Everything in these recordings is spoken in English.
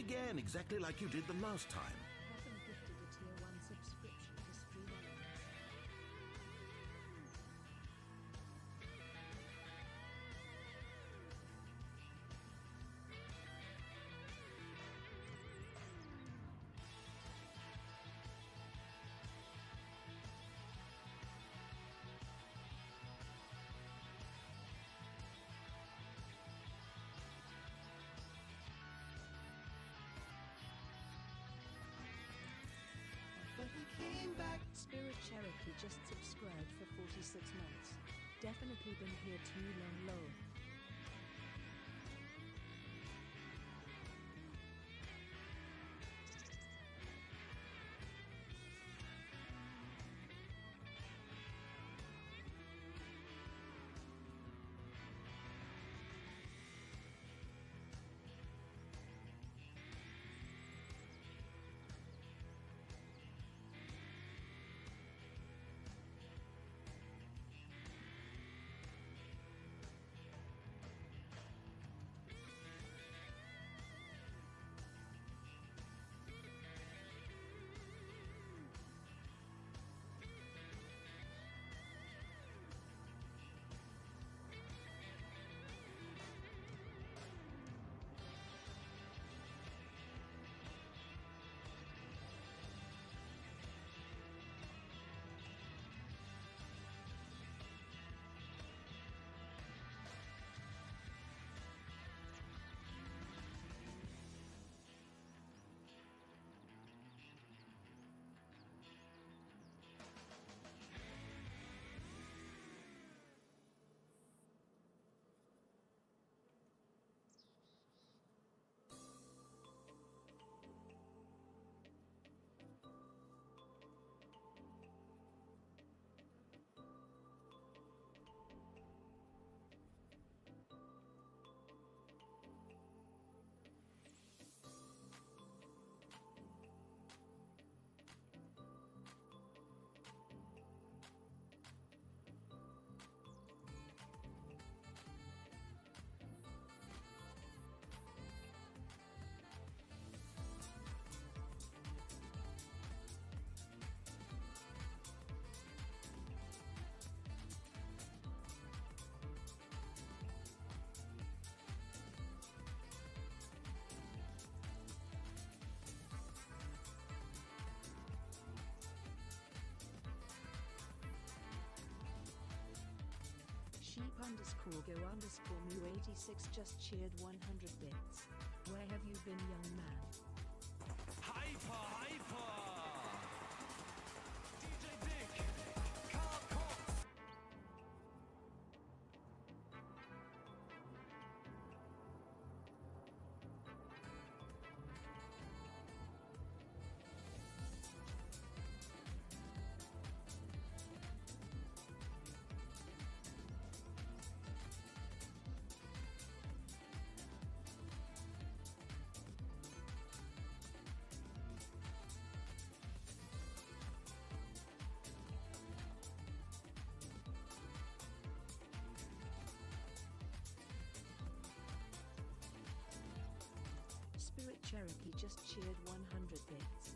again, exactly like you did the last time. I've been gifted a tier 1 subscription to Streamloots. But he came back. Spirit Cherokee just subscribed for 46 months. Definitely been here too long, lol. Sheep_go_mu86 just cheered 100 bits. Where have you been, young man? Hyper! DJ Dick! Carl Cox! Spirit Cherokee just cheered 100 bits.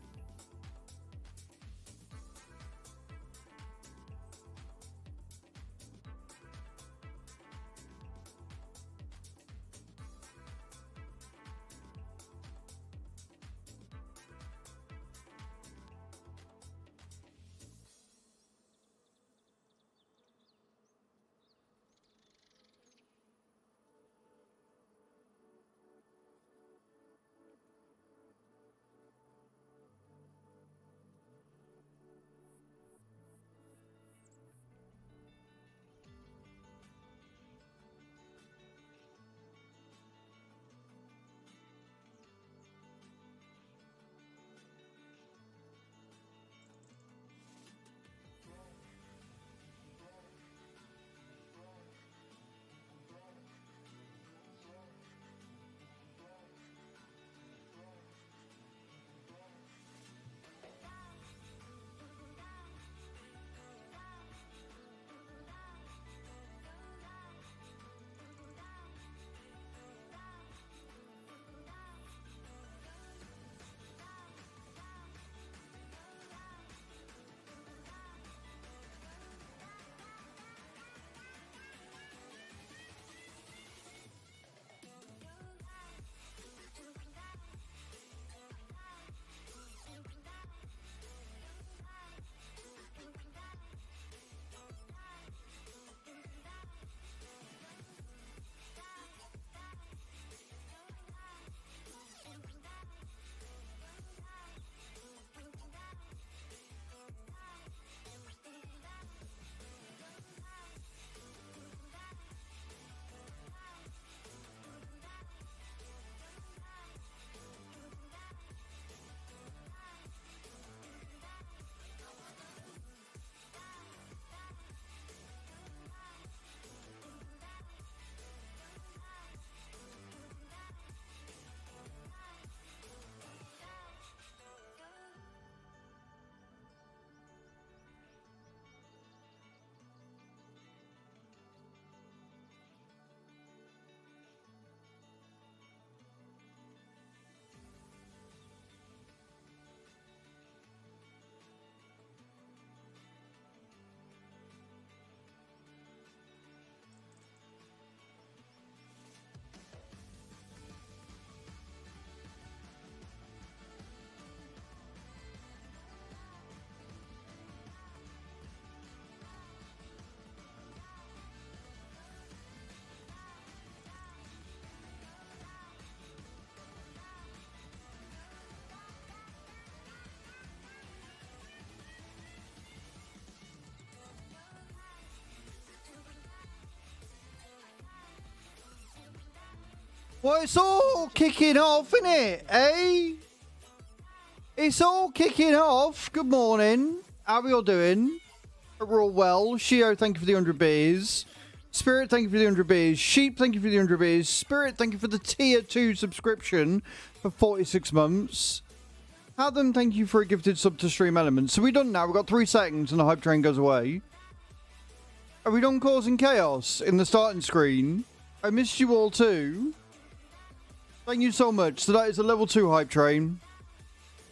Well, it's all kicking off, isn't it? Eh? It's all kicking off. Good morning. How are you all doing? Hope we're all well. Shio, thank you for the 100 beers. Spirit, thank you for the 100 beers. Sheep, thank you for the 100 beers. Spirit, thank you for the tier 2 subscription for 46 months. Adam, thank you for a gifted sub to Stream Elements. So we're done now. We've got 3 seconds and the hype train goes away. Are we done causing chaos in the starting screen? I missed you all too. Thank you so much. So that is a level 2 hype train.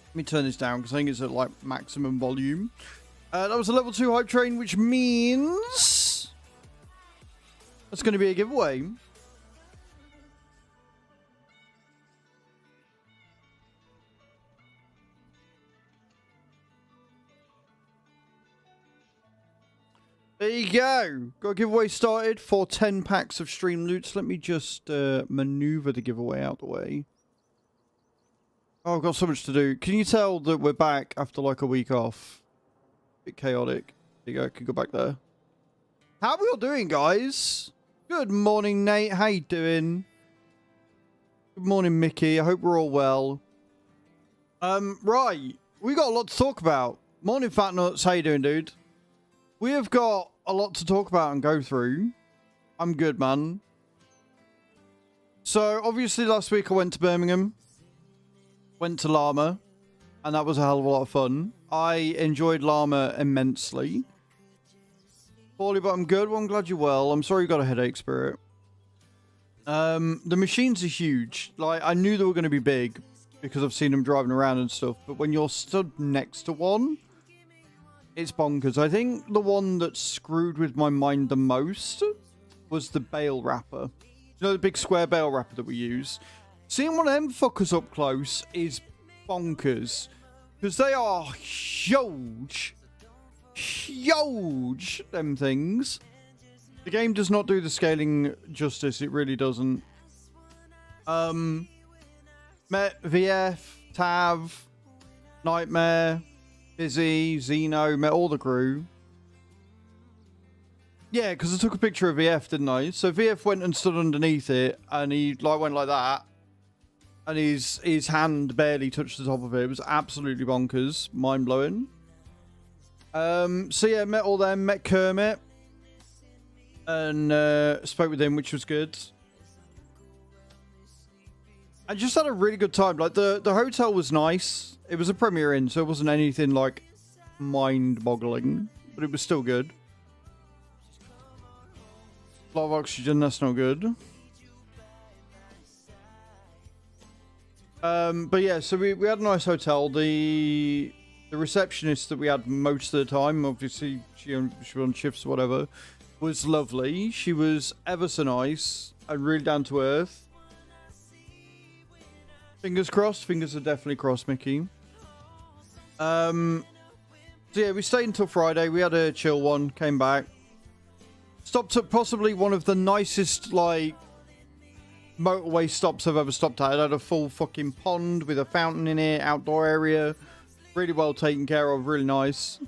Let me turn this down because I think it's at like maximum volume. That was a level 2 hype train, which means that's going to be a giveaway. There you go. Got a giveaway started for 10 packs of Streamloots. Let me just maneuver the giveaway out the way. Oh, I've got so much to do. Can you tell that we're back after like a week off? Bit chaotic. There you go. Can go back there. How are we all doing, guys? Good morning, Nate. How you doing? Good morning, Mickey. I hope we're all well. Right. We got a lot to talk about. Morning, Fat Nuts. How you doing, dude? We have got a lot to talk about and go through. I'm good, man. So, obviously, last week I went to Birmingham. Went to Llama. And that was a hell of a lot of fun. I enjoyed Llama immensely. Poorly, but I'm good. Well, I'm glad you're well. I'm sorry you got a headache, Spirit. The machines are huge. Like, I knew they were going to be big because I've seen them driving around and stuff. But when you're stood next to one, it's bonkers. I think the one that screwed with my mind the most was the bale wrapper. You know, the big square bale wrapper that we use. Seeing one of them fuckers up close is bonkers. Because they are huge. Huge, them things. The game does not do the scaling justice. It really doesn't. Met VF, Tav, Nightmare, Busy, Zeno, met all the crew. Yeah, because I took a picture of VF, didn't I? So VF went and stood underneath it, and he like went like that. And his hand barely touched the top of it. It was absolutely bonkers. Mind-blowing. So yeah, met all them. Met Kermit. And spoke with him, which was good. I just had a really good time. Like, the hotel was nice. It was a Premier Inn, so it wasn't anything, like, mind-boggling. But it was still good. A lot of oxygen, that's not good. But yeah, so we had a nice hotel. The receptionist that we had most of the time, obviously she was on shifts or whatever, was lovely. She was ever so nice and really down to earth. Fingers crossed. Fingers are definitely crossed, Mickey. So yeah, we stayed until Friday. We had a chill one. Came back. Stopped at possibly one of the nicest, like, motorway stops I've ever stopped at. It had a full fucking pond with a fountain in it, outdoor area, really well taken care of, really nice.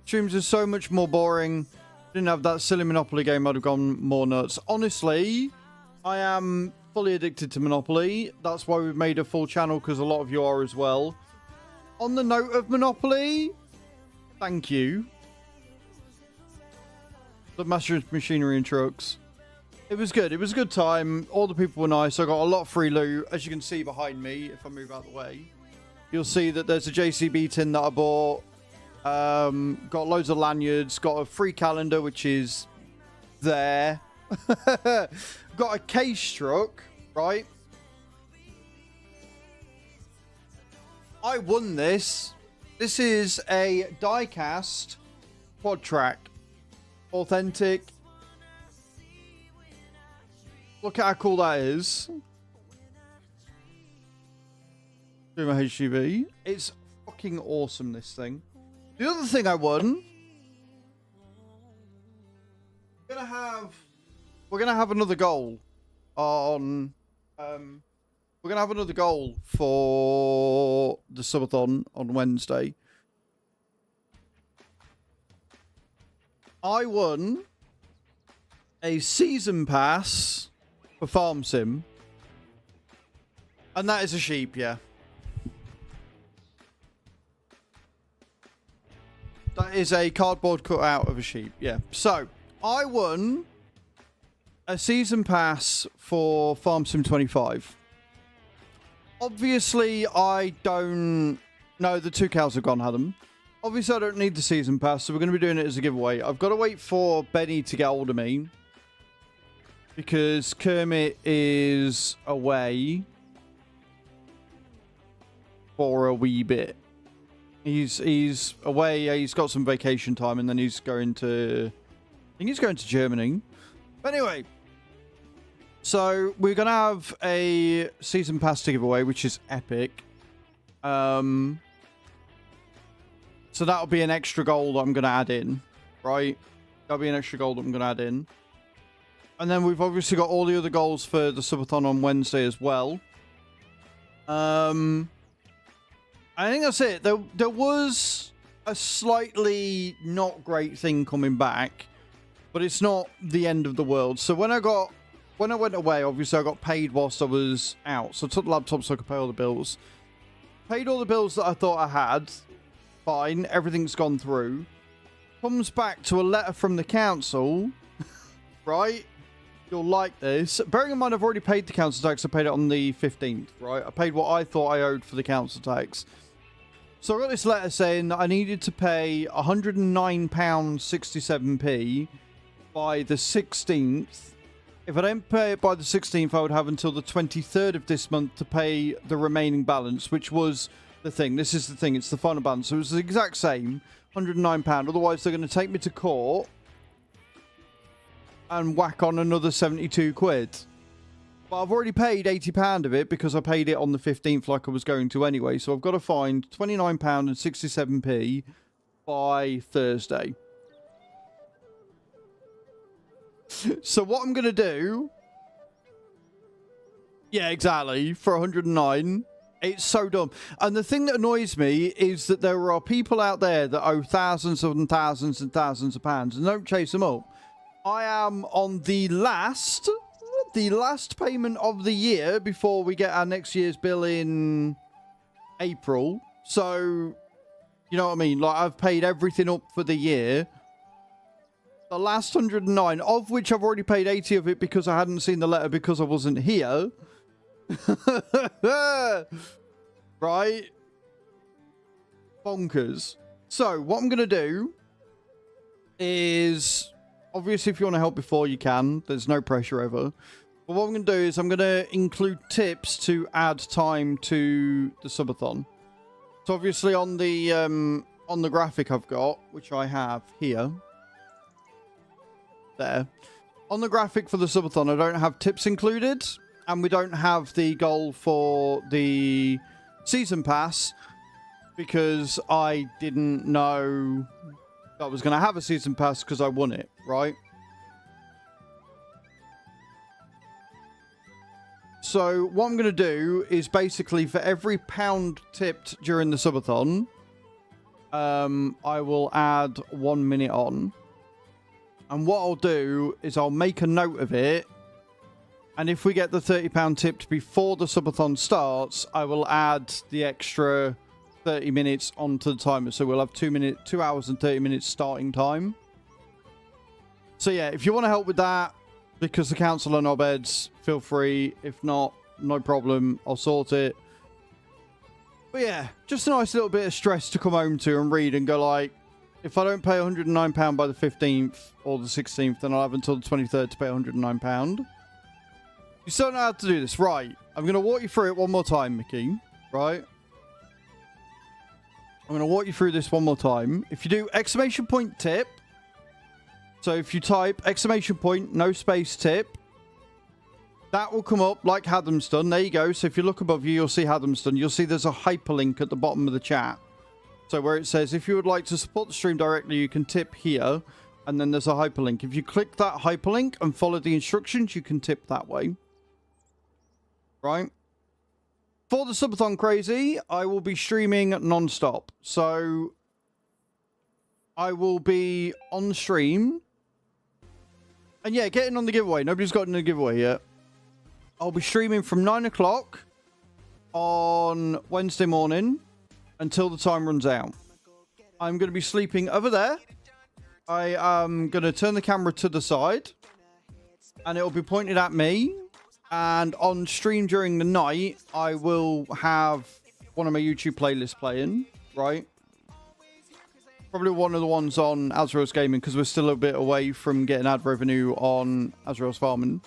Streams are so much more boring. Didn't have that silly Monopoly game, I'd have gone more nuts. Honestly, I am fully addicted to Monopoly. That's why we've made a full channel, because a lot of you are as well. On the note of Monopoly, thank you. The Master of Machinery and Trucks. It was good. It was a good time. All the people were nice. I got a lot of free loot. As you can see behind me, if I move out the way, you'll see that there's a JCB tin that I bought. Got loads of lanyards. Got a free calendar, which is there. Got a case struck, right? I won this. This is a die-cast quad track. Authentic. Look at how cool that is. Do my HGV. It's fucking awesome, this thing. The other thing I won. We're gonna have another goal on. We're gonna have another goal for the subathon on Wednesday. I won a season pass for for Farm Sim. And that is a sheep, yeah. That is a cardboard cutout of a sheep, yeah. So, I won a season pass for Farm Sim 25. Obviously, I don't... No, the 2 cows have gone, had them. Obviously, I don't need the season pass, so we're going to be doing it as a giveaway. I've got to wait for Benny to get hold of me, because Kermit is away for a wee bit. He's away. He's got some vacation time, and then he's going to... I think he's going to Germany. But anyway, so we're going to have a season pass to give away, which is epic. So that'll be an extra goal that I'm going to add in, right? That'll be an extra goal that I'm going to add in. And then we've obviously got all the other goals for the subathon on Wednesday as well. I think that's it. There was a slightly not great thing coming back, but it's not the end of the world. So when I went away, obviously I got paid whilst I was out. So I took the laptop so I could pay all the bills. Paid all the bills that I thought I had. Fine. Everything's gone through. Comes back to a letter from the council. Right? You'll like this. Bearing in mind I've already paid the council tax. I paid it on the 15th. Right? I paid what I thought I owed for the council tax. So I got this letter saying that I needed to pay £109.67p by the 16th. If I don't pay it by the 16th, I would have until the 23rd of this month to pay the remaining balance, which was the thing. This is the thing. It's the final balance. So it was the exact same, £109. Otherwise, they're going to take me to court and whack on another 72 quid. But I've already paid £80 of it because I paid it on the 15th like I was going to anyway. So I've got to find £29.67p by Thursday. So what I'm going to do... Yeah, exactly. For 109. It's so dumb. And the thing that annoys me is that there are people out there that owe thousands and thousands and thousands of pounds and don't chase them up. I am on the last payment of the year before we get our next year's bill in April. So, you know what I mean? Like, I've paid everything up for the year. The last 109, of which I've already paid 80 of it because I hadn't seen the letter because I wasn't here. Right? Bonkers. So, what I'm going to do is... Obviously, if you want to help before, you can. There's no pressure ever. But what I'm going to do is I'm going to include tips to add time to the subathon. So obviously on the graphic I've got, which I have here. There. On the graphic for the subathon, I don't have tips included. And we don't have the goal for the season pass. Because I didn't know... I was going to have a season pass because I won it, right? So what I'm going to do is basically for every £1 tipped during the subathon, I will add 1 minute on. And what I'll do is I'll make a note of it. And if we get the £30 tipped before the subathon starts, I will add the extra 30 minutes onto the timer. So we'll have 2 hours and 30 minutes starting time. So yeah, if you want to help with that, because the council are knobheads, feel free. If not, no problem. I'll sort it. But yeah, just a nice little bit of stress to come home to and read and go like, if I don't pay £109 by the 15th or the 16th, then I'll have until the 23rd to pay £109. You still don't know how to do this. Right. I'm going to walk you through it one more time, Mickey. Right? I'm going to walk you through this one more time. If you do exclamation point tip, so if you type exclamation point, no space tip, that will come up like Hadam's done. There you go. So if you look above you, you'll see Hadam's done. You'll see there's a hyperlink at the bottom of the chat. So where it says, if you would like to support the stream directly, you can tip here. And then there's a hyperlink. If you click that hyperlink and follow the instructions, you can tip that way. Right? For the subathon crazy, I will be streaming non-stop. So I will be on stream. And yeah, getting on the giveaway. Nobody's gotten a giveaway yet. I'll be streaming from 9 o'clock on Wednesday morning until the time runs out. I'm going to be sleeping over there. I am going to turn the camera to the side and it'll be pointed at me. And on stream during the night, I will have one of my YouTube playlists playing, right? Probably one of the ones on Azrael's Gaming because we're still a bit away from getting ad revenue on Azrael's Farming.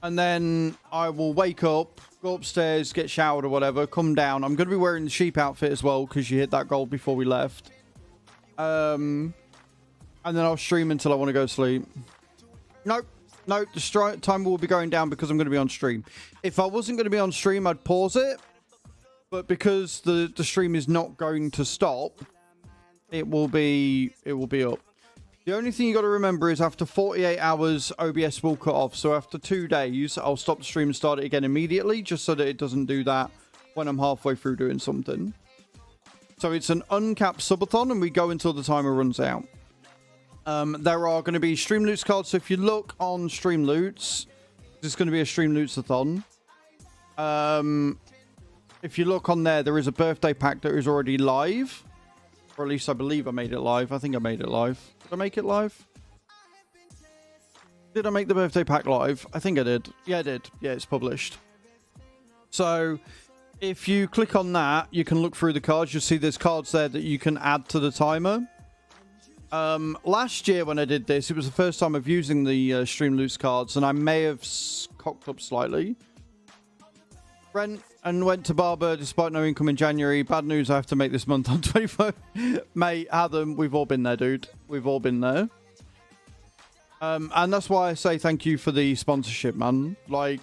And then I will wake up, go upstairs, get showered or whatever, come down. I'm going to be wearing the sheep outfit as well because you hit that goal before we left. And then I'll stream until I want to go to sleep. Nope. No, the timer will be going down because I'm going to be on stream. If I wasn't going to be on stream, I'd pause it. But because the stream is not going to stop, it will be up. The only thing you got to remember is after 48 hours, OBS will cut off. So after 2 days, I'll stop the stream and start it again immediately, just so that it doesn't do that when I'm halfway through doing something. So it's an uncapped subathon, and we go until the timer runs out. There are going to be Streamloots cards. So if you look on Streamloots, there's going to be a Streamloots-a-thon. If you look on there, there is a birthday pack that is already live. Or at least I believe I made it live. I think I made it live. Did I make it live? Did I make the birthday pack live? I think I did. Yeah, I did. Yeah, it's published. So if you click on that, you can look through the cards. You'll see there's cards there that you can add to the timer. Last year when I did this, it was the first time of using the Streamloots cards, and I may have cocked up slightly. Rent and went to barber despite no income in January. Bad news, I have to make this month on 24. Mate, Adam, we've all been there, dude. We've all been there. And that's why I say thank you for the sponsorship, man. Like,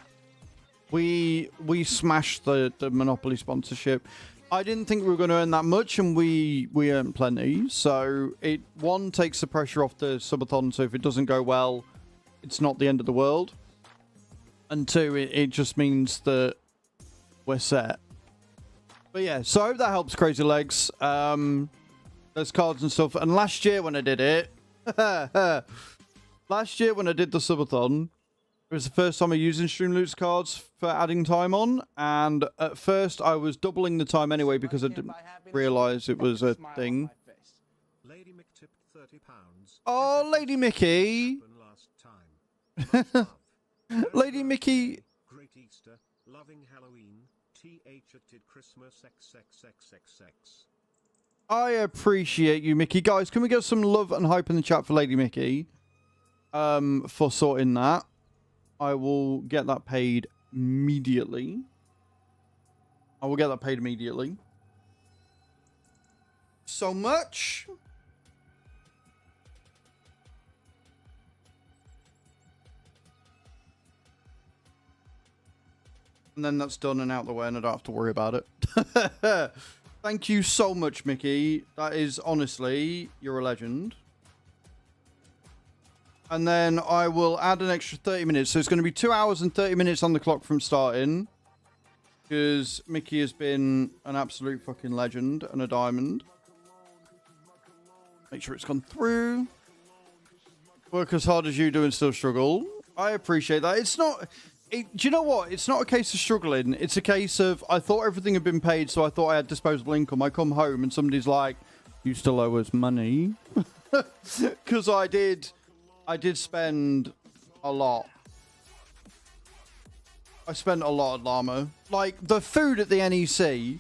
we smashed the Monopoly sponsorship. I didn't think we were going to earn that much, and we earned plenty. So it, one, takes the pressure off the subathon. So if it doesn't go well, it's not the end of the world. And two, it just means that we're set. But yeah, so I hope that helps, Crazy Legs. There's cards and stuff. And last year when I did it, last year when I did the subathon, it was the first time I using Streamloots cards for adding time on. And at first I was doubling the time anyway because I didn't realize it was a thing. Lady Mick tipped £30. Oh, Lady Mickey. Last time. Lady Mickey. Great Easter. Loving Halloween. TH did Christmas XXXXX. I appreciate you, Mickey. Guys, can we get some love and hype in the chat for Lady Mickey? For sorting that. I will get that paid immediately. I will get that paid immediately. So much. And then that's done and out the way, and I don't have to worry about it. Thank you so much, Mickey. That is, honestly, you're a legend. And then I will add an extra 30 minutes. So it's going to be 2 hours and 30 minutes on the clock from starting. Because Mickey has been an absolute fucking legend and a diamond. Make sure it's gone through. Work as hard as you do and still struggle. I appreciate that. It's not... do you know what? It's not a case of struggling. It's a case of, I thought everything had been paid, so I thought I had disposable income. I come home and somebody's like, you still owe us money? Because I did spend a lot. I spent a lot at Llama. Like, the food at the NEC...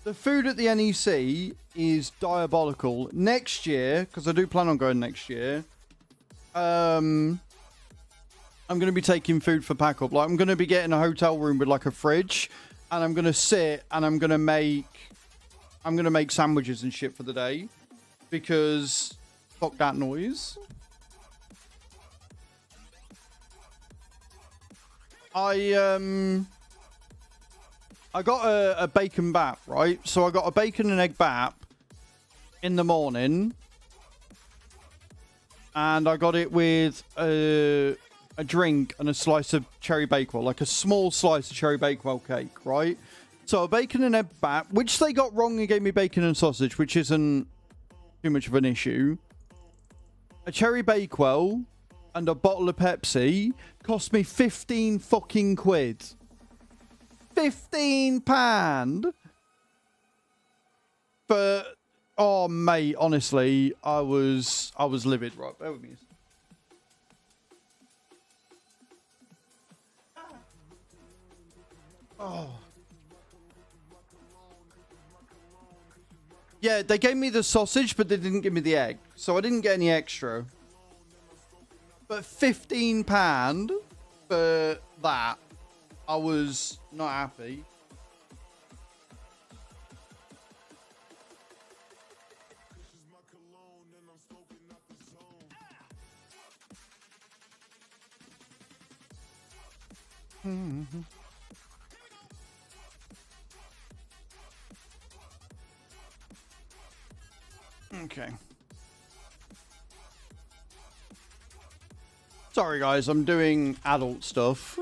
The food at the NEC is diabolical. Next year, because I do plan on going next year, I'm going to be taking food for pack up. Like, I'm going to be getting a hotel room with like a fridge, and I'm going to sit and I'm going to make sandwiches and shit for the day, because fuck that noise. I got a bacon bap, right? So I got a bacon and egg bap in the morning, and I got it with a drink and a slice of cherry bakewell, like a small slice of cherry bakewell cake, right? So a bacon and egg bap, which they got wrong and gave me bacon and sausage, which isn't too much of an issue. A cherry bakewell, and a bottle of Pepsi cost me 15 fucking quid. £15 for, oh mate, honestly, I was livid. Right, bear with me. Oh. Yeah, they gave me the sausage, but they didn't give me the egg. So I didn't get any extra. But £15 for that, I was not happy. Okay. Sorry guys, I'm doing adult stuff.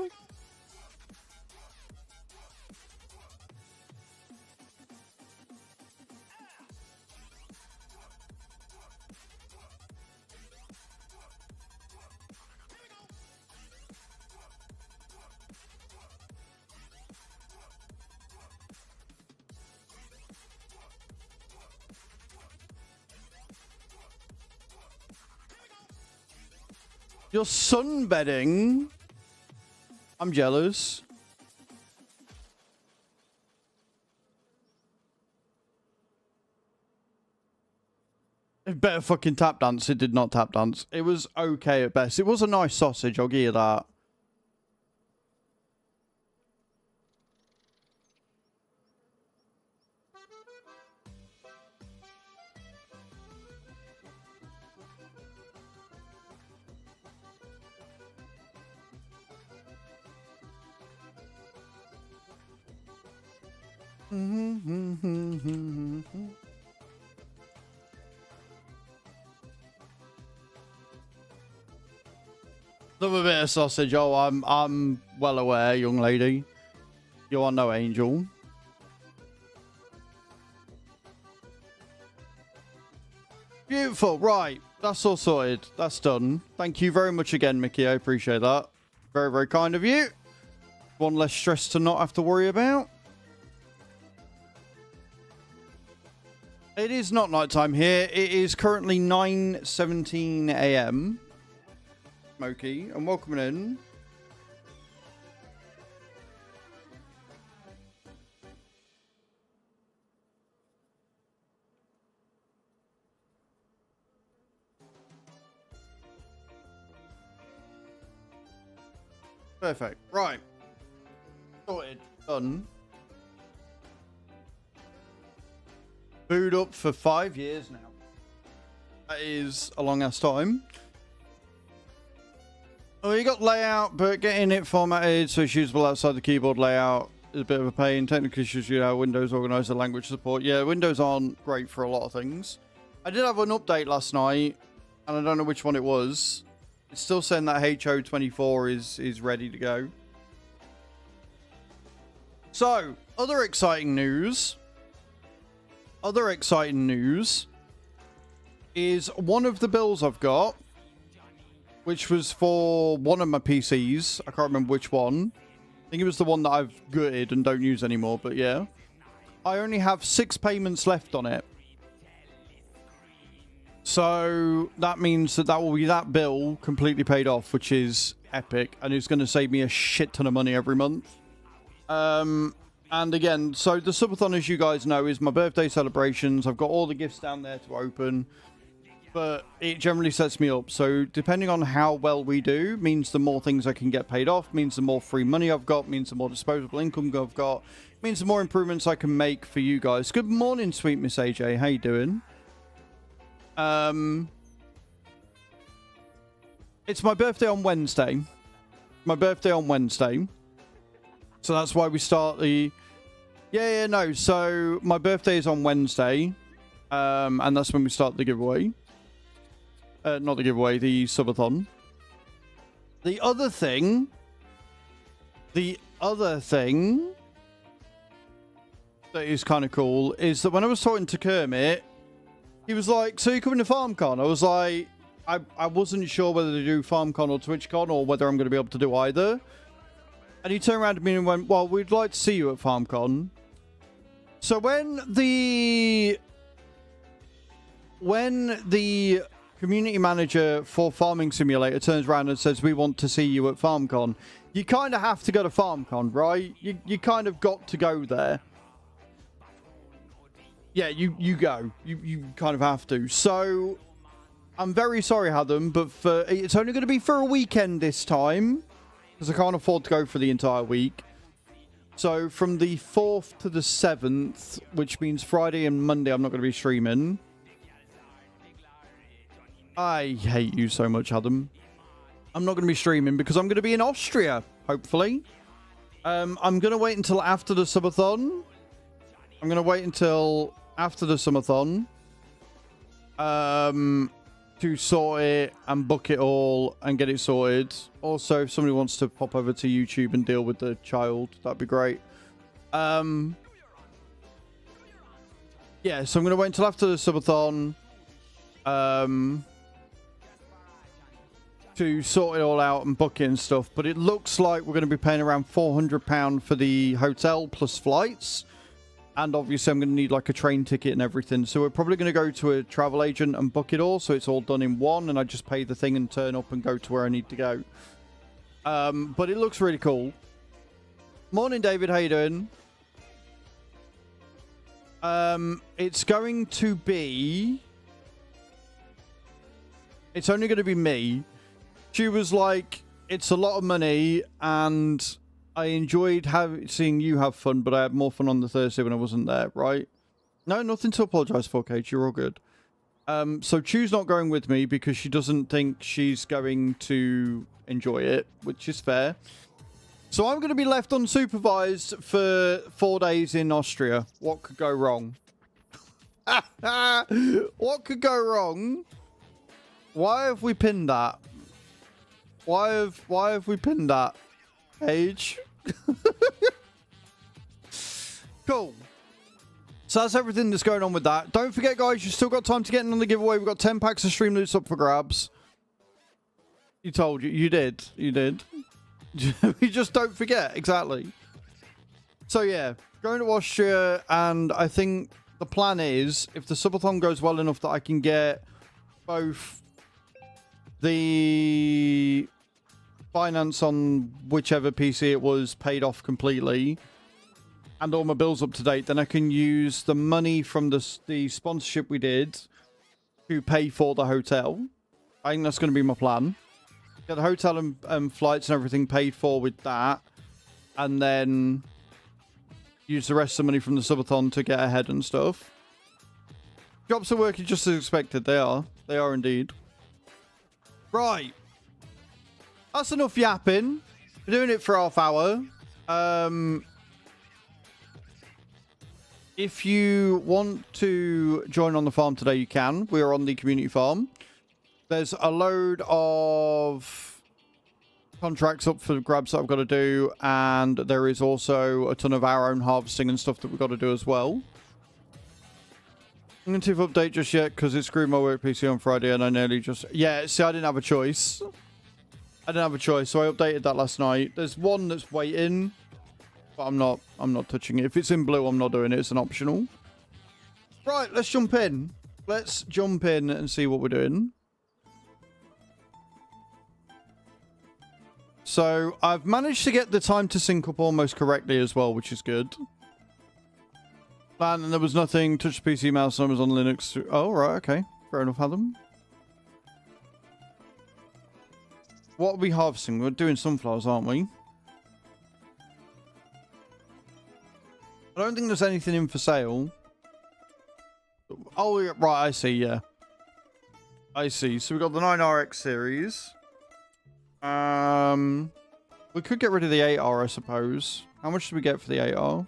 You're sunbedding? I'm jealous. It better fucking tap dance. It did not tap dance. It was okay at best. It was a nice sausage, I'll give you that. Love a bit of sausage. Oh, I'm well aware, young lady. You are no angel. Beautiful. Right. That's all sorted. That's done. Thank you very much again, Mickey. I appreciate that. Very, very kind of you. One less stress to not have to worry about. It is not nighttime here. It is currently 9:17 a.m. Smokey, and welcome in. Perfect. Right. Sorted. Done. Booed up for 5 years now. That is a long ass time. Oh, you got layout, but getting it formatted so it's usable outside the keyboard layout is a bit of a pain. Technical issues, you know, Windows organize the language support. Yeah, Windows aren't great for a lot of things. I did have an update last night, and I don't know which one it was. It's still saying that HO24 is ready to go. So, other exciting news is one of the bills I've got, which was for one of my PCs. I can't remember which one. I think it was the one that I've gutted and don't use anymore, but yeah. I only have 6 payments left on it. So that means that will be that bill completely paid off, which is epic, and it's going to save me a shit ton of money every month. And again, so the subathon, as you guys know, is my birthday celebrations. I've got all the gifts down there to open, but it generally sets me up. So depending on how well we do, means the more things I can get paid off, means the more free money I've got, means the more disposable income I've got, means the more improvements I can make for you guys. Good morning, sweet Miss AJ. How you doing? It's my birthday on Wednesday. So that's why we start the... Yeah, no. So my birthday is on Wednesday. And that's when we start the giveaway. Not the giveaway, the subathon. The other thing that is kind of cool is that when I was talking to Kermit, he was like, so you're coming to FarmCon? I was like, I wasn't sure whether to do FarmCon or TwitchCon or whether I'm going to be able to do either. And he turned around to me and went, well, we'd like to see you at FarmCon. So when the community manager for Farming Simulator turns around and says, we want to see you at FarmCon, you kind of have to go to FarmCon, right? You kind of got to go there. Yeah, you go. You kind of have to. So I'm very sorry, Adam, but it's only going to be for a weekend this time, because I can't afford to go for the entire week. So from the 4th to the 7th, which means Friday and Monday, I'm not going to be streaming. I hate you so much, Adam. I'm not going to be streaming because I'm going to be in Austria, hopefully. I'm going to wait until after the subathon. I'm going to wait until after the subathon to sort it and book it all and get it sorted. Also, if somebody wants to pop over to YouTube and deal with the child, that'd be great. Yeah, so I'm going to wait until after the subathon to sort it all out and book it and stuff. But it looks like we're going to be paying around £400 for the hotel plus flights. And obviously I'm going to need like a train ticket and everything. So we're probably going to go to a travel agent and book it all. So it's all done in one. And I just pay the thing and turn up and go to where I need to go. But it looks really cool. Morning, David. How you doing? It's going to be... It's only going to be me. She was like, it's a lot of money and I enjoyed seeing you have fun, but I had more fun on the Thursday when I wasn't there, right? No, nothing to apologise for, Kate. You're all good. So Chu's not going with me because she doesn't think she's going to enjoy it, which is fair. So I'm going to be left unsupervised for 4 days in Austria. What could go wrong? What could go wrong? Why have we pinned that? Why have we pinned that? Paige? Cool. So that's everything that's going on with that. Don't forget, guys, you've still got time to get in on the giveaway. We've got 10 packs of Streamloots up for grabs. You told you. You did. You did. You just don't forget. Exactly. So, yeah. Going to Austria, and I think the plan is, if the subathon goes well enough that I can get both the finance on whichever PC it was paid off completely and all my bills up to date, then I can use the money from the sponsorship we did to pay for the hotel. I think that's going to be my plan. Get the hotel and flights and everything paid for with that, and then use the rest of the money from the subathon to get ahead and stuff. Jobs are working just as expected. They are. They are indeed. Right. That's enough yapping. We're doing it for half hour. If you want to join on the farm today, you can. We are on the community farm. There's a load of contracts up for grabs that I've got to do, and there is also a ton of our own harvesting and stuff that we've got to do as well. I'm going to update just yet because it screwed my work PC on Friday and I nearly just... Yeah, see, I didn't have a choice. I didn't have a choice, so I updated that last night. There's one that's waiting, but I'm not touching it. If it's in blue, I'm not doing it. It's an optional. Right, let's jump in. Let's jump in and see what we're doing. So, I've managed to get the time to sync up almost correctly as well, which is good. And there was nothing. Touch the PC mouse and I was on Linux. Oh, right, okay. Fair enough, Adam. What are we harvesting? We're doing sunflowers, aren't we? I don't think there's anything in for sale. Oh, yeah, right, I see, yeah. I see. So we've got the 9RX series. We could get rid of the 8R, I suppose. How much do we get for the 8R?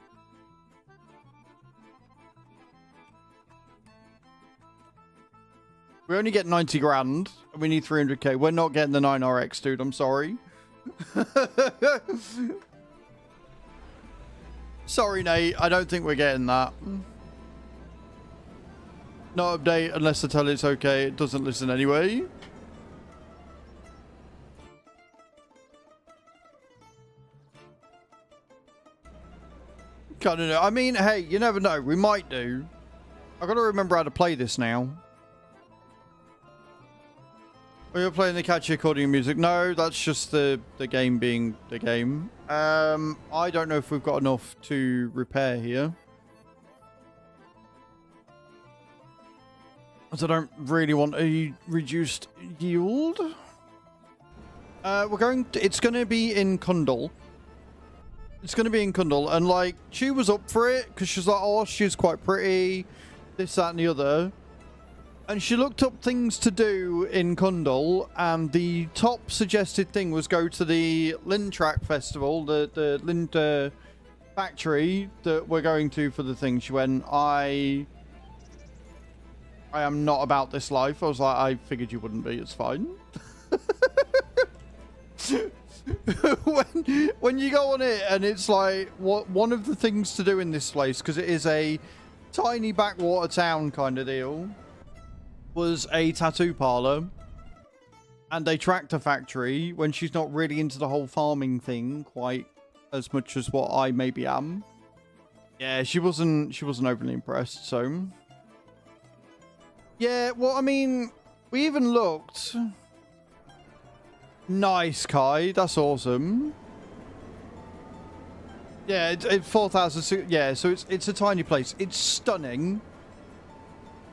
We only get 90 grand. And we need 300k. We're not getting the 9RX, dude. I'm sorry. Sorry, Nate. I don't think we're getting that. No update unless I tell it it's okay. It doesn't listen anyway. I don't know. I mean, hey, you never know. We might do. I got to remember how to play this now. We were playing the catchy accordion music. No, that's just the game being the game. I don't know if we've got enough to repair here. As I don't really want a reduced yield. It's going to be in Kundal. It's going to be in Kundal. And, like, she was up for it because she's like, oh, she's quite pretty. This, that, and the other. And she looked up things to do in Kundal. And the top suggested thing was go to the Lindtrack Festival. The Lind factory that we're going to for the thing. She went, I am not about this life. I was like, I figured you wouldn't be. It's fine. when you go on it and it's like one of the things to do in this place, because it is a tiny backwater town kind of deal, was a tattoo parlor and a tractor factory, when she's not really into the whole farming thing quite as much as what I maybe am. Yeah, she wasn't overly impressed. So yeah, well, I mean, we even looked. Nice, Kai. That's awesome. Yeah, it's 4,000. Yeah, so it's a tiny place. It's stunning.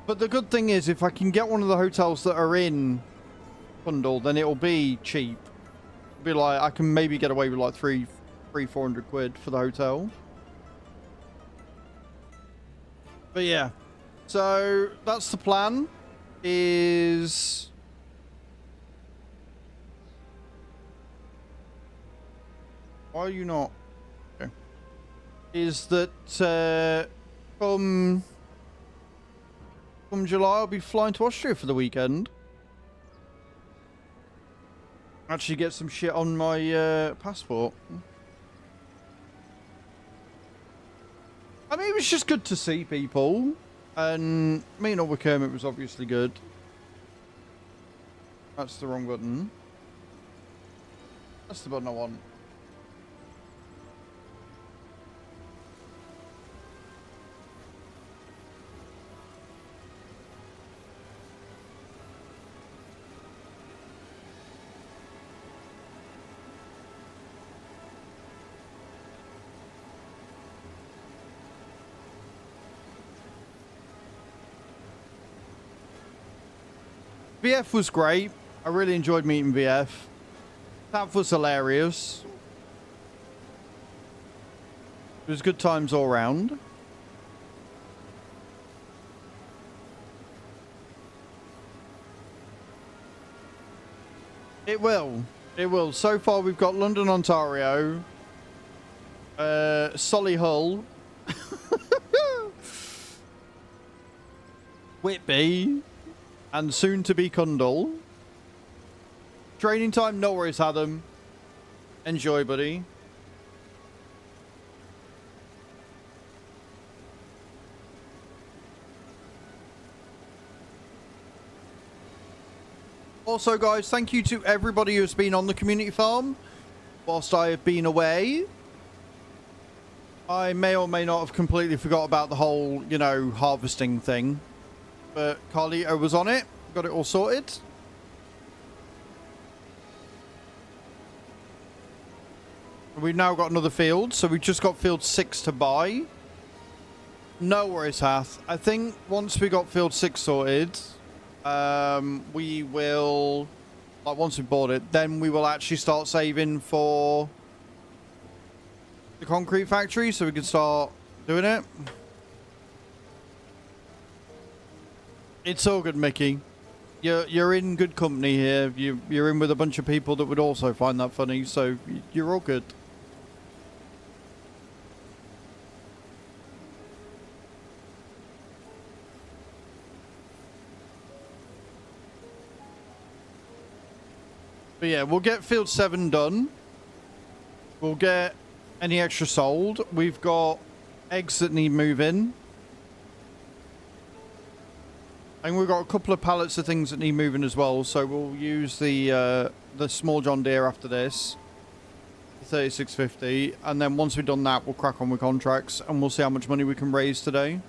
But the good thing is, if I can get one of the hotels that are in Kundal, then it'll be cheap. It'll be like, I can maybe get away with like 400 quid for the hotel. But yeah. So that's the plan. Is... Why are you not? Okay. Is that come July I'll be flying to Austria for the weekend. Actually get some shit on my passport. I mean, it was just good to see people. And meeting up with Kermit was obviously good. That's the wrong button. That's the button I want. VF was great. I really enjoyed meeting VF. Tav was hilarious. It was good times all round. It will. It will. So far we've got London, Ontario, Solihull, Whitby, and soon to be Kundal. Training time, no worries, Adam. Enjoy, buddy. Also, guys, thank you to everybody who's been on the community farm whilst I have been away. I may or may not have completely forgot about the whole, you know, harvesting thing. But Carlito was on it. Got it all sorted. We've now got another field. So we've just got field 6 to buy. No worries, Hath. I think once we got field 6 sorted, we will... Like, once we bought it, then we will actually start saving for the concrete factory. So we can start doing it. It's all good, Mickey. You're in good company here. You're in with a bunch of people that would also find that funny, so you're all good. But yeah, we'll get field 7 done. We'll get any extra sold. We've got eggs that need moving. And we've got a couple of pallets of things that need moving as well, so we'll use the small John Deere after this. I 36.50, and then once we've done that, we'll crack on with contracts, and we'll see how much money we can raise today.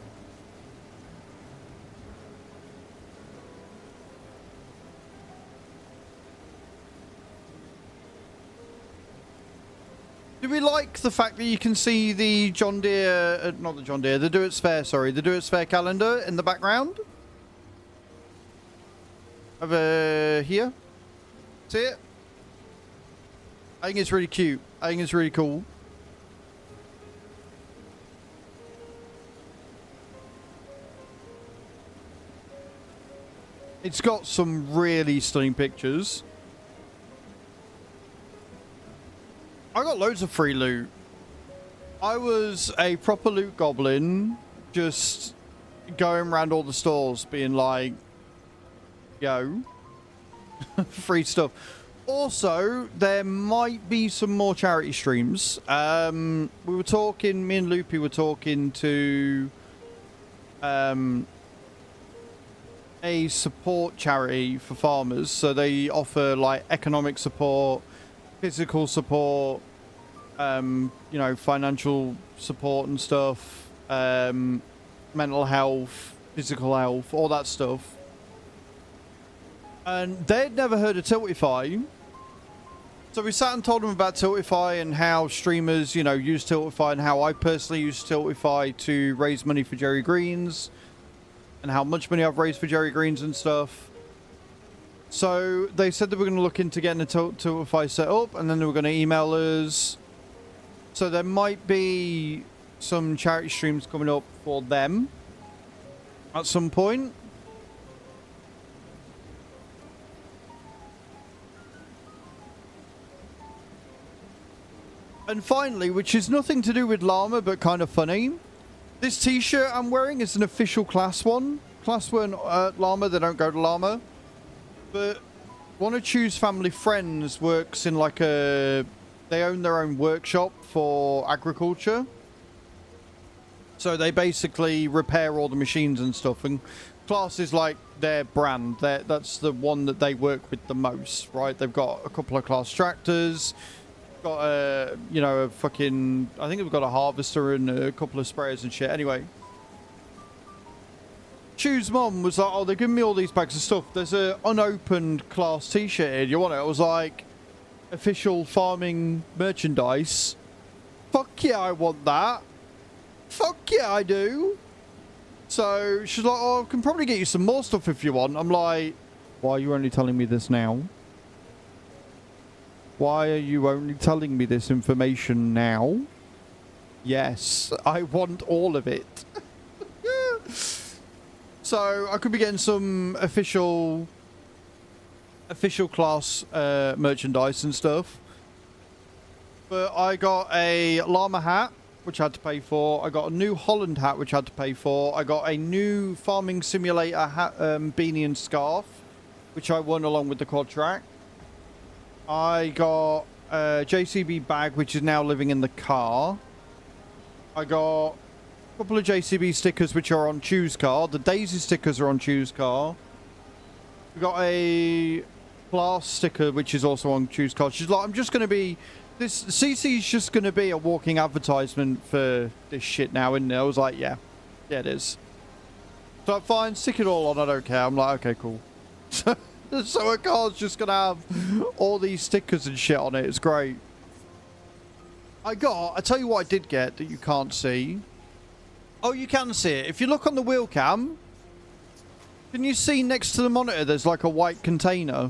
Do we like the fact that you can see the John Deere, not the John Deere, the Do It's Fair, sorry, the Do It's Fair calendar in the background? Over here? See it? I think it's really cute. I think it's really cool. It's got some really stunning pictures. I got loads of free loot. I was a proper loot goblin, just going around all the stores being like, yo, free stuff. Also, there might be some more charity streams. We were talking, me and Loopy were talking to a support charity for farmers. So they offer like economic support, physical support, you know, financial support and stuff, mental health, physical health, all that stuff. And they'd never heard of Tiltify. So we sat and told them about Tiltify and how streamers, you know, use Tiltify, and how I personally use Tiltify to raise money for Jerry Greens, and how much money I've raised for Jerry Greens and stuff. So they said that we're going to look into getting a Tiltify set up, and then they were going to email us. So there might be some charity streams coming up for them at some point. And finally, which is nothing to do with llama, but kind of funny, this t-shirt I'm wearing is an official class one. Class one llama, they don't go to llama. But Wanna Choose Family Friends works in like a... They own their own workshop for agriculture. So they basically repair all the machines and stuff. And Class is like their brand. That's the one that they work with the most, right? They've got a couple of Class tractors. Got a, you know, a fucking... I think they've got a harvester and a couple of sprayers and shit. Anyway. Choose Mom was like, oh, they're giving me all these bags of stuff. There's a unopened Class t-shirt here. Do you want it? I was like... Official farming merchandise. Fuck yeah, I want that. Fuck yeah, I do. So she's like, oh, I can probably get you some more stuff if you want. I'm like, why are you only telling me this now? Why are you only telling me this information now? Yes, I want all of it. So I could be getting some official Class merchandise and stuff. But I got a llama hat, which I had to pay for. I got a New Holland hat, which I had to pay for. I got a new Farming Simulator hat, beanie and scarf, which I won along with the quad track. I got a JCB bag, which is now living in the car. I got a couple of JCB stickers, which are on Choose Car. The Daisy stickers are on Choose Car. We got a Class sticker, which is also on Choose Car. She's like, I'm just going to be... This CC's just going to be a walking advertisement for this shit now, isn't it? I was like, yeah. Yeah, it is. So fine, stick it all on, I don't care. I'm like, okay, cool. So a car's just going to have all these stickers and shit on it. It's great. I tell you what I did get that you can't see. Oh, you can see it. If you look on the wheel cam, can you see next to the monitor there's like a white container?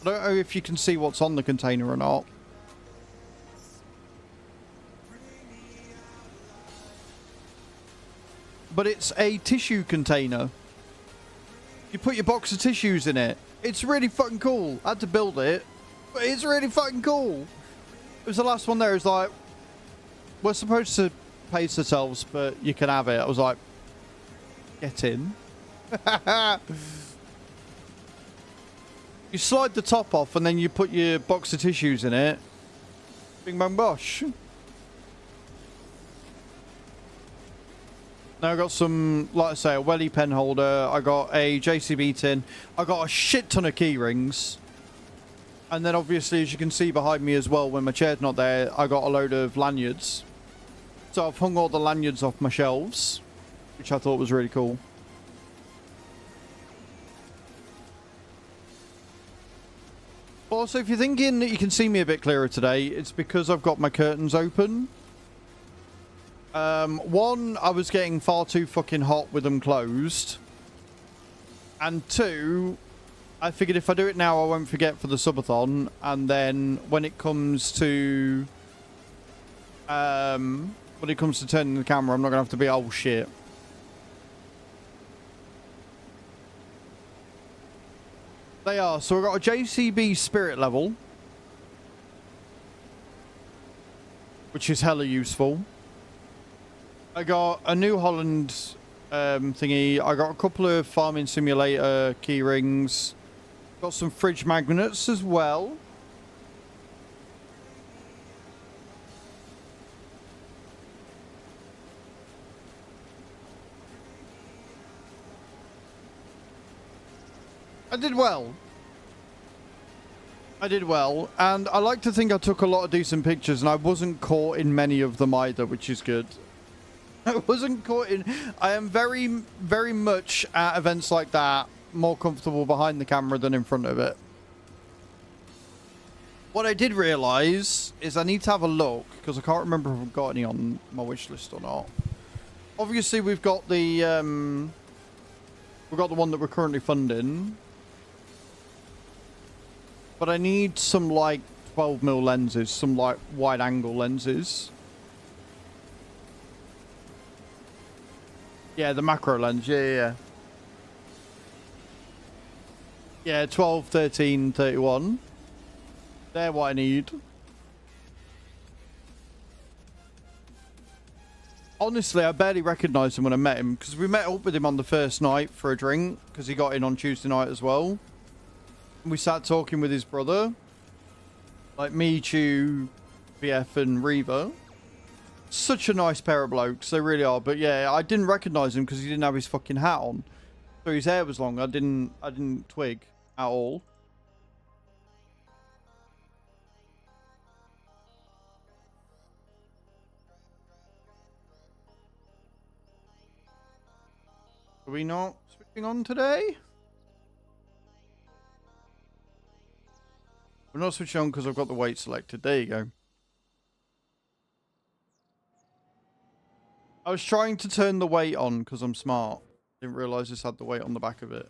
I don't know if you can see what's on the container or not. But it's a tissue container. You put your box of tissues in it. It's really fucking cool. I had to build it, but it's really fucking cool. It was the last one there. It was like, we're supposed to pace ourselves, but you can have it. I was like, get in. You slide the top off and then you put your box of tissues in it. Bing bang bosh. Now I got some, like I say, a welly pen holder. I got a JCB tin. I got a shit ton of key rings. And then obviously, as you can see behind me as well, when my chair's not there, I got a load of lanyards. So I've hung all the lanyards off my shelves, which I thought was really cool. Also, if you're thinking that you can see me a bit clearer today, it's because I've got my curtains open. One, I was getting far too fucking hot with them closed. And two, I figured if I do it now, I won't forget for the subathon. And then when it comes to turning the camera, I'm not gonna have to be, oh shit. They are. So I've got a JCB spirit level, which is hella useful. I got a New Holland thingy. I got a couple of farming simulator key rings. Got some fridge magnets as well. I did well. I did well, and I like to think I took a lot of decent pictures, and I wasn't caught in many of them either, which is good. I wasn't caught in... I am very, very much at events like that more comfortable behind the camera than in front of it. What I did realise is I need to have a look, because I can't remember if I've got any on my wish list or not. Obviously, we've got the one that we're currently funding. But I need some, like, 12mm lenses, some, like, wide-angle lenses. Yeah, the macro lens, yeah. Yeah, 12, 13, 31. They're what I need. Honestly, I barely recognised him when I met him, because we met up with him on the first night for a drink, because he got in on Tuesday night as well. We sat talking with his brother, like me, Chew, BF, and Reva. Such a nice pair of blokes, they really are. But yeah, I didn't recognise him because he didn't have his fucking hat on, so his hair was long. I didn't twig at all. Are we not switching on today? We're not switching on because I've got the weight selected. There you go. I was trying to turn the weight on because I'm smart. Didn't realise this had the weight on the back of it.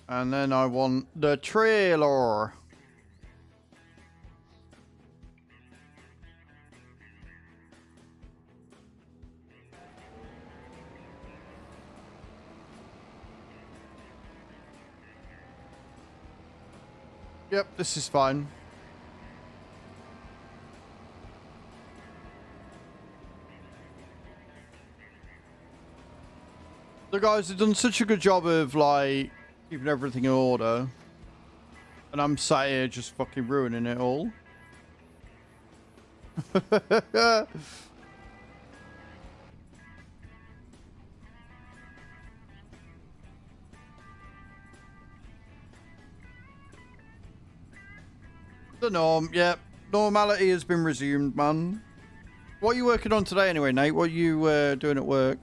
And then I want the trailer. Yep, this is fine. The guys have done such a good job of, like, keeping everything in order. And I'm sat here just fucking ruining it all. The norm, yep. Normality has been resumed, man. What are you working on today anyway, Nate? What are you doing at work?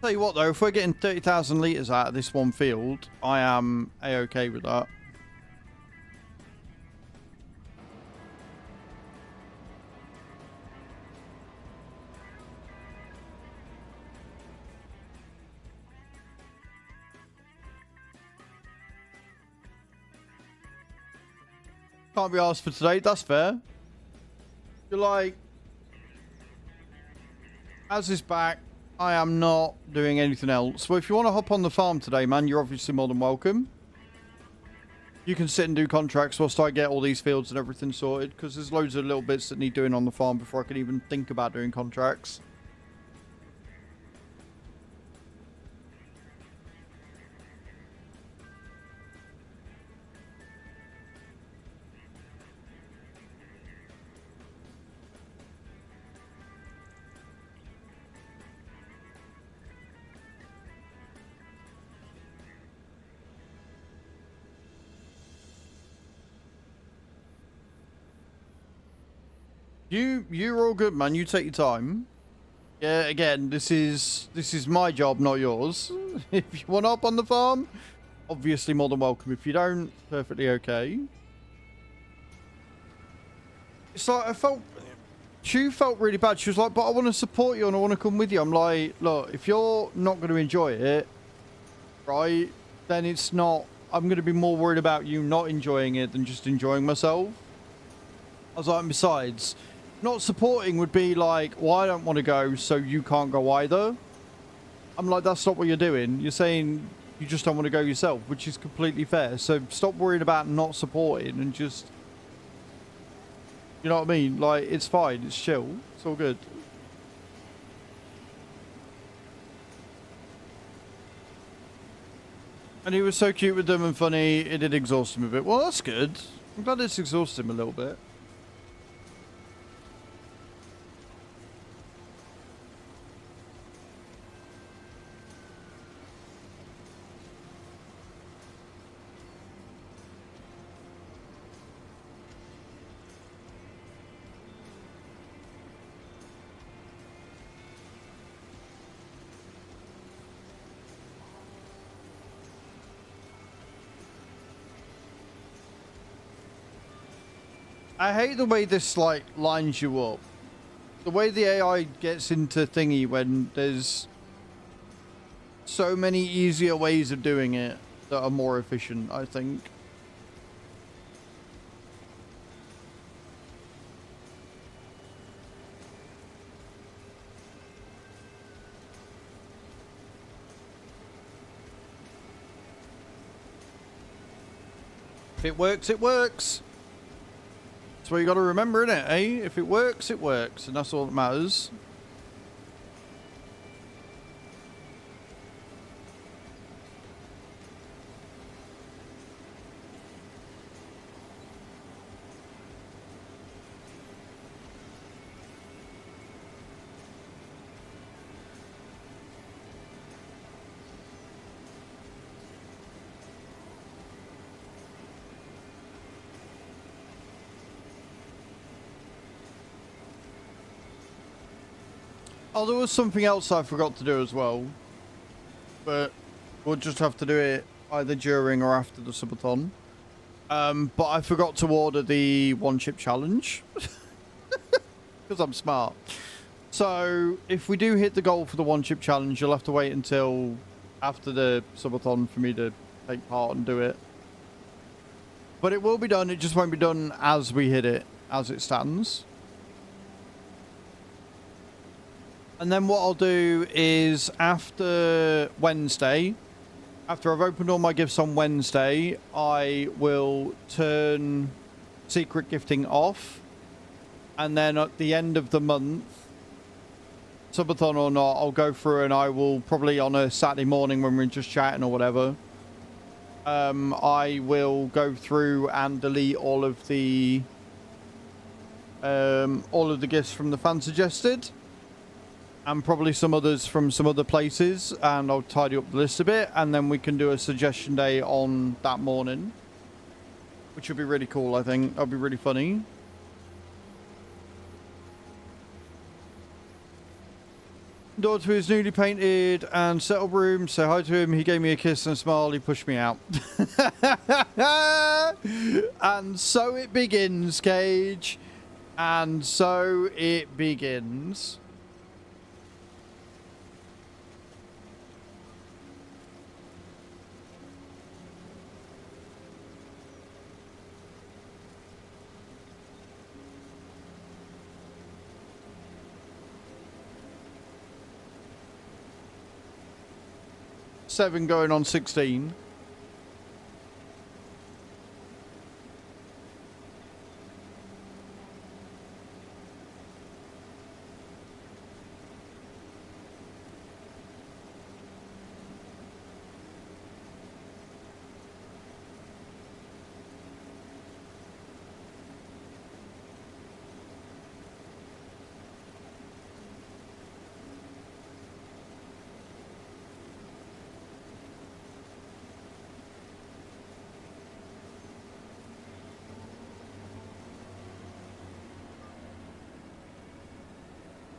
Tell you what though, if we're getting 30,000 litres out of this one field, I am A-okay with that. Can't be asked for today, that's fair. You're like, as is back, I am not doing anything else. Well, if you want to hop on the farm today, man, you're obviously more than welcome. You can sit and do contracts whilst I get all these fields and everything sorted, because there's loads of little bits that need doing on the farm before I can even think about doing contracts. You're all good, man. You take your time. Yeah, again, this is my job, not yours. If you want up on the farm, obviously more than welcome. If you don't, perfectly okay. It's like she felt really bad. She was like, but I want to support you and I want to come with you. I'm like, look, if you're not going to enjoy it, right, then it's not, I'm going to be more worried about you not enjoying it than just enjoying myself. I was like, and besides, not supporting would be like, well, I don't want to go, so you can't go either. I'm like, that's not what you're doing. You're saying you just don't want to go yourself, which is completely fair. So stop worrying about not supporting and just, you know what I mean? Like, it's fine. It's chill. It's all good. And he was so cute with them and funny, it did exhaust him a bit. Well, that's good. I'm glad it's exhausted him a little bit. I hate the way this, like, lines you up. The way the AI gets into thingy when there's so many easier ways of doing it that are more efficient, I think. If it works, it works. That's what you got to remember, innit, eh? If it works, and that's all that matters. Oh, there was something else I forgot to do as well. But we'll just have to do it either during or after the subathon. But I forgot to order the one chip challenge. Because I'm smart. So, if we do hit the goal for the one chip challenge, you'll have to wait until after the subathon for me to take part and do it. But it will be done, it just won't be done as we hit it, as it stands. And then what I'll do is after Wednesday, after I've opened all my gifts on Wednesday, I will turn secret gifting off. And then at the end of the month, subathon or not, I'll go through and I will probably on a Saturday morning when we're just chatting or whatever, I will go through and delete all of the gifts from the fan suggested. And probably some others from some other places, and I'll tidy up the list a bit, and then we can do a suggestion day on that morning, which would be really cool, I think. That'll be really funny. Door to his newly painted and settled room. Say hi to him. He gave me a kiss and a smile. He pushed me out. And so it begins, Cage. And so it begins. Seven going on 16.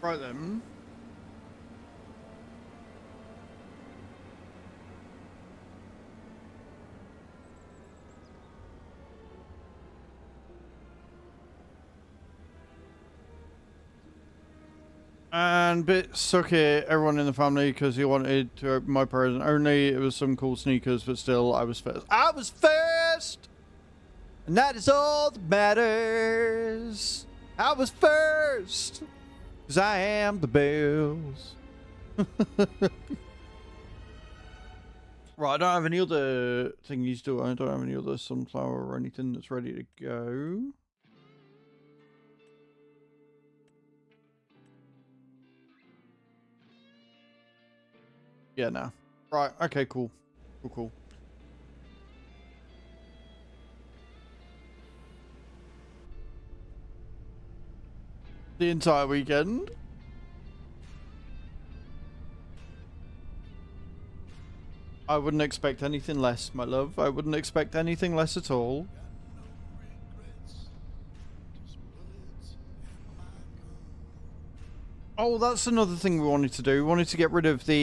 Right then. And bit suck it, everyone in the family, because he wanted to open my present. Only it was some cool sneakers, but still, I was first. I was first! And that is all that matters. I was first! Because I am the bells. Right, I don't have any other thingies, do I? I don't have any other sunflower or anything that's ready to go. Yeah, no. Right, okay, cool. Cool. The entire weekend. I wouldn't expect anything less, my love. I wouldn't expect anything less at all. Oh, that's another thing we wanted to do. We wanted to get rid of the,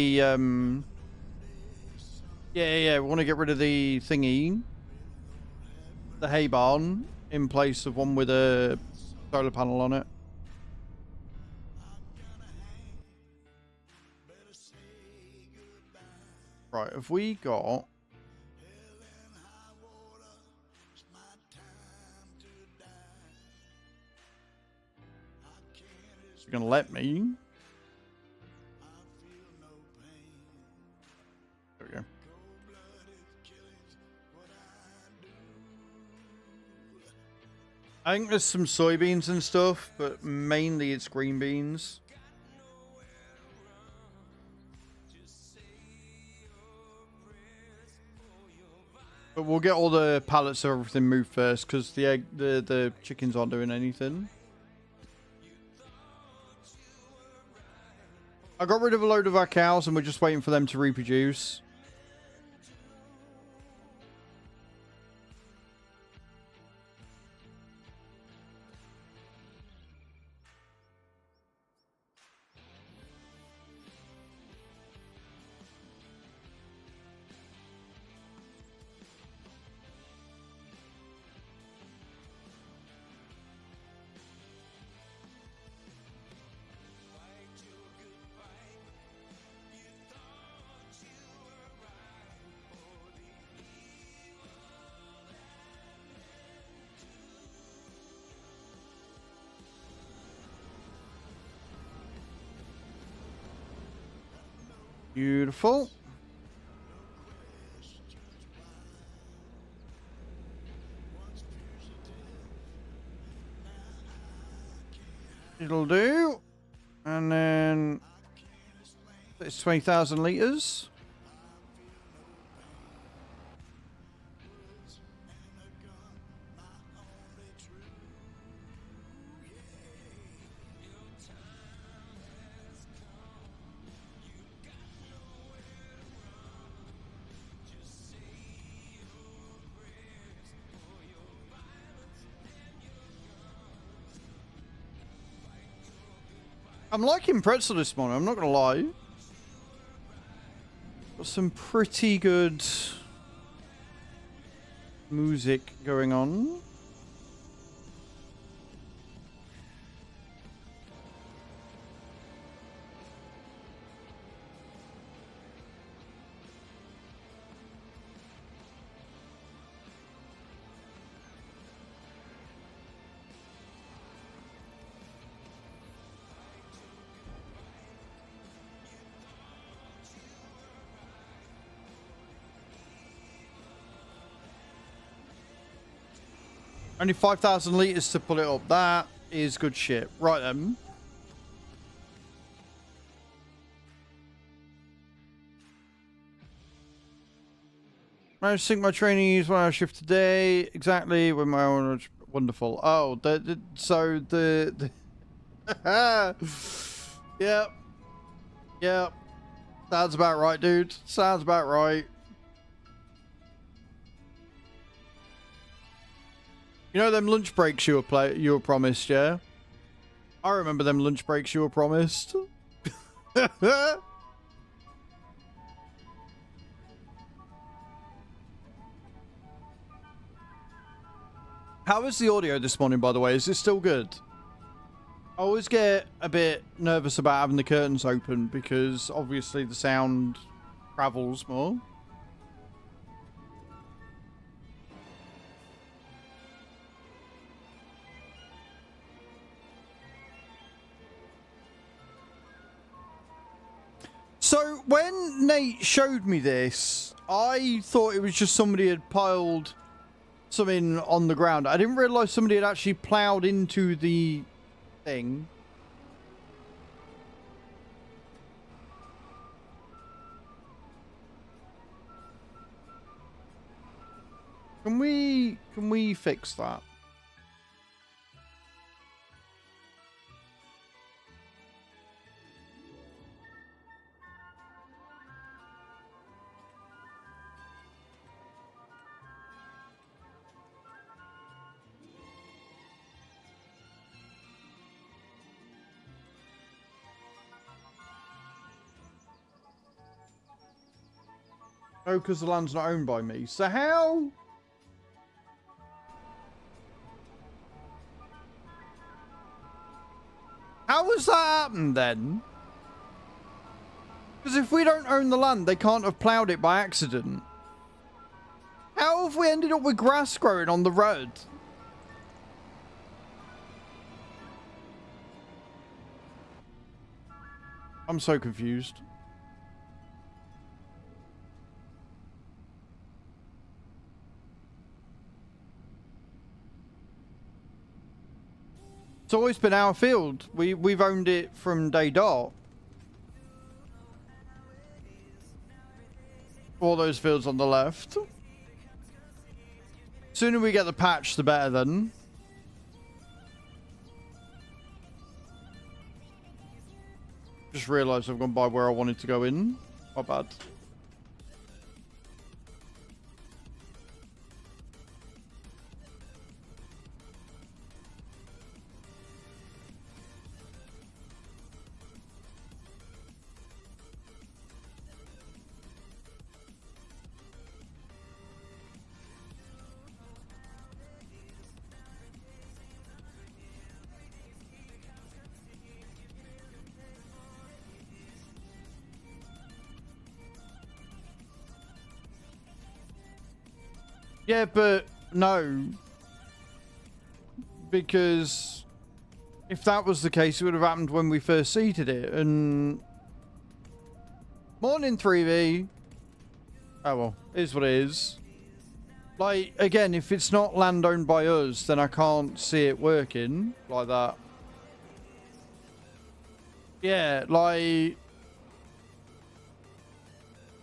yeah, we want to get rid of the thingy. The hay barn in place of one with a solar panel on it. Right, have we got... You're gonna let me? There we go. I think there's some soybeans and stuff, but mainly it's green beans. But we'll get all the pallets of everything moved first, because the chickens aren't doing anything. I got rid of a load of our cows and we're just waiting for them to reproduce. Beautiful. It'll do. And then it's 20,000 litres. I'm liking pretzel this morning, I'm not gonna lie. Got some pretty good music going on. Only 5,000 litres to pull it up. That is good shit. Right then. Managed to sync my trainees 1 hour shift today. Exactly when my own... Wonderful. Oh, so the Yep. Yep. Sounds about right, dude. Sounds about right. You know them lunch breaks you were promised, yeah? I remember them lunch breaks you were promised. How is the audio this morning, by the way? Is it still good? I always get a bit nervous about having the curtains open because obviously the sound travels more. So when Nate showed me this, I thought it was just somebody had piled something on the ground. I didn't realise somebody had actually ploughed into the thing. Can we fix that? Oh, because the land's not owned by me. So how? How has that happened then? Because if we don't own the land, they can't have ploughed it by accident. How have we ended up with grass growing on the road? I'm so confused. It's always been our field. We've owned it from day dot. All those fields on the left. Sooner we get the patch, the better then. Just realised I've gone by where I wanted to go in. My bad. Yeah, but no. Because if that was the case, it would have happened when we first seeded it. And morning 3V. Oh well, it is what it is. Like, again, if it's not land owned by us, then I can't see it working like that. Yeah, like,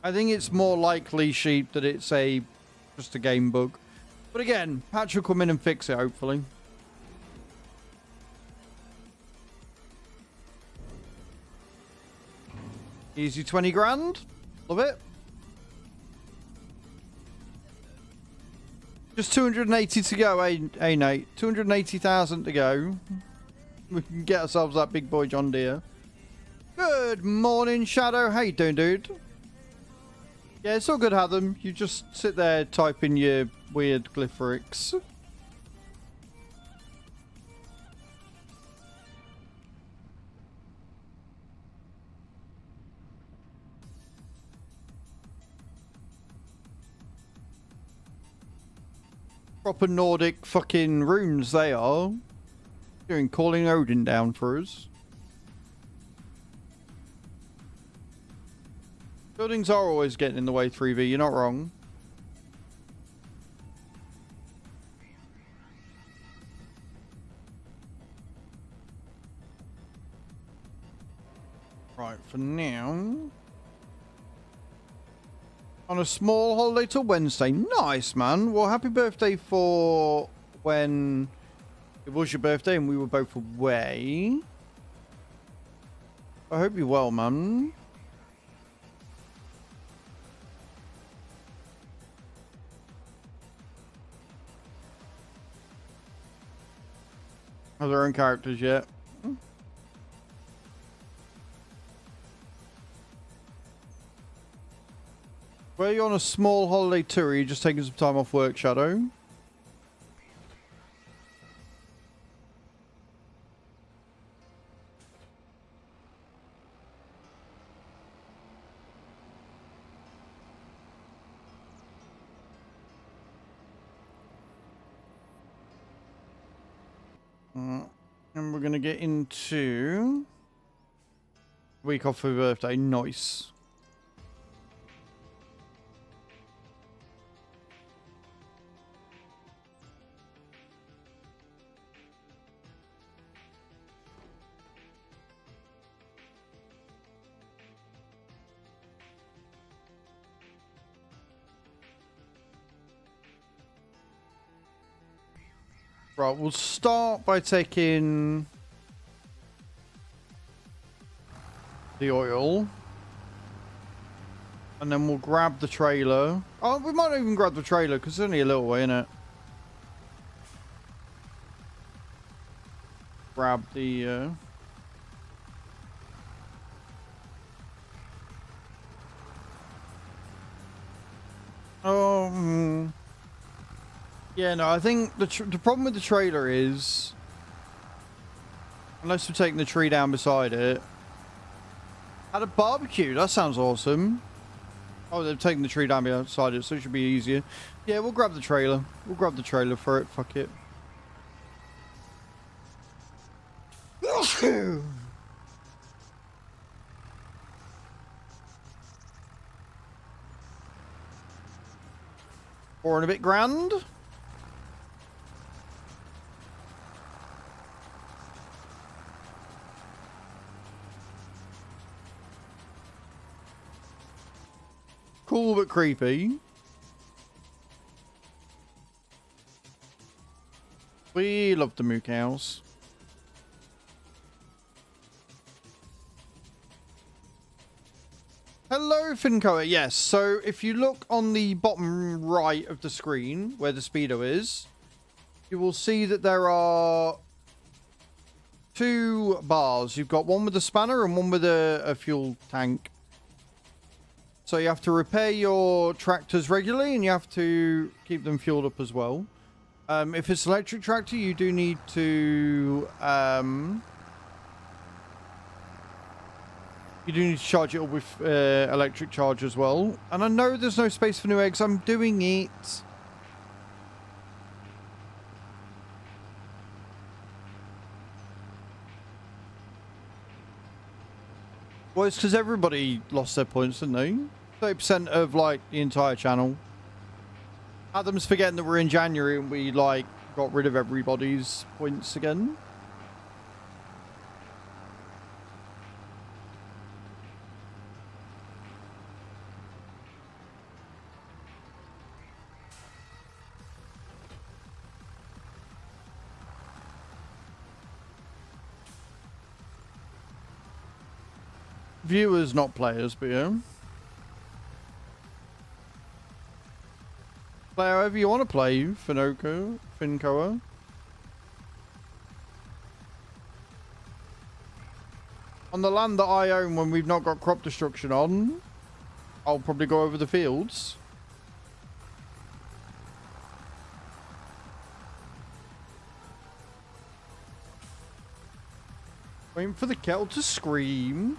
I think it's more likely, Sheep, that it's just a game bug. But again, patch will come in and fix it, hopefully. Easy 20 grand. Love it. Just 280 to go, eh, Nate? 280,000 to go. We can get ourselves that big boy John Deere. Good morning, Shadow. How you doing, dude? Yeah, it's all good, Hatham. You just sit there typing your weird glypherics. Proper Nordic fucking runes they are. Doing calling Odin down for us. Buildings are always getting in the way, 3V. You're not wrong. Right, for now. On a small holiday till Wednesday. Nice, man. Well, happy birthday for when it was your birthday and we were both away. I hope you're well, man. Have their own characters yet? Are you on a small holiday tour? Or are you just taking some time off work, Shadow? And we're going to get into week off for your birthday. Nice. Right, we'll start by taking the oil. And then we'll grab the trailer. Oh, we might not even grab the trailer because it's only a little way, innit? Grab the... Yeah, no, I think the problem with the trailer is... Unless we're taking the tree down beside it... At a barbecue, that sounds awesome. Oh, they've taken the tree down beside it, so it should be easier. Yeah, we'll grab the trailer. We'll grab the trailer for it, fuck it. Or in a bit grand. Cool but creepy. We love the moo cows. Hello, Fincoa. Yes, so if you look on the bottom right of the screen where the speedo is, you will see that there are two bars. You've got one with a spanner and one with a fuel tank. So you have to repair your tractors regularly and you have to keep them fueled up as well. If it's an electric tractor, you do need to... You do need to charge it up with electric charge as well. And I know there's no space for new eggs. I'm doing it. Well, it's because everybody lost their points, didn't they? 30% of, like, the entire channel. Adam's forgetting that we're in January and we, like, got rid of everybody's points again. Viewers, not players, but yeah. Play however you want to play, Fincoa. On the land that I own when we've not got crop destruction on, I'll probably go over the fields. Waiting for the kettle to scream.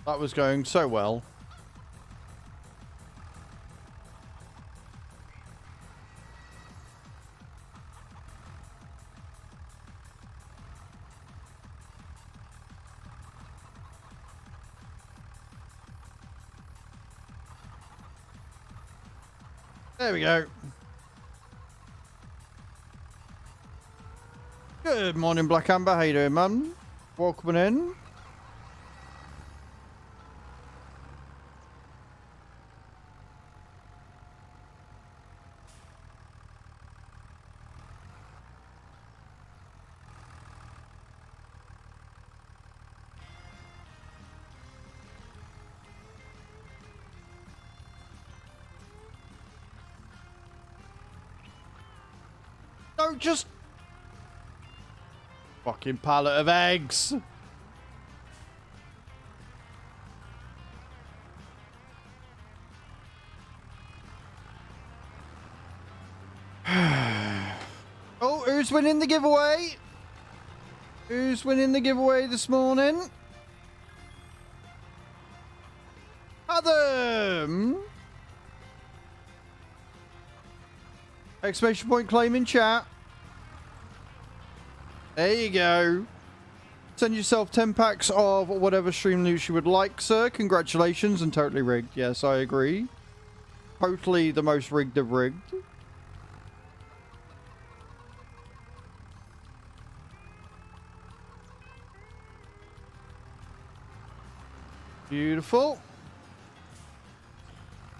That was going so well. There we go. Good morning, Black Amber. How you doing, man? Welcome in. Don't just... Fucking pallet of eggs. Oh, who's winning the giveaway? Who's winning the giveaway this morning? Adam! Exclamation point claim in chat. There you go. Send yourself 10 packs of whatever Streamloots you would like, sir. Congratulations, and totally rigged. Yes, I agree. Totally the most rigged of rigged. Beautiful.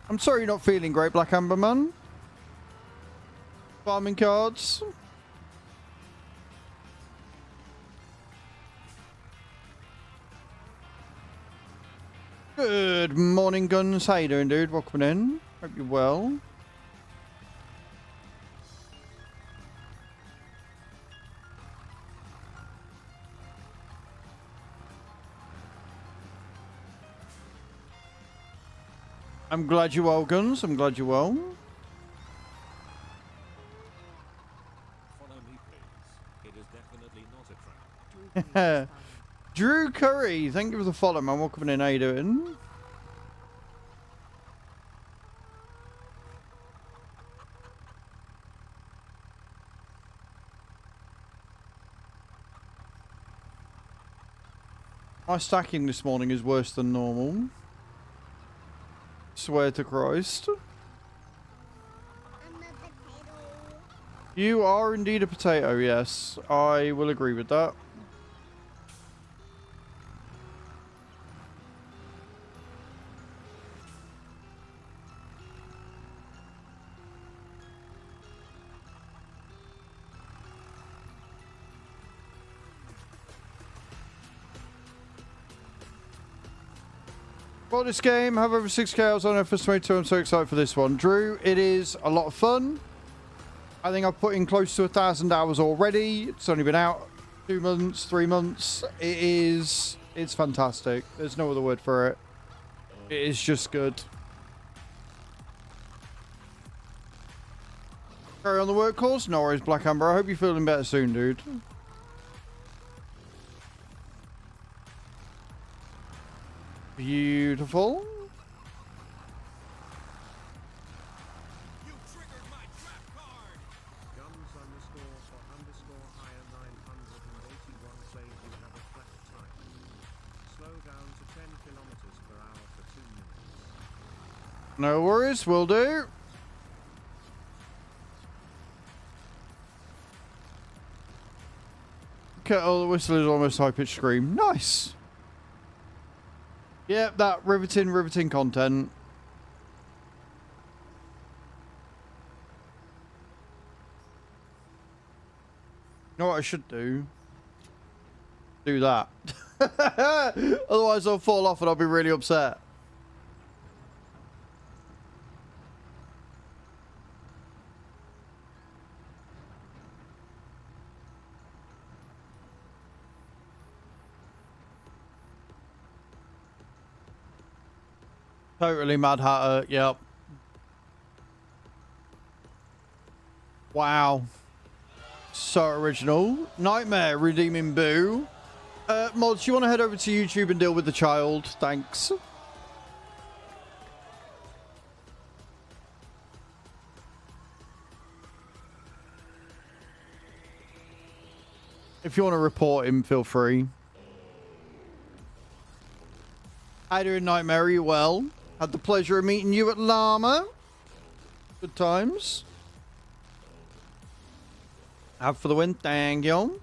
I'm sorry you're not feeling great, Black Amber Man. Farming cards. Good morning, Guns. How you doing, dude? Welcome in. Hope you're well. I'm glad you're well, Guns. I'm glad you're well. Follow me, please. It is definitely not a trap. Drew Curry, thank you for the follow, man. Welcome in. How you doing? My stacking this morning is worse than normal. Swear to Christ. I'm a potato. You are indeed a potato, yes. I will agree with that. For this game, have over 6k hours on it for 22. I'm so excited for this one. Drew, it is a lot of fun. I think I've put in close to 1,000 hours already. It's only been out 2 months, 3 months. It's fantastic. There's no other word for it. It is just good. Carry on the work course? No worries, Black Amber. I hope you're feeling better soon, dude. Beautiful. You triggered my trap card. Guns underscore for underscore higher 981 say you have a flat tire. Slow down to 10 kilometers per hour for 2 minutes. No worries, will do. Kettle, the whistle is almost high-pitched scream. Nice. Yep, that riveting content. You know what I should do? Do that. Otherwise I'll fall off and I'll be really upset. Totally Mad Hatter, yep. Wow. So original. Nightmare redeeming Boo. Mods, you want to head over to YouTube and deal with the child? Thanks. If you want to report him, feel free. How you doing, Nightmare? Are you well? Had the pleasure of meeting you at Llama. Good times. Have for the win. Thank you.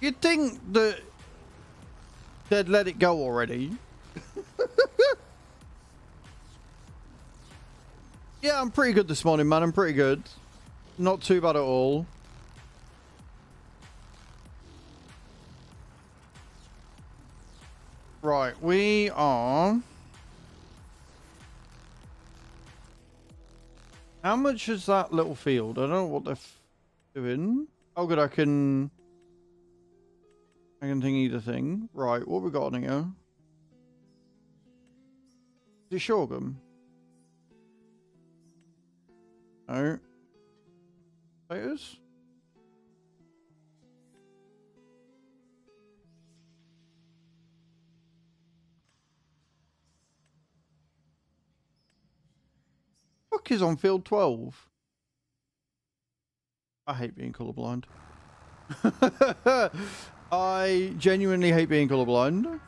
You'd think that they'd let it go already. Yeah, I'm pretty good this morning, man. I'm pretty good. Not too bad at all. Right, we are... How much is that little field? I don't know what they're doing. Oh, good. I can think either thing. Right. What we got on here? Is it sorghum? No. Potatoes? Fuck is on field 12? I hate being colorblind. I genuinely hate being colorblind.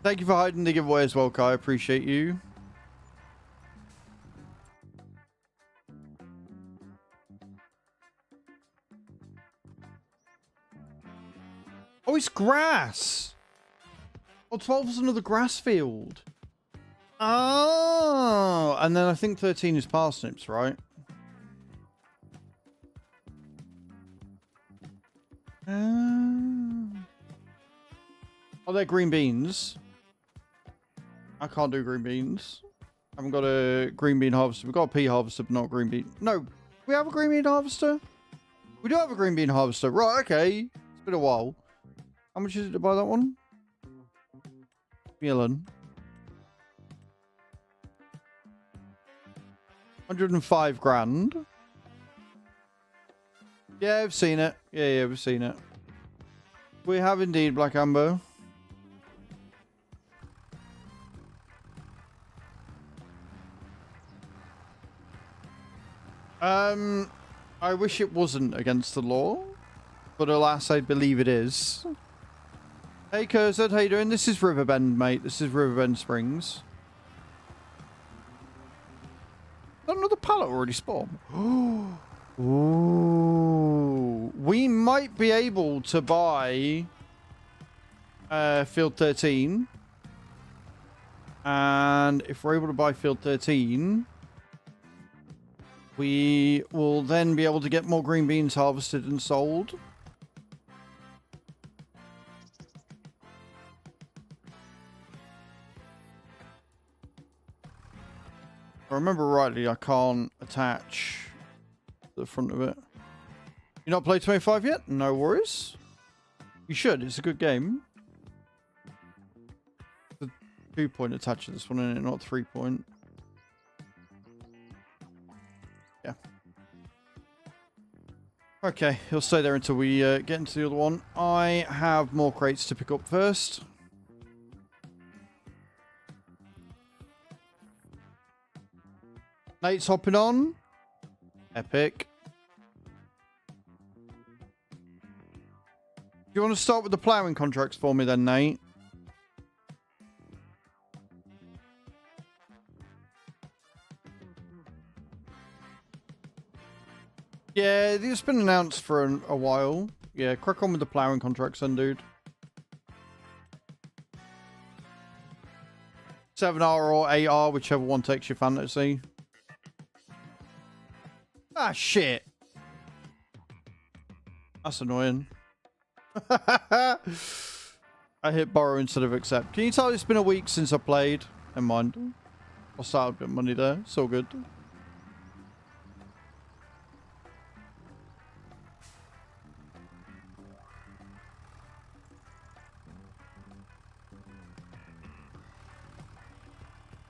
Thank you for hiding the giveaway as well, Kai. I appreciate you. Oh, it's grass. Oh, 12 is another grass field. Oh, and then I think 13 is parsnips, right? Oh, they're green beans. I can't do green beans. I haven't got a green bean harvester. We've got a pea harvester, but not a green bean. No, we have a green bean harvester? We do have a green bean harvester. Right, okay. It's been a while. How much is it to buy that one? Million. 105 grand. Yeah, I've seen it. Yeah, we've seen it. We have indeed, Black Amber. I wish it wasn't against the law, but alas, I believe it is. Hey, Cursed, how you doing? This is Riverbend, mate. This is Riverbend Springs. Another pallet already spawned. Ooh. We might be able to buy Field 13. And if we're able to buy Field 13... we will then be able to get more green beans harvested and sold. If I remember rightly, I can't attach the front of it. You not played 25 yet? No worries. You should. It's a good game. The 2-point attach to this one, isn't it? Not 3-point. Yeah. Okay, he'll stay there until we get into the other one. I have more crates to pick up first. Nate's hopping on. Epic. Do you want to start with the ploughing contracts for me then, Nate? Yeah, it's been announced for a while. Yeah, crack on with the ploughing contracts then, dude. 7R or 8R, whichever one takes your fantasy. Ah, shit. That's annoying. I hit borrow instead of accept. Can you tell it's been a week since I played? Never mind. I'll start a bit of money there. It's all good.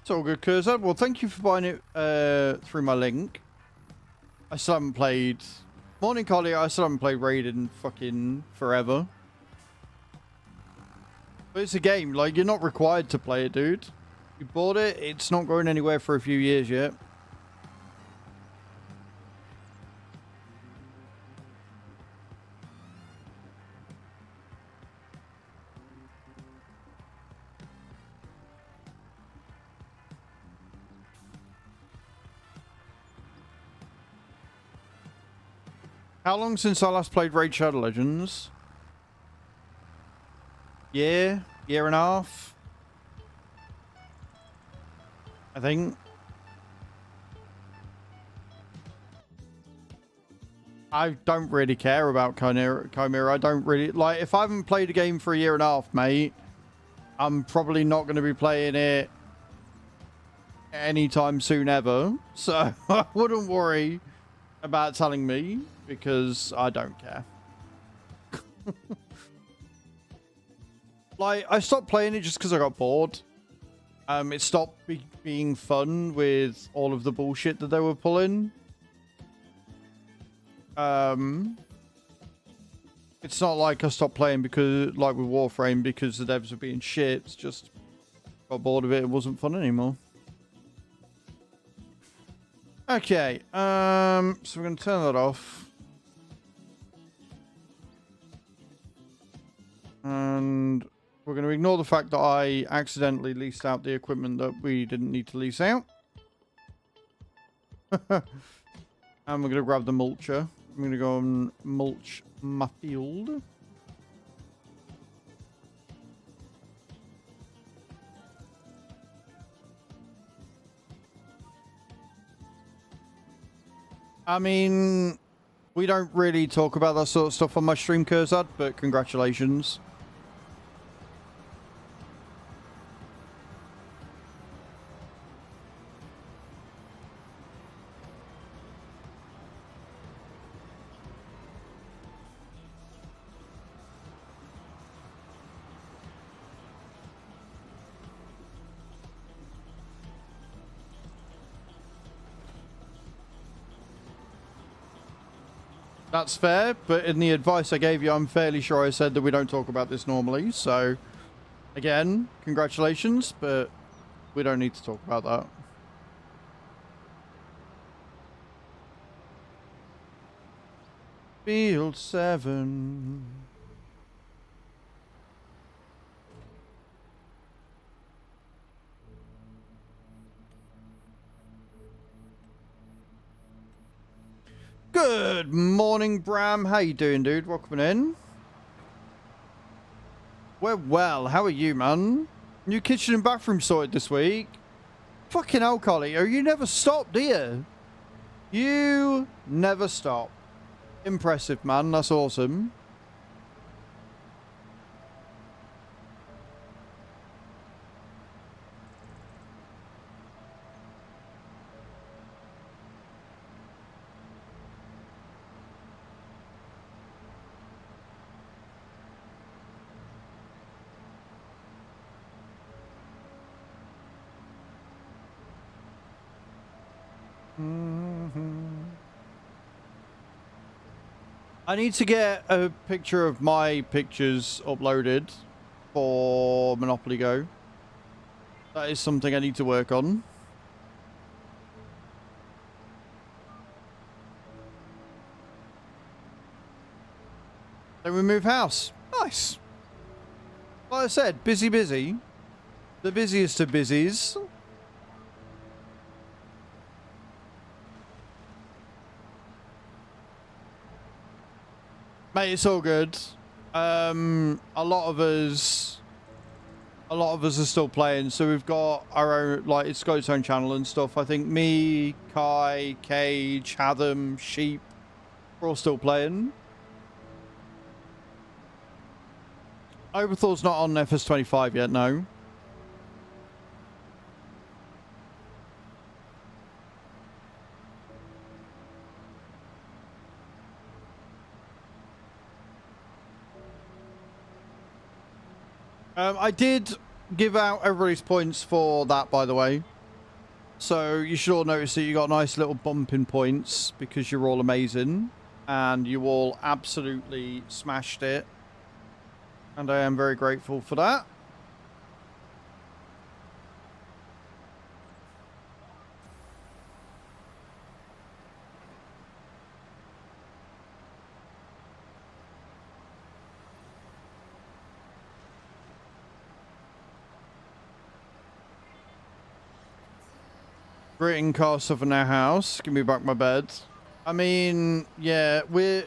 It's all good, Cursor. Well, thank you for buying it through my link. I still haven't played... Morning, Collie. I still haven't played Raid in fucking forever. But it's a game. Like, you're not required to play it, dude. You bought it. It's not going anywhere for a few years yet. How long since I last played Raid Shadow Legends? Year and a half. I think. I don't really care about Chimera. I don't really... Like, if I haven't played a game for a year and a half, mate, I'm probably not going to be playing it anytime soon ever. So I wouldn't worry about telling me, because I don't care. Like, I stopped playing it just because I got bored. It stopped being fun with all of the bullshit that they were pulling. It's not like I stopped playing because, like with Warframe, because the devs were being shit. It's just got bored of it. It wasn't fun anymore. Okay. So we're going to turn that off. And we're going to ignore the fact that I accidentally leased out the equipment that we didn't need to lease out. And we're going to grab the mulcher. I'm going to go and mulch my field. I mean, we don't really talk about that sort of stuff on my stream, Kurzad, but congratulations. That's fair, but in the advice I gave you, I'm fairly sure I said that we don't talk about this normally. So, again, congratulations, but we don't need to talk about that. Field 7. Good morning, Bram. How you doing, dude? Welcome in. We're well. How are you, man? New kitchen and bathroom sorted this week. Fucking hell, Collie. You never stop, do you? You never stop. Impressive, man. That's awesome. I need to get a picture of my pictures uploaded for Monopoly Go. That is something I need to work on. Then we move house. Nice. Like I said, busy. The busiest of busies. Mate, it's all good. A lot of us are still playing, so we've got our own, like, it's got its own channel and stuff. I think me, Kai, Cage, Hatham, Sheep, we're all still playing. Overthor's not on FS25 yet, no. I did give out everybody's points for that, by the way. So you should all notice that you got a nice little bump in points because you're all amazing. And you all absolutely smashed it. And I am very grateful for that. Greeting cast of our house. Give me back my bed. I mean, yeah, we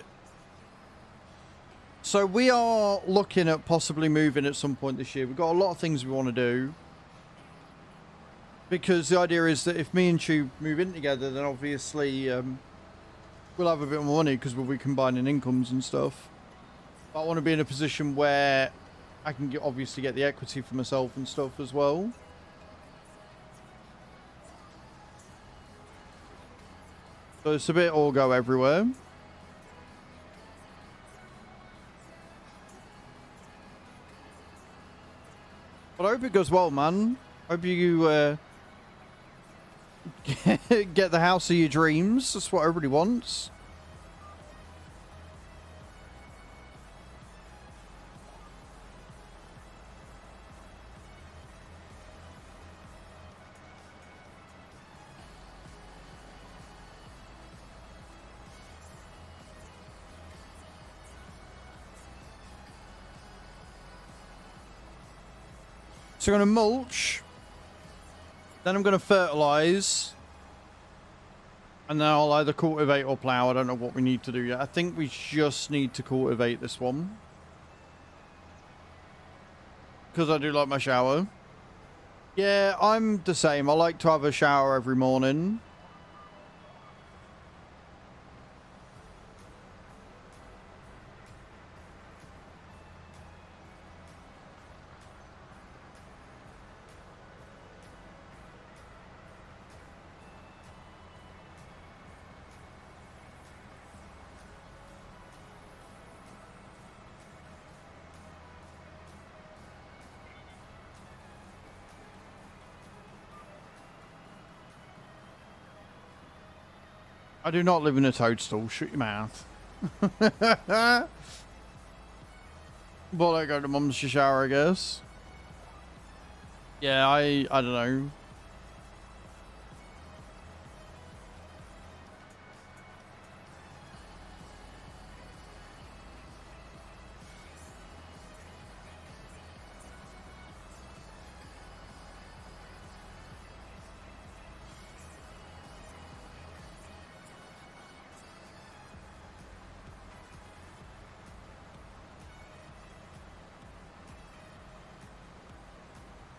are looking at possibly moving at some point this year. We've got a lot of things we want to do. Because the idea is that if me and Tube move in together, then obviously we'll have a bit more money because we'll be combining incomes and stuff. But I want to be in a position where I can obviously get the equity for myself and stuff as well. So it's a bit all go everywhere. But I hope it goes well, man. Hope you get the house of your dreams. That's what everybody wants. So I'm going to mulch, then I'm going to fertilize, and then I'll either cultivate or plow. I don't know what we need to do yet. I think we just need to cultivate this one, because I do like my shower. Yeah, I'm the same. I like to have a shower every morning. I do not live in a toadstool. Shut your mouth. Well, I go to mum's to shower, I guess. Yeah, I don't know.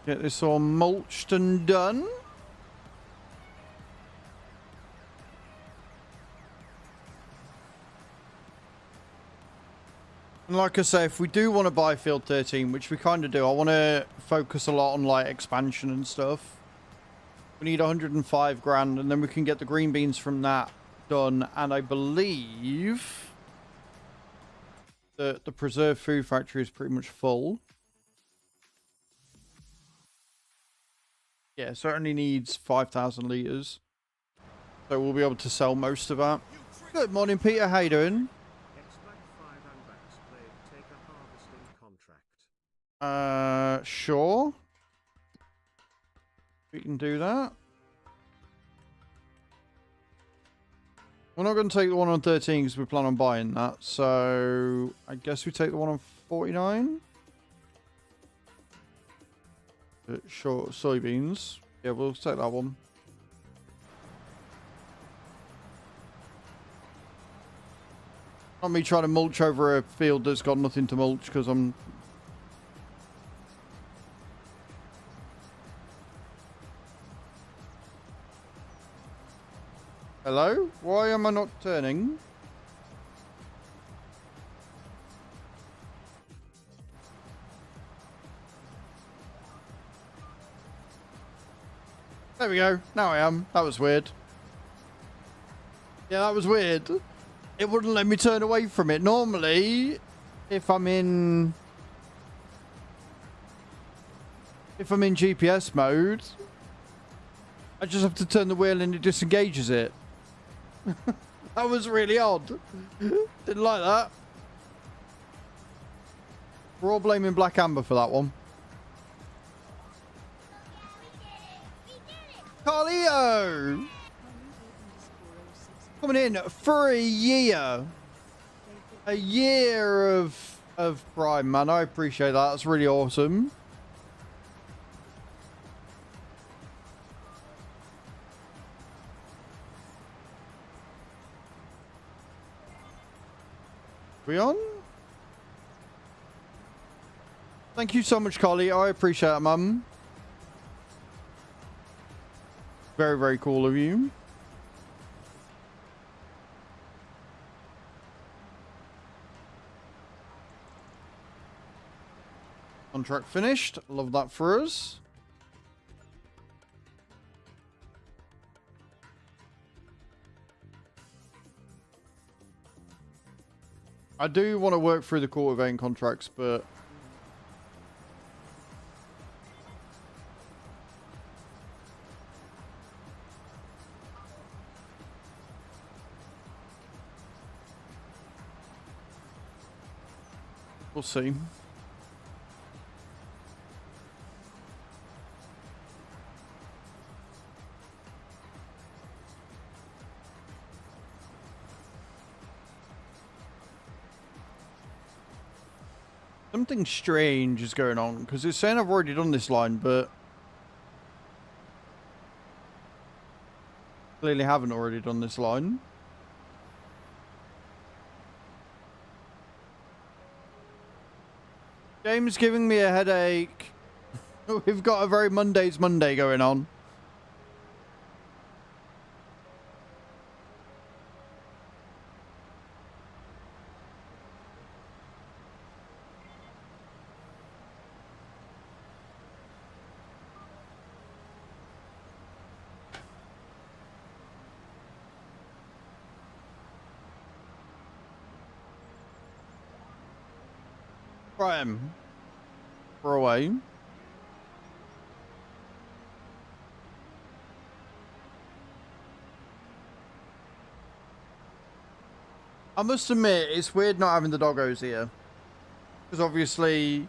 Get this all mulched and done. And like I say, if we do want to buy Field 13, which we kind of do, I want to focus a lot on like expansion and stuff. We need 105 grand, and then we can get the green beans from that done. And I believe that the preserved food factory is pretty much full. Yeah, certainly needs 5,000 litres. So we'll be able to sell most of that. Good morning, Peter. How you doing? Take a harvesting contract. Sure. We can do that. We're not going to take the one on 13 because we plan on buying that. So I guess we take the one on 49. Sure, soybeans. Yeah, we'll take that one. Not me trying to mulch over a field that's got nothing to mulch because I'm... Hello? Why am I not turning? There we go. Now I am. That was weird. Yeah, that was weird. It wouldn't let me turn away from it. Normally, if I'm in GPS mode, I just have to turn the wheel and it disengages it. That was really odd. Didn't like that. We're all blaming Black Amber for that one. Carlio! Coming in for a year. A year of Prime, man. I appreciate that. That's really awesome. We on? Thank you so much, Carly. I appreciate it, mum. Very, very cool of you. Contract finished. Love that for us. I do want to work through the cultivating contracts, but we'll see. Something strange is going on, because it's saying I've already done this line, but clearly haven't already done this line. Game's giving me a headache. We've got a very Monday's Monday going on. Right, we're away. I must admit, it's weird not having the doggos here. Because obviously,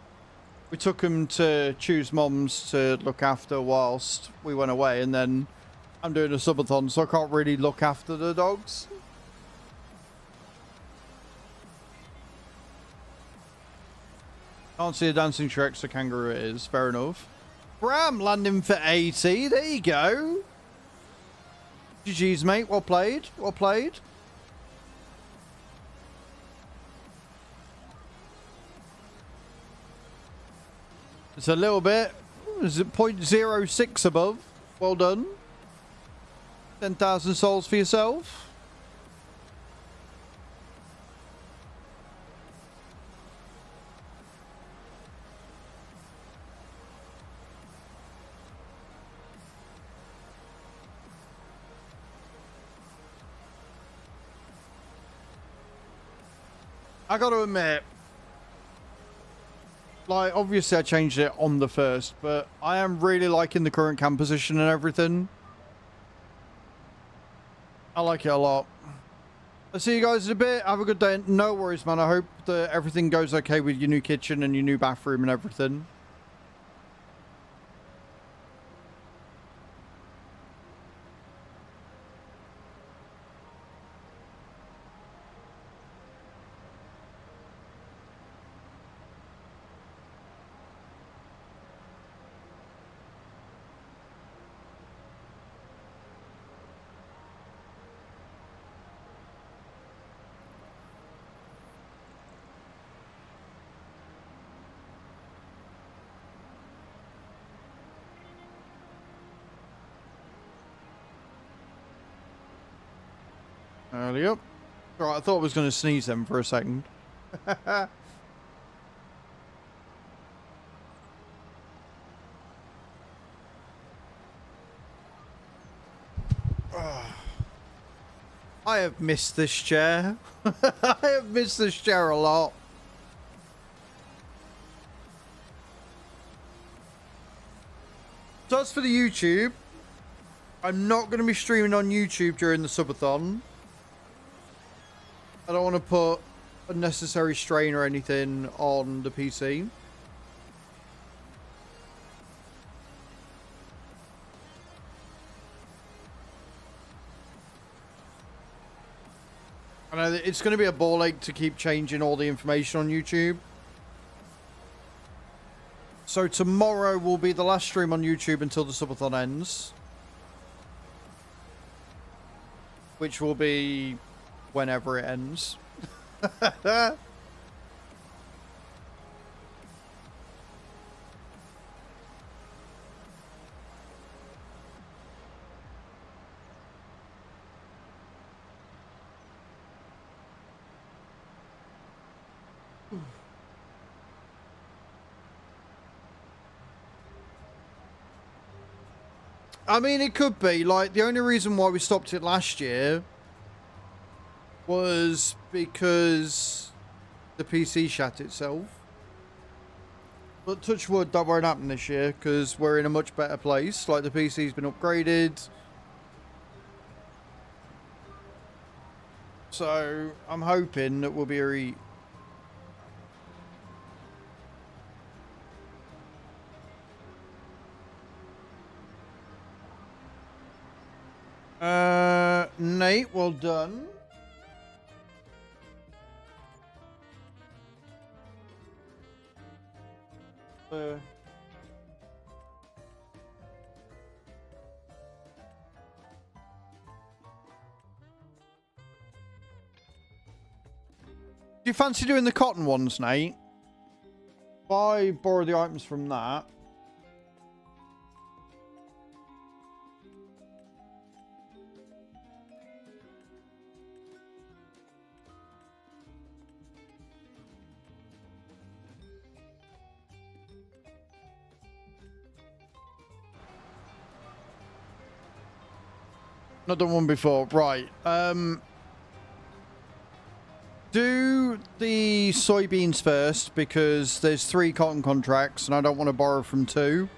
we took them to choose moms to look after whilst we went away. And then I'm doing a subathon, so I can't really look after the dogs. Can't see a dancing Shrek, so kangaroo it is. Fair enough. Bram landing for 80. There you go. GG's, mate. Well played. Well played. It's a little bit. Is it 0.06 above? Well done. 10,000 souls for yourself. I got to admit, like, obviously I changed it on the first, but I am really liking the current camp position and everything. I like it a lot. I'll see you guys in a bit. Have a good day. No worries, man. I hope that everything goes okay with your new kitchen and your new bathroom and everything. Early up. Right, I thought I was going to sneeze them for a second. I have missed this chair. I have missed this chair a lot. So as for the YouTube, I'm not going to be streaming on YouTube during the subathon. I don't want to put unnecessary strain or anything on the PC. I know that it's going to be a ball ache to keep changing all the information on YouTube. So tomorrow will be the last stream on YouTube until the subathon ends. Which will be whenever it ends. I mean, it could be. Like, the only reason why we stopped it last year was because the PC shat itself. But touch wood, that won't happen this year because we're in a much better place. Like, the PC's been upgraded. So, I'm hoping that we'll be Nate, well done. Do you fancy doing the cotton ones, Nate? If I borrow the items from that. Not done one before. Right. Do the soybeans first because there's 3 cotton contracts and I don't want to borrow from 2.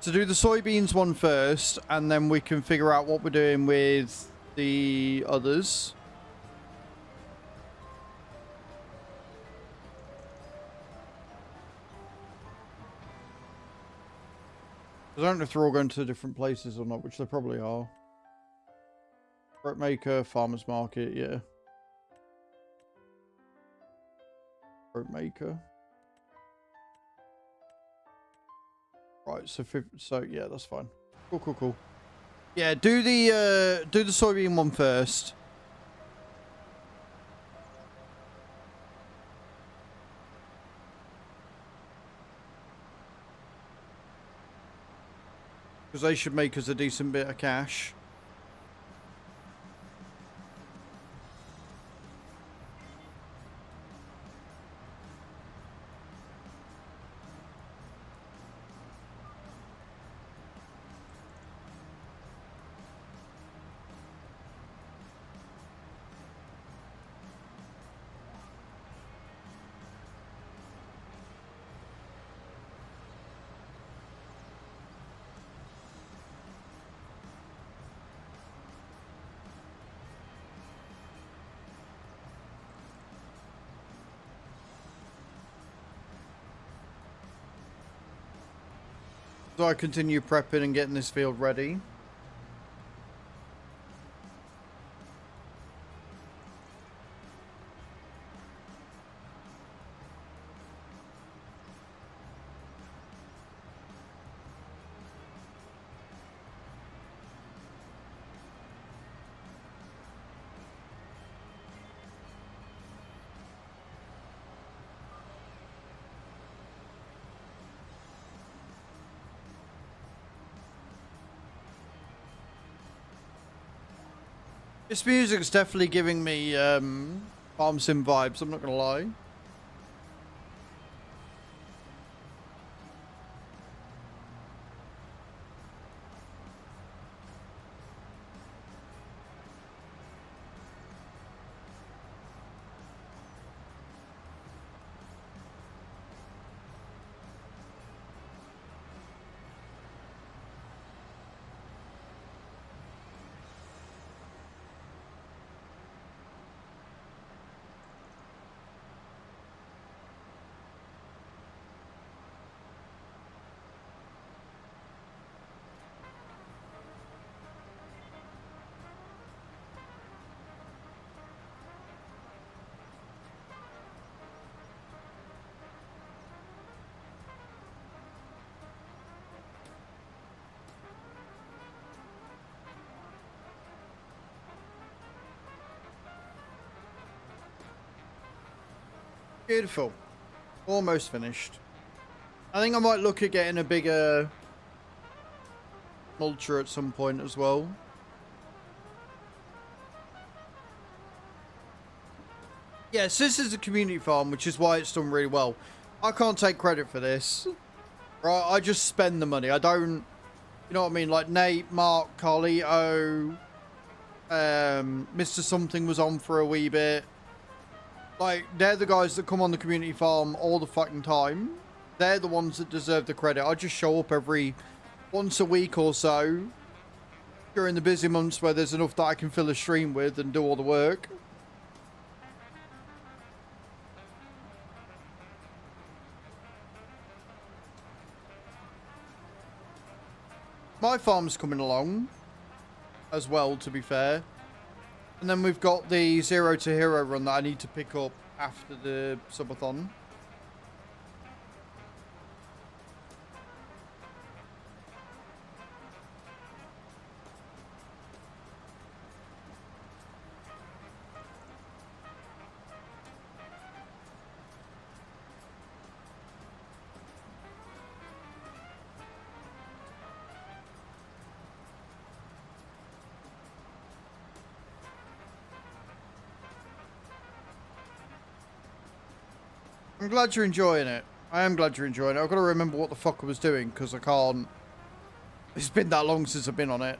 So do the soybeans one first and then we can figure out what we're doing with the others. I don't know if they're all going to different places or not, which they probably are. Bread maker, farmer's market, yeah. Bread maker. Right, so yeah, that's fine. Cool, cool, cool. Yeah, do the soybean one first. Because they should make us a decent bit of cash. So I continue prepping and getting this field ready. This music's definitely giving me Farm Sim vibes, I'm not gonna lie. Beautiful. Almost finished. I think I might look at getting a bigger mulcher at some point as well. Yes, this is a community farm, which is why it's done really well. I can't take credit for this. Right, I just spend the money. I don't You know what I mean? Like Nate, Mark, Carlito, Mr. Something was on for a wee bit. Like, they're the guys that come on the community farm all the fucking time. They're the ones that deserve the credit. I just show up every once a week or so during the busy months where there's enough that I can fill a stream with and do all the work. My farm's coming along as well, to be fair. And then we've got the 0 to Hero run that I need to pick up after the subathon. I'm glad you're enjoying it. I am glad you're enjoying it. I've got to remember what the fuck I was doing because I can't. It's been that long since I've been on it.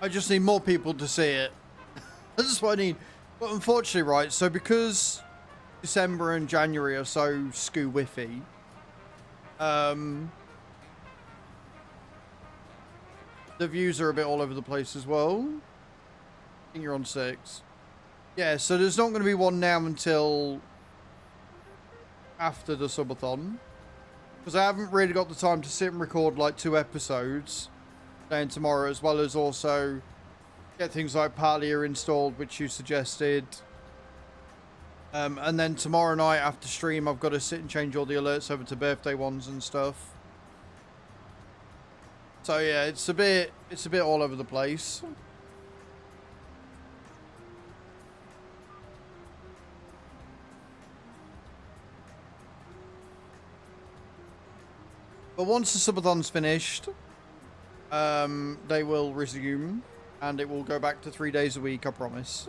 I just need more people to see it. That's what I need. But unfortunately, right, so because December and January are so scoo-whiffy, the views are a bit all over the place as well. I think you're on 6. Yeah, so there's not going to be one now until after the subathon. Because I haven't really got the time to sit and record like 2 episodes today and tomorrow, as well as also get things like Parlia installed, which you suggested. And then tomorrow night after stream, I've got to sit and change all the alerts over to birthday ones and stuff. So yeah, it's a bit all over the place. But once the subathon's finished, they will resume, and it will go back to 3 days a week, I promise.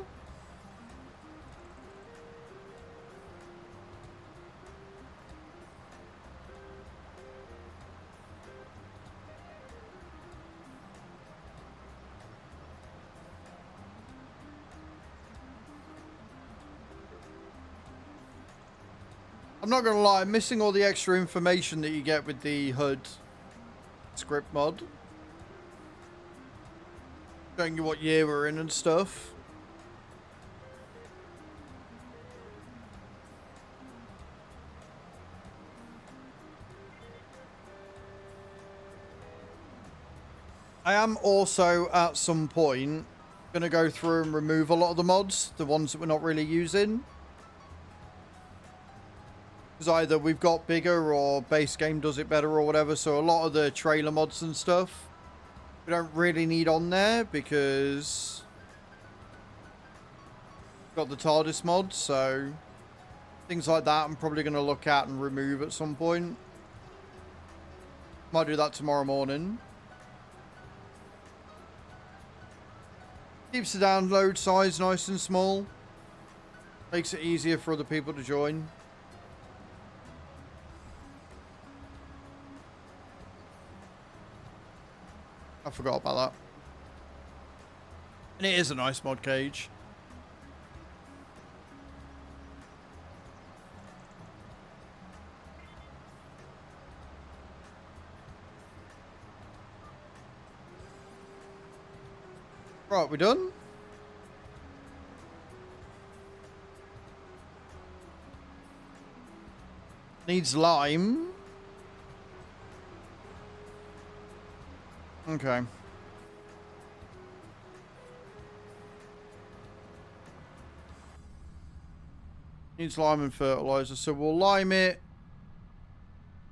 I'm not going to lie, I'm missing all the extra information that you get with the HUD script mod. Showing you what year we're in and stuff. I am also, at some point, going to go through and remove a lot of the mods, the ones that we're not really using. Because either we've got bigger or base game does it better or whatever. So a lot of the trailer mods and stuff we don't really need on there because we've got the TARDIS mod. So things like that I'm probably going to look at and remove at some point. Might do that tomorrow morning. Keeps the download size nice and small. Makes it easier for other people to join. I forgot about that. And it is a nice mod cage. Right, we done? Needs lime. Okay. Needs lime and fertilizer. So we'll lime it.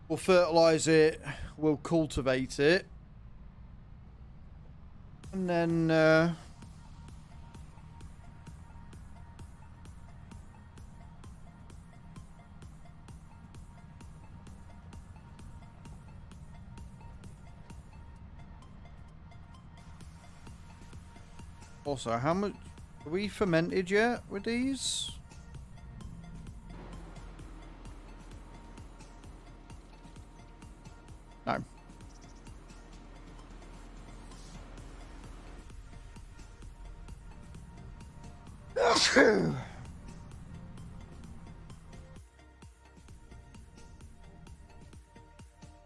We'll fertilize it. We'll cultivate it. And then also, how much Are we fermented yet with these? No.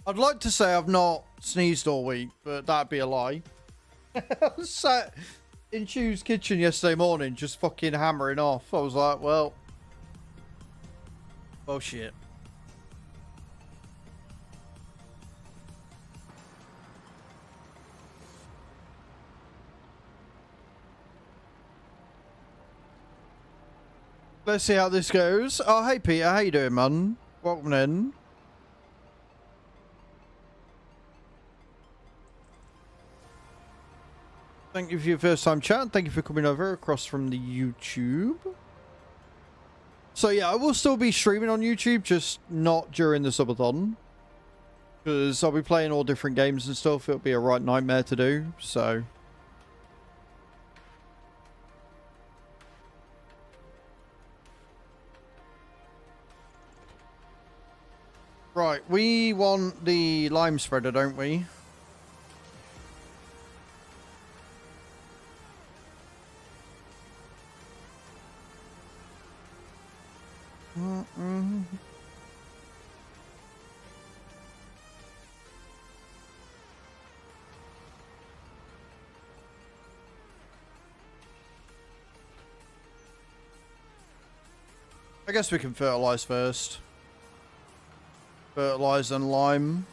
I'd like to say I've not sneezed all week, but that'd be a lie. I was sat in Chew's kitchen yesterday morning just fucking hammering off. I was like, well, shit. Let's see how this goes. Oh, hey Peter, how you doing, man? Welcome in. Thank you for your first time chat. Thank you for coming over across from the YouTube. So yeah, I will still be streaming on YouTube, just not during the subathon. Because I'll be playing all different games and stuff. It'll be a right nightmare to do, so... Right, we want the lime spreader, don't we? I guess we can fertilize first. Fertilize and lime.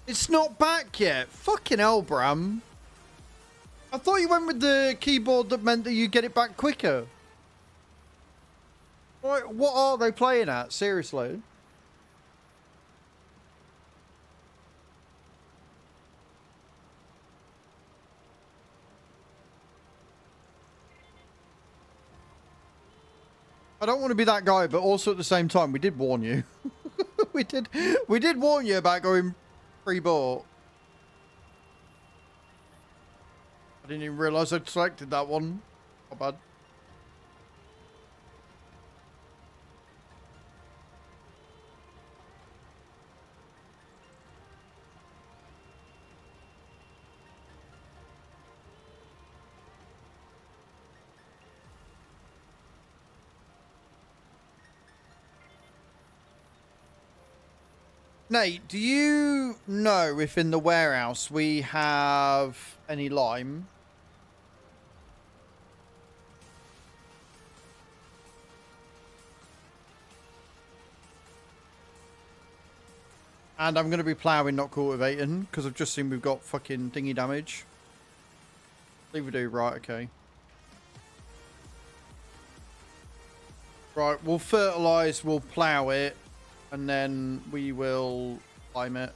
It's not back yet. Fucking hell, Bram. I thought you went with the keyboard that meant that you get it back quicker. What are they playing at? Seriously? I don't want to be that guy, but also at the same time, we did warn you. we did warn you about going pre-bought. I didn't even realise I'd selected that one. Not bad. Nate, do you know if in the warehouse we have any lime? And I'm going to be ploughing, not cultivating, because I've just seen we've got fucking thingy damage. I believe we do, right, okay. Right, we'll fertilise, we'll plough it, and then we will lime it.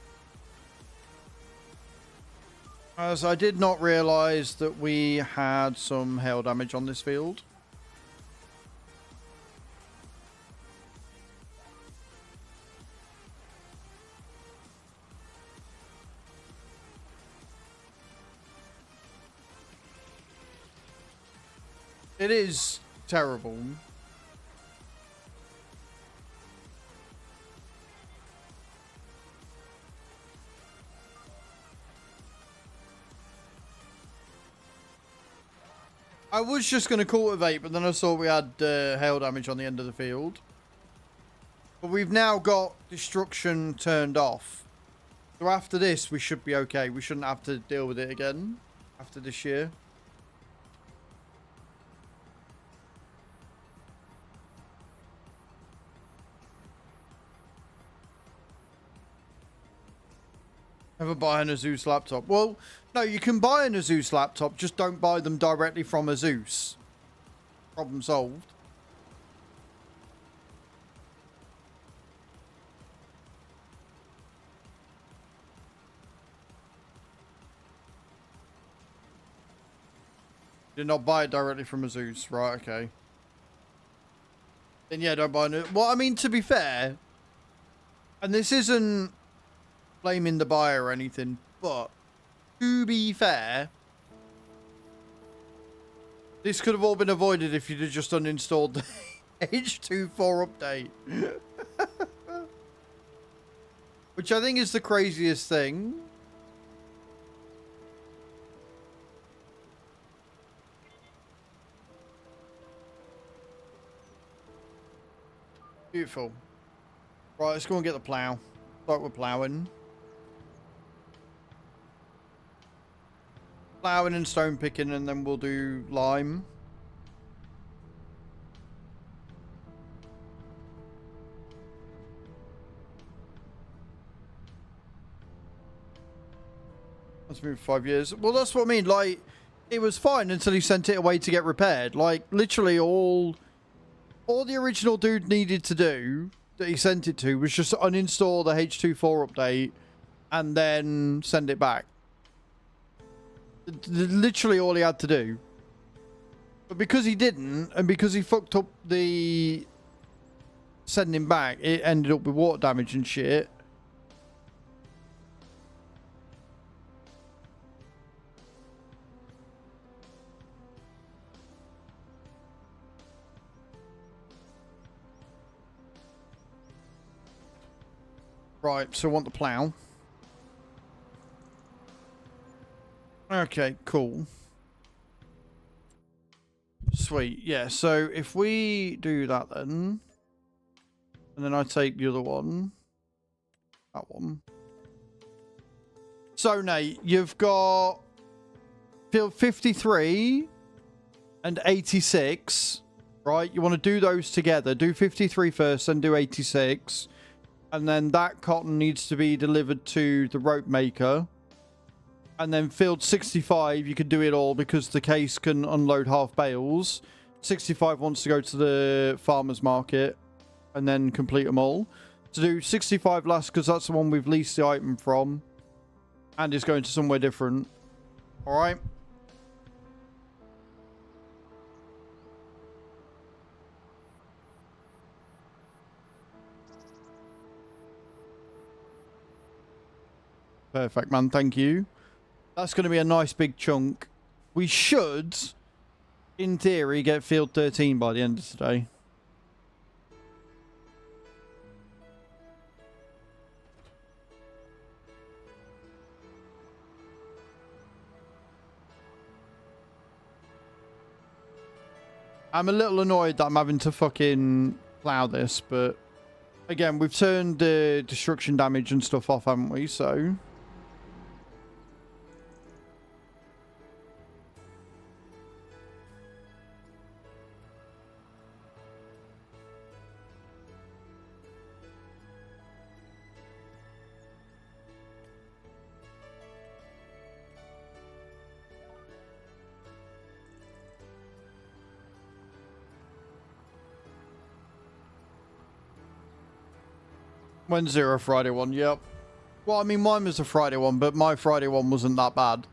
As I did not realise that we had some hail damage on this field. It is terrible. I was just going to cultivate, but then I saw we had hail damage on the end of the field. But we've now got destruction turned off. So after this, we should be okay. We shouldn't have to deal with it again after this year. Never buy an Asus laptop. Well, no, you can buy an Asus laptop, just don't buy them directly from Asus. Problem solved. Did not buy it directly from Azus. Right, okay. Then yeah, don't buy it. Well, I mean, to be fair, and this isn't blaming the buyer or anything, but to be fair, this could have all been avoided if you'd have just uninstalled the H2.4 update. Which I think is the craziest thing. Beautiful. Right, let's go and get the plough. Start with ploughing. Ploughing and stone picking, and then we'll do lime. That's been 5 years. Well, that's what I mean. Like, it was fine until he sent it away to get repaired. Like, literally all the original dude needed to do that he sent it to was just uninstall the H2.4 update and then send it back. Literally all he had to do. But because he didn't, and because he fucked up the sending back, it ended up with water damage and shit. Right, so I want the plough. Okay, cool. Sweet, yeah, so if we do that then, and then I take the other one, that one. So, Nate, you've got field 53 and 86, right? You want to do those together. Do 53 first, then do 86. And then that cotton needs to be delivered to the rope maker. And then field 65, you can do it all because the case can unload half bales. 65 wants to go to the farmer's market and then complete them all. To do 65 last because that's the one we've leased the item from. And is going to somewhere different. Alright. Perfect, man. Thank you. That's going to be a nice big chunk. We should, in theory, get field 13 by the end of today. I'm a little annoyed that I'm having to fucking plow this, but again, we've turned the destruction damage and stuff off, haven't we? So... When's there a Friday one? Yep. Well, I mean, mine was a Friday one, but my Friday one wasn't that bad.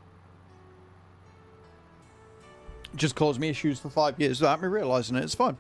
It just caused me issues for 5 years without me realising it. It's fine.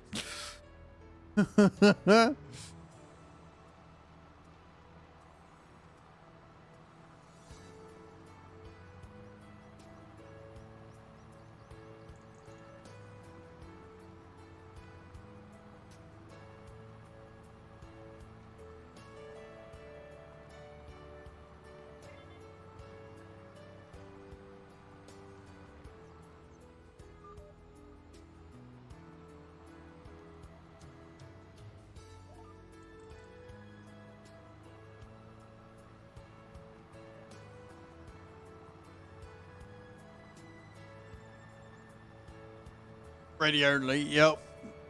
Ready only, yep.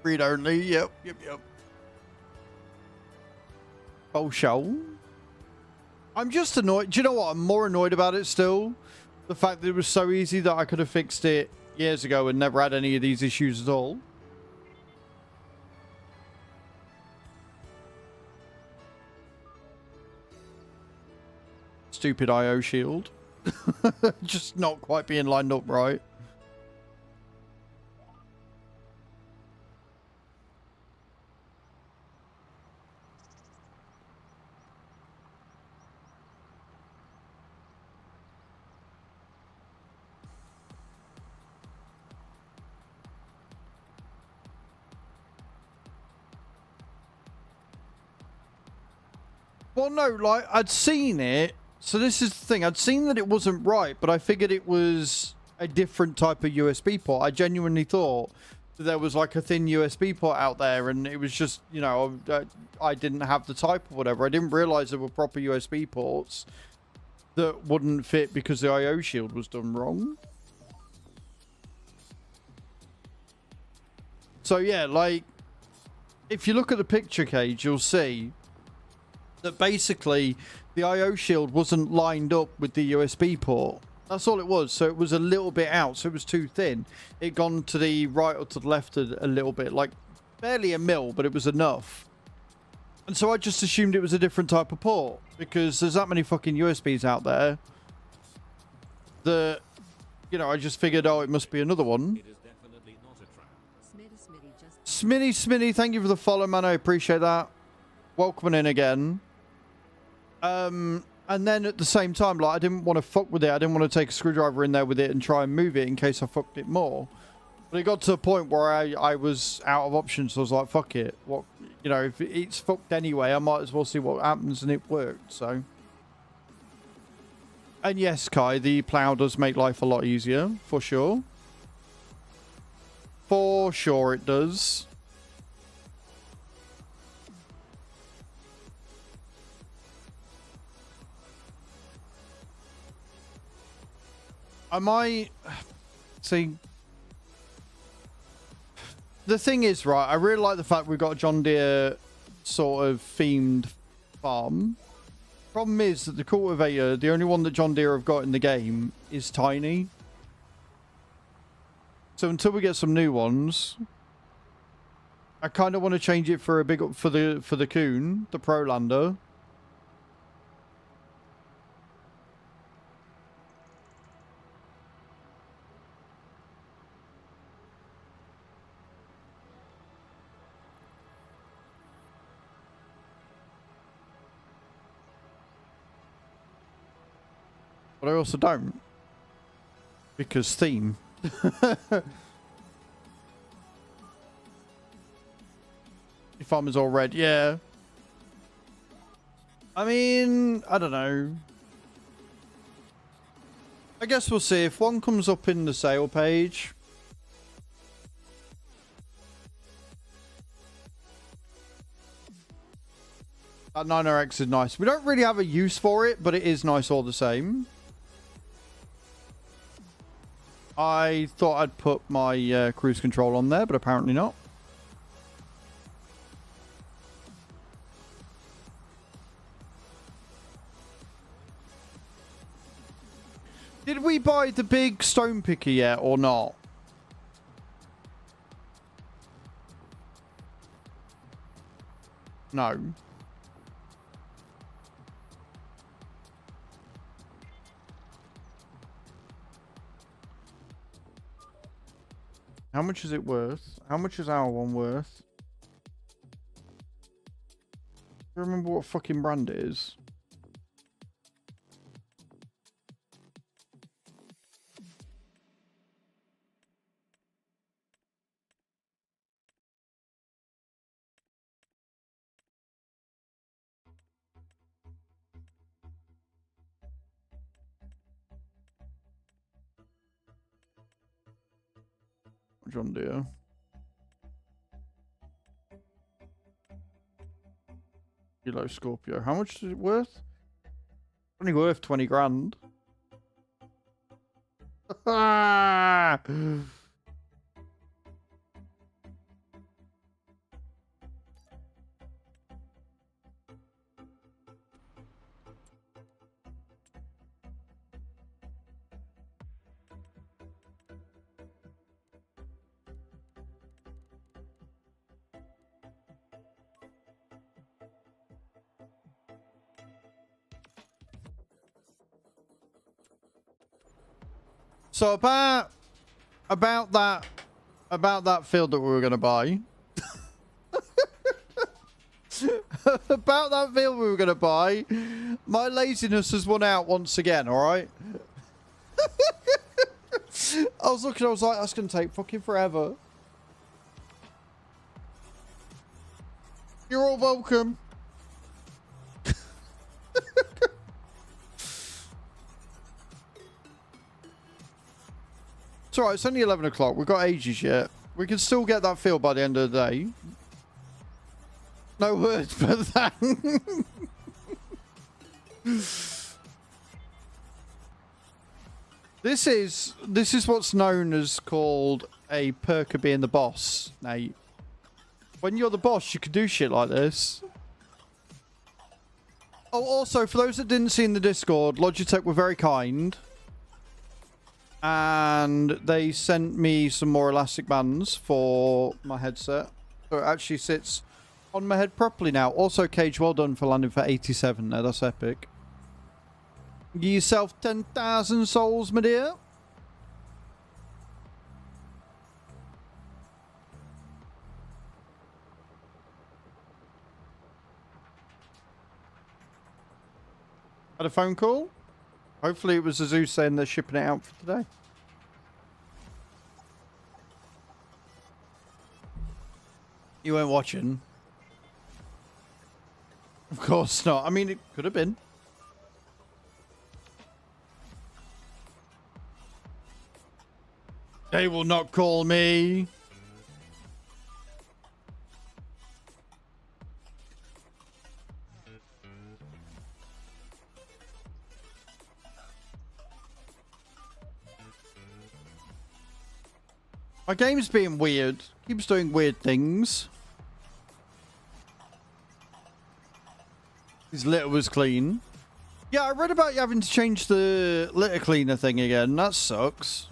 Read only, yep. Oh, show. I'm just annoyed. Do you know what? I'm more annoyed about it still. The fact that it was so easy that I could have fixed it years ago and never had any of these issues at all. Stupid IO shield. Just not quite being lined up right. Well, no, like, I'd seen it. So this is the thing. I'd seen that it wasn't right, but I figured it was a different type of USB port. I genuinely thought that there was like a thin USB port out there, and it was just, you know, I didn't have the type or whatever. I didn't realize there were proper USB ports that wouldn't fit because the IO shield was done wrong. So yeah, like, if you look at the picture, Cage, you'll see that basically the IO shield wasn't lined up with the USB port. That's all it was. So it was a little bit out, so it was too thin. It gone to the right or to the left a little bit, like barely a mil, but it was enough. And so I just assumed it was a different type of port because there's that many fucking USBs out there that, you know, I just figured, oh, it must be another one. It is definitely not a trap. Smitty, thank you for the follow, man. I appreciate that. Welcome in again. And then at the same time, like, I didn't want to fuck with it. I didn't want to take a screwdriver in there with it and try and move it in case I fucked it more. But it got to a point where I was out of options. So I was like, fuck it. What, you know, if it's fucked anyway, I might as well see what happens, and it worked, so. And yes, Kai, the plow does make life a lot easier, for sure. For sure it does. I might see. The thing is, right, I really like the fact we've got a John Deere sort of themed farm. Problem is that the cultivator, the only one that John Deere have got in the game, is tiny. So until we get some new ones, I kind of want to change it for a big for the Coon, the Prolander. But I also don't. Because theme. Your farm is all red, yeah. I mean, I don't know. I guess we'll see. If one comes up in the sale page. That 9RX is nice. We don't really have a use for it, but it is nice all the same. I thought I'd put my cruise control on there, but apparently not. Did we buy the big stone picker yet or not? No. How much is it worth? How much is our one worth? Do you remember what fucking brand it is? John Deere. Kilo Scorpio. How much is it worth? Only worth 20 grand. So about that field that we were going to buy. About that field we were going to buy. My laziness has won out once again, all right? I was looking, I was like, that's going to take fucking forever. You're all welcome. It's alright, it's only 11 o'clock. We've got ages yet. We can still get that feel by the end of the day. No words but that. This is what's known as called a perk of being the boss, Nate. When you're the boss, you can do shit like this. Oh, also, for those that didn't see in the Discord, Logitech were very kind. And they sent me some more elastic bands for my headset. So it actually sits on my head properly now. Also, Cage, well done for landing for 87 there. That's epic. Give yourself 10,000 souls, my dear. Had a phone call. Hopefully it was Azu saying they're shipping it out for today. You weren't watching? Of course not. I mean, it could have been. They will not call me. My game's being weird. Keeps doing weird things. His litter was clean. Yeah, I read about you having to change the litter cleaner thing again. That sucks.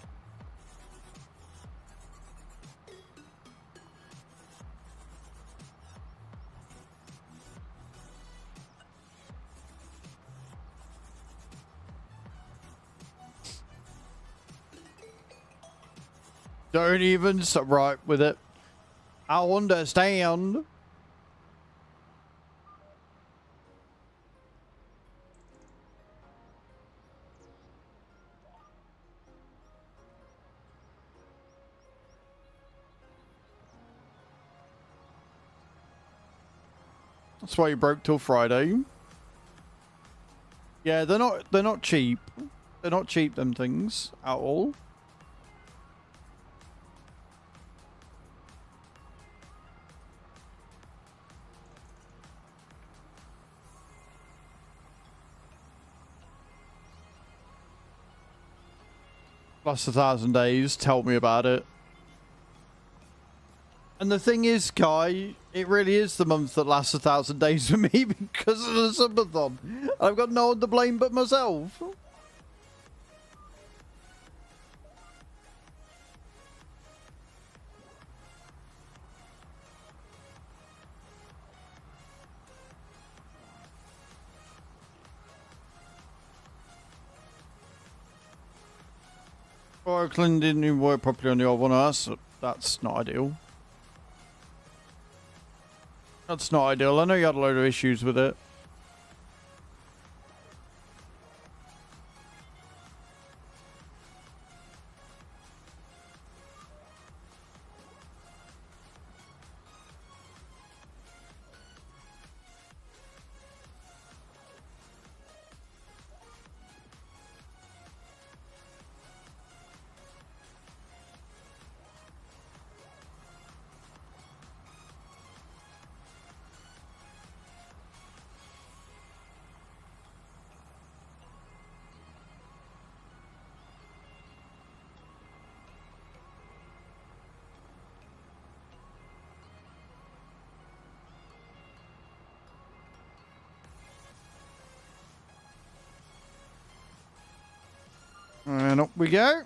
Don't even stop right with it. I understand. That's why you broke till Friday. Yeah, they're not cheap. They're not cheap, them things at all. Plus 1,000 days. Tell me about it. And the thing is, Kai, it really is the month that lasts 1,000 days for me because of the subathon. I've got no one to blame but myself. Oakland didn't even work properly on the old one. That's not ideal. That's not ideal. I know you had a load of issues with it. And up we go.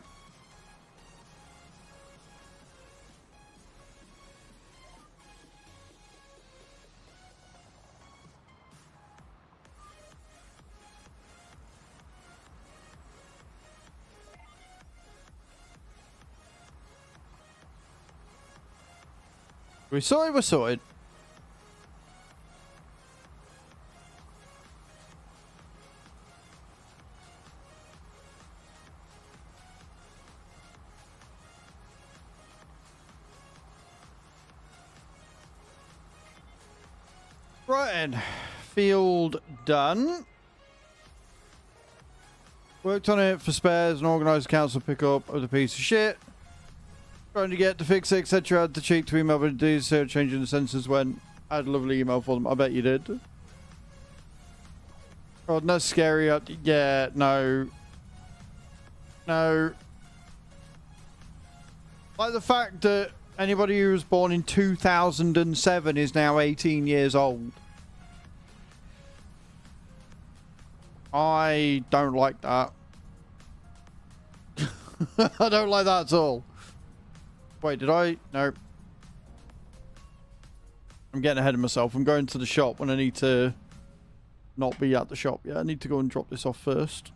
We're sorted. Right then, field done. Worked on it for spares and organised council pickup of the piece of shit. Trying to get to fix it, etc. Had the cheek to email, but these changing the sensors went. I had a lovely email for them. I bet you did. Oh, no scary. Yeah, no. No. Like the fact that anybody who was born in 2007 is now 18 years old. I don't like that. I don't like that at all. Wait, did I? No. I'm getting ahead of myself. I'm going to the shop when I need to not be at the shop. Yeah, I need to go and drop this off first.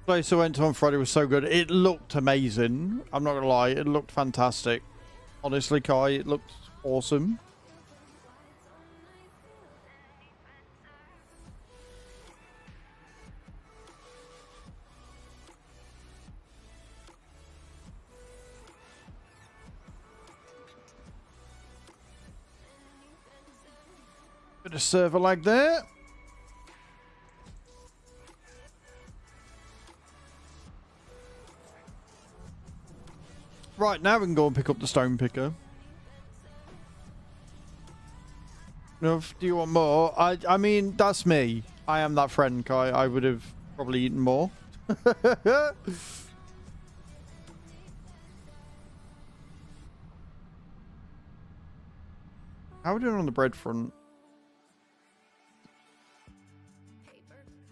Place I went to on Friday was so good. It looked amazing. I'm not gonna lie, it looked fantastic. Honestly, Kai, it looked awesome. Bit of server lag there. Right, now we can go and pick up the stone picker. No, do you want more? I mean, that's me. I am that friend, Kai. I would have probably eaten more. How are we doing on the bread front?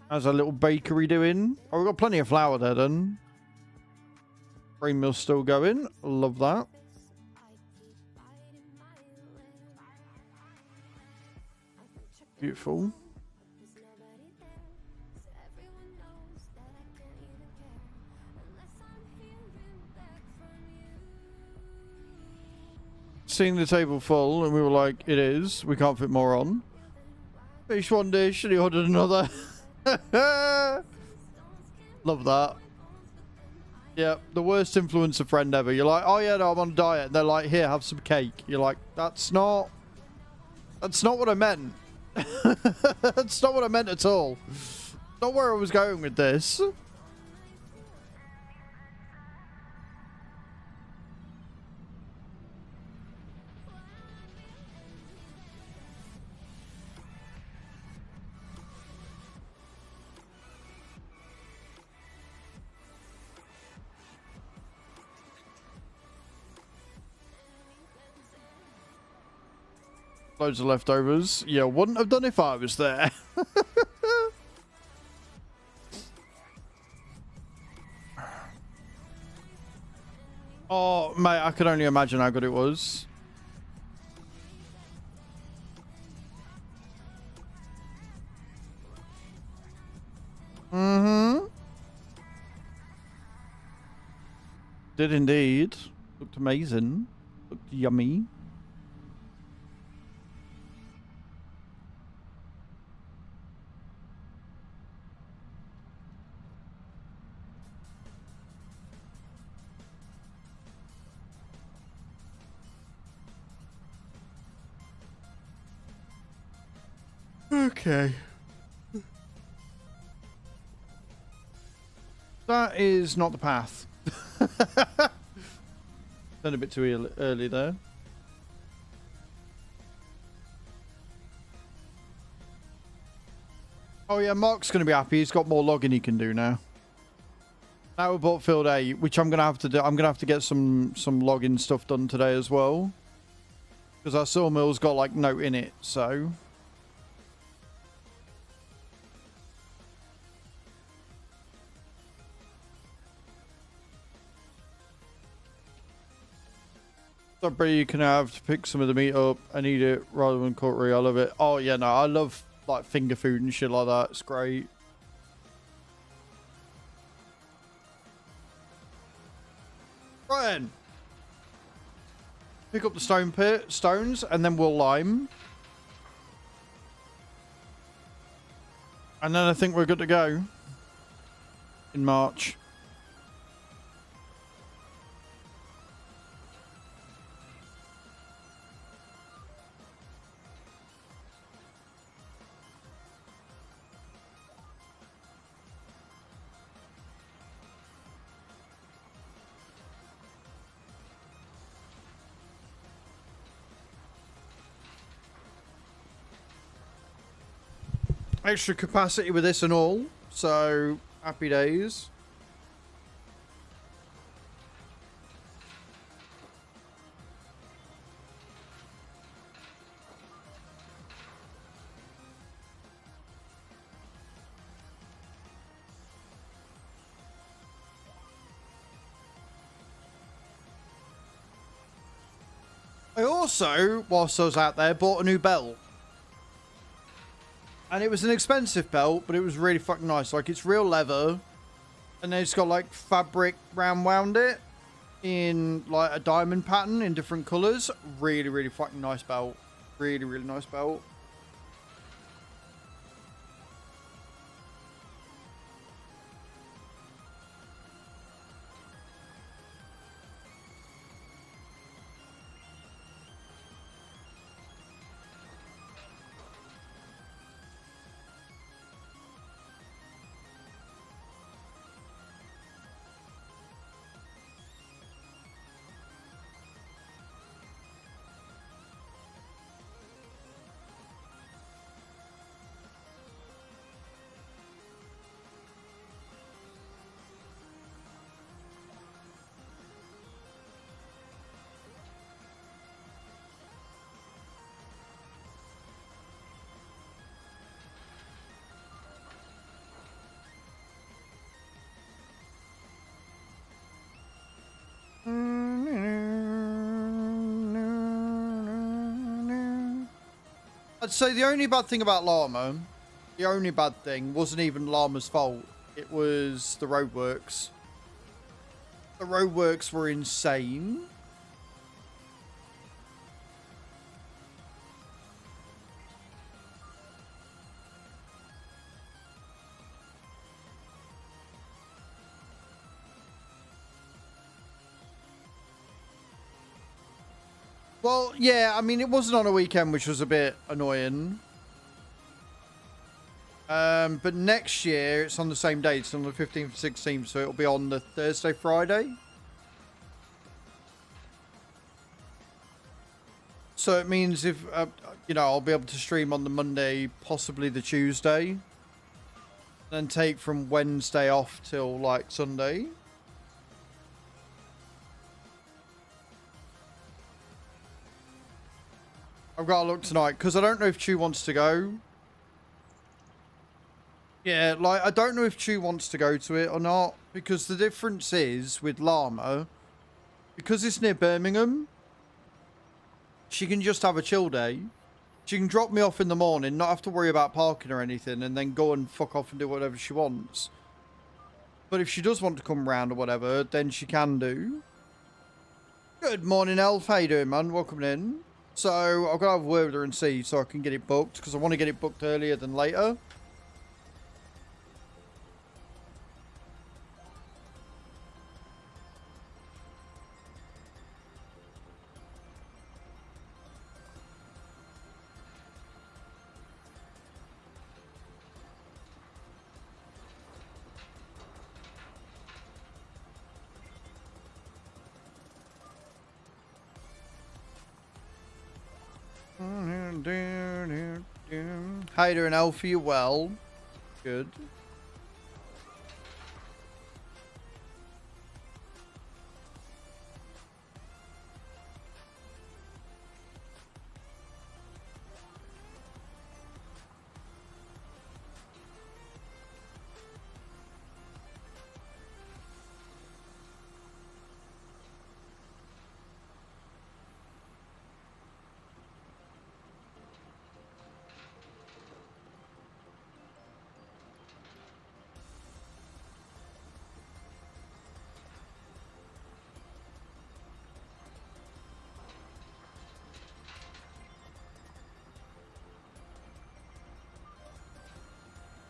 How's our little bakery doing? Oh, we've got plenty of flour there then. Grain mill's still going. Love that. Beautiful. Seeing the table full, and we were like, it is. We can't fit more on. Finished one dish, and he ordered another. Love that. Yeah, the worst influencer friend ever. You're like, oh yeah, no, I'm on a diet. And they're like, here, have some cake. You're like, that's not what I meant. That's not what I meant at all. Not where I was going with this. Loads of leftovers. Yeah, wouldn't have done if I was there. Oh, mate, I could only imagine how good it was. Mm-hmm. Did indeed. Looked amazing. Looked yummy. Okay. That is not the path. Done a bit too early there. Oh yeah, Mark's going to be happy. He's got more logging he can do now. Now we bought field 8, which I'm going to have to do. I'm going to have to get some logging stuff done today as well. Because our sawmill's got like note in it, so... That bread you can have to pick some of the meat up and eat it rather than cutlery. I love it. Oh yeah, no, I love like finger food and shit like that. It's great. Right then. Pick up the stones and then we'll lime. And then I think we're good to go in March. Extra capacity with this and all, so happy days. I also, whilst I was out there, bought a new belt. And it was an expensive belt, but it was really fucking nice. Like, it's real leather. And then it's got, like, fabric round it in, like, a diamond pattern in different colours. Really, really fucking nice belt. Really, really nice belt. I'd say the only bad thing about Llama, the only bad thing wasn't even Llama's fault. It was the roadworks. The roadworks were insane. Well, yeah, I mean, it wasn't on a weekend, which was a bit annoying. But next year, it's on the same day. It's on the 15th and 16th, so it'll be on the Thursday, Friday. So it means if, you know, I'll be able to stream on the Monday, possibly the Tuesday. Then take from Wednesday off till, like, Sunday. I've got to look tonight, because I don't know if Chew wants to go. Yeah, like, I don't know if Chew wants to go to it or not, because the difference is, with Llama, because it's near Birmingham, she can just have a chill day. She can drop me off in the morning, not have to worry about parking or anything, and then go and fuck off and do whatever she wants. But if she does want to come round or whatever, then she can do. Good morning, Elf. How you doing, man? Welcome in. So, I've got to have a word with her and see so I can get it booked, because I want to get it booked earlier than later. How you doing, Alfie? You well? Good.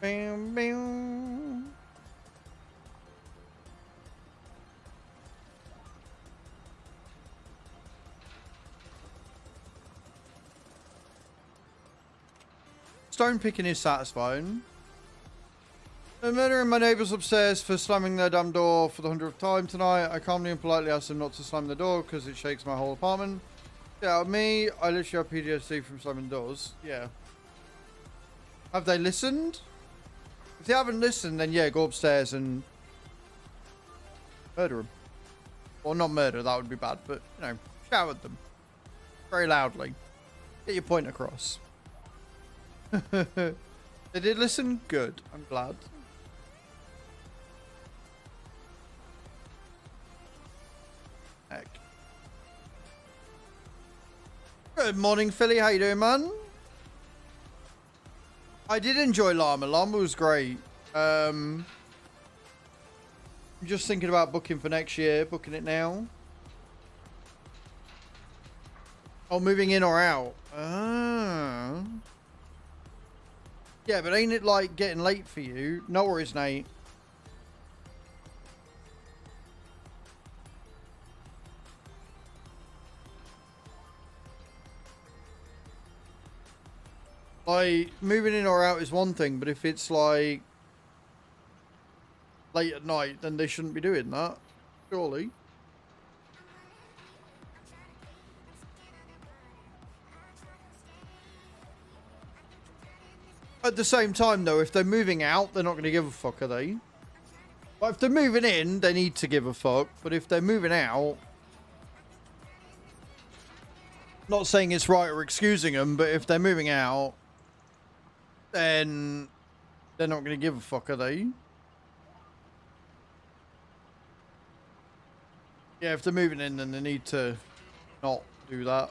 Bam, bam. Stone picking is satisfying. I'm murdering my neighbours upstairs for slamming their damn door for the 100th time tonight. I calmly and politely asked them not to slam the door because it shakes my whole apartment. Yeah, me, I literally have PTSD from slamming doors. Yeah. Have they listened? If they haven't listened, then yeah, go upstairs and murder them. Or not murder, that would be bad, but, you know, shout at them. Very loudly. Get your point across. They did listen? Good. I'm glad. Heck. Good morning, Philly. How you doing, man? I did enjoy Llama. Llama was great. I'm just thinking about booking for next year. Booking it now. Oh, moving in or out? Ah. Yeah, but ain't it like getting late for you? No worries, Nate. Like, moving in or out is one thing, but if it's like late at night, then they shouldn't be doing that. Surely. At the same time, though, if they're moving out, they're not going to give a fuck, are they? But if they're moving in, they need to give a fuck. But if they're moving out... Not saying it's right or excusing them, but if they're moving out, then they're not going to give a fuck, are they? Yeah, if they're moving in, then they need to not do that.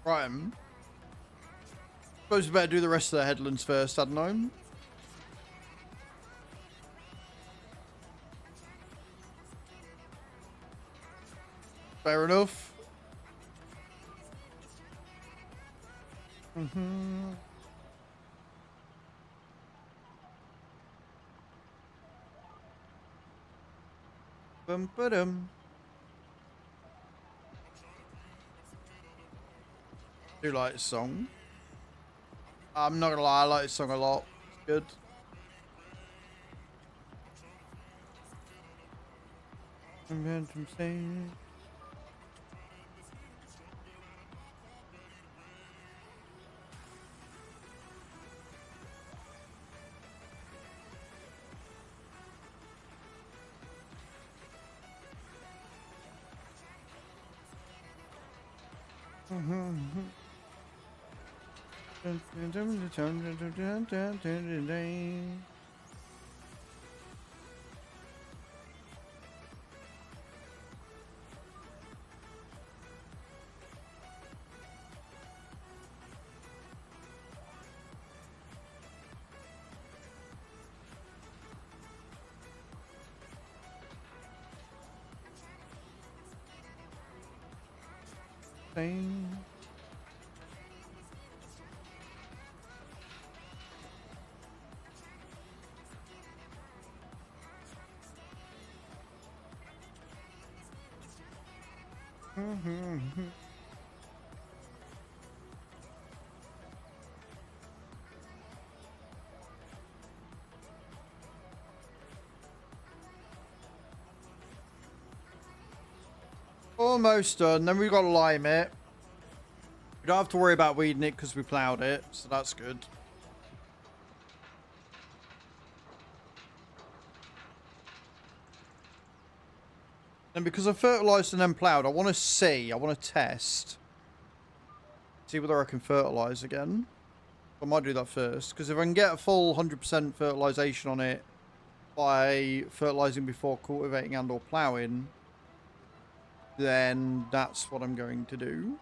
Right. Suppose we better do the rest of the headlands first, I don't know. Fair enough. Bum-ba-dum. Do like this song. I'm not gonna lie, I like this song a lot. It's good. Almost done. Then we've got to lime it. We don't have to worry about weeding it because we ploughed it, so that's good. And because I fertilised and then ploughed, I want to see. I want to test. See whether I can fertilise again. I might do that first. Because if I can get a full 100% fertilisation on it by fertilising before cultivating and or ploughing, then that's what I'm going to do.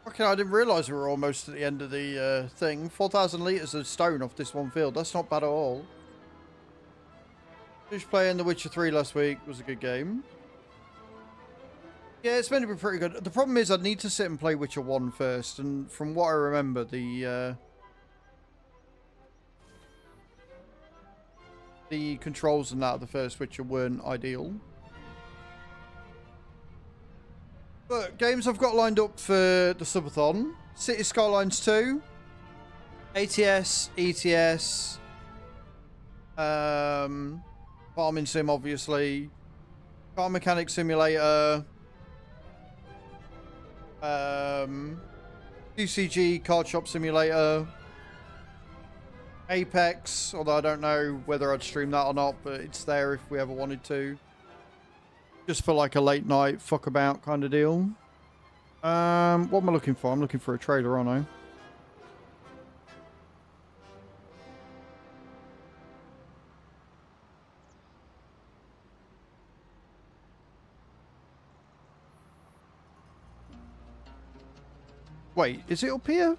Okay, I didn't realise we were almost at the end of the thing. 4,000 litres of stone off this one field. That's not bad at all. Finished playing The Witcher 3 last week. It was a good game. Yeah, it's meant to be pretty good. The problem is I need to sit and play Witcher 1 first. And from what I remember, the controls and that of the first Witcher weren't ideal. But games I've got lined up for the subathon: City Skylines 2, ATS, ETS, Farming Sim, obviously, Car Mechanic Simulator, UCG Card Shop Simulator, Apex, although I don't know whether I'd stream that or not, but it's there if we ever wanted to. Just for like a late night fuck about kind of deal. What am I looking for? I'm looking for a trailer, aren't I? Wait, is it up here?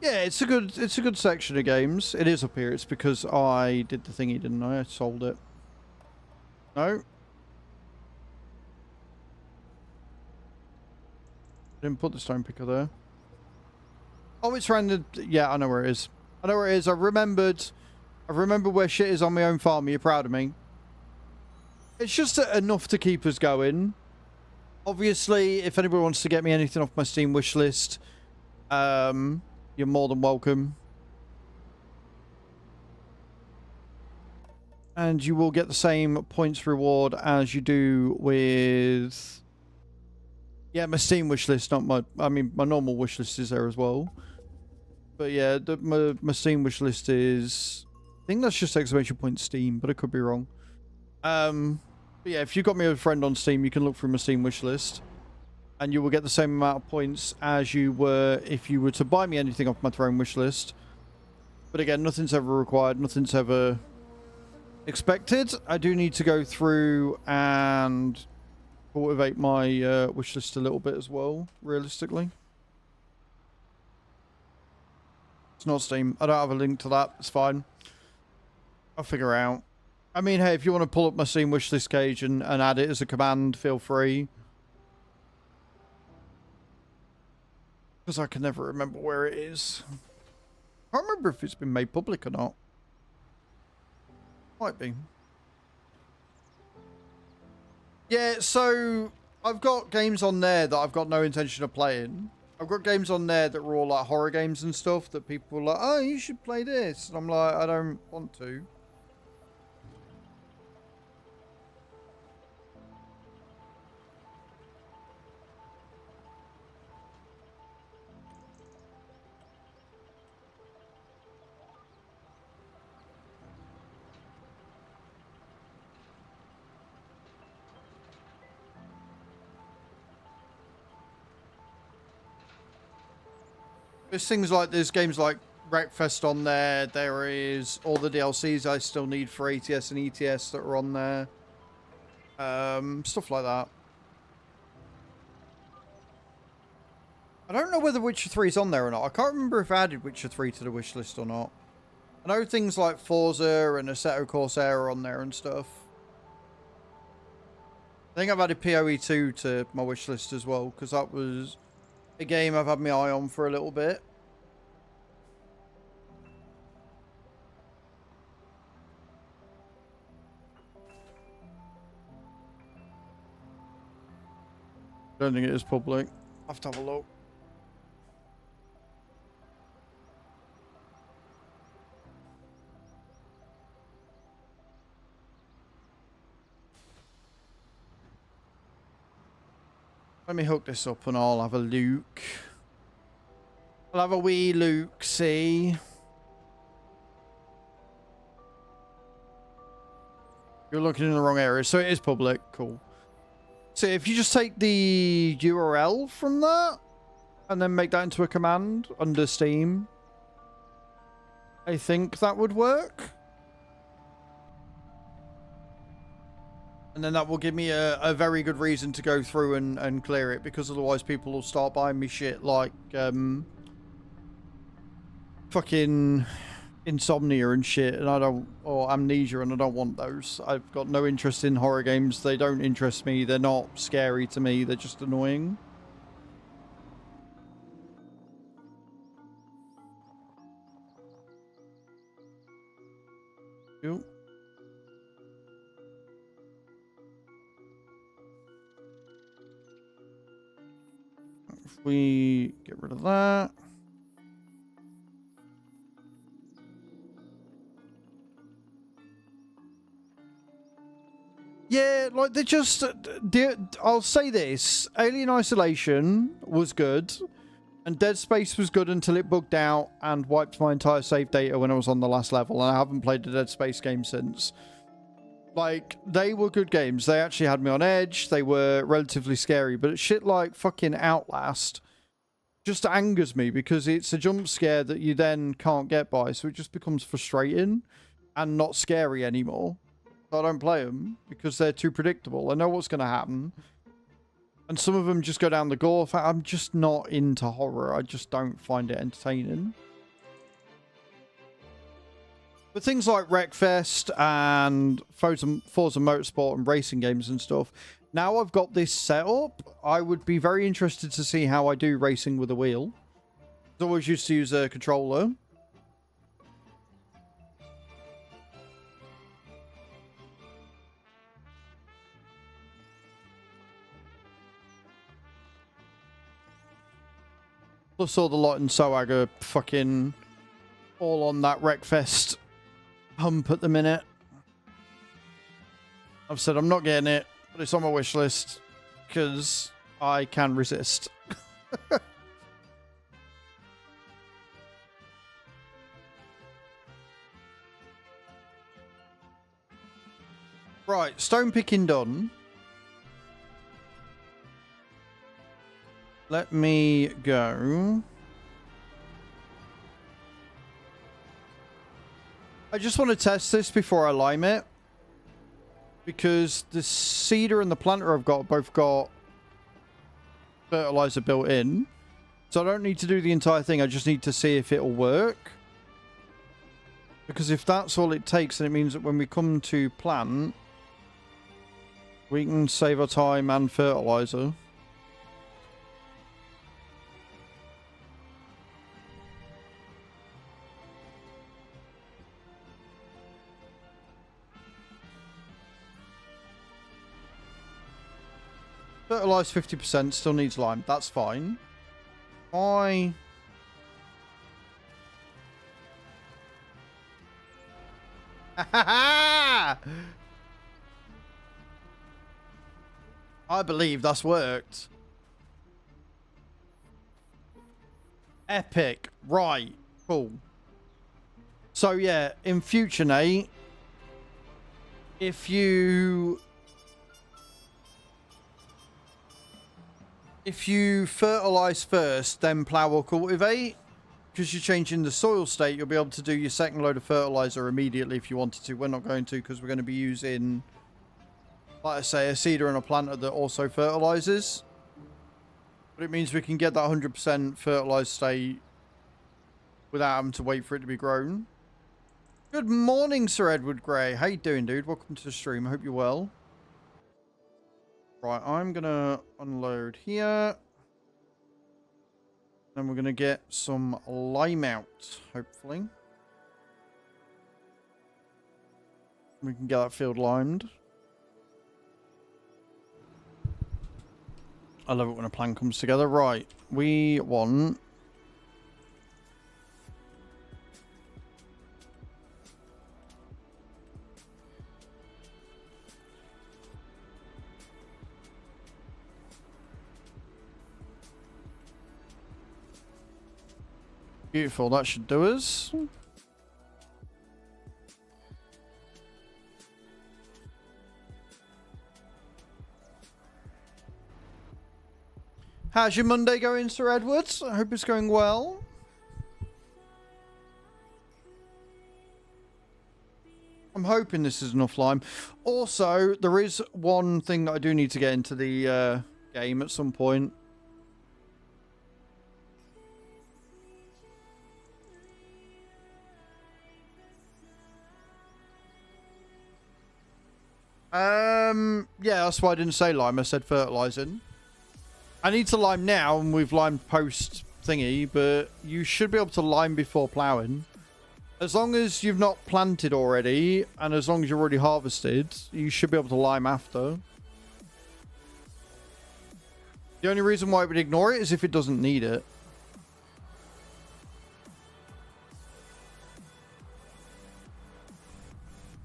Yeah, it's a good section of games. It is up here. It's because I did the thingy, didn't I? I sold it. No. Didn't put the stone picker there. Oh, it's around the... Yeah, I know where it is. I know where it is. I remembered where shit is on my own farm. Are you proud of me? It's just enough to keep us going. Obviously, if anybody wants to get me anything off my Steam wish list, you're more than welcome. And you will get the same points reward as you do with... Yeah, my Steam wishlist, not my... I mean, my normal wishlist is there as well. But yeah, my Steam wishlist is... I think that's just exclamation point Steam, but I could be wrong. But yeah, if you've got me a friend on Steam, you can look through my Steam wishlist. And you will get the same amount of points as you were if you were to buy me anything off my Throne wishlist. But again, nothing's ever required, nothing's ever... expected. I do need to go through and cultivate my wish list a little bit as well, realistically. It's not Steam. I don't have a link to that. It's fine. I'll figure out. I mean, hey, if you want to pull up my Steam wish list page and add it as a command, feel free. Because I can never remember where it is. I can't remember if it's been made public or not. Might be. Yeah, so I've got games on there that I've got no intention of playing. I've got games on there that were all like horror games and stuff that people are like, oh, you should play this. And I'm like, I don't want to. There's things like, there's games like Wreckfest on there. There is all the DLCs I still need for ATS and ETS that are on there. Stuff like that. I don't know whether Witcher 3 is on there or not. I can't remember if I added Witcher 3 to the wish list or not. I know things like Forza and Assetto Corsair are on there and stuff. I think I've added PoE 2 to my wish list as well, because that was a game I've had my eye on for a little bit. Don't think it is public. I'll have to have a look. Let me hook this up and I'll have a look. I'll have a wee look, see. You're looking in the wrong area, so it is public. Cool. So if you just take the URL from that and then make that into a command under Steam, I think that would work. And then that will give me a very good reason to go through and clear it, because otherwise people will start buying me shit like fucking Insomnia and shit, and I don't, or Amnesia, and I don't want those. I've got no interest in horror games. They don't interest me. They're not scary to me. They're just annoying. Cool. If we get rid of that. Yeah, like they just... I'll say this. Alien Isolation was good. And Dead Space was good until it bugged out and wiped my entire save data when I was on the last level. And I haven't played a Dead Space game since. Like, they were good games. They actually had me on edge. They were relatively scary. But shit like fucking Outlast just angers me because it's a jump scare that you then can't get by. So it just becomes frustrating and not scary anymore. So I don't play them because they're too predictable. I know what's going to happen. And some of them just go down the gore. I'm just not into horror. I just don't find it entertaining. But things like Wreckfest and Forza Motorsport and racing games and stuff, now I've got this set up, I would be very interested to see how I do racing with a wheel. I always used to use a controller. Plus all the lot in Soag are fucking all on that Wreckfest hump at the minute. I've said I'm not getting it, but it's on my wish list because I can resist. Right, stone picking done. Let me go. I just want to test this before I lime it. Because the seeder and the planter I've got both got fertilizer built in. So I don't need to do the entire thing. I just need to see if it'll work. Because if that's all it takes, then it means that when we come to plant, we can save our time and fertilizer. Fertilized 50%, still needs lime. That's fine. I believe that's worked. Epic. Right. Cool. So yeah, in future, Nate, if you fertilize first, then plow or cultivate, because you're changing the soil state, you'll be able to do your second load of fertilizer immediately if you wanted to. We're not going to, because we're going to be using, like I say, a seeder and a planter that also fertilizes. But it means we can get that 100% fertilized state without having to wait for it to be grown. Good morning, Sir Edward Gray. How you doing, dude? Welcome to the stream. I hope you're well. Right, I'm going to unload here. Then we're going to get some lime out, hopefully. We can get that field limed. I love it when a plan comes together. Right, we want... Beautiful, that should do us. How's your Monday going, Sir Edwards? I hope it's going well. I'm hoping this is enough lime. Also, there is one thing that I do need to get into the game at some point. Yeah, that's why I didn't say lime. I said fertilizing. I need to lime now, and we've limed post thingy, but you should be able to lime before ploughing. As long as you've not planted already, and as long as you've already harvested, you should be able to lime after. The only reason why it would ignore it is if it doesn't need it.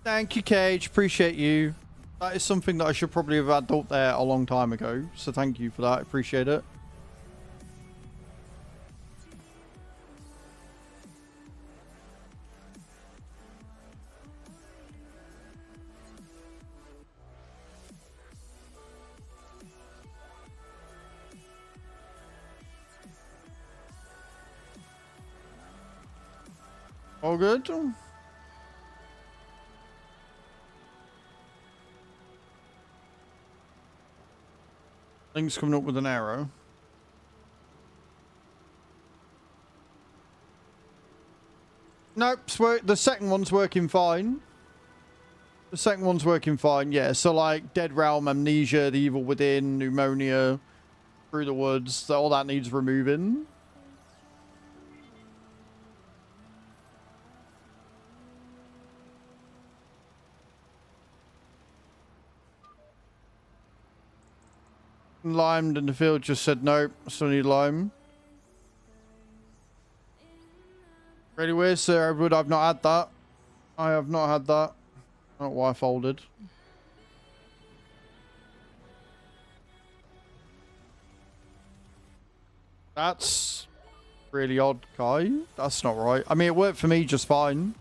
Thank you, Cage. Appreciate you. That is something that I should probably have had up there a long time ago. So thank you for that. I appreciate it. All good? Link's coming up with an arrow. Nope, the second one's working fine. The second one's working fine, yeah. So like Dead Realm, Amnesia, The Evil Within, Pneumonia, Through the Woods, all that needs removing. Limed, and the field just said nope, still need lime. Really weird, Sir Edward. I've not had that. I have not had that. Not why I folded. That's really odd, Kai. That's not right. I mean, it worked for me just fine.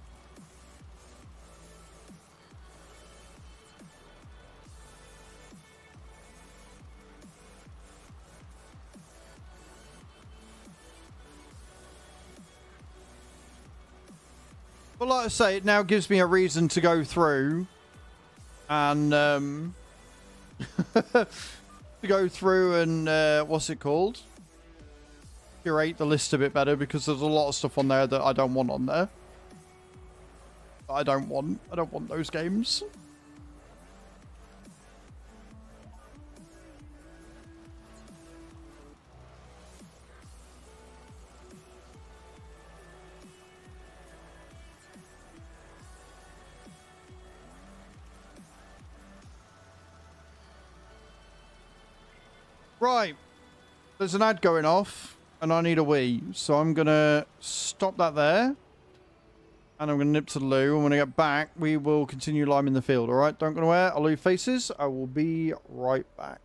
But like I say, it now gives me a reason to go through and to go through and what's it called? Curate the list a bit better, because there's a lot of stuff on there that I don't want on there. I don't want those games. Right, there's an ad going off, and I need a wee, so I'm going to stop that there, and I'm going to nip to the loo, and when I get back, we will continue liming the field, alright? Don't go anywhere, I'll leave faces, I will be right back.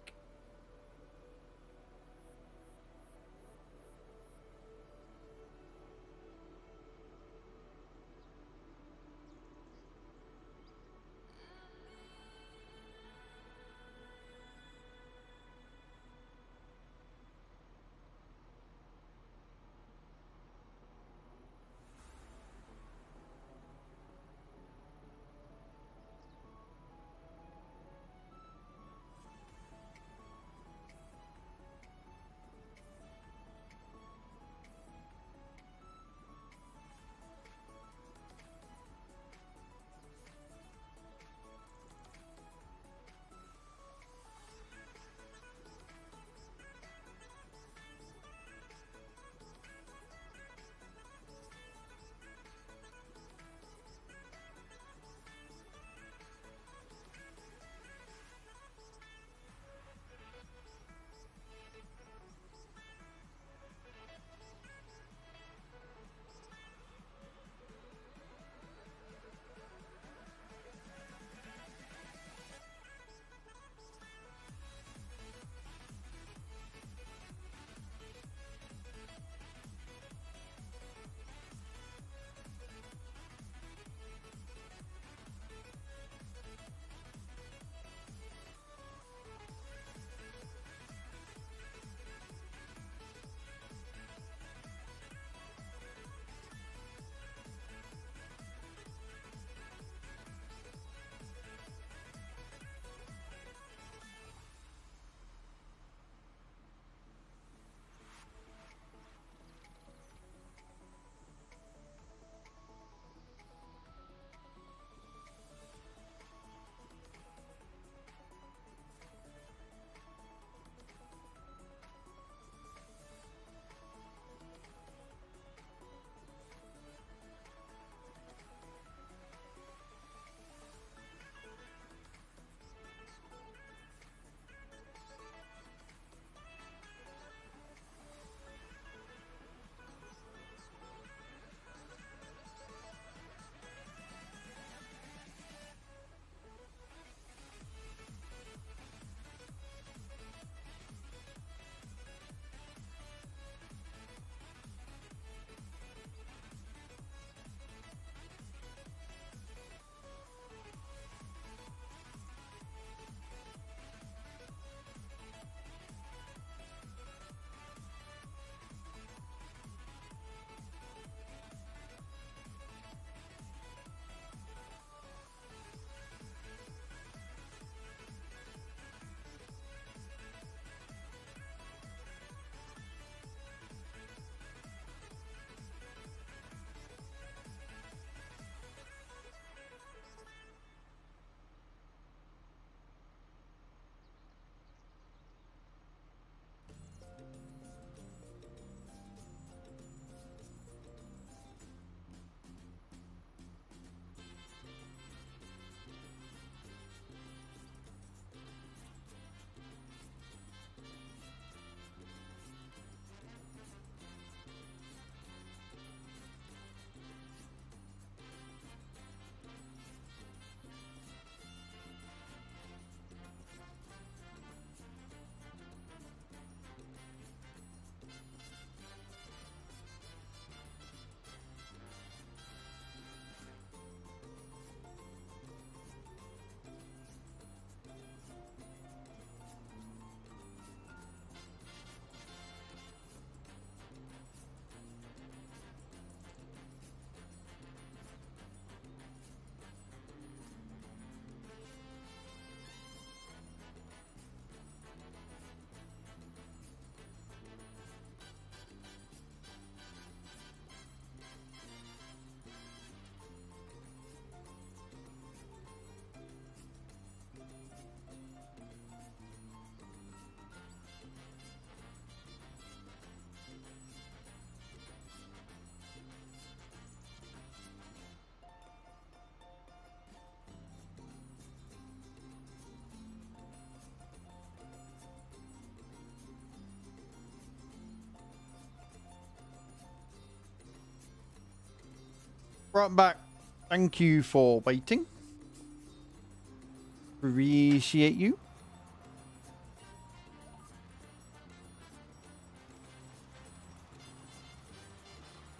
Right back. Thank you for waiting. Appreciate you.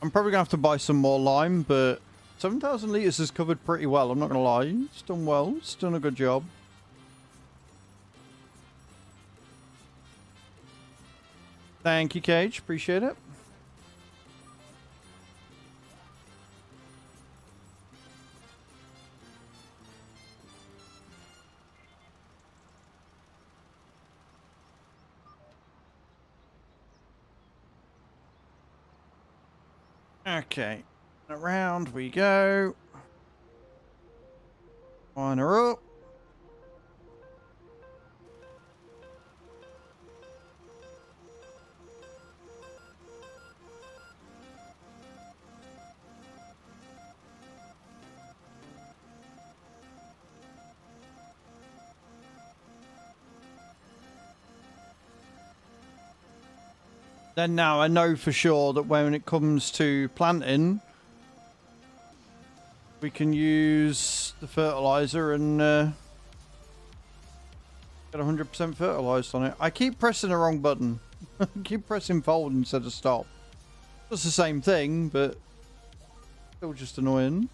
I'm probably going to have to buy some more lime, but 7,000 litres is covered pretty well. I'm not going to lie. It's done well. It's done a good job. Thank you, Cage. Appreciate it. Okay. Around we go. Line her up. Then now I know for sure that when it comes to planting, we can use the fertilizer and get 100% fertilized on it. I keep pressing the wrong button. I keep pressing fold instead of stop. It's the same thing, but still just annoying.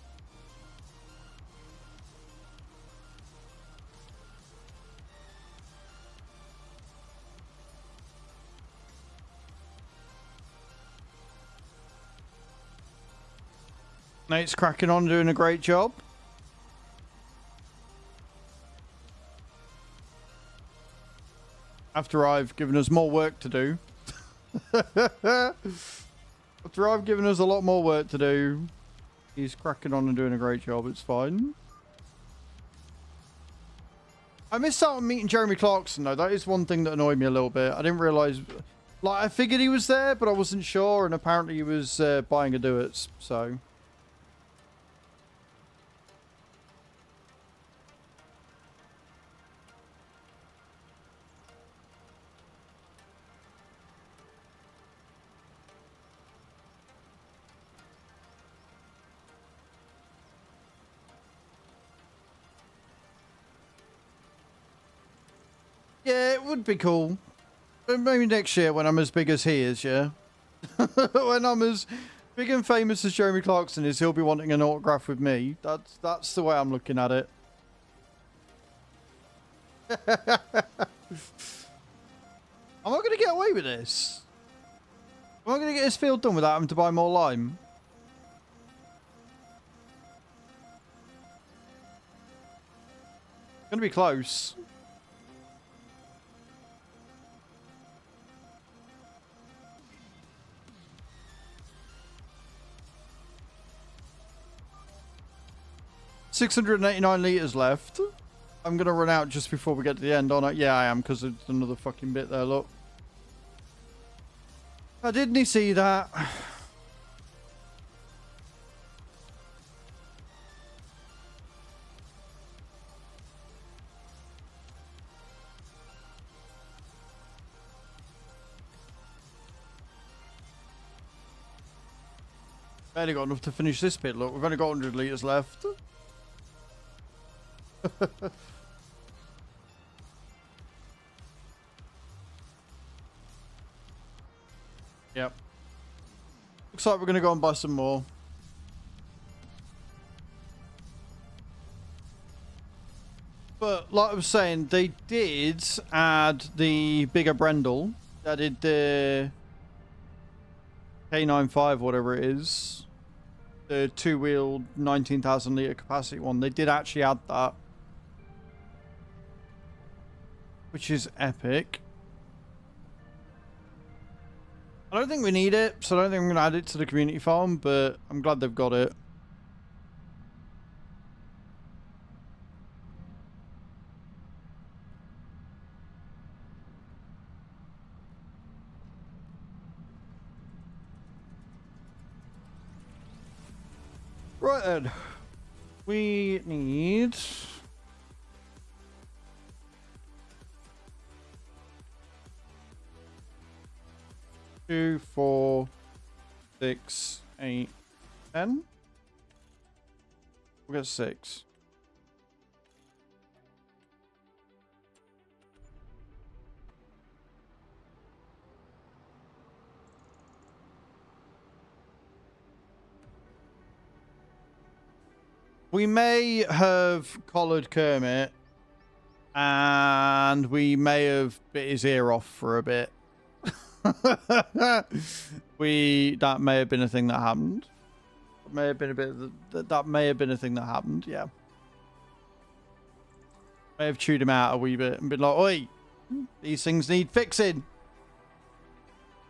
Nate's cracking on, doing a great job. After I've given us more work to do. After I've given us a lot more work to do, he's cracking on and doing a great job. It's fine. I missed out on meeting Jeremy Clarkson, though. That is one thing that annoyed me a little bit. I didn't realise... Like, I figured he was there, but I wasn't sure. And apparently he was buying a do-it, so... Yeah, it would be cool. But maybe next year when I'm as big as he is, yeah? When I'm as big and famous as Jeremy Clarkson is, he'll be wanting an autograph with me. That's the way I'm looking at it. Am I going to get away with this? Am I going to get this field done without having to buy more lime? It's going to be close. $689 litres left. I'm going to run out just before we get to the end, aren't I? Yeah, I am, because there's another fucking bit there, look. I didn't see that. Barely got enough to finish this bit, look. We've only got 100 litres left. Yep. Looks like we're going to go and buy some more. But like I was saying, they did add the bigger Brendel. They added the K95, whatever it is. The two-wheeled 19,000 litre capacity one. They did actually add that. Which is epic. I don't think we need it, so I don't think I'm going to add it to the community farm, but I'm glad they've got it. Right then. We need... 2, 4, 6, 8, 10. We'll get 6. We may have collared Kermit, and we may have bit his ear off for a bit. That may have been a thing that happened. May have been a bit. That may have been a thing that happened. Yeah. May have chewed him out a wee bit and been like, "Oi, these things need fixing.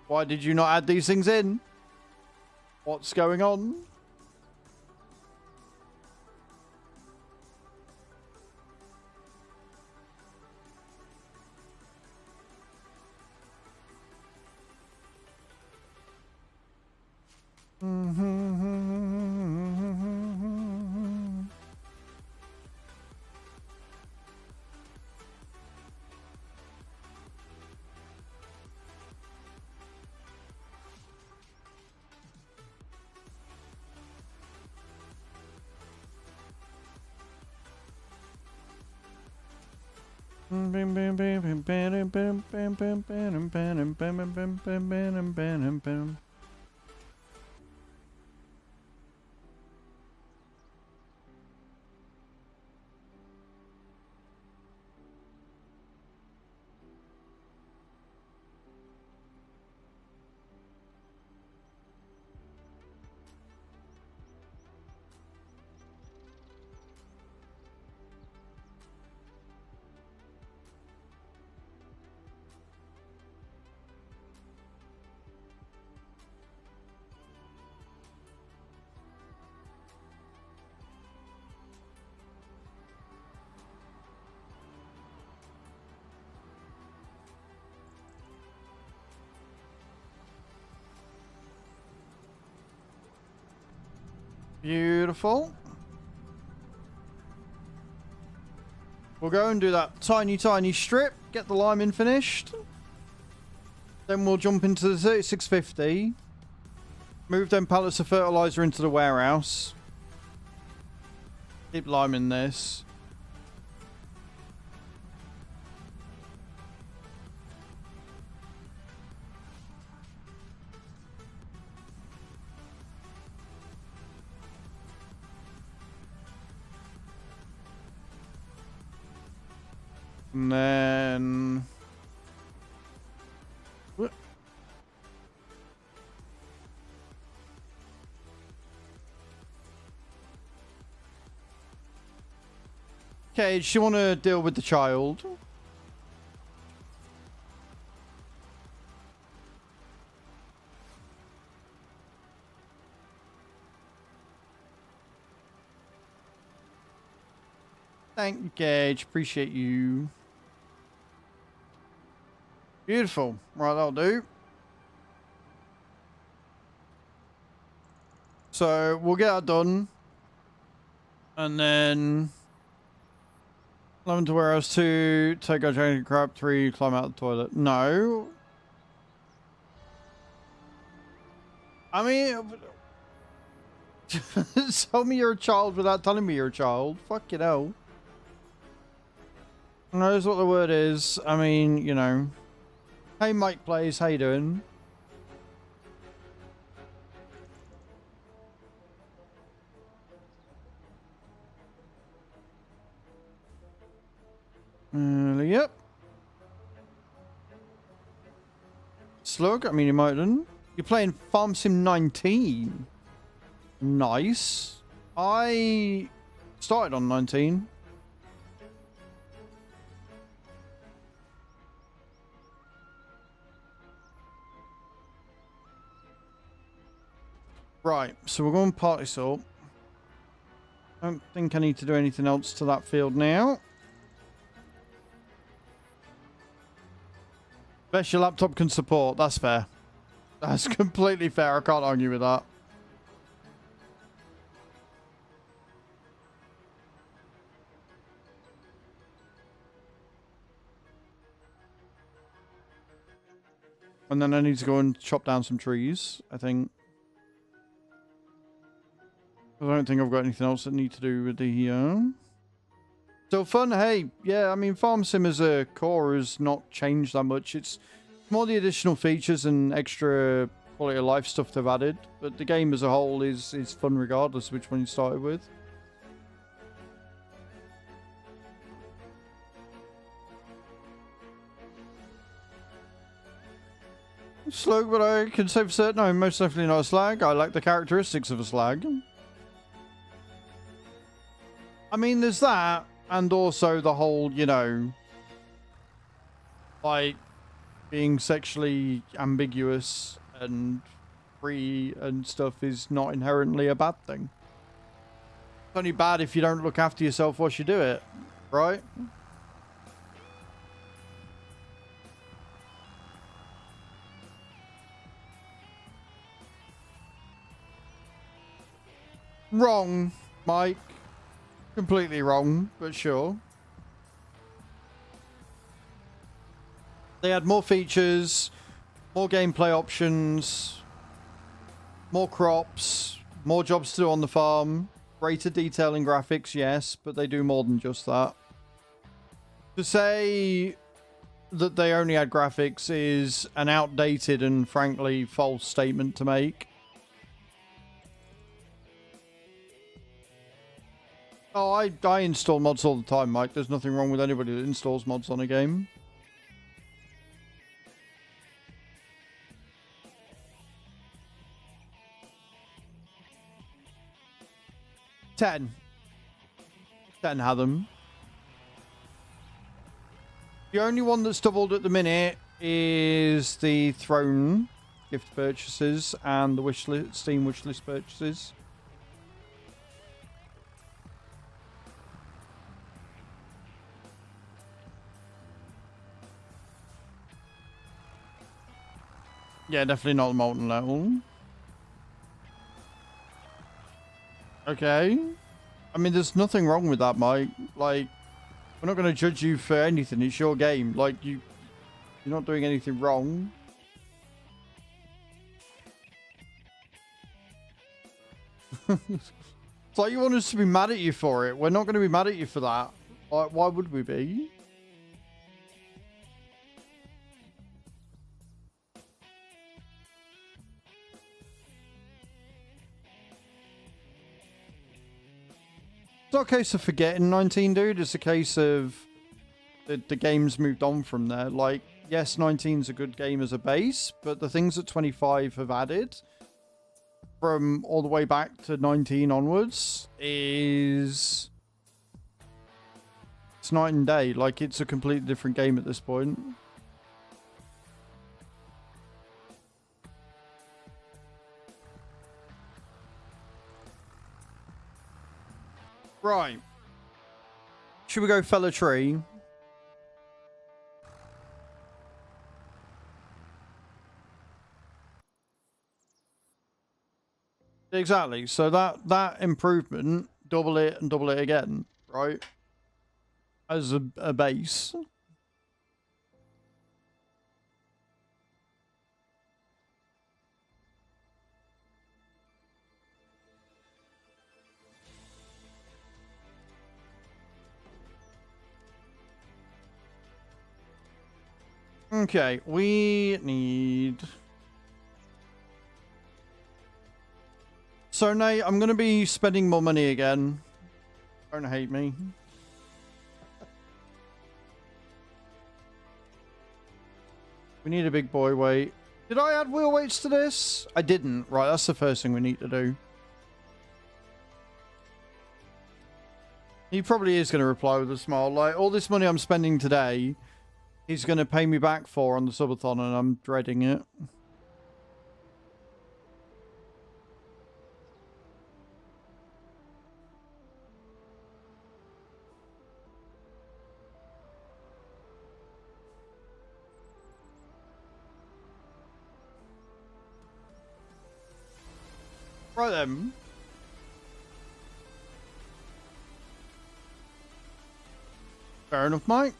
Why did you not add these things in? What's going on?" Beautiful. We'll go and do that tiny strip, get the liming finished. Then we'll jump into the 3650. Move them pallets of fertilizer into the warehouse. Keep liming this. And then... Okay, does she want to deal with the child? Thank you, Gage. Appreciate you. Beautiful. Right, that'll do. So, we'll get that done. And then... 11 to warehouse 2, take our giant crab 3, climb out the toilet. No. I mean... Tell me you're a child without telling me you're a child. Fuck you know. Knows what the word is. I mean, you know. Hey Mike Plays, how you doing? Yep. Slug, I mean, you might have done. You're playing Farm Sim 19. Nice. I started on 19. Right, so we're going party sort. I don't think I need to do anything else to that field now. Best your laptop can support. That's fair. That's completely fair. I can't argue with that. And then I need to go and chop down some trees, I think. I don't think I've got anything else that need to do with the... So fun, hey, yeah, I mean, Farm Sim as a core has not changed that much. It's more the additional features and extra quality of life stuff they've added. But the game as a whole is fun regardless of which one you started with. Slug, but I can say for certain I'm most definitely not a slag. I like the characteristics of a slag. I mean, there's that, and also the whole, you know, like, being sexually ambiguous and free and stuff is not inherently a bad thing. It's only bad if you don't look after yourself whilst you do it, right? Wrong, Mike. Completely wrong, but sure. They had more features, more gameplay options, more crops, more jobs to do on the farm, greater detail in graphics, yes, but they do more than just that. To say that they only had graphics is an outdated and frankly false statement to make. Oh, I install mods all the time, Mike. There's nothing wrong with anybody that installs mods on a game. Ten had them. The only one that's doubled at the minute is the Throne gift purchases and the wishlist, Steam wishlist purchases. Yeah, definitely not the molten level. Okay. I mean, there's nothing wrong with that, Mike. Like, we're not going to judge you for anything. It's your game. Like, you're not doing anything wrong. It's like you want us to be mad at you for it. We're not going to be mad at you for that. Like, why would we be? It's not a case of forgetting 19, dude. It's a case of the game's moved on from there. Like, yes, 19's a good game as a base, but the things that 25 have added from all the way back to 19 onwards is... it's night and day. Like, it's a completely different game at this point. Right. Should we go fell a tree? Exactly. So that improvement, double it and double it again, right? As a base. Okay, we need... So, Nate, I'm going to be spending more money again. Don't hate me. We need a big boy weight. Did I add wheel weights to this? I didn't. Right, that's the first thing we need to do. He probably is going to reply with a smile. Like, all this money I'm spending today, he's going to pay me back for on the subathon, and I'm dreading it. Right then. Fair enough, Mike.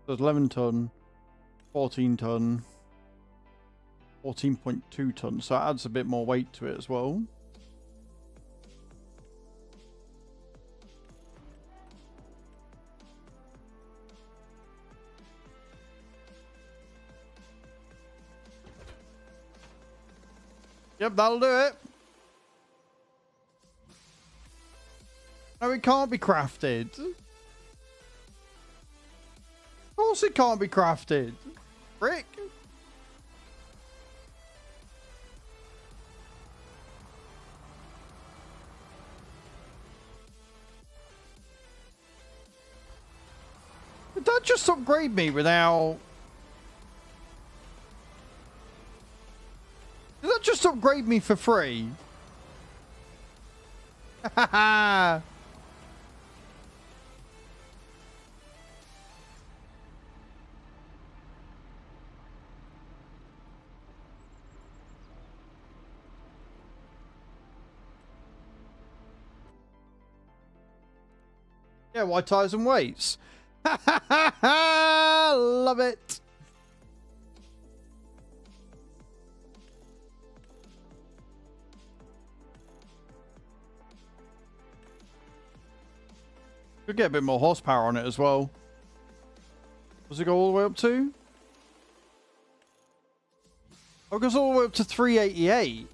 There's 11 ton, 14 ton, 14.2 ton. So it adds a bit more weight to it as well. Yep, that'll do it. No, it can't be crafted. Of course it can't be crafted. Frick. Did that just upgrade me without... Did that just upgrade me for free? Haha. Yeah, white tires and weights. Love it. Could get a bit more horsepower on it as well. Does it go all the way up to? Oh, it goes all the way up to 388.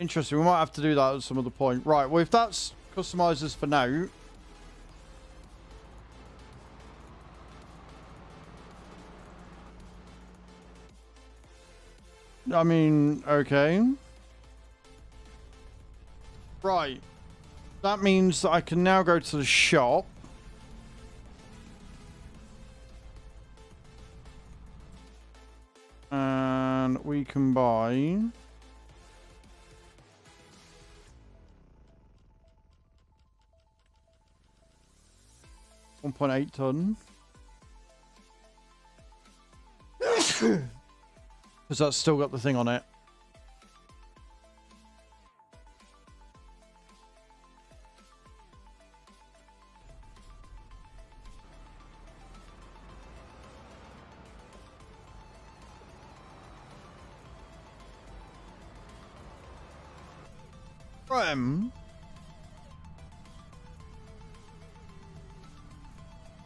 Interesting. We might have to do that at some other point. Right. Well, if that's customizers for now. I mean, okay. Right. That means that I can now go to the shop. And we can buy... 1.8 ton. Because that's still got the thing on it.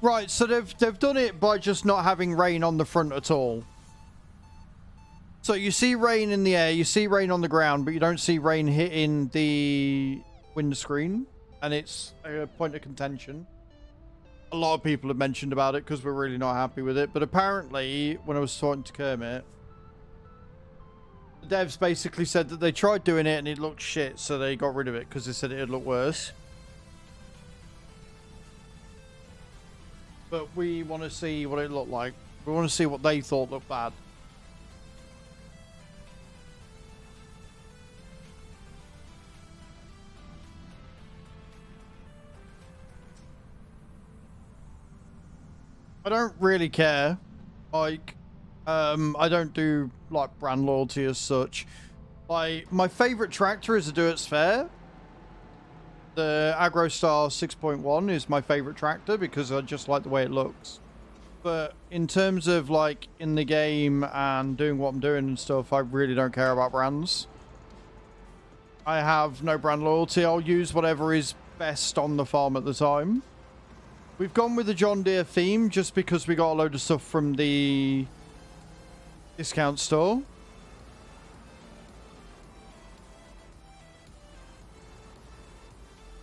Right, so they've done it by just not having rain on the front at all. So you see rain in the air, you see rain on the ground, but you don't see rain hitting the windscreen, and it's a point of contention. A lot of people have mentioned about it because we're really not happy with it, but apparently, when I was talking to Kermit, the devs basically said that they tried doing it and it looked shit, so they got rid of it because they said it'd look worse. But we want to see what it looked like. We want to see what they thought looked bad. I don't really care. Like, I don't do, like, brand loyalty as such. Like, my favorite tractor is a Do It's Fair. The AgroStar 6.1 is my favorite tractor because I just like the way it looks. But in terms of, like, in the game and doing what I'm doing and stuff, I really don't care about brands. I have no brand loyalty. I'll use whatever is best on the farm at the time. We've gone with the John Deere theme just because we got a load of stuff from the discount store.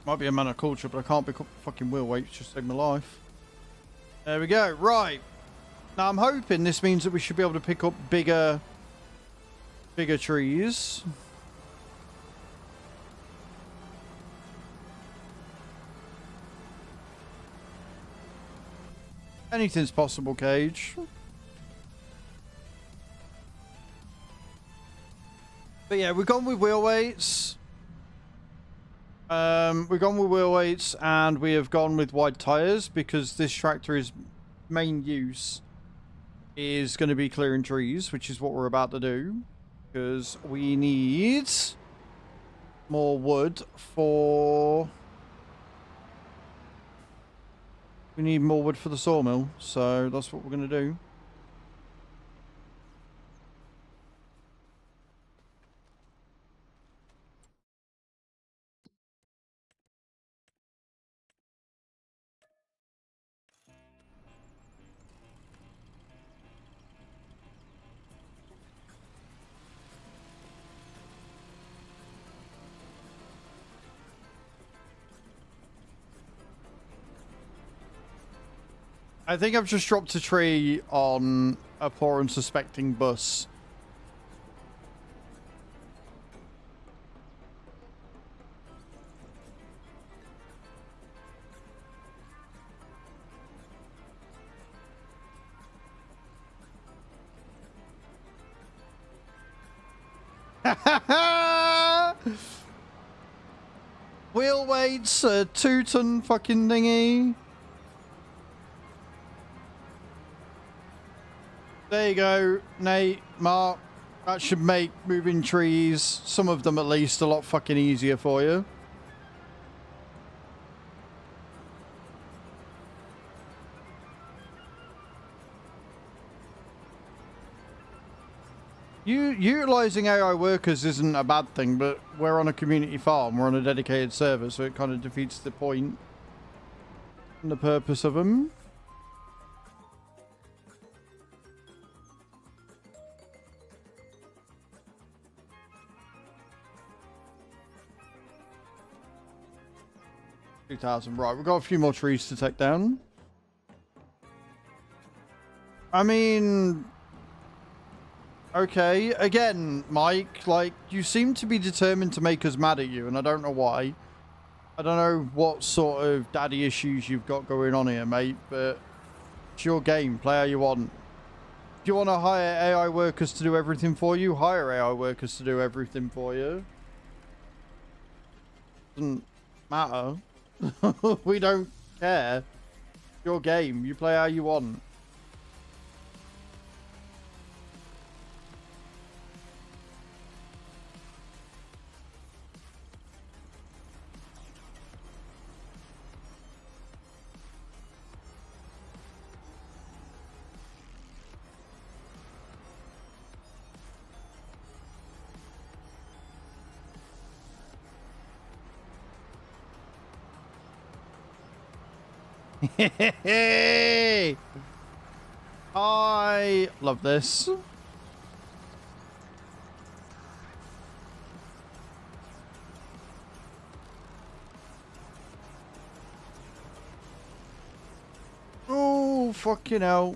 Might be a man of culture, but I can't pick up fucking wheel weights, just save my life. There we go. Right. Now I'm hoping this means that we should be able to pick up bigger trees. Anything's possible, Cage. But yeah, we've gone with wheel weights. We've gone with wheel weights and we have gone with wide tires because this tractor's main use is going to be clearing trees, which is what we're about to do because we need more wood for We need more wood for the sawmill, so that's what we're going to do. I think I've just dropped a tree on a poor unsuspecting bus. Wheel weights, a 2-ton fucking thingy. There you go, Nate, Mark. That should make moving trees, some of them at least, a lot fucking easier for you. Utilizing AI workers isn't a bad thing, but we're on a community farm, we're on a dedicated server, so it kind of defeats the point and the purpose of them. Right, we've got a few more trees to take down. I mean, okay, again, Mike, like, you seem to be determined to make us mad at you, and I don't know why. I don't know what sort of daddy issues you've got going on here, mate, but it's your game. Play how you want. If you want to hire AI workers to do everything for you, hire AI workers to do everything for you. Doesn't matter. We don't care. Your game. You play how you want. Hey! I love this. Oh, fucking hell.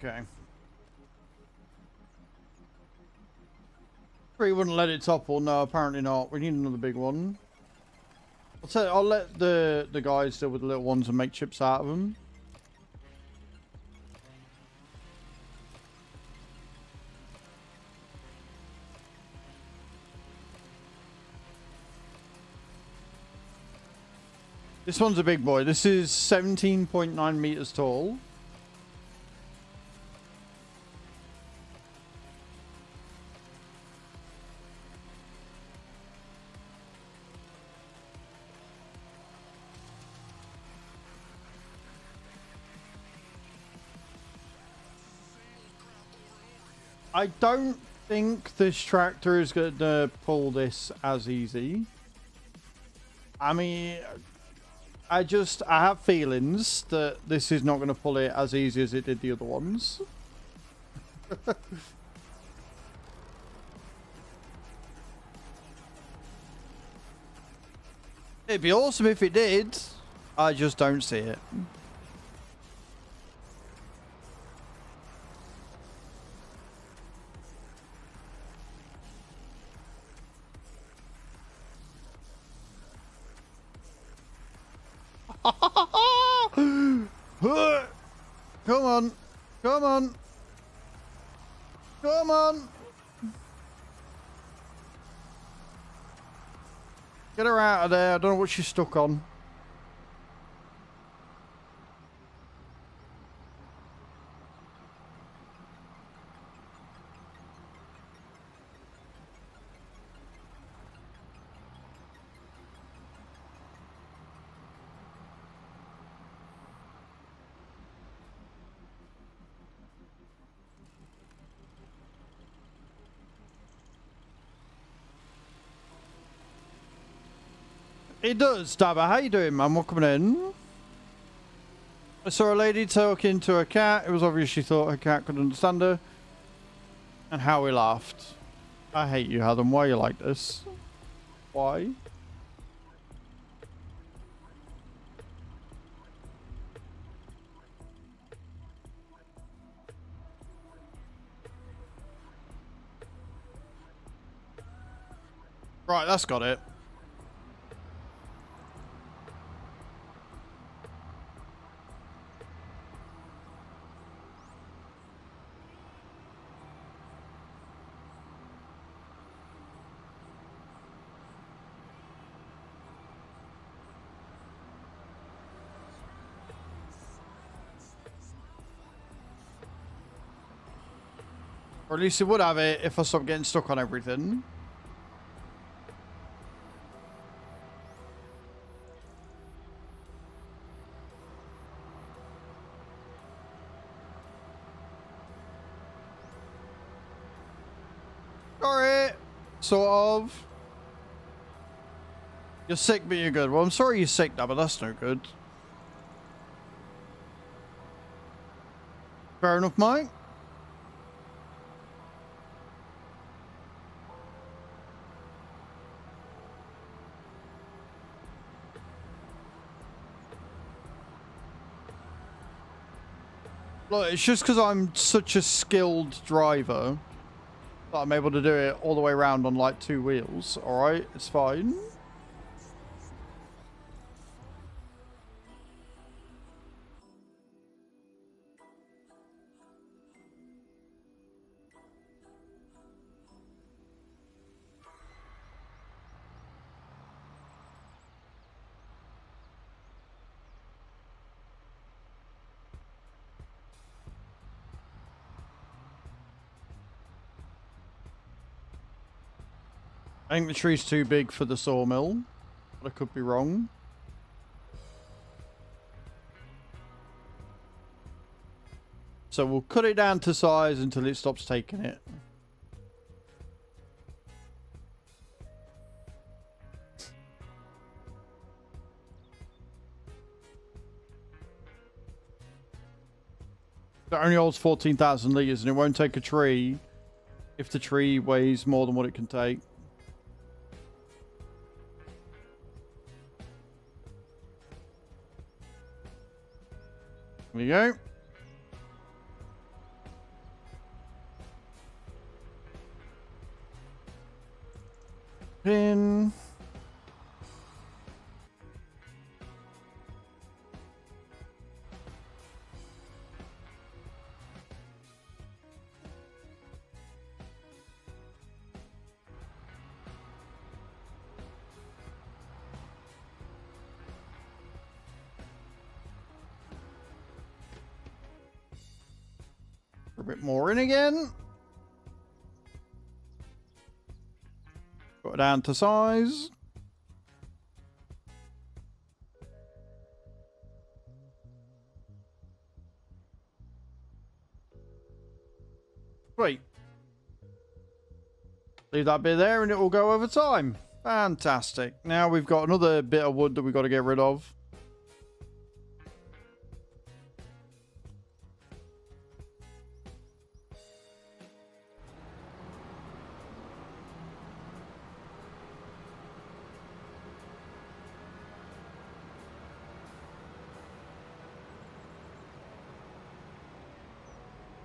Okay. Tree wouldn't let it topple. No, apparently not. We need another big one. I'll let the guys deal with the little ones and make chips out of them. This one's a big boy. This is 17.9 meters tall. I don't think this tractor is going to pull this as easy. I mean, I have feelings that this is not going to pull it as easy as it did the other ones. It'd be awesome if it did. I just don't see it. Come on. Come on. Come on. Get her out of there. I don't know what she's stuck on. It does, Dabba. How you doing, man? Welcome in. I saw a lady talking to a cat. It was obvious she thought her cat could understand her. And how we laughed. I hate you, Adam. Why are you like this? Why? Right, that's got it. Or at least it would have it if I stopped getting stuck on everything. Sorry. Sort of. You're sick, but you're good. Well, I'm sorry you're sick now, but that's no good. Fair enough, Mike. Look, it's just because I'm such a skilled driver that I'm able to do it all the way around on like 2 wheels. Alright, it's fine. I think the tree's too big for the sawmill, but I could be wrong. So we'll cut it down to size until it stops taking it. It only holds 14,000 litres and it won't take a tree if the tree weighs more than what it can take. There you go. Pin. A bit more in again. Put it down to size. Sweet. Leave that bit there and it will go over time. Fantastic. Now we've got another bit of wood that we've got to get rid of.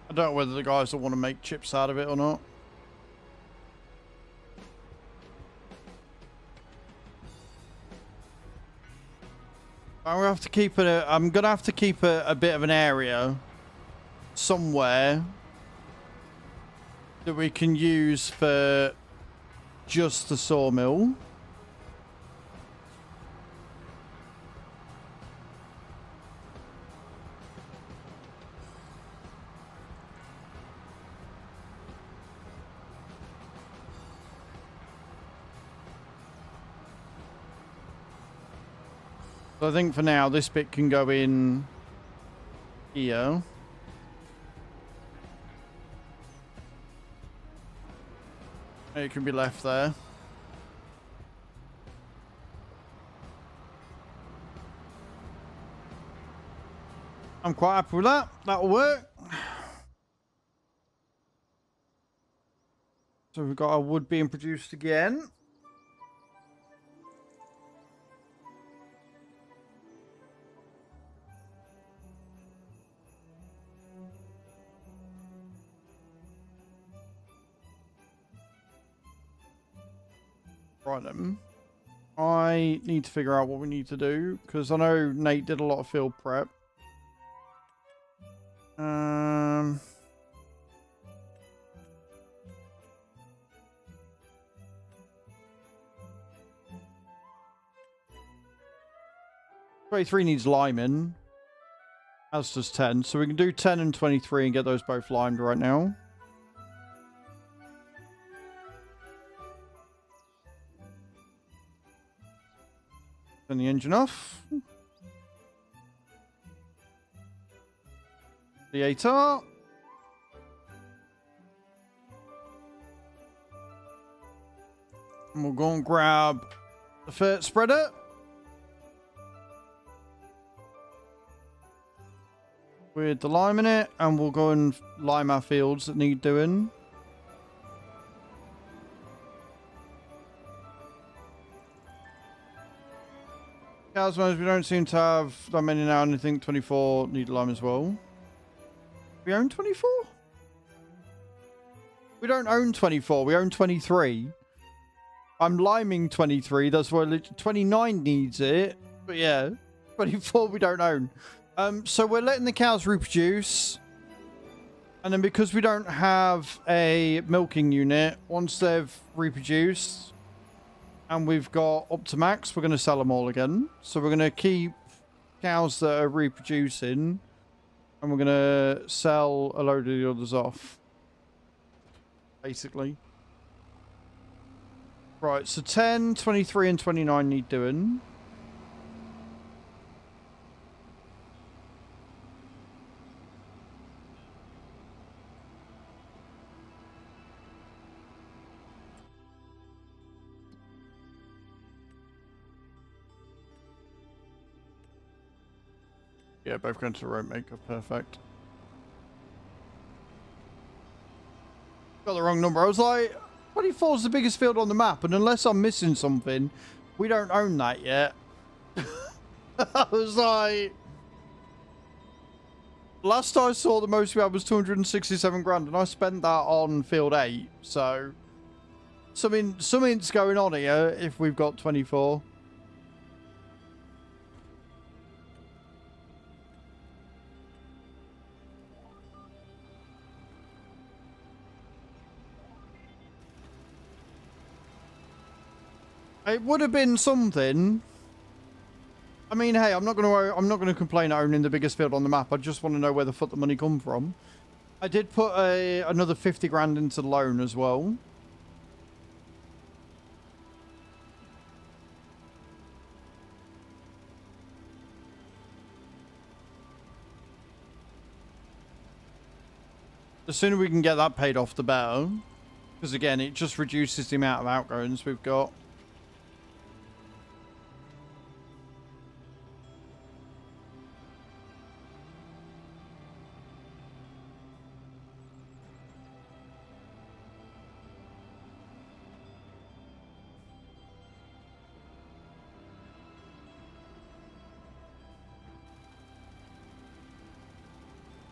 I don't know whether the guys will want to make chips out of it or not. I'm gonna have to keep a bit of an area somewhere that we can use for just the sawmill. So I think for now this bit can go in here. It can be left there. I'm quite happy with that. That'll work. So we've got our wood being produced again. Right then. I need to figure out what we need to do because I know Nate did a lot of field prep. 23 needs liming, as does 10. So we can do 10 and 23 and get those both limed right now. Turn the engine off. The ATAR. And we'll go and grab the fert spreader. With the lime in it, and we'll go and lime our fields that need doing. Cows, we don't seem to have that many now, and I think 24 need lime as well. We own 24? We don't own 24, we own 23. I'm liming 23, that's why 29 needs it. But yeah, 24 we don't own. So we're letting the cows reproduce. And then because we don't have a milking unit, once they've reproduced and we've got up to max, we're going to sell them all again. So we're going to keep cows that are reproducing and we're going to sell a load of the others off. Basically. Right, so 10, 23 and 29 need doing. Yeah, both going to the rope maker. Perfect. Got the wrong number. I was like, 24 is the biggest field on the map, and unless I'm missing something, we don't own that yet. I was like... Last I saw, the most we had was 267 grand, and I spent that on field 8, so... Something's going on here if we've got 24. It would have been something. I mean, hey, I'm not going to complain at owning the biggest field on the map. I just want to know where the fuck the money come from. I did put another 50 grand into the loan as well. The sooner we can get that paid off, the better. Because again, it just reduces the amount of outgoings we've got.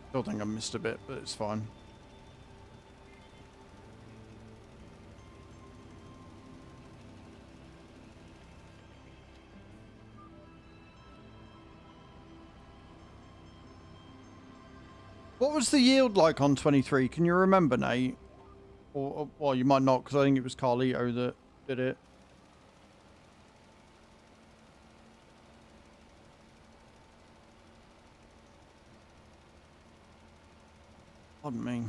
Still think I missed a bit, but it's fine. What was the yield like on 23? Can you remember, Nate? Or well, you might not, because I think it was Carlito that did it. Pardon me.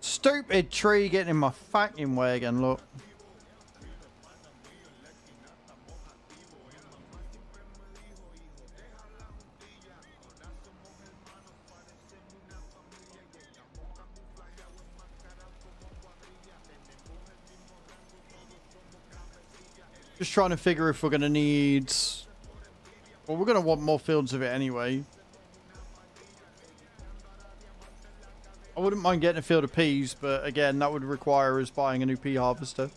Stupid tree getting in my fucking way again, look. Just trying to figure if we're going to need... Well, we're going to want more fields of it anyway. I wouldn't mind getting a field of peas, but again, that would require us buying a new pea harvester.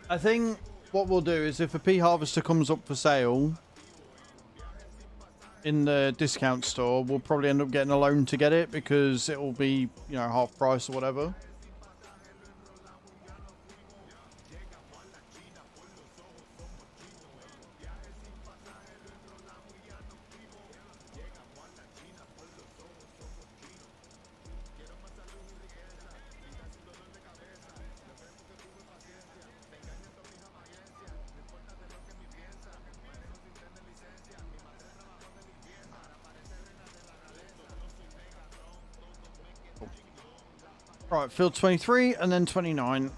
I think what we'll do is if a pea harvester comes up for sale in the discount store, we'll probably end up getting a loan to get it because it will be, you know, half price or whatever. Right, field 23 and then 29.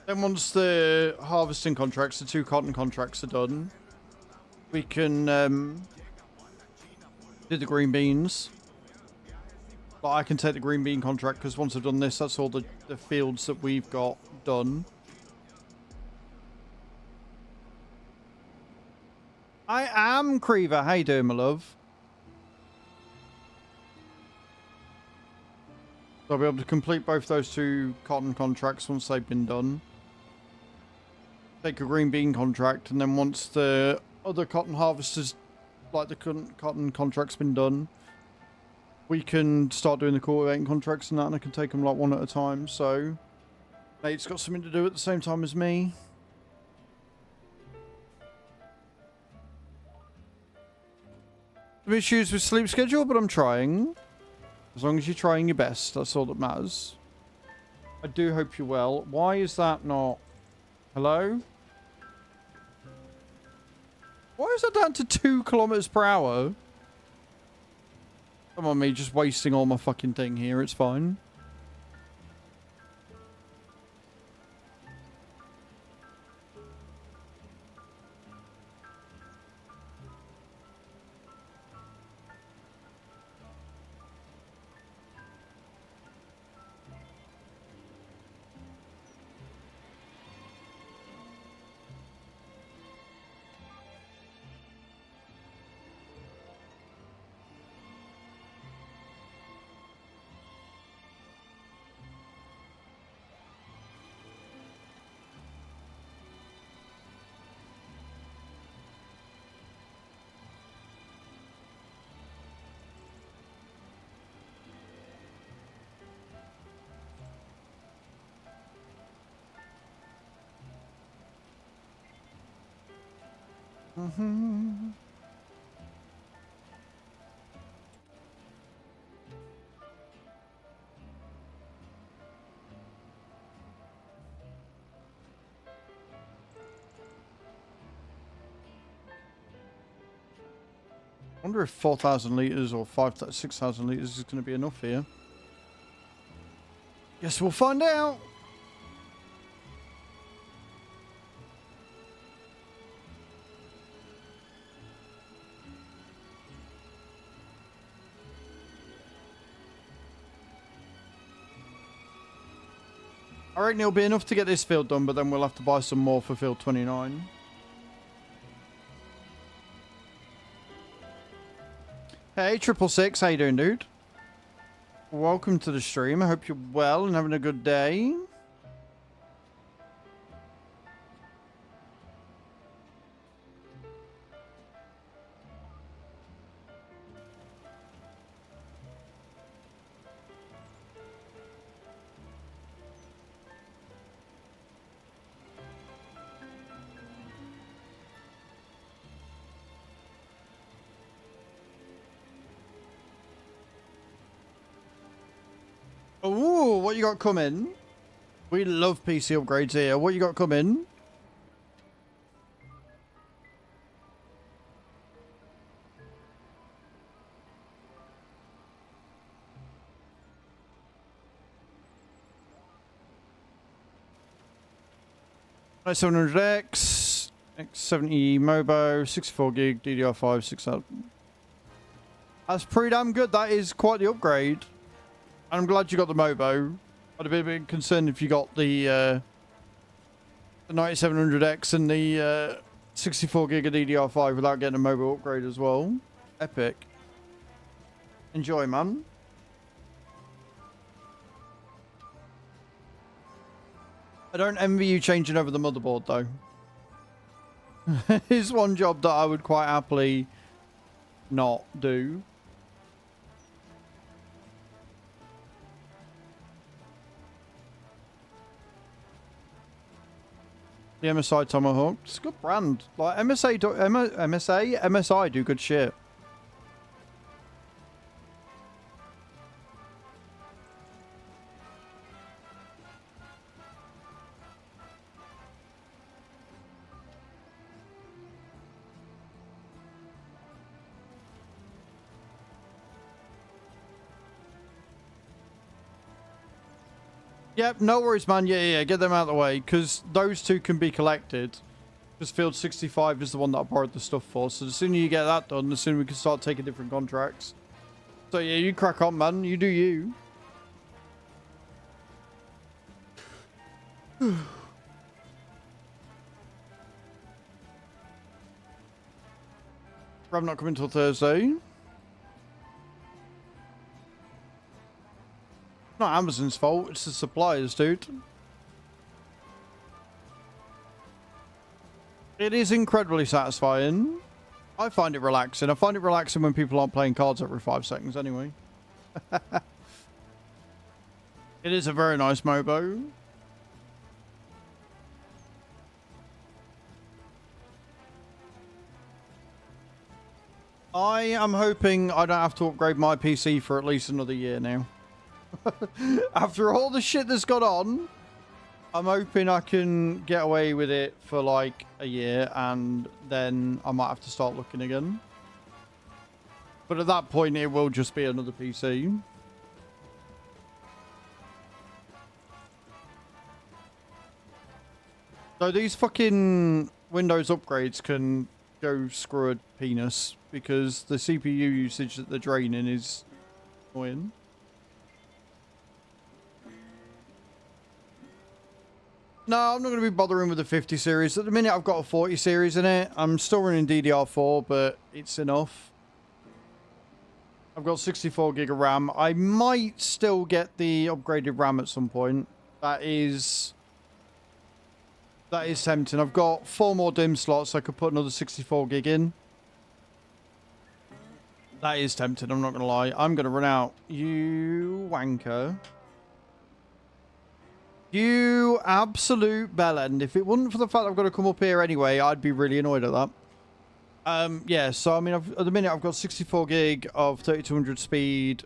Then once the harvesting contracts, the 2 cotton contracts are done, we can do the green beans. But I can take the green bean contract because once I've done this, that's all the fields that we've got done. I am Creever. How you doing, my love? So I'll be able to complete both those 2 cotton contracts once they've been done. Take a green bean contract, and then once the other cotton harvesters, like the cotton contract's been done, we can start doing the cultivating contracts and that, and I can take them like one at a time. So Nate's got something to do at the same time as me. Some issues with sleep schedule, but I'm trying. As long as you're trying your best, that's all that matters. I do hope you're well. Why is that not... Hello? Why is that down to 2 kilometers per hour? Come on, me, just wasting all my fucking thing here. It's fine. Mm-hmm. I wonder if 4,000 litres or 6,000 litres is going to be enough here. Guess we'll find out. I reckon it'll be enough to get this field done, but then we'll have to buy some more for field 29. Hey, 666, how you doing, dude? Welcome to the stream. I hope you're well and having a good day. Ooh, what you got coming? We love PC upgrades here. What you got coming? i700X, X70 Mobo, 64 gig, DDR5, 6000. That's pretty damn good. That is quite the upgrade. I'm glad you got the Mobo. I'd have been a bit concerned if you got the 9700X and the 64 gig of DDR5 without getting a Mobo upgrade as well. Epic. Enjoy, man. I don't envy you changing over the motherboard, though. It's one job that I would quite happily not do. The MSI Tomahawk. It's a good brand. Like MSI do good shit. Yep, no worries, man. Yeah, get them out of the way, because those two can be collected. Because Field 65 is the one that I borrowed the stuff for. So the sooner you get that done, the sooner we can start taking different contracts. So yeah, you crack on, man. You do you. I'm not coming till Thursday. Not Amazon's fault, it's the suppliers, dude. It is incredibly satisfying. I find it relaxing. I find it relaxing when people aren't playing cards every 5 seconds anyway. It is a very nice Mobo. I am hoping I don't have to upgrade my PC for at least another year now. After all the shit that's gone on, I'm hoping I can get away with it for like a year and then I might have to start looking again. But at that point, it will just be another PC. So these fucking Windows upgrades can go screw a penis because the CPU usage that they're draining is annoying. No, I'm not going to be bothering with the 50 series. At the minute, I've got a 40 series in it. I'm still running DDR4, but it's enough. I've got 64 gig of RAM. I might still get the upgraded RAM at some point. That is tempting. I've got 4 more DIMM slots. I could put another 64 gig in. That is tempting. I'm not going to lie. I'm going to run out. You wanker. You absolute bellend. If it wasn't for the fact I've got to come up here anyway, I'd be really annoyed at that. Yeah, so I mean, at the minute I've got 64 gig of 3200 speed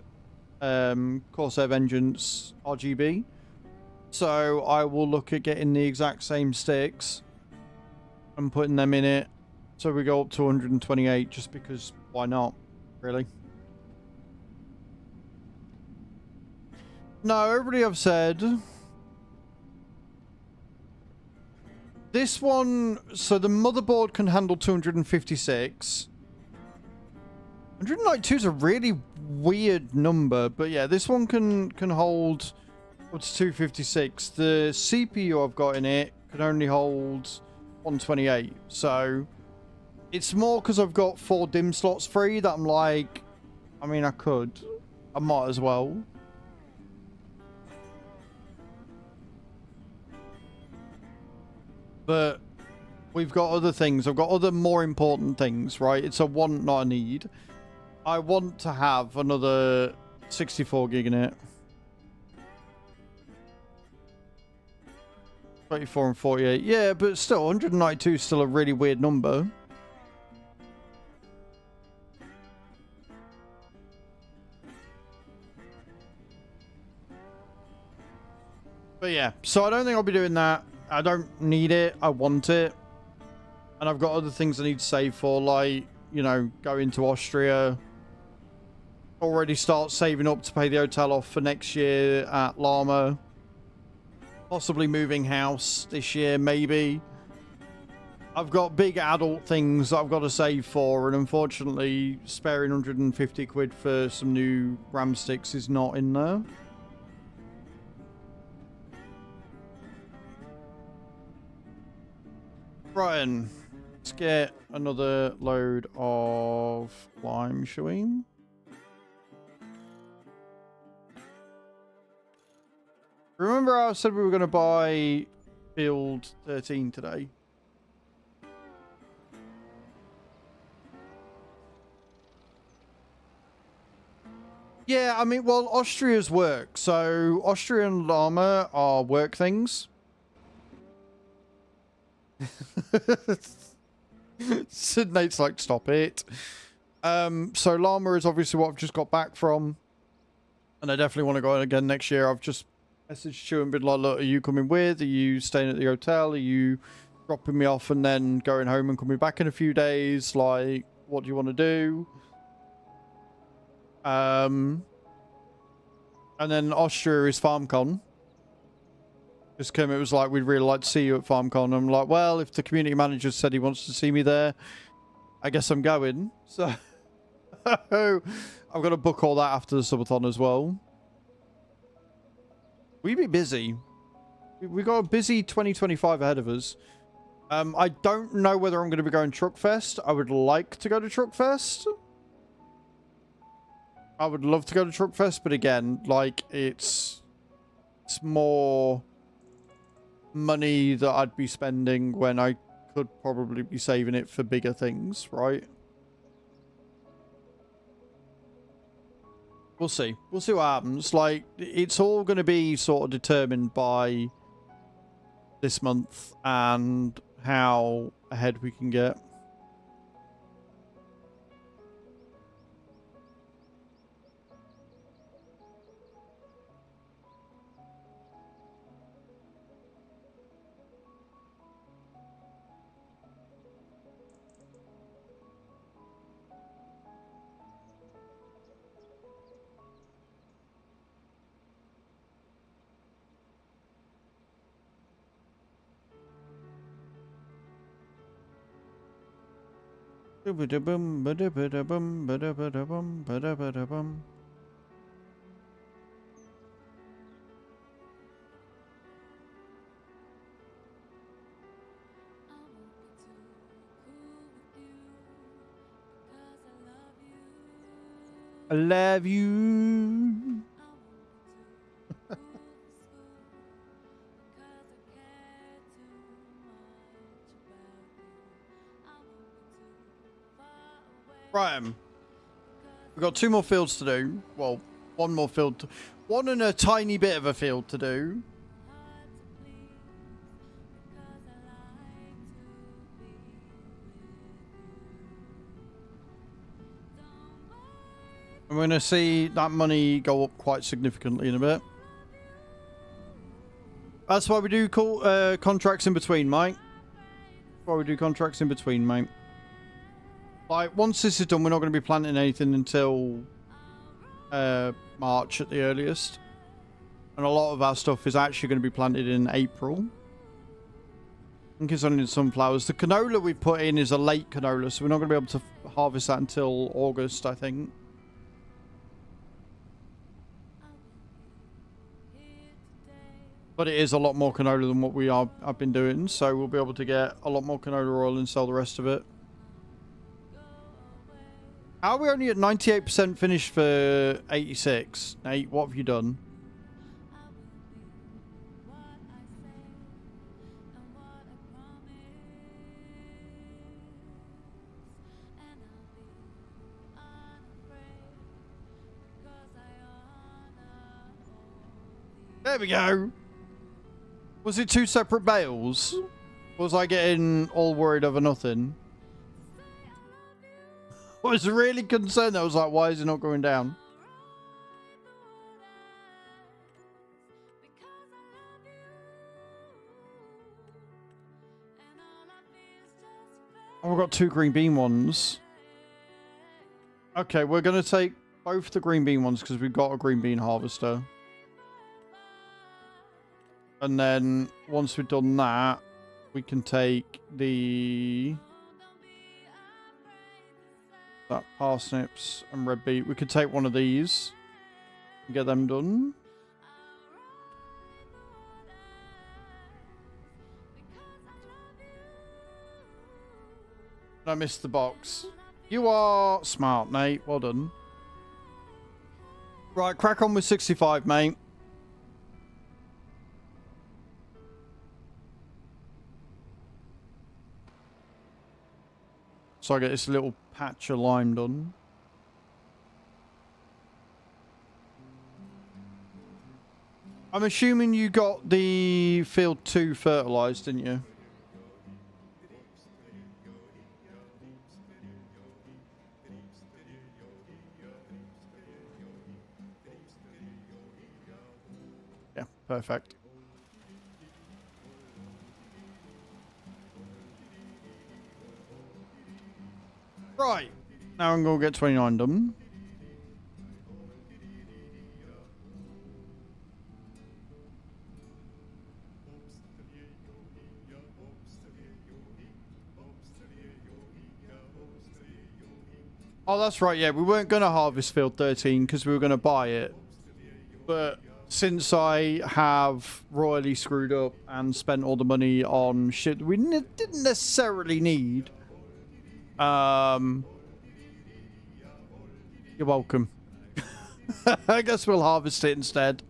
Corsair Vengeance RGB. So I will look at getting the exact same sticks and putting them in it. So we go up to 128 just because why not, really? No, everybody I've said... This one, so the motherboard can handle 256. 192 is a really weird number, but yeah, this one can hold Up to 256. The CPU I've got in it can only hold 128. So it's more because I've got 4 DIMM slots free that I'm like, I mean, I might as well. But we've got other things. I've got other more important things, right? It's a want, not a need. I want to have another 64 gig in it. 24 and 48. Yeah, but still, 192 is still a really weird number. But yeah, so I don't think I'll be doing that. I don't need it. I want it. And I've got other things I need to save for, like, you know, going to Austria. Already start saving up to pay the hotel off for next year at Llama. Possibly moving house this year, maybe. I've got big adult things that I've got to save for, and unfortunately, sparing 150 quid for some new RAM sticks is not in there. Brian, let's get another load of lime, shall we? Remember I said we were going to buy Field 13 today? Yeah, I mean, well, Austria's work. So, Austria and Llama are work things. Sid Nate's like, stop it. So, Llama is obviously what I've just got back from. And I definitely want to go again next year. I've just messaged you and been like, look, are you coming with? Are you staying at the hotel? Are you dropping me off and then going home and coming back in a few days? Like, what do you want to do? And then Austria is FarmCon. Because Kermit was like, we'd really like to see you at FarmCon. I'm like, well, if the community manager said he wants to see me there, I guess I'm going. So I've got to book all that after the subathon as well. We be busy. We got a busy 2025 ahead of us. I don't know whether I'm going to be going Truckfest. I would like to go to Truckfest. I would love to go to Truckfest, but again, like, it's more money that I'd be spending when I could probably be saving it for bigger things, right? We'll see. We'll see what happens. Like, it's all going to be sort of determined by this month and how ahead we can get. I love you. Right, we've got 2 more fields to do. Well, 1 more field. One and a tiny bit of a field to do. I'm going to see that money go up quite significantly in a bit. That's why we do contracts in between, mate. That's why we do contracts in between, mate. Like, once this is done, we're not going to be planting anything until March at the earliest. And a lot of our stuff is actually going to be planted in April. I think it's only in sunflowers. The canola we put in is a late canola, so we're not going to be able to harvest that until August, I think. But it is a lot more canola than what I've been doing, so we'll be able to get a lot more canola oil and sell the rest of it. How are we only at 98% finished for 86? Nate, what have you done? There we go. Was it 2 separate bales? Was I getting all worried over nothing? I was really concerned. I was like, why is it not going down? Oh, we've got 2 green bean ones. Okay, we're going to take both the green bean ones because we've got a green bean harvester. And then once we've done that, we can take that parsnips and red beet. We could take one of these and get them done. I missed the box. You are smart, mate. Well done. Right, crack on with 65, mate. So I get this little patch of lime done. I'm assuming you got the field 2 fertilized, didn't you? Yeah, perfect. Right, now I'm going to get 29 done. Oh, that's right, yeah, we weren't going to harvest field 13 because we were going to buy it. But since I have royally screwed up and spent all the money on shit we didn't necessarily need... You're welcome. I guess we'll harvest it instead.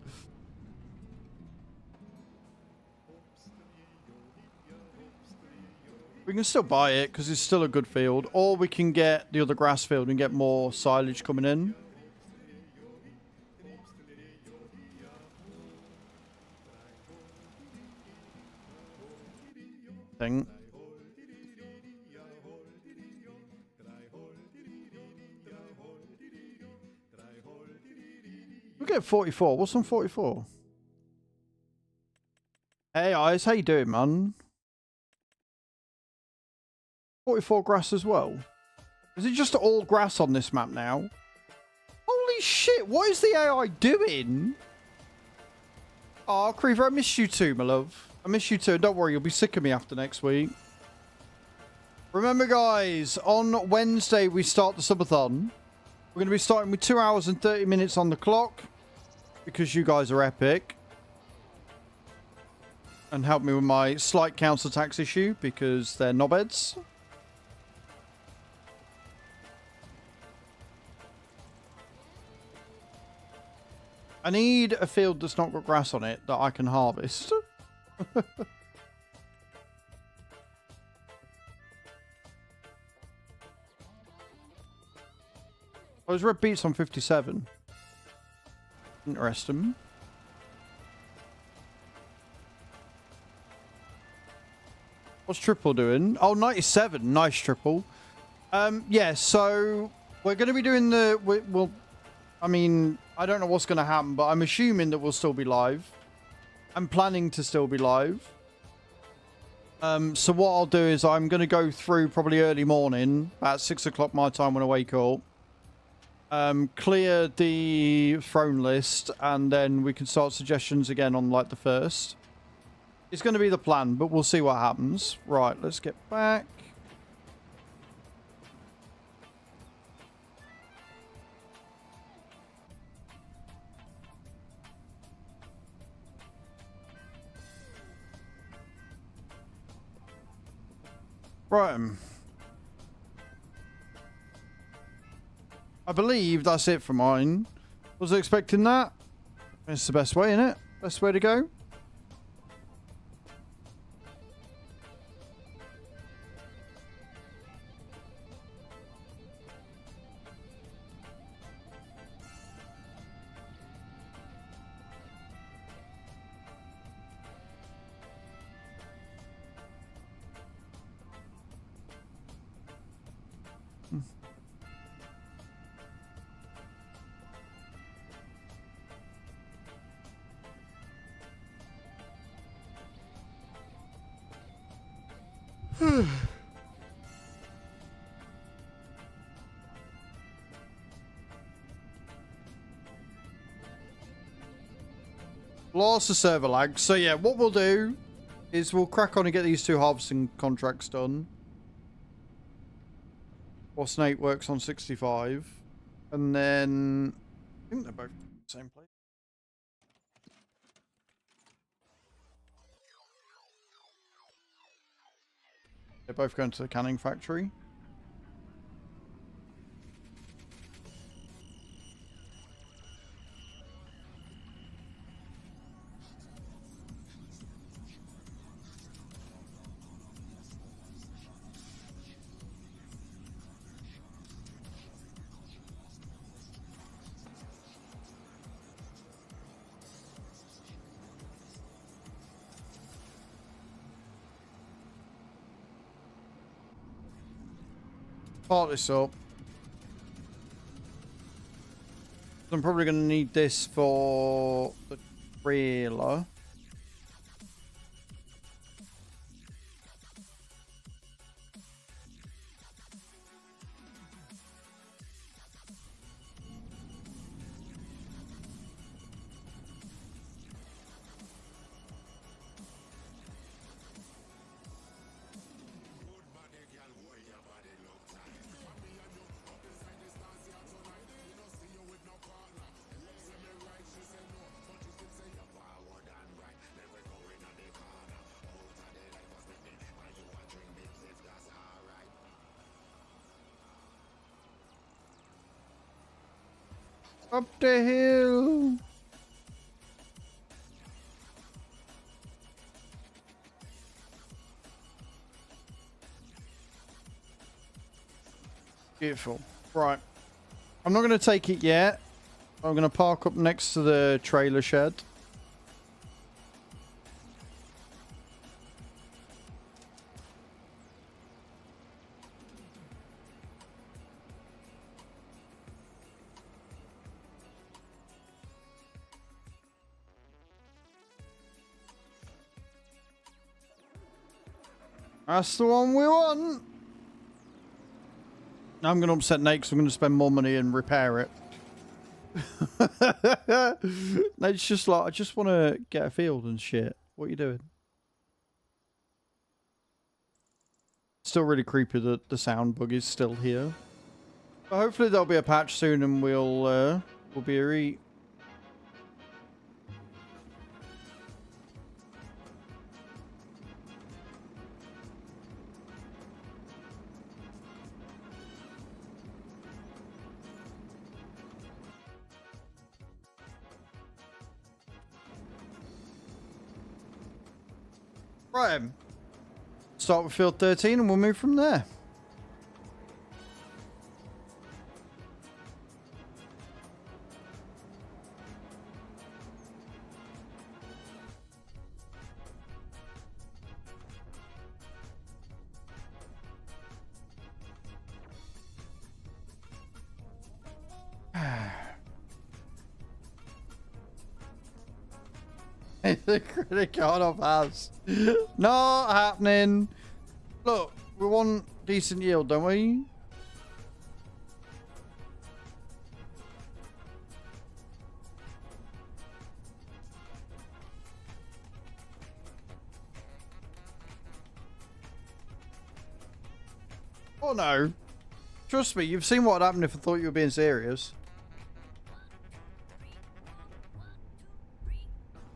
We can still buy it because it's still a good field, or we can get the other grass field and get more silage coming in. Thing. We get 44. What's on 44? Hey, Eyes. How you doing, man? 44 grass as well. Is it just all grass on this map now? Holy shit. What is the AI doing? Oh, Creever, I miss you too, my love. I miss you too. Don't worry, you'll be sick of me after next week. Remember, guys, on Wednesday, we start the subathon. We're going to be starting with 2 hours and 30 minutes on the clock. Because you guys are epic. And help me with my slight council tax issue. Because they're knobheads. I need a field that's not got grass on it that I can harvest. I was red beets on 57. Interesting. What's Triple doing? Oh, 97. Nice, Triple. Yeah, so we're going to be doing the... We'll, I mean, I don't know what's going to happen, but I'm assuming that we'll still be live. I'm planning to still be live. So what I'll do is I'm going to go through probably early morning, about 6 o'clock my time when I wake up. Clear the throne list, and then we can start suggestions again on like the 1st. It's going to be the plan, but we'll see what happens. Right, let's get back. Right. I believe that's it for mine. Was I expecting that? It's the best way, isn't it? Best way to go. Lots of server lag. So yeah, what we'll do is we'll crack on and get these 2 harvesting contracts done. While Snake works on 65. And then I think they're both in the same place. They're both going to the canning factory. Part this up. I'm probably going to need this for the trailer. Up the hill. Beautiful. Right. I'm not going to take it yet. I'm going to park up next to the trailer shed. That's the one we want. Now I'm going to upset Nate because I'm going to spend more money and repair it. Nate's just like, I just want to get a field and shit. What are you doing? Still really creepy that the sound bug is still here. But hopefully there'll be a patch soon and we'll be a eat. Right. Start with field 13 and we'll move from there. The credit card of house. Not happening. Look, we want decent yield, don't we? Oh no. Trust me, you've seen what would happen if I thought you were being serious.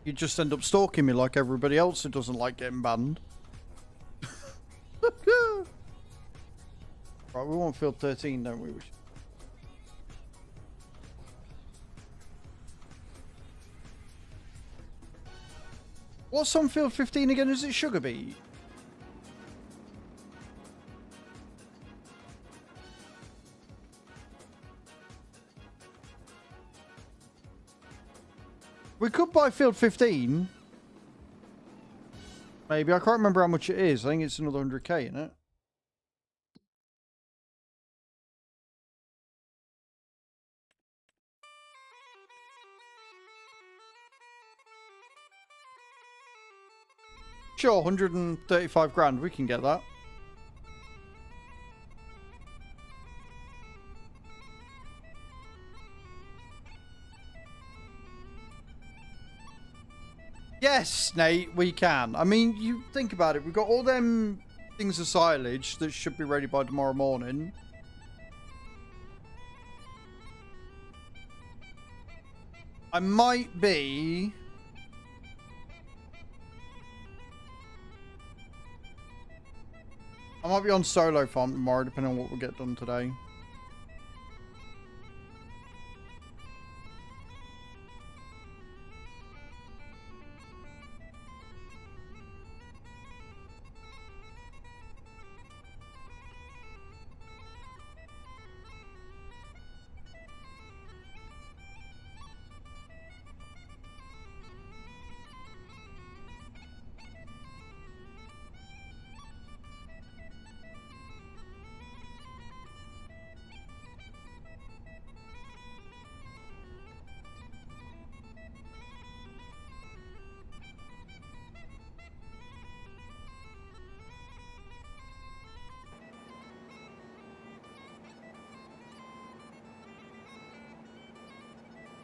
You just end up stalking me like everybody else who doesn't like getting banned. Right, we want field 13, don't we? What's on field 15 again? Is it Sugar Beet? We could buy field 15. Maybe. I can't remember how much it is. I think it's another 100k, isn't it? Sure, 135 grand. We can get that. Yes, Nate, we can. I mean, you think about it. We've got all them things of silage that should be ready by tomorrow morning. I might be... I might be on solo farm tomorrow, depending on what we get done today.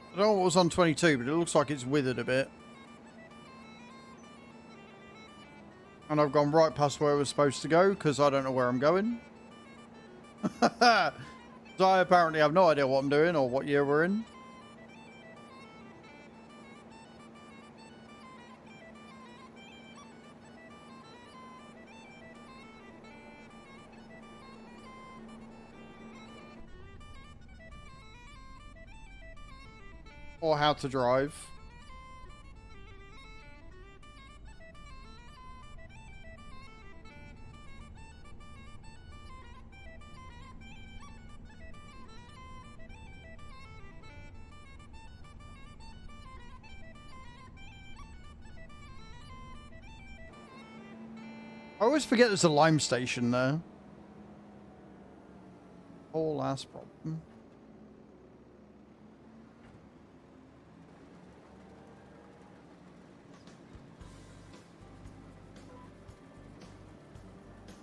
I don't know what was on 22, but it looks like it's withered a bit. And I've gone right past where I was supposed to go, because I don't know where I'm going. So I apparently have no idea what I'm doing, or what year we're in. Or how to drive. I always forget there's a lime station there. Whole ass problem.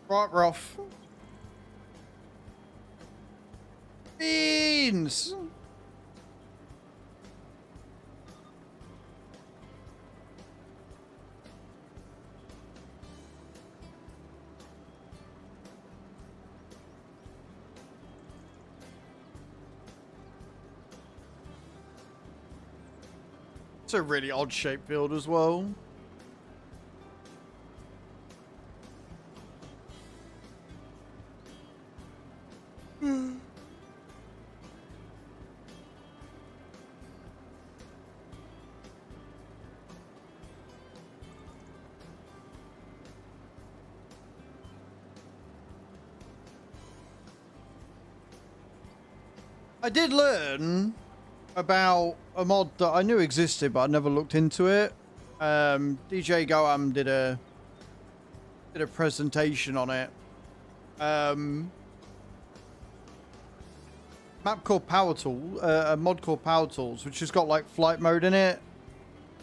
Right, Rough. Beans! It's a really odd shaped field as well. I did learn about a mod that I knew existed, but I never looked into it. DJ Goam did a presentation on it. Map called Power Tool, a mod called Power Tools, which has got like flight mode in it,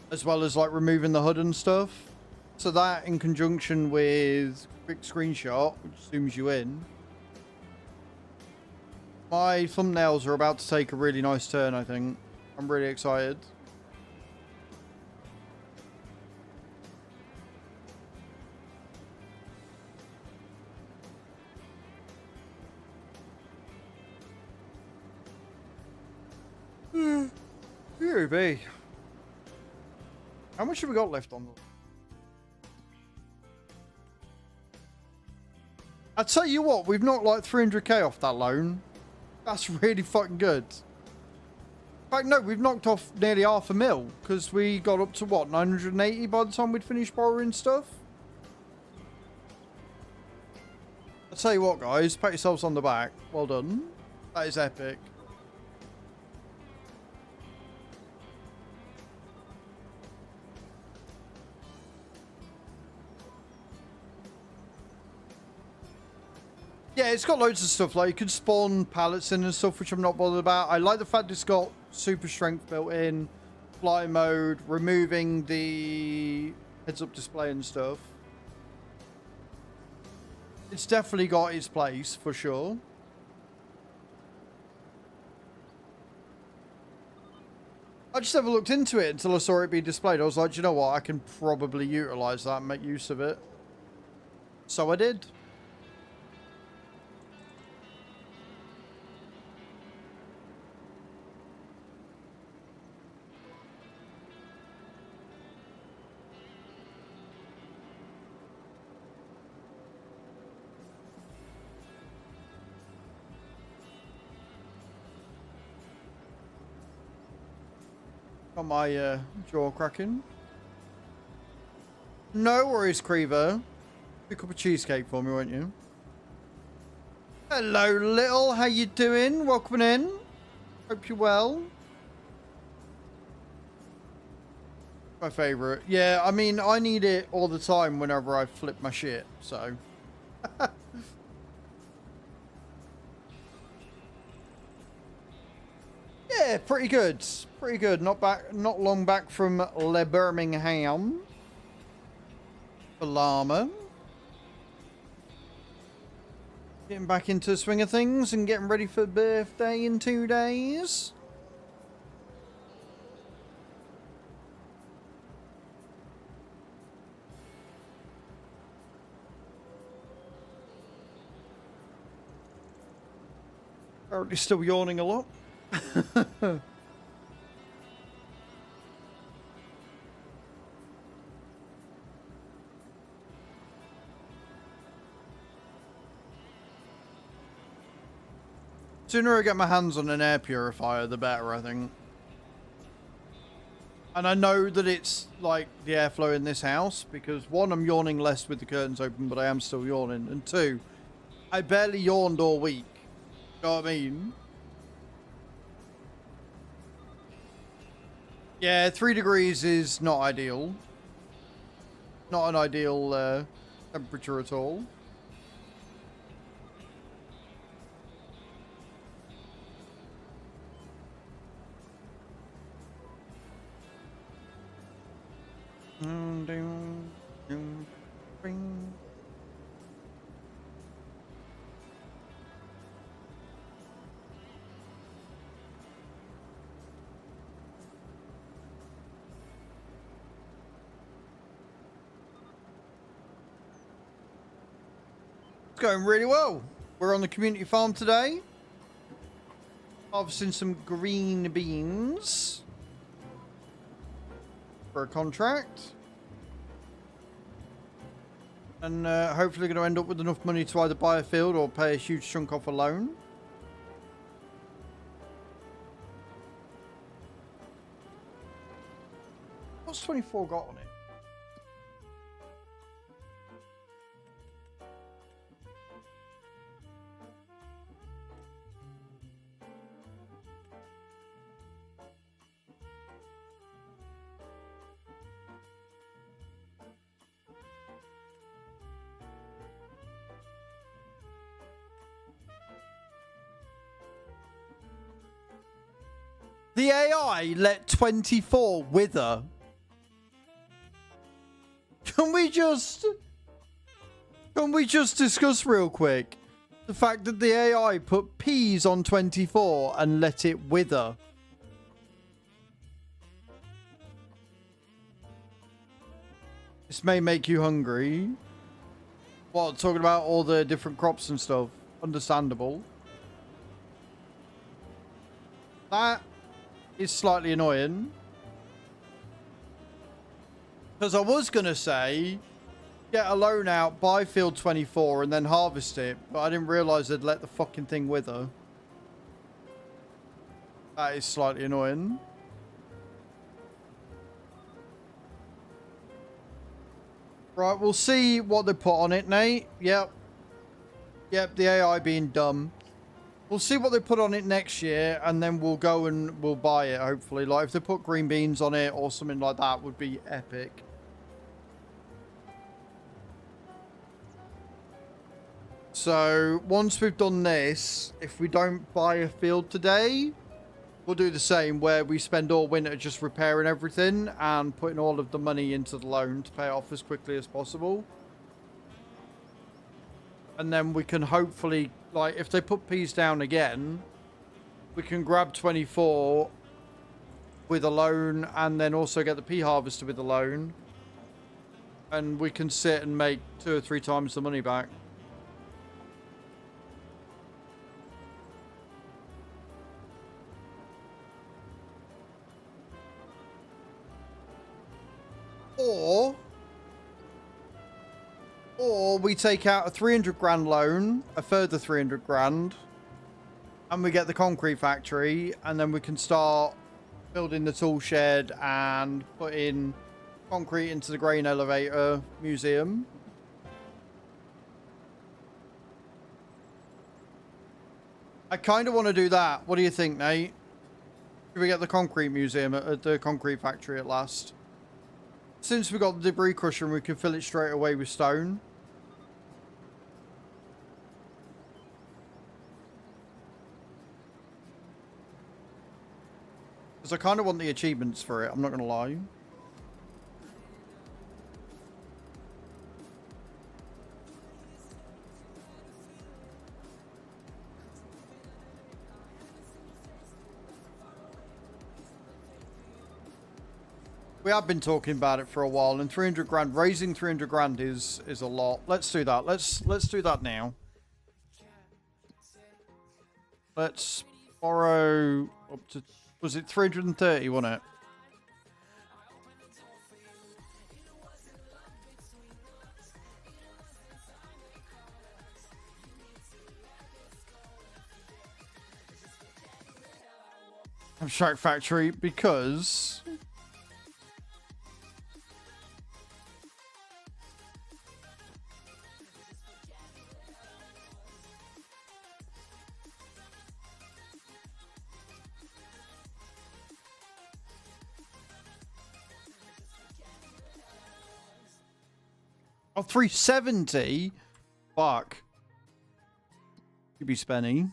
as well as like removing the hood and stuff. So that, in conjunction with quick screenshot, which zooms you in. My thumbnails are about to take a really nice turn, I think. I'm really excited. Here be. How much have we got left on them? I tell you what, we've knocked like 300k off that loan. That's really fucking good. In fact, no, we've knocked off nearly $500,000 because we got up to what, 980 by the time we'd finished borrowing stuff. I tell you what, guys, pat yourselves on the back. Well done. That is epic. Yeah, it's got loads of stuff. Like, you could spawn pallets in and stuff, which I'm not bothered about. I like the fact it's got super strength built in, fly mode, removing the heads-up display and stuff. It's definitely got its place, for sure. I just never looked into it until I saw it be displayed. I was like, you know what? I can probably utilize that and make use of it. So I did. Got my jaw cracking. No worries, Creever. Pick up a cheesecake for me, won't you? Hello, little. How you doing? Welcome in. Hope you're well. My favourite. Yeah, I mean, I need it all the time whenever I flip my shit, so... Yeah, pretty good. Pretty good. Not long back from Le Birmingham. For llama. Getting back into the swing of things and getting ready for birthday in 2 days. Apparently still yawning a lot. Sooner I get my hands on an air purifier, the better, I think. And I know that it's like the airflow in this house because one, I'm yawning less with the curtains open, but I am still yawning. And two, I barely yawned all week. You know what I mean? Yeah, 3 degrees is not ideal. Not an ideal temperature at all. It's going really well. We're on the community farm today. Harvesting some green beans for a contract. And hopefully going to end up with enough money to either buy a field or pay a huge chunk off a loan. What's 24 got on it? The AI let 24 wither. Can we just discuss real quick the fact that the AI put peas on 24 and let it wither? This may make you hungry. What, talking about all the different crops and stuff? Understandable. That is slightly annoying. Because I was going to say, get a loan out, buy field 24, and then harvest it. But I didn't realise they'd let the fucking thing wither. That is slightly annoying. Right, we'll see what they put on it, Nate. Yep. Yep, the AI being dumb. We'll see what they put on it next year, and then we'll go and we'll buy it, hopefully. Like, if they put green beans on it or something like that, would be epic. So, once we've done this, if we don't buy a field today, we'll do the same, where we spend all winter just repairing everything and putting all of the money into the loan to pay it off as quickly as possible. And then we can hopefully, like, if they put peas down again, we can grab 24 with a loan and then also get the pea harvester with a loan. And we can sit and make 2 or 3 times the money back. Or we take out a 300 grand loan, a further 300 grand, and we get the concrete factory, and then we can start building the tool shed and put in concrete into the grain elevator museum. I kind of want to do that. What do you think, Nate? Should we get the concrete museum at the concrete factory at last? Since we got the debris crusher and we can fill it straight away with stone. Because I kind of want the achievements for it, I'm not going to lie. We have been talking about it for a while, and 300 grand, raising 300 grand is a lot. Let's do that. Let's do that now. Let's borrow up to, was it 330, wasn't it? Abstract factory, because oh, 370? Fuck. Could be spenny.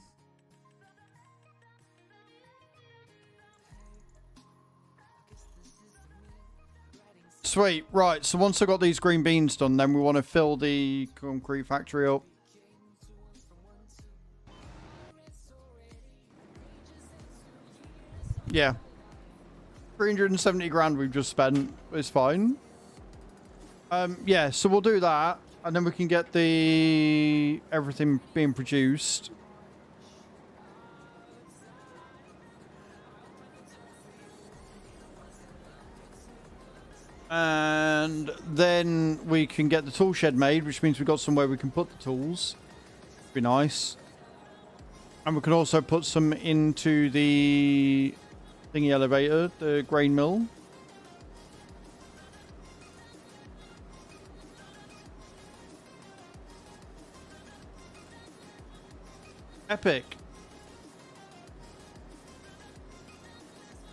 Sweet. Right, so once I got these green beans done, then we want to fill the concrete factory up. Yeah. 370 grand we've just spent is fine. Yeah, so we'll do that, and then we can get the everything being produced. And then we can get the tool shed made, which means we've got somewhere we can put the tools. Be nice. And we can also put some into the thingy elevator, the grain mill. Epic.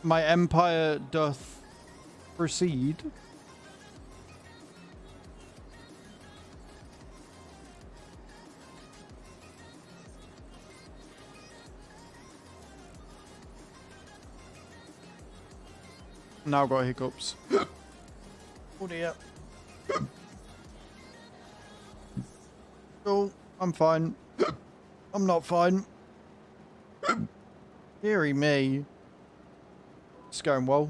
My empire doth proceed. Now I've got hiccups. Oh dear. Oh, I'm fine. I'm not fine. Deary me. It's going well.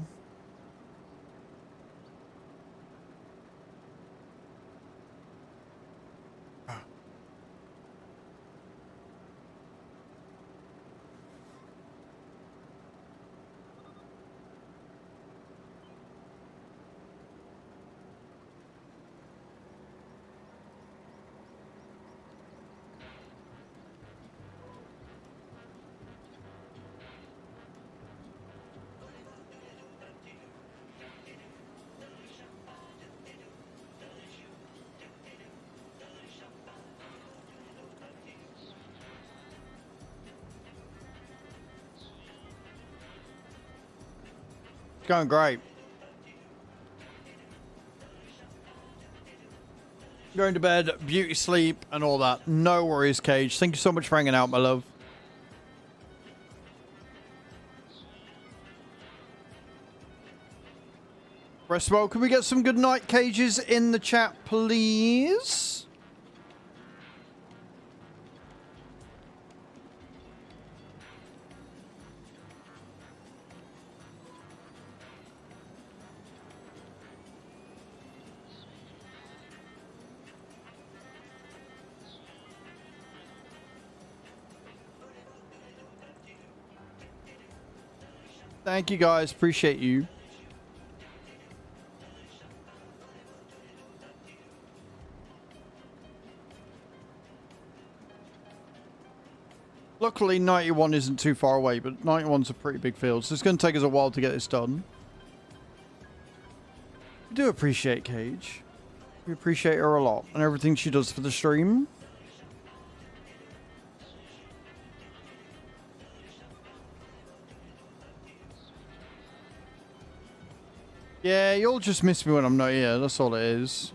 Going great. Going to bed, beauty sleep, and all that. No worries, Cage. Thank you so much for hanging out, my love. Restwell, can we get some good night cages in the chat, please? Thank you, guys. Appreciate you. Luckily, 91 isn't too far away, but 91's a pretty big field, so it's going to take us a while to get this done. We do appreciate Cage. We appreciate her a lot and everything she does for the stream. Yeah, you'll just miss me when I'm not here. That's all it is.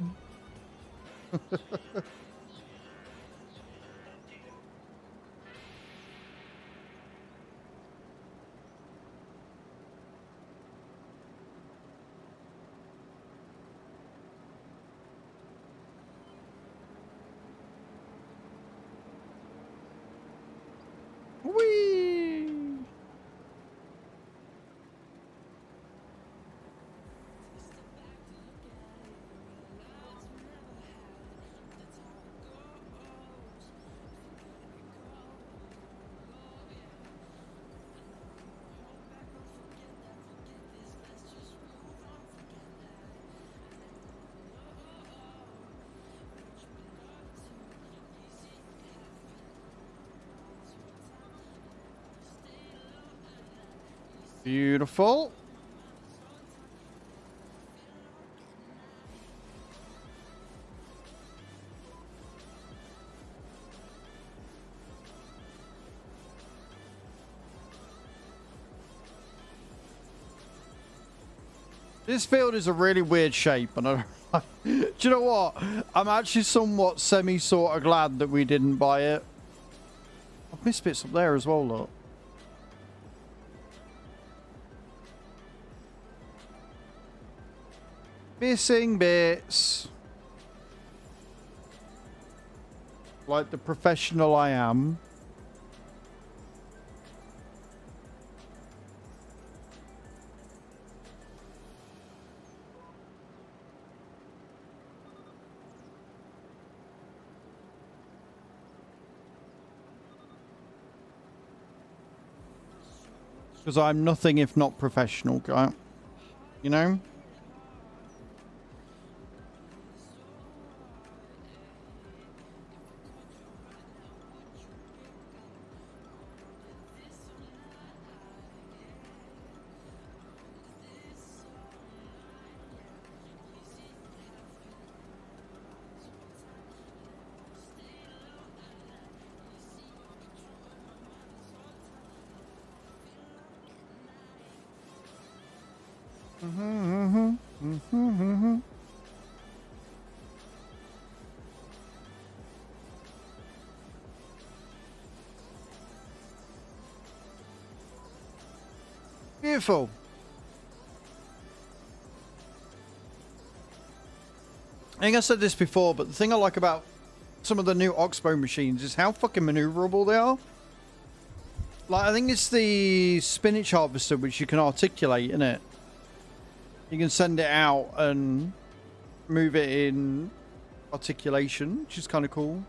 Whee! Beautiful. This field is a really weird shape, and I don't do you know what? I'm actually somewhat sort of glad that we didn't buy it. I've missed bits up there as well, look. Missing bits. Like the professional I am. Because I'm nothing if not professional, guy. You know? Beautiful. I think I said this before, but the thing I like about some of the new Oxbow machines is how fucking maneuverable they are. Like, I think it's the spinach harvester which you can articulate, innit? You can send it out and move it in articulation, which is kind of cool.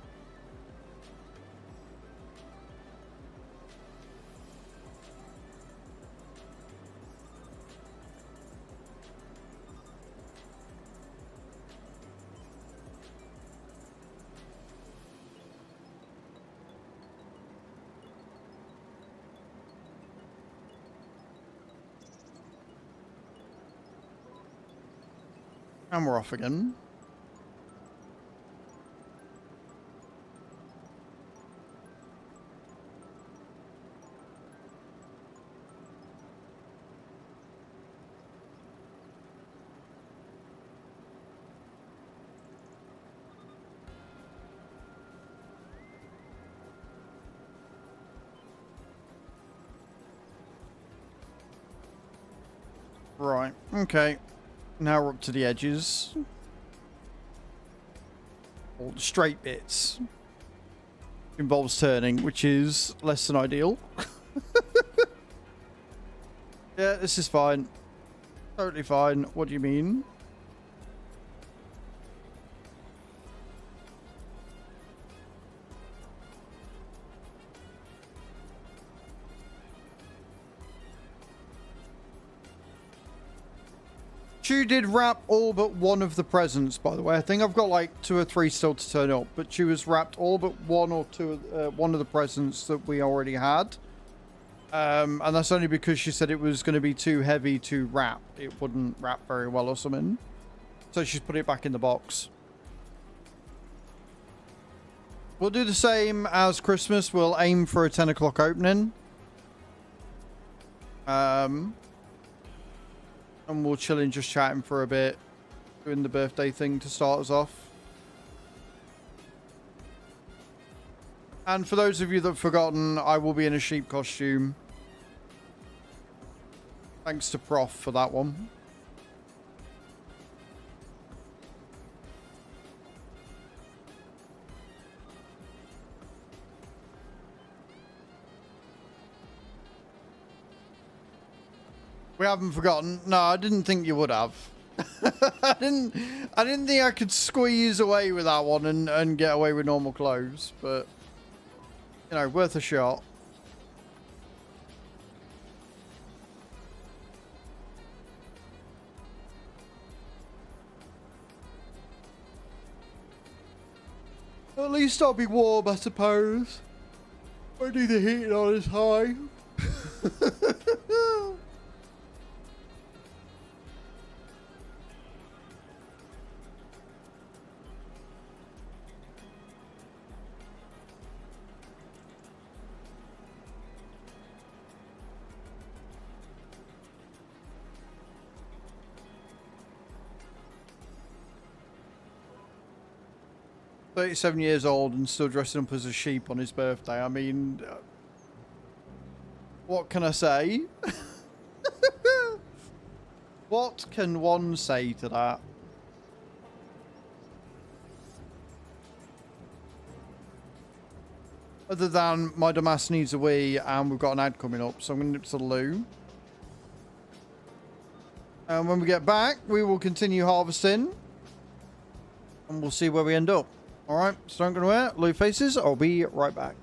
And we're off again. Right, okay. Now we're up to the edges. All the straight bits. Involves turning, which is less than ideal. Yeah, this is fine. Totally fine. What do you mean? Chu did wrap all but one of the presents, by the way. I think I've got like 2 or 3 still to turn up, but Chu has wrapped all but one or two, one of the presents that we already had. And that's only because she said it was going to be too heavy to wrap. It wouldn't wrap very well or something. So she's put it back in the box. We'll do the same as Christmas. We'll aim for a 10 o'clock opening. And we'll chill in just chatting for a bit. Doing the birthday thing to start us off. And for those of you that have forgotten, I will be in a sheep costume. Thanks to Prof for that one. We haven't forgotten. No, I didn't think you would have. I didn't think I could squeeze away with that one and get away with normal clothes, but you know, worth a shot. At least I'll be warm, I suppose. Only the heat not as high. 37 years old and still dressing up as a sheep on his birthday. I mean, what can I say? What can one say to that? Other than my dumbass needs a wee and we've got an ad coming up, so I'm going to nip to the loo. And when we get back, we will continue harvesting. And we'll see where we end up. Alright, so I'm going to wear loo faces. I'll be right back.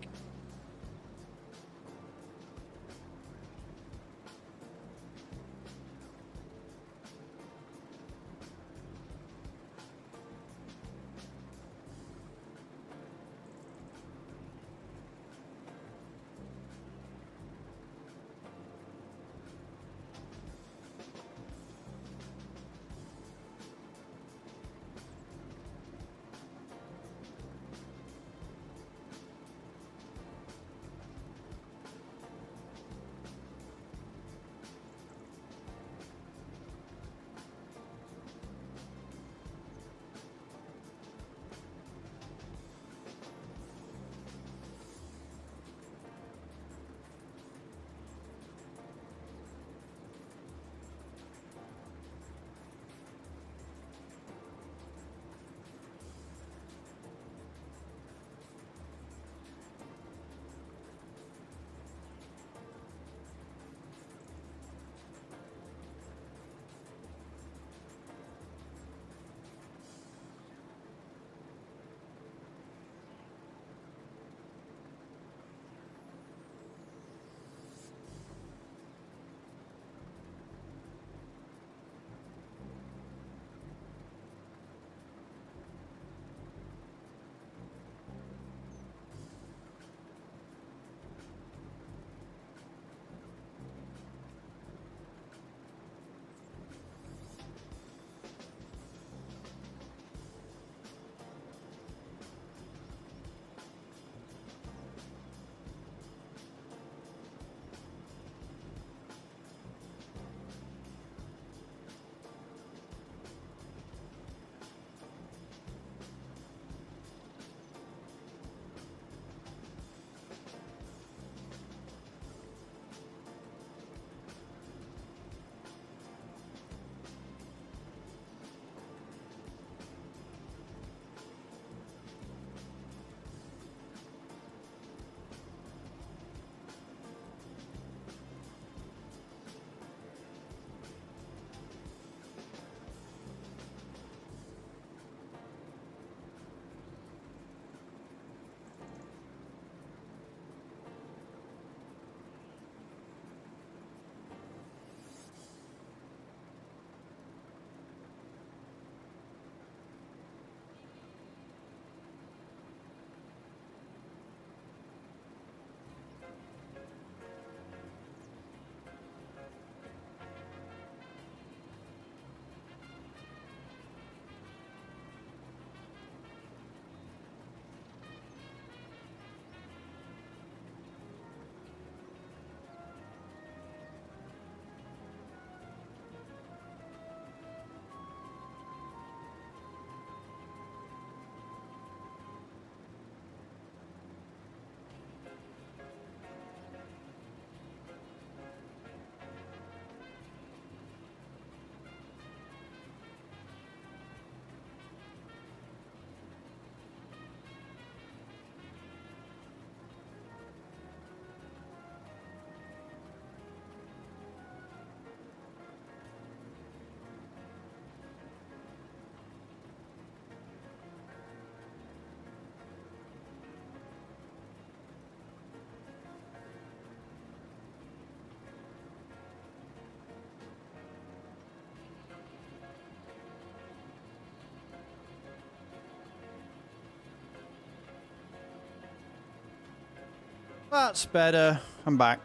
That's better. I'm back.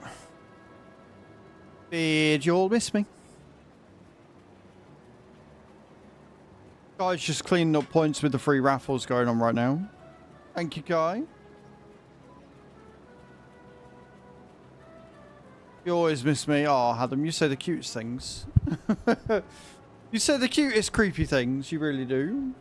Did you all miss me? Guy's just cleaning up points with the free raffles going on right now. Thank you, Guy. You always miss me. Oh, Adam, you say the cutest things. You say the cutest creepy things. You really do.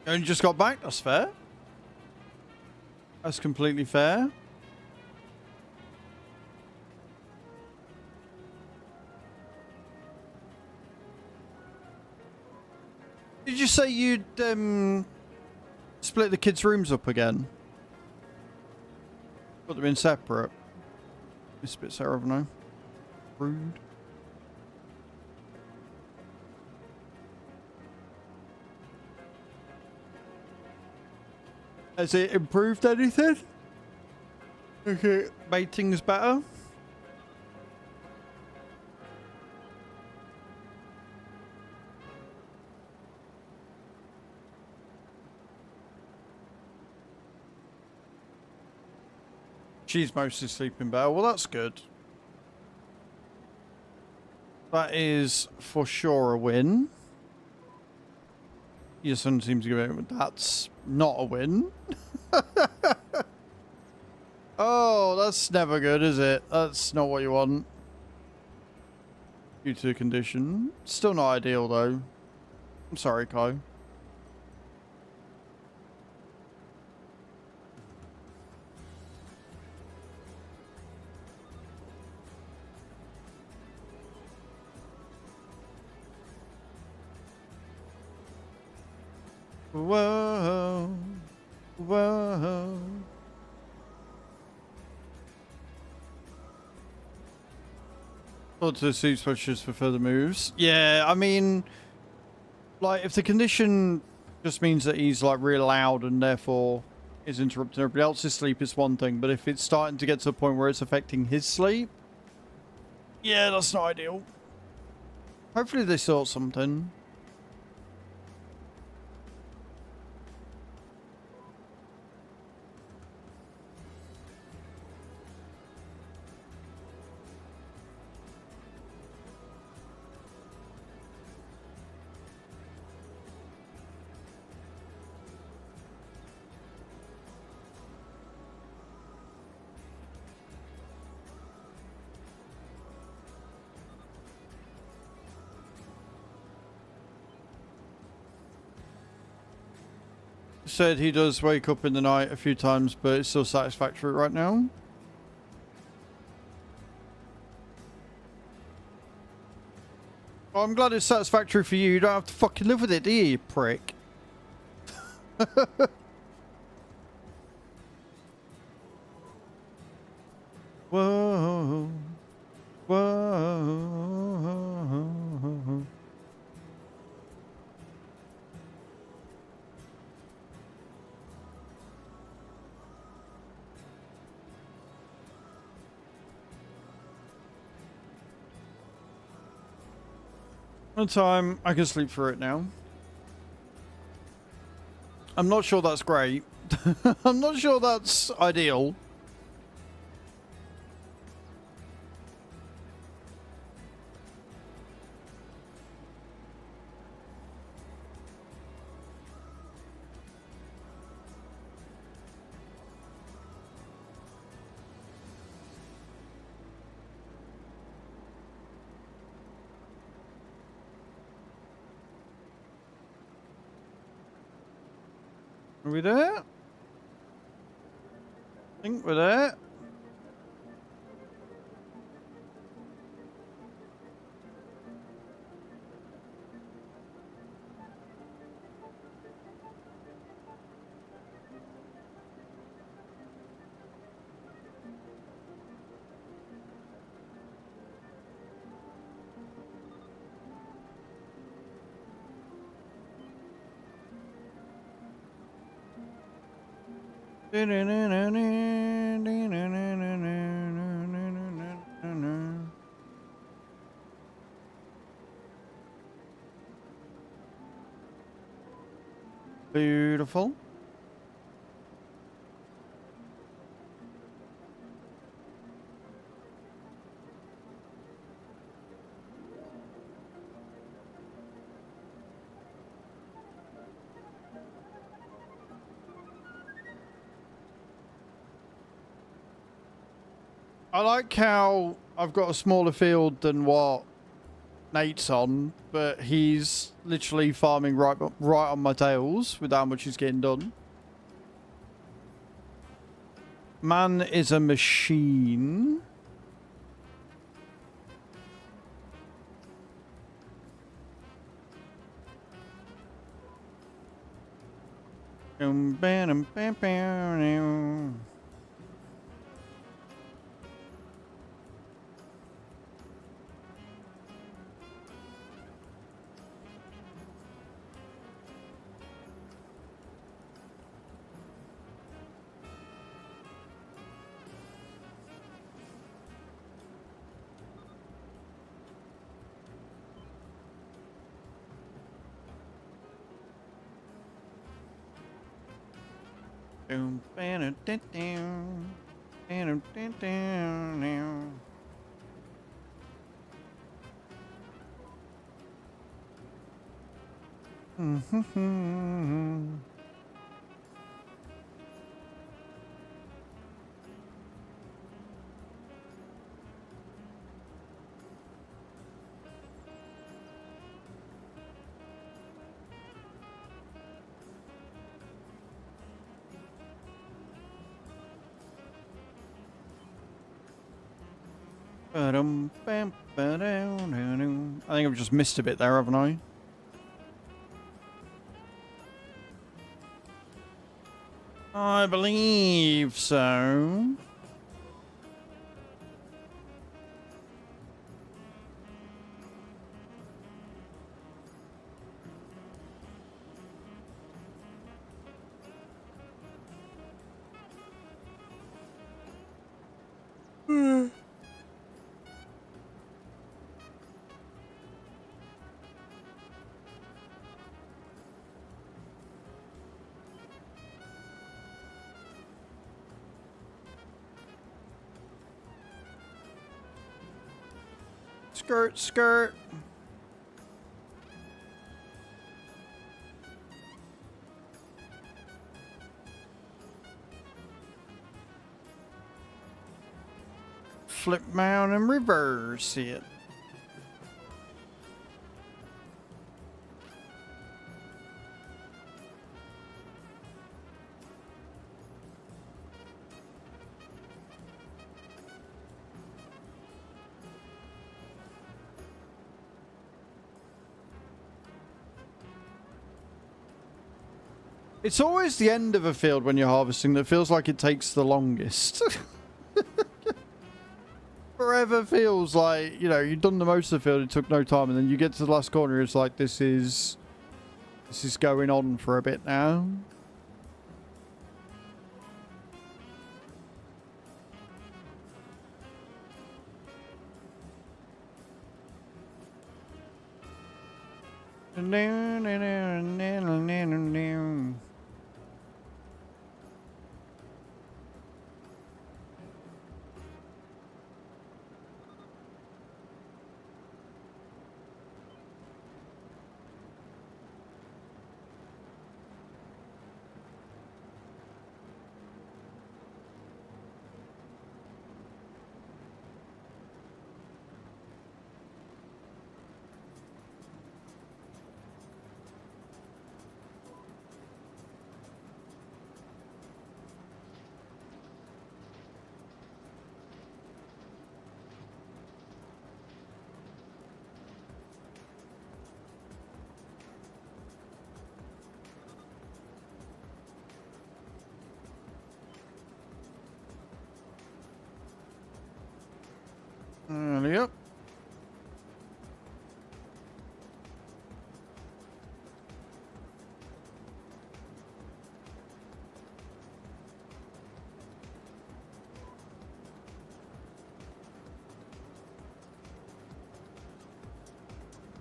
You only just got back? That's fair. That's completely fair. Did you say you'd split the kids' rooms up again? Put them in separate? It's a bit terrible now. Rude. Has it improved anything? Okay, made things better? She's mostly sleeping better. Well, that's good. That is for sure a win. Your son seems to give it. That's not a win. Oh, that's never good, is it? That's not what you want. Due to the condition. Still not ideal, though. I'm sorry, Kai. Whoa. Whoa. Thought to see switches for further moves. Yeah, I mean, like, if the condition just means that he's, like, really loud and therefore is interrupting everybody else's sleep, it's one thing. But if it's starting to get to a point where it's affecting his sleep, yeah, that's not ideal. Hopefully they sort something. Said he does wake up in the night a few times, but it's still satisfactory right now. Well, I'm glad it's satisfactory for you. You don't have to fucking live with it, do you, you prick? Whoa. Whoa. One time, I can sleep through it now. I'm not sure that's great. I'm not sure that's ideal. Are we there? I think we're there. Beautiful. I like how I've got a smaller field than what Nate's on, but he's literally farming right on my tails with how much he's getting done. Man is a machine. I think I've just missed a bit there, haven't I? I believe so. Skirt, skirt. Flip mount and reverse it. It's always the end of a field when you're harvesting that feels like it takes the longest. Forever feels like, you know, you've done the most of the field, it took no time, and then you get to the last corner, it's like this is going on for a bit now.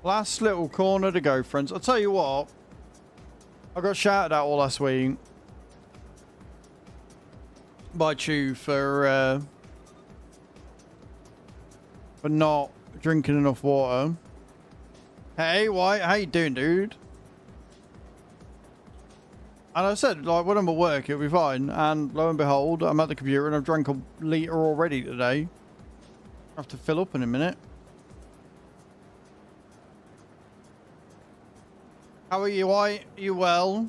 Last little corner to go, friends. I'll tell you what. I got shouted out all last week by Chew for not drinking enough water. Hey, White, how you doing, dude? And I said, like, when I'm at work, it'll be fine. And lo and behold, I'm at the computer and I've drank a litre already today. I have to fill up in a minute. How are you, White? Are you well?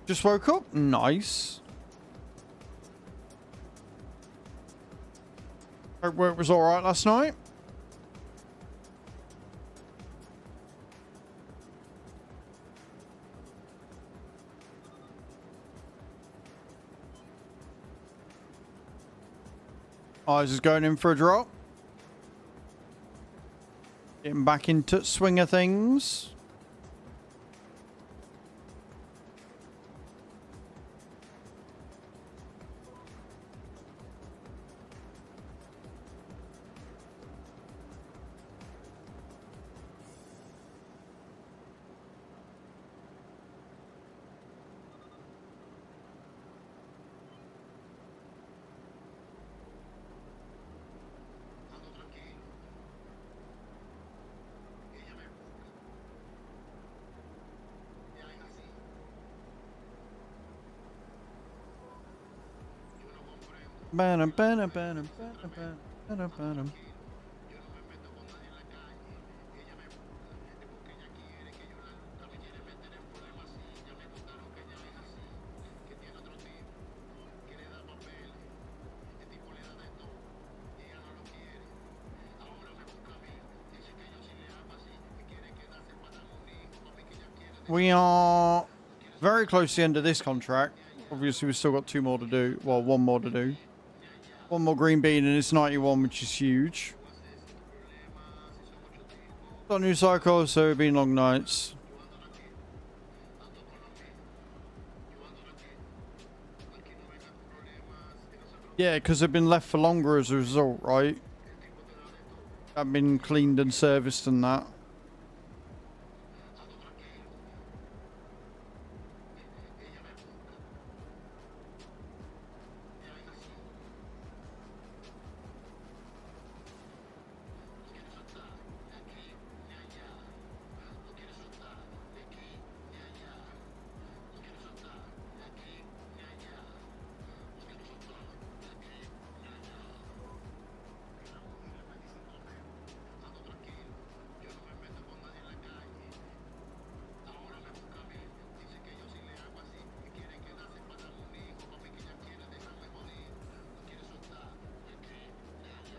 Just woke up? Nice. Hope work was alright last night. Eyes is going in for a drop. Getting back into swing of things. We are very close to the end of this contract. Obviously, we've still got two more to do. Well, one more to do. One more green bean and it's 91, which is huge. Got a new cycle, so it's been long nights. Yeah, because they've been left for longer as a result, right? I've been cleaned and serviced and that.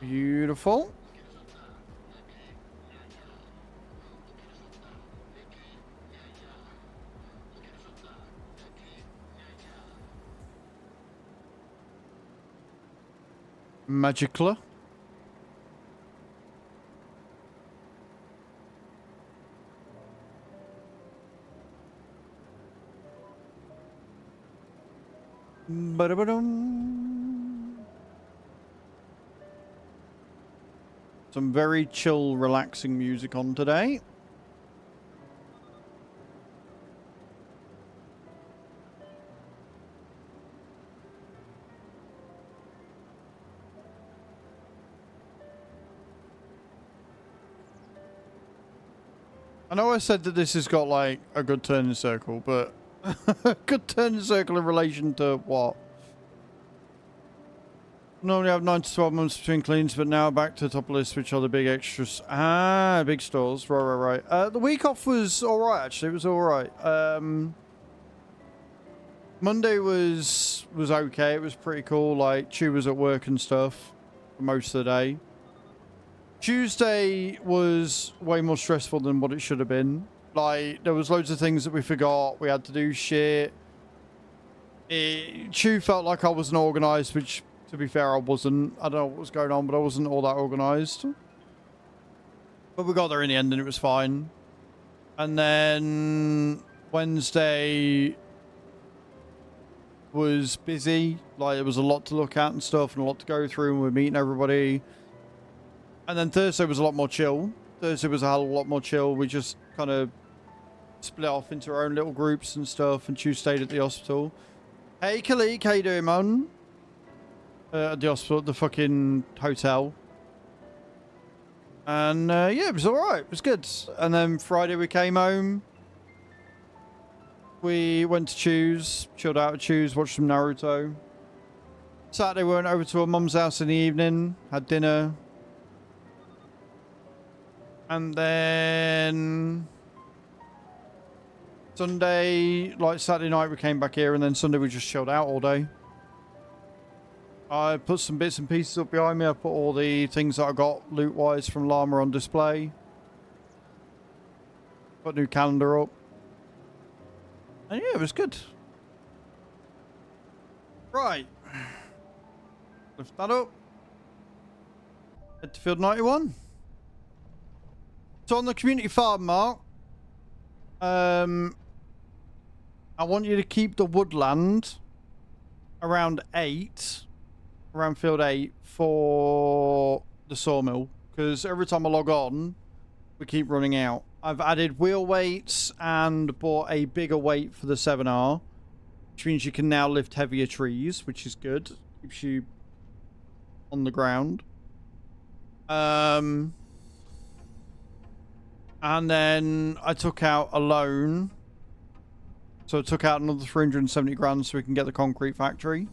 Beautiful. Magically. Ba-da-ba-dum. Some very chill, relaxing music on today. I know I said that this has got like a good turning circle, but good turning circle in relation to what? Normally have 9 to 12 months between cleans, but now back to the top list, which are the big extras. Ah, big stores. Right. The week off was alright, actually. It was alright. Monday was okay. It was pretty cool. Like, Chew was at work and stuff for most of the day. Tuesday was way more stressful than what it should have been. Like, there was loads of things that we forgot. We had to do shit. Chew felt like I wasn't organised, which, to be fair, I wasn't. I don't know what was going on, but I wasn't all that organised. But we got there in the end, and it was fine. And then Wednesday was busy. Like, there was a lot to look at and stuff, and a lot to go through, and we're meeting everybody. And then Thursday was a lot more chill. Thursday was a hell of a lot more chill. We just kind of split off into our own little groups and stuff, and Chew stayed at the hospital. Hey, Khalik, how you doing, man? At the hospital, at the fucking hotel. And, yeah, it was alright. It was good. And then Friday we came home. We went to Chew's, chilled out at Chew's, watched some Naruto. Saturday we went over to our mum's house in the evening, had dinner. And then Sunday, like Saturday night, we came back here, and then Sunday we just chilled out all day. I put some bits and pieces up behind me. I put all the things that I got loot-wise from Llama on display. Put a new calendar up. And yeah, it was good. Right. Lift that up. Head to field 91. So on the community farm, Mark, I want you to keep the woodland around 8, around field 8 for the sawmill, because every time I log on, we keep running out. I've added wheel weights and bought a bigger weight for the 7R, which means you can now lift heavier trees, which is good. Keeps you on the ground. And then I took out a loan. So I took out another 370 grand so we can get the concrete factory.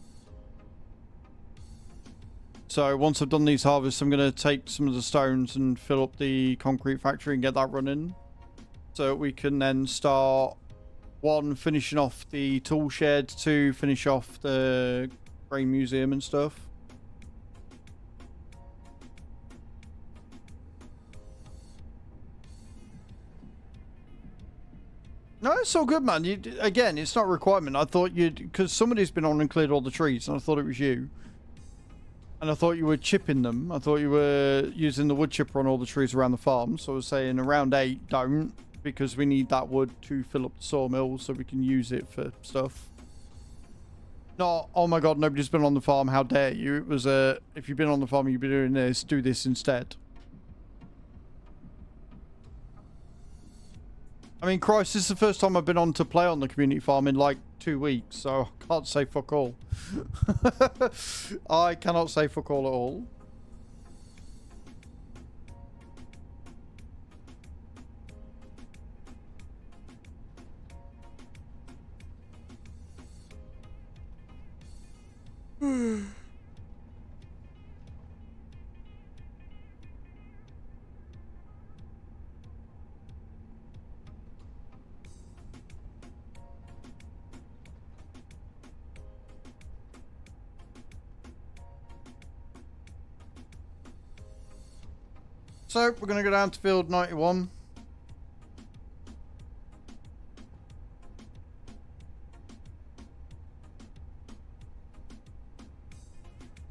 So once I've done these harvests, I'm going to take some of the stones and fill up the concrete factory and get that running. So we can then start, 1, finishing off the tool shed, 2, finish off the grain museum and stuff. No, it's all good, man. Again, it's not a requirement. I thought you'd... Because somebody's been on and cleared all the trees, and I thought it was you. And I thought you were chipping them. I thought you were using the wood chipper on all the trees around the farm. So I was saying around 8, don't. Because we need that wood to fill up the sawmill so we can use it for stuff. Not, oh my god, nobody's been on the farm, how dare you. It was if you've been on the farm and you've been doing this, do this instead. I mean, Christ, this is the first time I've been on to play on the community farm in like 2 weeks, so I can't say fuck all. I cannot say fuck all at all. So, we're going to go down to field 91.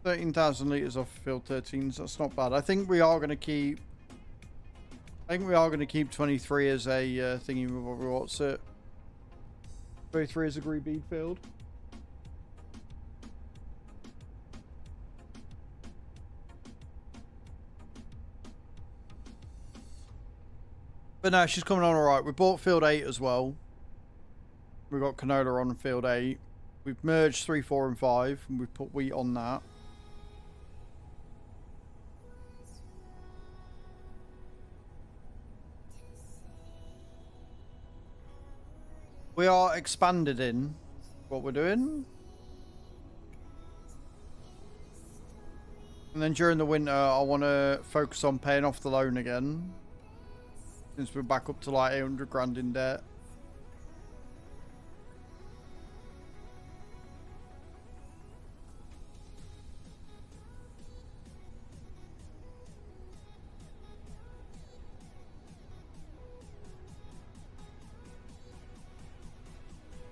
$13,000 litres off field 13s. That's not bad. I think we are going to keep... 23 as a thingy with what's it? 23 as a green bead field. But no, she's coming on alright. We bought field 8 as well. We got canola on field 8. We've merged 3, 4 and 5 and we've put wheat on that. We are expanded in what we're doing. And then during the winter, I want to focus on paying off the loan again. Since we're back up to like 800 grand in debt.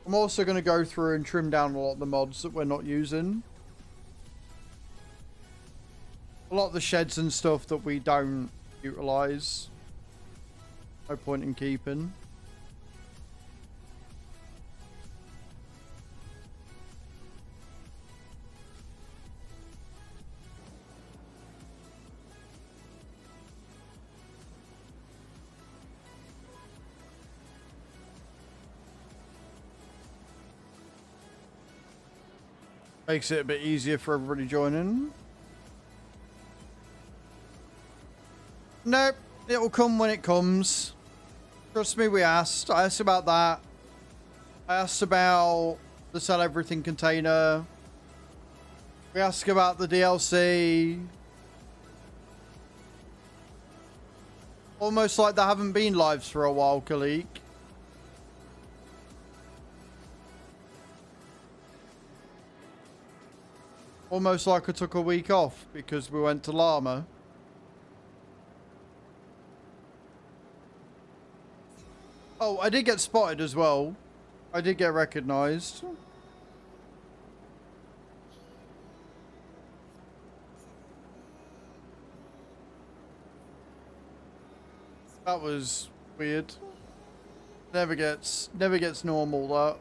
I'm also going to go through and trim down a lot of the mods that we're not using. A lot of the sheds and stuff that we don't utilize. No point in keeping. Makes it a bit easier for everybody joining. Nope, it'll come when it comes. Trust me, we asked. I asked about that. I asked about the Sell Everything container. We asked about the DLC. Almost like there haven't been lives for a while, Kalik. Almost like I took a week off because we went to Llama. Oh, I did get spotted as well. I did get recognized. That was weird. Never gets normal, that.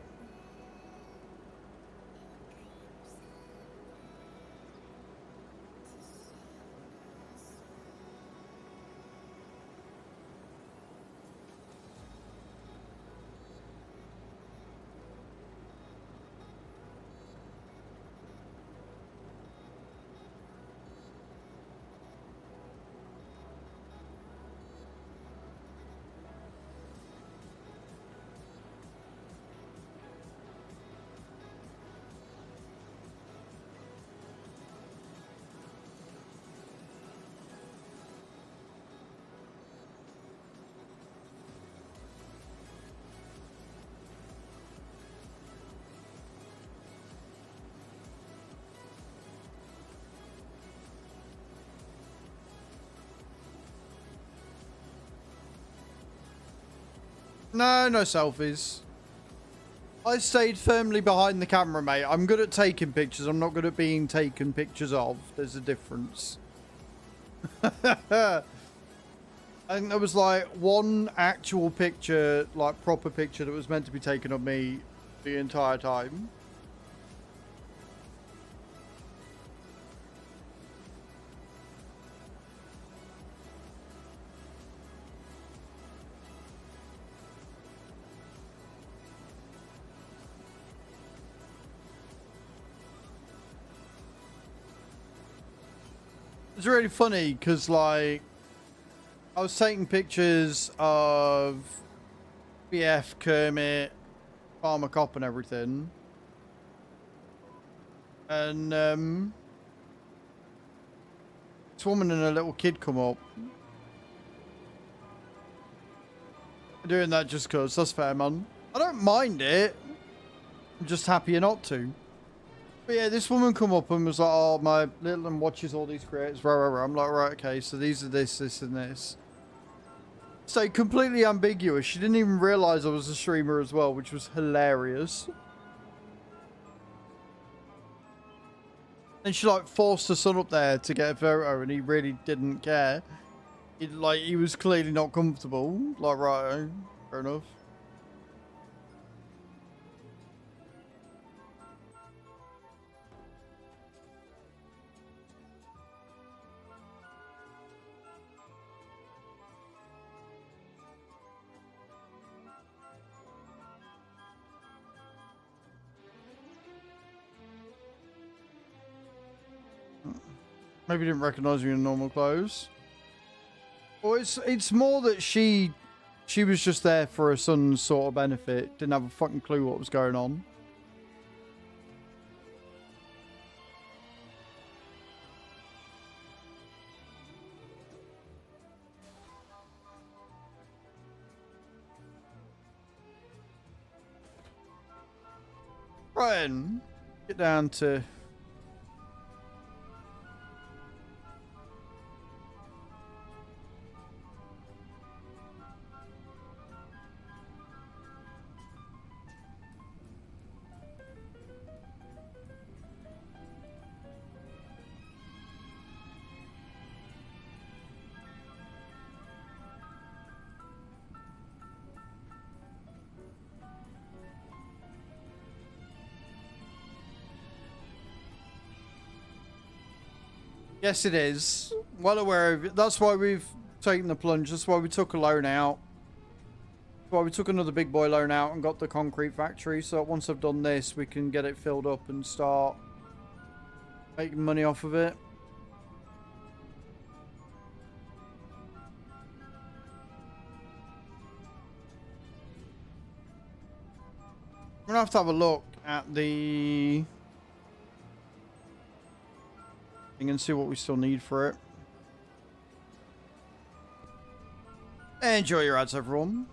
No, no selfies. I stayed firmly behind the camera, mate. I'm good at taking pictures. I'm not good at being taken pictures of. There's a difference. I think there was like one actual picture, like proper picture that was meant to be taken of me the entire time. It's really funny because, like, I was taking pictures of BF, Kermit, Farmer Cop and everything. And, this woman and a little kid come up. I'm doing that just because. That's fair, man. I don't mind it. I'm just happier not to. But yeah, this woman come up and was like, oh, my little one watches all these creators. Rah. I'm like, right, okay, so these are this, and this. So completely ambiguous. She didn't even realize I was a streamer as well, which was hilarious. And she like forced her son up there to get a photo, and he really didn't care. He was clearly not comfortable. Like, right, fair enough. Maybe didn't recognize you in normal clothes. Well, it's more that she was just there for her son's sort of benefit. Didn't have a fucking clue what was going on. Right, get down to... Yes, it is. Well aware of it. That's why we've taken the plunge. That's why we took a loan out. That's why we took another big boy loan out and got the concrete factory. So that once I've done this, we can get it filled up and start making money off of it. I'm gonna have to have a look at the thing and see what we still need for it. Enjoy your ads, everyone.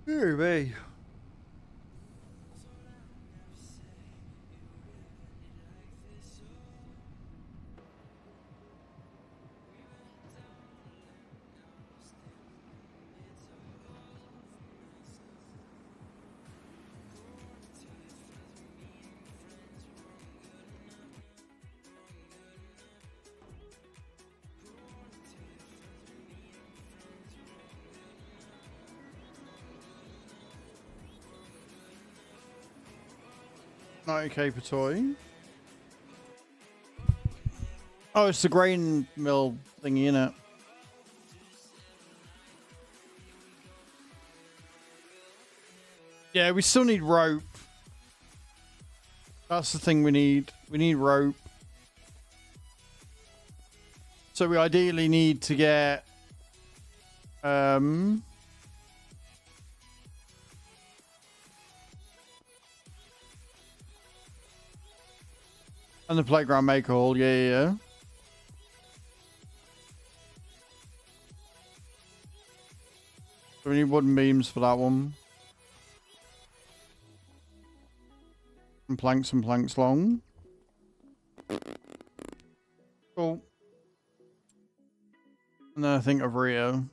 Here we. $90K per toy. Oh, it's the grain mill thingy, innit? Yeah, we still need rope. That's the thing we need. We need rope. So we ideally need to get and the playground maker hall, yeah. So we need wooden beams for that one. And planks long. Cool. And then I think over here.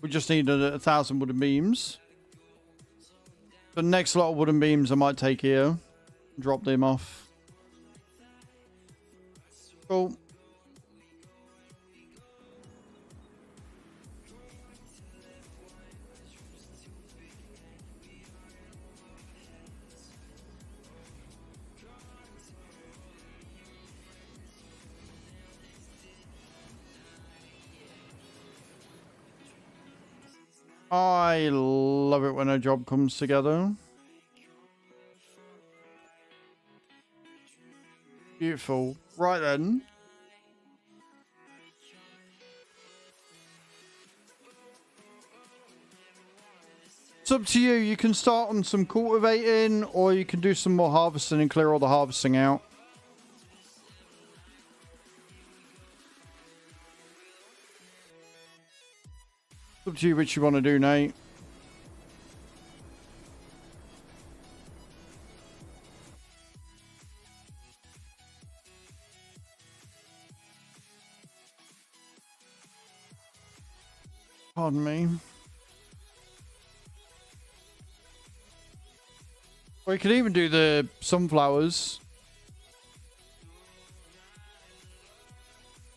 We just need 1,000 wooden beams. The next lot of wooden beams I might take here. Drop them off. Cool. I love it when a job comes together. Beautiful. Right then. It's up to you. You can start on some cultivating, or you can do some more harvesting and clear all the harvesting out. It's up to you which you want to do, Nate. Pardon me. Or you could even do the sunflowers.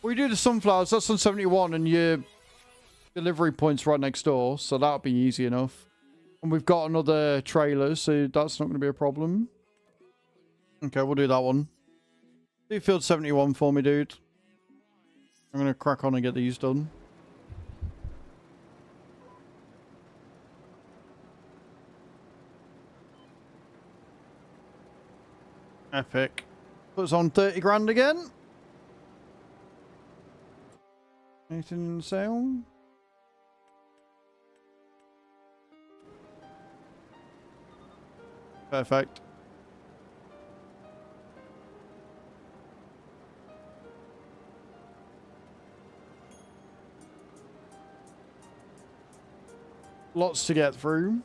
We do the sunflowers, that's on 71, and your delivery point's right next door, so that'll be easy enough. And we've got another trailer, so that's not going to be a problem. Okay, we'll do that one. Do field 71 for me, dude. I'm going to crack on and get these done. Epic. Puts on 30 grand again. Anything in the sale? Perfect. Lots to get through.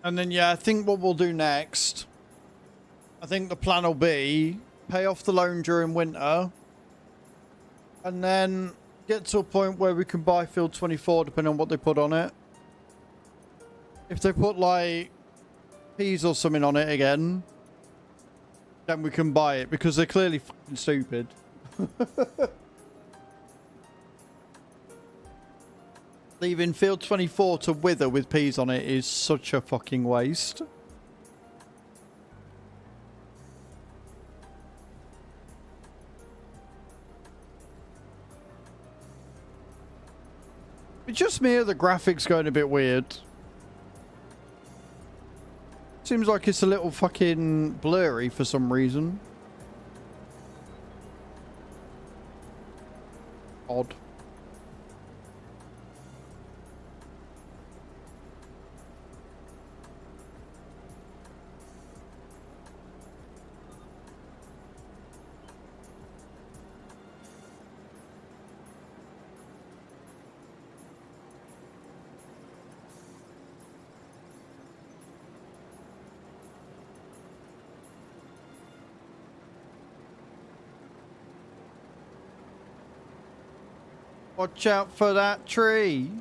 And then, yeah, I think what we'll do next, I think the plan will be pay off the loan during winter and then get to a point where we can buy field 24 depending on what they put on it. If they put like peas or something on it again, then we can buy it because they're clearly fucking stupid. Leaving field 24 to wither with peas on it is such a fucking waste. It's just me or the graphics going a bit weird. Seems like it's a little fucking blurry for some reason. Odd. Watch out for that tree.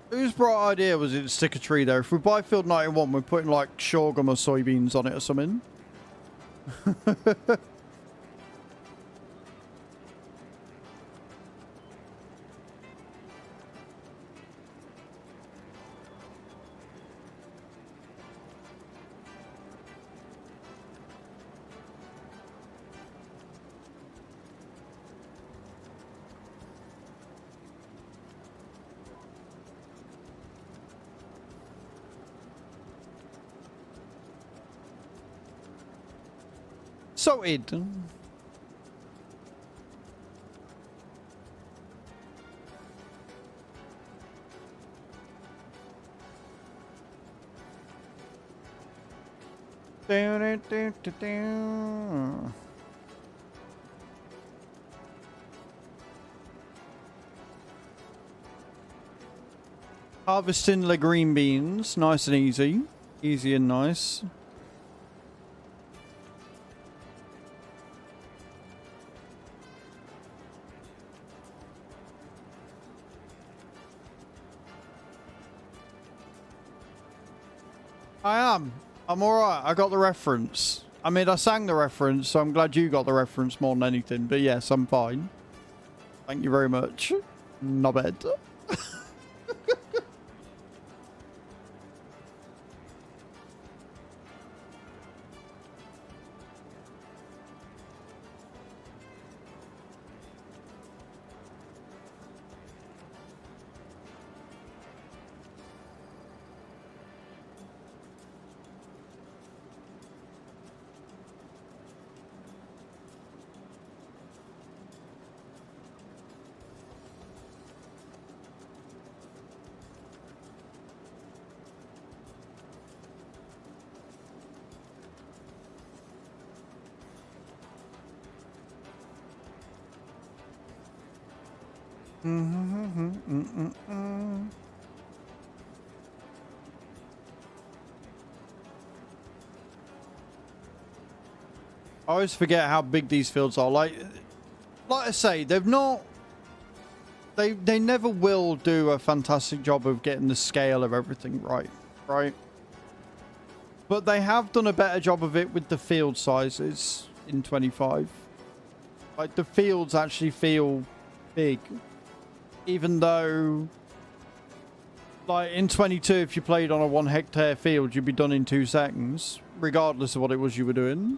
Whose bright idea was it to stick a tree there? If we buy field 91, we're putting like sorghum or soybeans on it or something. Sorted. Harvesting the green beans, nice and easy. Easy and nice. I am. I'm alright. I got the reference. I mean, I sang the reference, so I'm glad you got the reference more than anything. But yes, I'm fine. Thank you very much. Not bad. I always forget how big these fields are. Like I say, they've not. They never will do a fantastic job of getting the scale of everything right? But they have done a better job of it with the field sizes in 25. Like the fields actually feel big, even though, like in 22, if you played on a 1 hectare field, you'd be done in 2 seconds, regardless of what it was you were doing.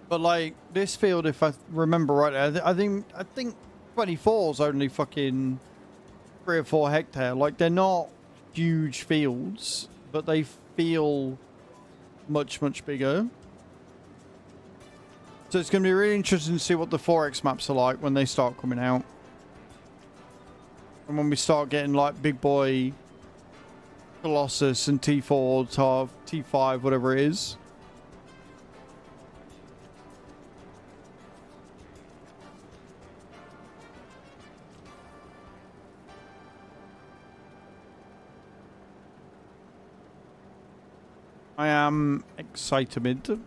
But like this field, if I remember right, I think 24 is only fucking 3 or 4 hectare. Like they're not huge fields, but they feel much bigger. So it's going to be really interesting to see what the 4X maps are like when they start coming out, and when we start getting like big boy Colossus and T4, T5, whatever it is. I am excited.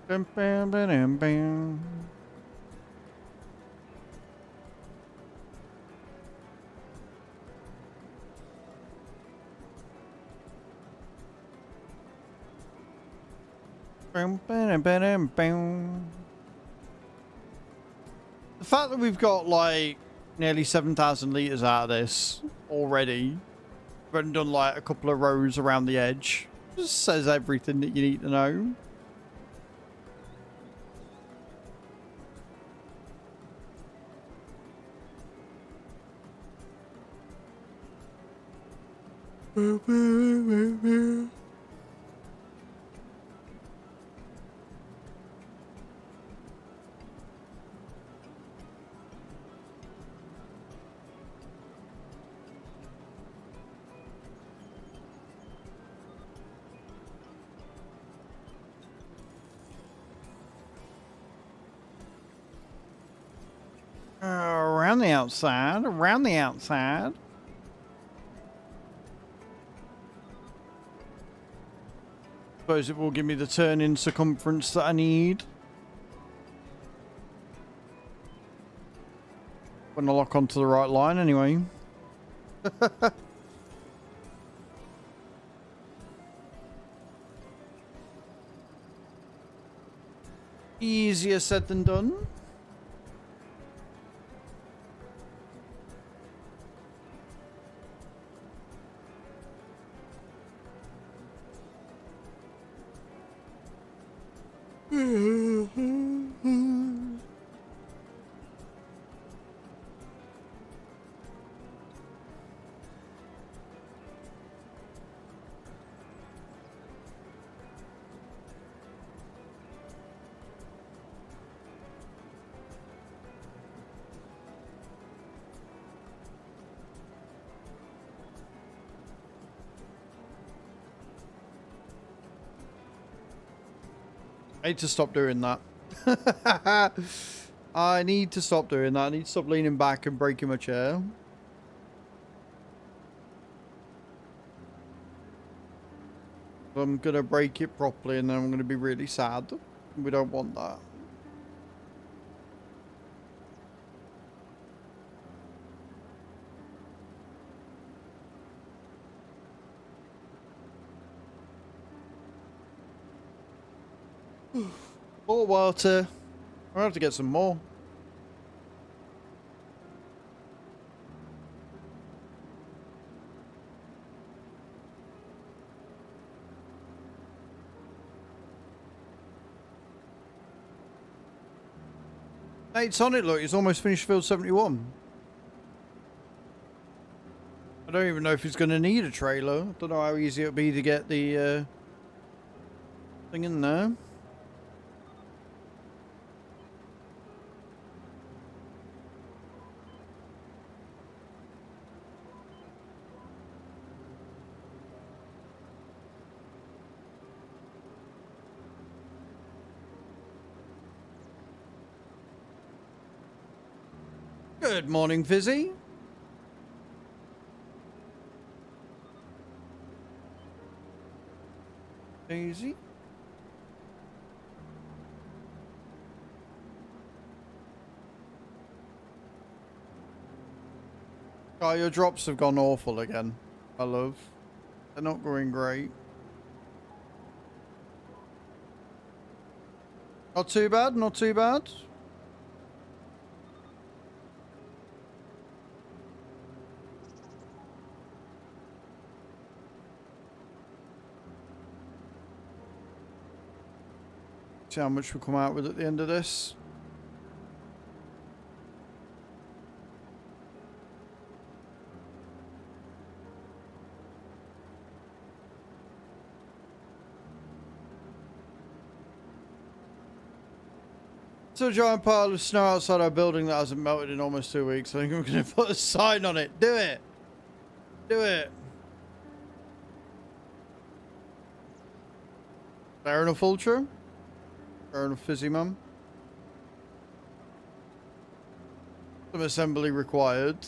Bam, bam, bam, bam. Bam, bam, bam, bam. The fact that we've got like nearly 7,000 litres out of this already, we've only done like a couple of rows around the edge, just says everything that you need to know. Around the outside, around the outside. Suppose it will give me the turn-in circumference that I need. When I lock onto the right line, anyway. Easier said than done. I need to stop doing that. I need to stop doing that. I need to stop leaning back and breaking my chair. I'm going to break it properly and then I'm going to be really sad. We don't want that. More water. I'll have to get some more. Hey, it's on it, look. It's almost finished field 71. I don't even know if it's going to need a trailer. I don't know how easy it'll be to get the thing in there. Good morning, Fizzy. Daisy. Oh, your drops have gone awful again, my love. They're not going great. Not too bad, not too bad. See how much we come out with at the end of this. So a giant pile of snow outside our building that hasn't melted in almost 2 weeks. I think I'm going to put a sign on it. Do it. Do it. Fair enough, Ultra. Fair enough, Fizzy Mum. Some assembly required.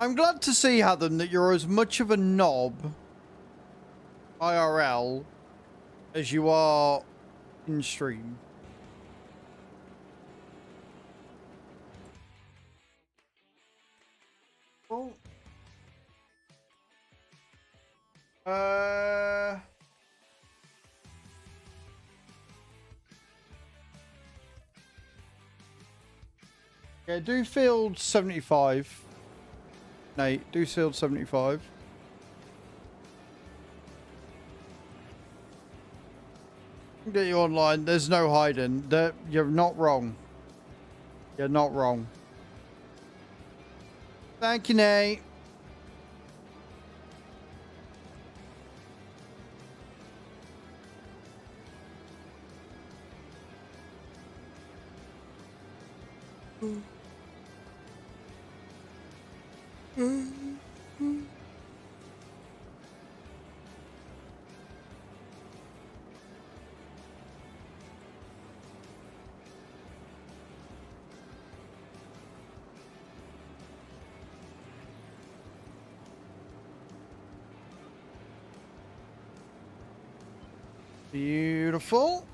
I'm glad to see, Hatham, that you're as much of a knob IRL as you are in stream. Well, yeah, do field 75. Nate, do field 75. Get you online. There's no hiding. You're not wrong. You're not wrong. Thank you, Nate. Beautiful.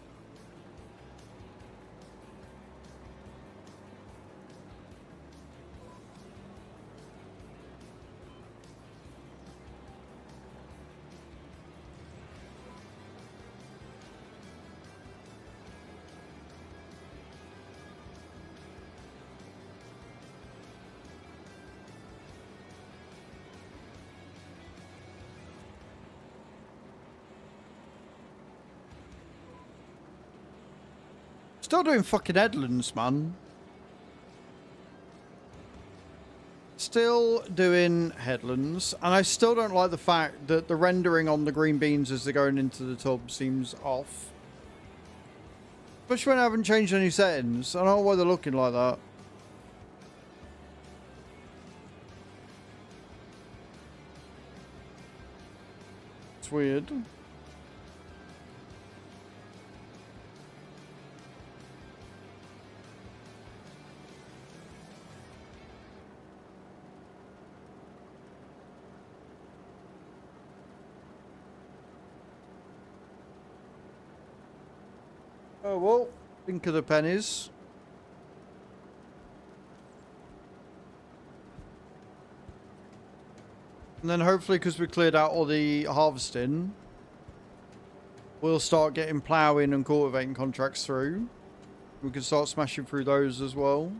Still doing fucking headlands, man. Still doing headlands. And I still don't like the fact that the rendering on the green beans as they're going into the tub seems off. Especially when I haven't changed any settings. I don't know why they're looking like that. It's weird. Oh well, think of the pennies. And then hopefully, because we cleared out all the harvesting, we'll start getting ploughing and cultivating contracts through. We can start smashing through those as well.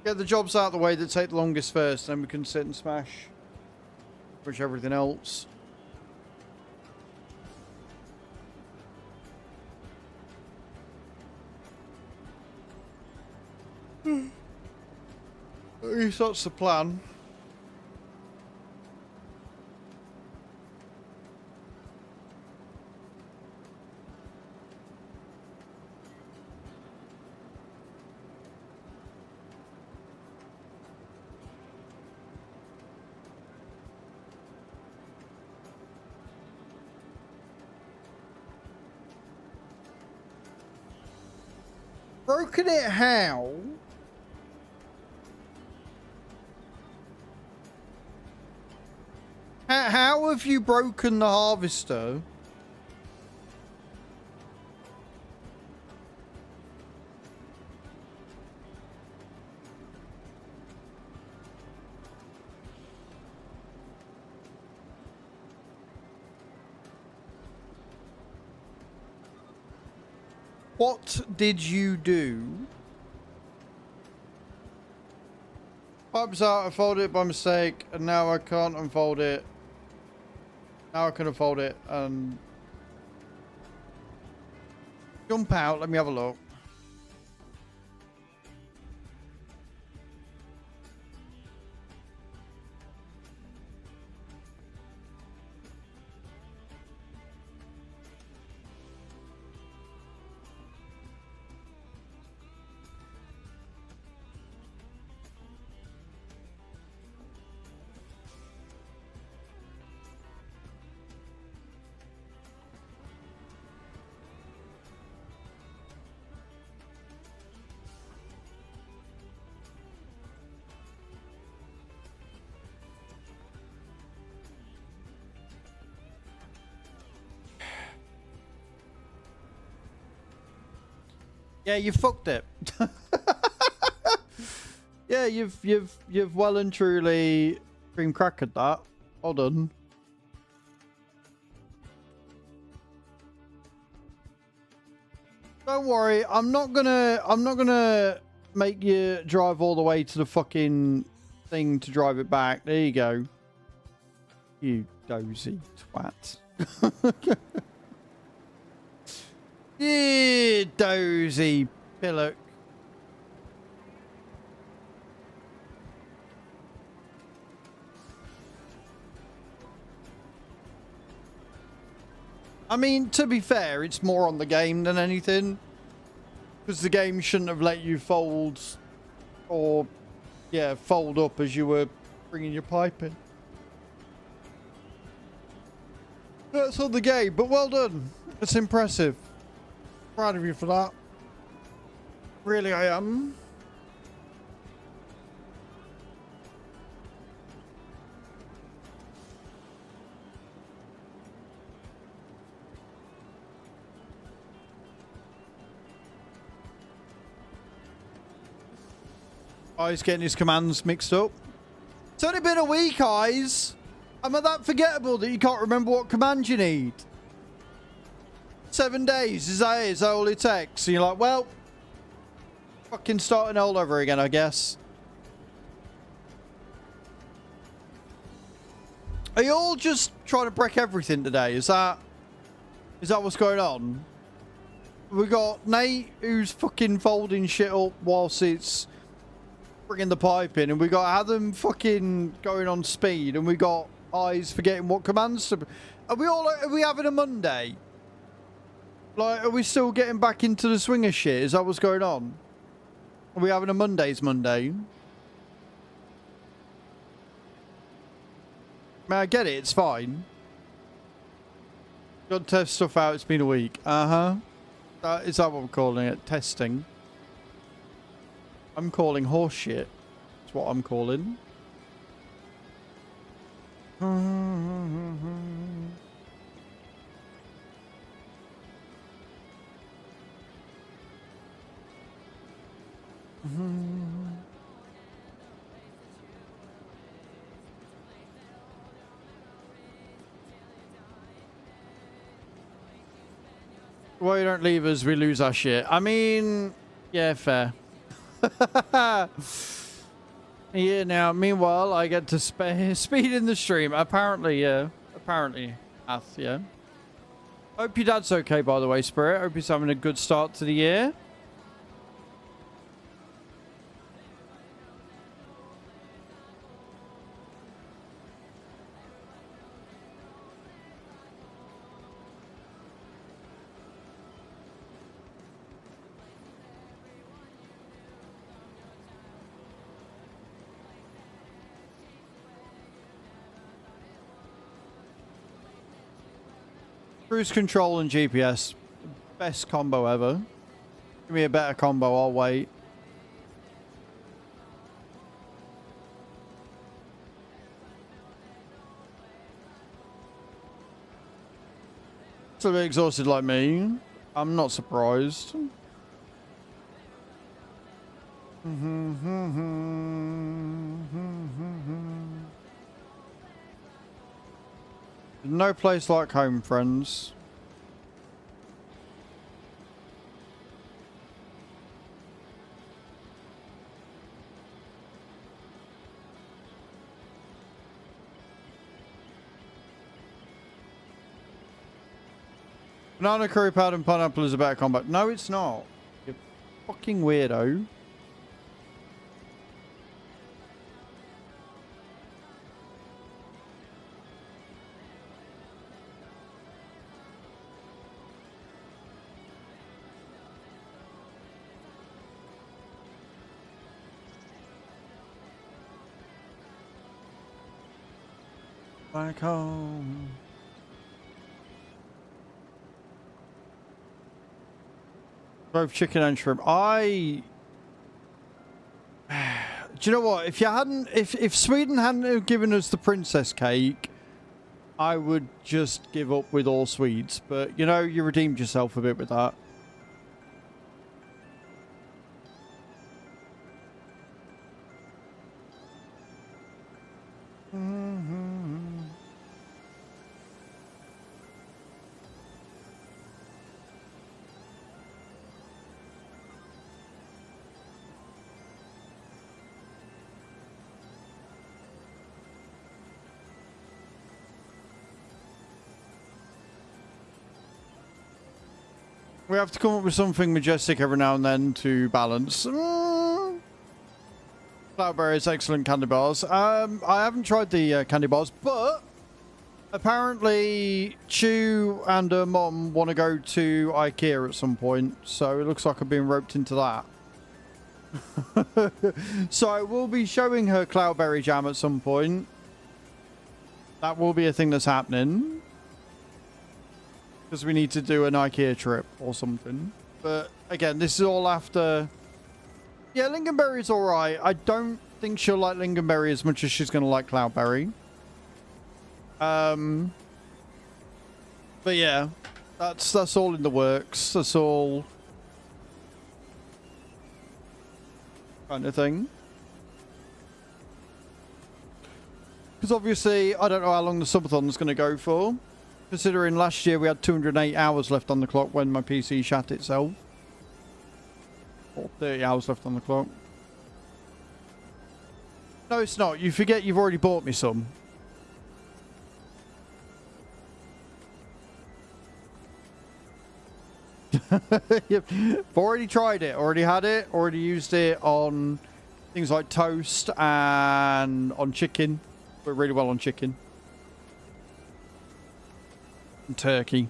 Get the jobs out of the way that take the longest first, then we can sit and smash push everything else. At least that's the plan. Broken it how? How have you broken the harvester? What did you do? Pipes out, I folded it by mistake, and now I can't unfold it. Now I can unfold it, and... Jump out, let me have a look. Yeah, you fucked it. Yeah, you've well and truly cream crackered that. Well done. Don't worry, I'm not gonna make you drive all the way to the fucking thing to drive it back. There you go. You dozy twat. You dozy pillock. I mean, to be fair, it's more on the game than anything. Because the game shouldn't have let you fold or, yeah, fold up as you were bringing your pipe in. That's on the game, but well done. It's impressive. Proud of you for that. Really, I am. Oh, he's getting his commands mixed up. It's only been a week, Eyes. Am I that forgettable that you can't remember what command you need? 7 days, is that it? Is that all it takes? And you're like, well, fucking starting all over again, I guess. Are you all just trying to break everything today? Is that what's going on? We got Nate, who's fucking folding shit up whilst it's bringing the pipe in, and we got Adam fucking going on speed, and we got Eyes forgetting what commands to... Are we having a Monday? Like, are we still getting back into the swing of shit? Is that what's going on? Are we having a Monday? Man, I get it. It's fine. Got to test stuff out. It's been a week. Is that what I'm calling it? Testing. I'm calling horse shit. That's what I'm calling. Well, you don't leave us, we lose our shit. I mean, yeah, fair. Yeah, now, meanwhile, I get to speed in the stream. Apparently, yeah. Apparently, yeah. Hope your dad's okay, by the way, Spirit. Hope he's having a good start to the year. Cruise control and GPS. Best combo ever. Give me a better combo, I'll wait. Still a bit exhausted like me. I'm not surprised. No place like home, friends. Banana, curry powder, and pineapple is a better combo. No, it's not. You fucking weirdo. Back home. Both chicken and shrimp. Do you know what? If you hadn't, if Sweden hadn't given us the princess cake, I would just give up with all sweets. But you know, you redeemed yourself a bit with that. We have to come up with something majestic every now and then to balance. Cloudberry's excellent candy bars. I haven't tried the candy bars, but apparently Chew and her mom want to go to IKEA at some point, so it looks like I've been roped into that. So I will be showing her Cloudberry jam at some point. That will be a thing that's happening. Because we need to do an IKEA trip or something. But again, this is all after... Yeah, Lingonberry's alright. I don't think she'll like Lingonberry as much as she's going to like Cloudberry. But yeah, that's all in the works. That's all kind of thing. Because obviously, I don't know how long the subathon's going to go for. Considering last year we had 208 hours left on the clock when my PC shat itself. Or 30 hours left on the clock. No, it's not. You forget you've already bought me some. Yep. I've already tried it. Already had it. Already used it on things like toast and on chicken. Worked really well on chicken. And turkey.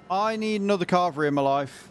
I need another carvery in my life.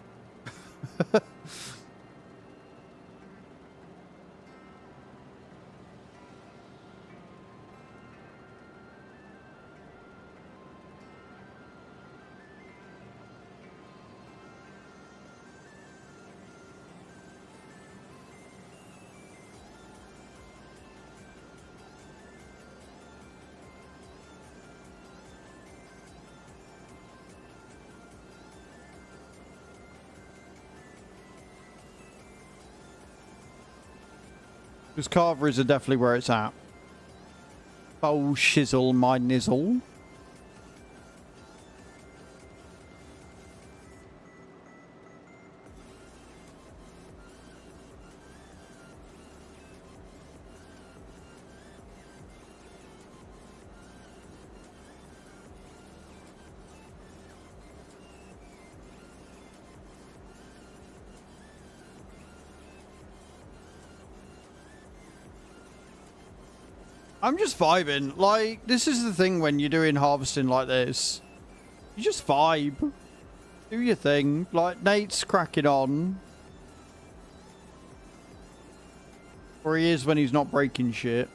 Because carveries are definitely where it's at. Oh, shizzle my nizzle. I'm just vibing. Like, this is the thing when you're doing harvesting like this. You just vibe. Do your thing. Like, Nate's cracking on. Or he is when he's not breaking shit.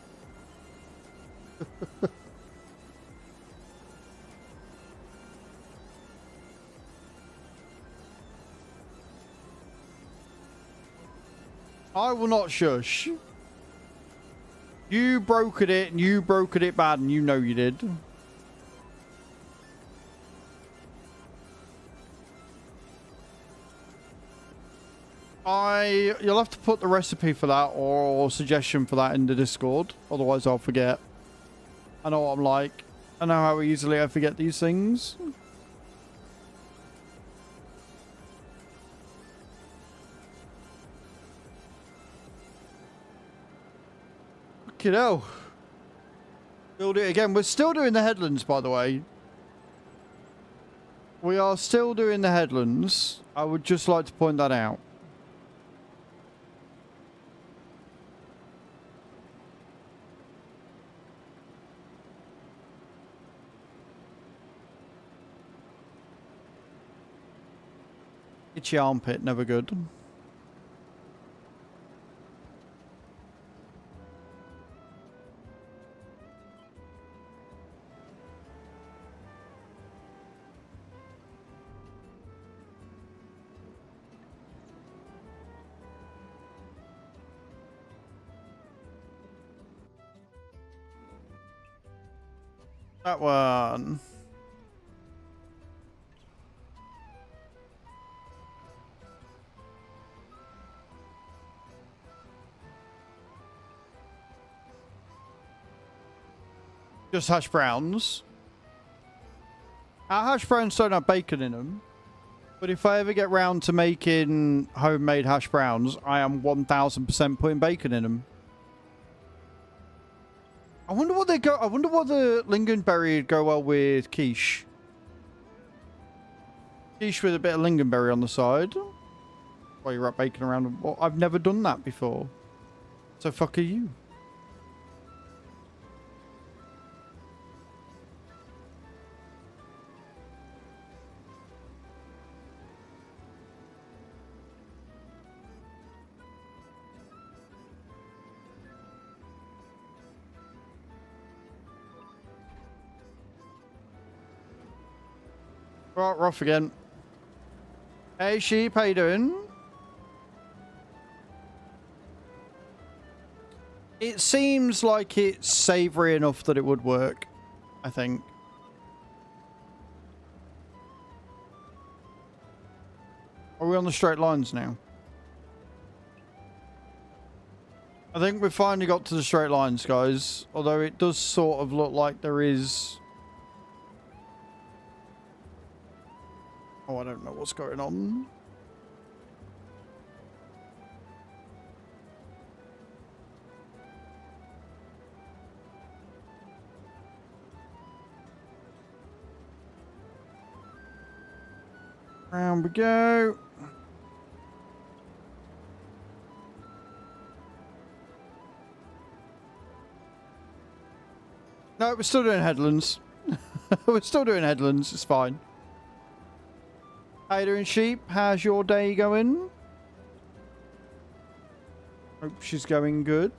I will not shush. You brokered it, and you brokered it bad, and you know you did. You'll have to put the recipe for that or suggestion for that in the Discord, otherwise I'll forget. I know what I'm like. I know how easily I forget these things. You know. Build it again. We're still doing the headlands, by the way. We are still doing the headlands. I would just like to point that out. Itchy armpit, never good. That one. Just hash browns. Our hash browns don't have bacon in them. But if I ever get round to making homemade hash browns, I am 1000% putting bacon in them. I wonder what they go. I wonder what the lingonberry would go well with quiche. Quiche with a bit of lingonberry on the side. While you wrap bacon around them. Well, I've never done that before. So fuck are you? Right, we're off again. Hey sheep, how you doing? It seems like it's savoury enough that it would work, I think. Are we on the straight lines now? I think we've finally got to the straight lines, guys. Although it does sort of look like there is... Oh, I don't know what's going on. Round we go. No, we're still doing headlands. We're still doing headlands. It's fine. How you doing, sheep? How's your day going? Hope she's going good.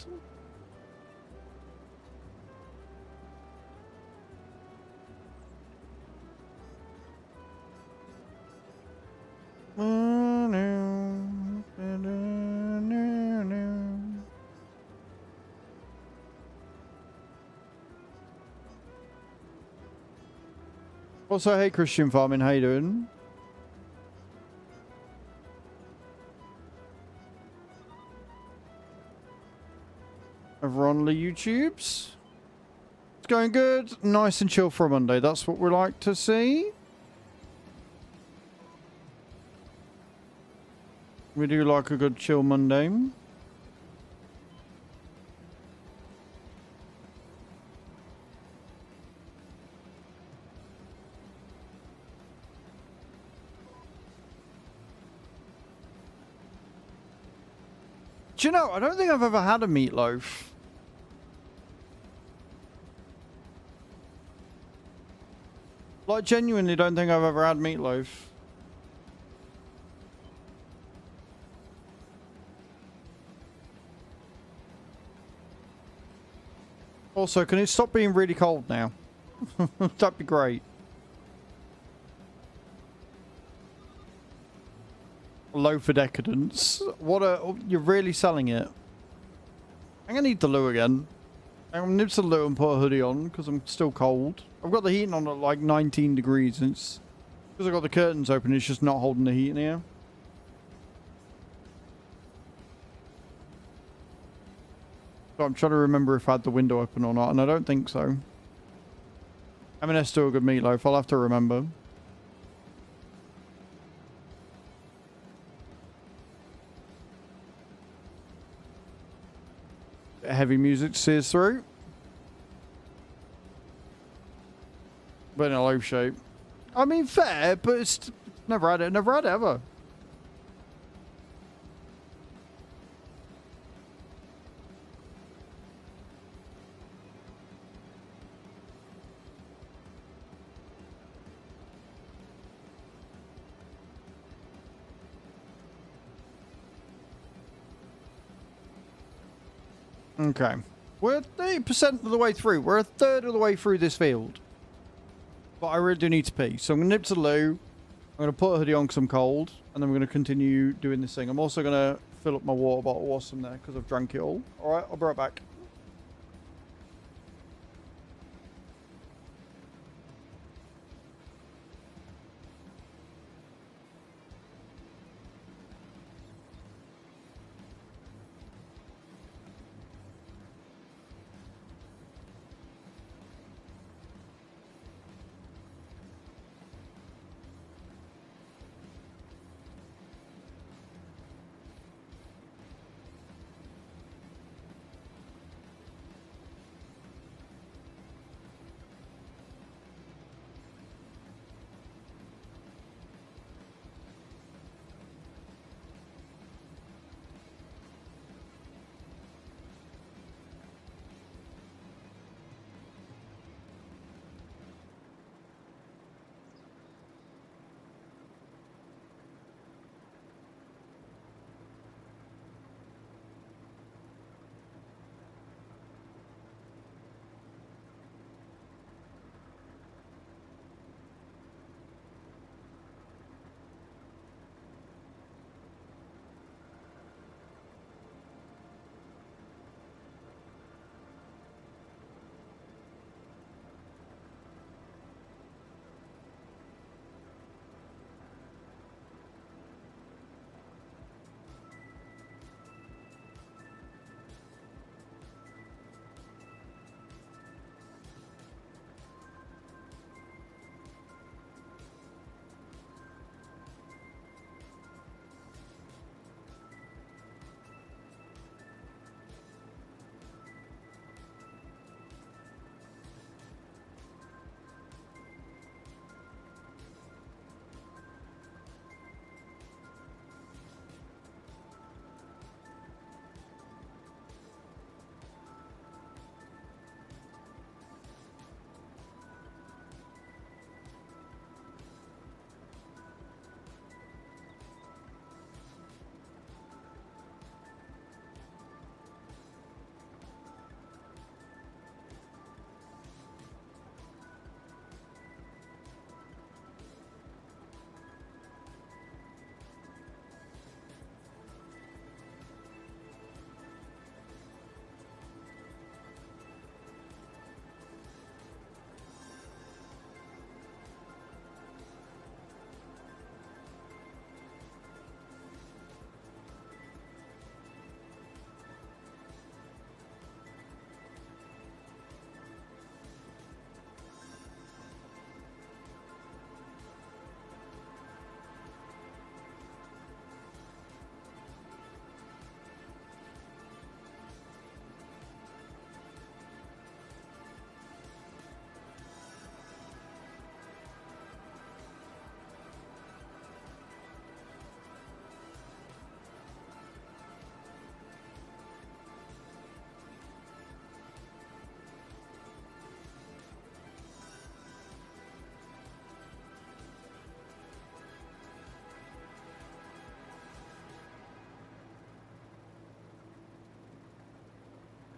Also, hey Christian Farming, how you doing? Over on the YouTubes. It's going good. Nice and chill for a Monday. That's what we like to see. We do like a good chill Monday. Do you know, I don't think I've ever had a meatloaf. Like, genuinely don't think I've ever had meatloaf. Also, can it stop being really cold now? That'd be great. Low for decadence. What a... You're really selling it. I'm gonna need the loo again. I'm gonna nip to the loo and put a hoodie on because I'm still cold. I've got the heating on at like 19 degrees. And it's because I've got the curtains open. It's just not holding the heat in here. So I'm trying to remember if I had the window open or not, and I don't think so. I mean, that's still a good meatloaf. I'll have to remember. Heavy music to see us through. but in a low shape. I mean, fair, but it's never had it ever. Okay. We're 30% of the way through. We're a third of the way through this field. But I really do need to pee. So I'm going to nip to the loo. I'm going to put a hoodie on because I'm cold. And then we're going to continue doing this thing. I'm also going to fill up my water bottle whilst I'm there because I've drank it all. Alright, I'll be right back.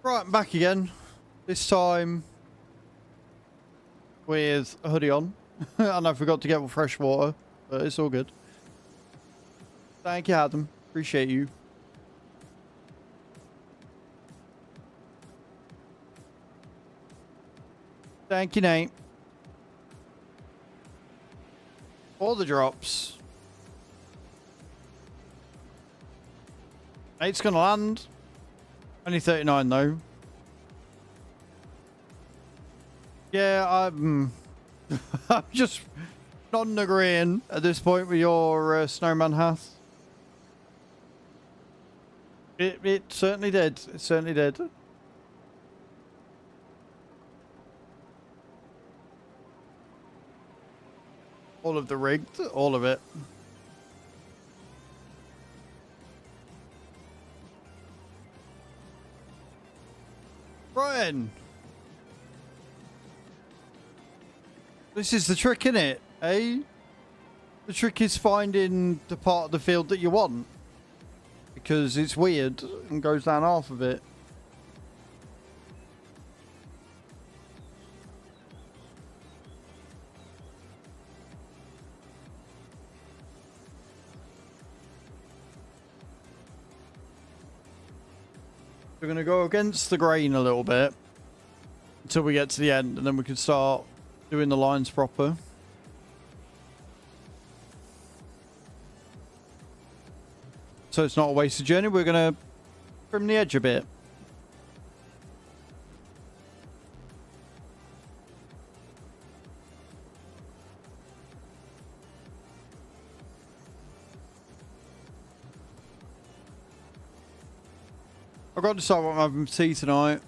Right, I'm back again. This time with a hoodie on. And I forgot to get fresh water, but it's all good. Thank you, Adam. Appreciate you. Thank you, Nate. All the drops. Nate's gonna land. Only 39 though. Yeah, I'm I'm just not agreeing at this point with your snowman hat. It certainly did. It certainly did. All of the rig, all of it. Brian! This is the trick, innit? Eh? The trick is finding the part of the field that you want. Because it's weird and goes down half of it. We're going to go against the grain a little bit until we get to the end, and then we can start doing the lines proper. So it's not a wasted journey. We're going to trim the edge a bit. I've got to decide what I'm having for tea tonight.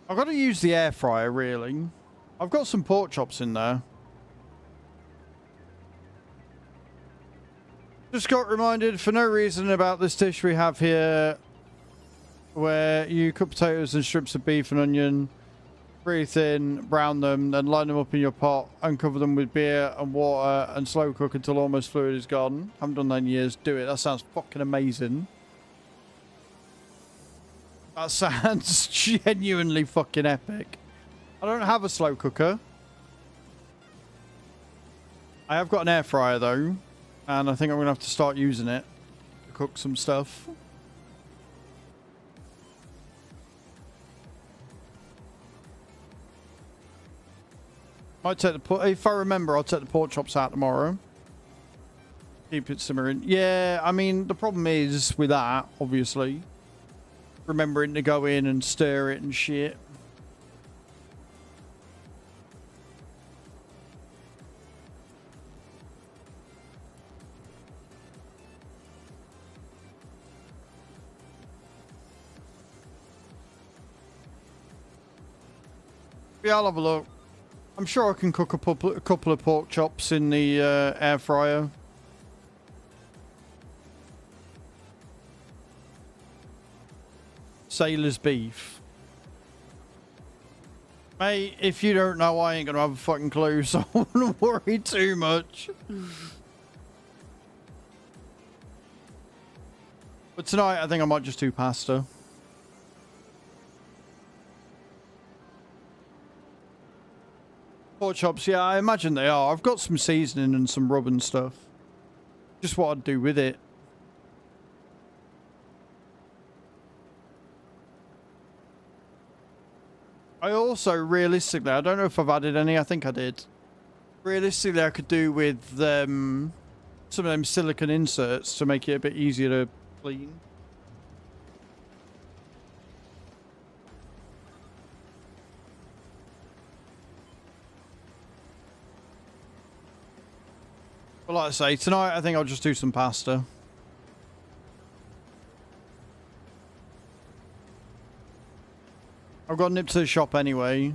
I've got to use the air fryer, really. I've got some pork chops in there. Just got reminded for no reason about this dish we have here, where you cook potatoes and strips of beef and onion, very thin, brown them, then line them up in your pot, uncover them with beer and water, and slow cook until almost fluid is gone. Haven't done that in years. Do it. That sounds fucking amazing. That sounds genuinely fucking epic. I don't have a slow cooker. I have got an air fryer though, and I think I'm gonna have to start using it to cook some stuff. Might take the if I remember, I'll take the pork chops out tomorrow. Keep it simmering. Yeah, I mean the problem is with that, obviously, remembering to go in and stir it and shit. Yeah, I'll have a look. I'm sure I can cook a couple of pork chops in the air fryer. Sailor's beef. Mate, if you don't know, I ain't gonna have a fucking clue, so I wouldn't worry too much. But tonight, I think I might just do pasta. Pork chops, yeah, I imagine they are. I've got some seasoning and some rub and stuff. Just what I'd do with it. I also, realistically, I don't know if I've added any. I think I did. Realistically, I could do with some of them silicone inserts to make it a bit easier to clean. But like I say, tonight I think I'll just do some pasta. I've got to nip to the shop anyway.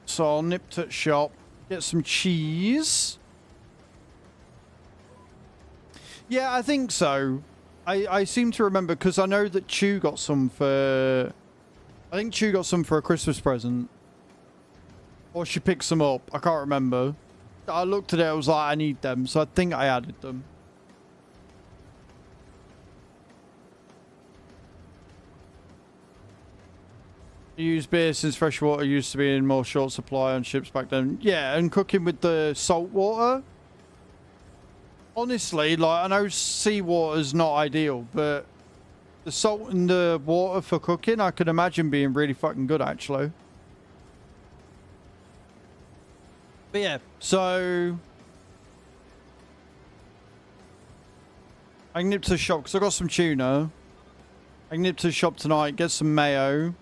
So I'll nip to the shop, get some cheese. Yeah, I think so. I seem to remember, because I know that Chew got some for... I think Chew got some for a Christmas present. Or she picked some up. I can't remember. I looked at it, I was like, I need them. So I think I added them. I use beer since fresh water used to be in more short supply on ships back then. Yeah, and cooking with the salt water. Honestly, like, I know seawater's not ideal, but the salt in the water for cooking, I could imagine being really fucking good, actually. But yeah, so I can nip to the shop because I got some tuna. I can nip to the shop tonight, get some mayo.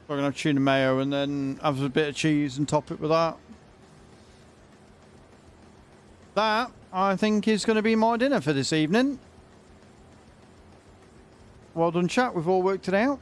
I'm gonna have tuna mayo and then have a bit of cheese and top it with that. That, I think, is going to be my dinner for this evening. Well done, chat. We've all worked it out.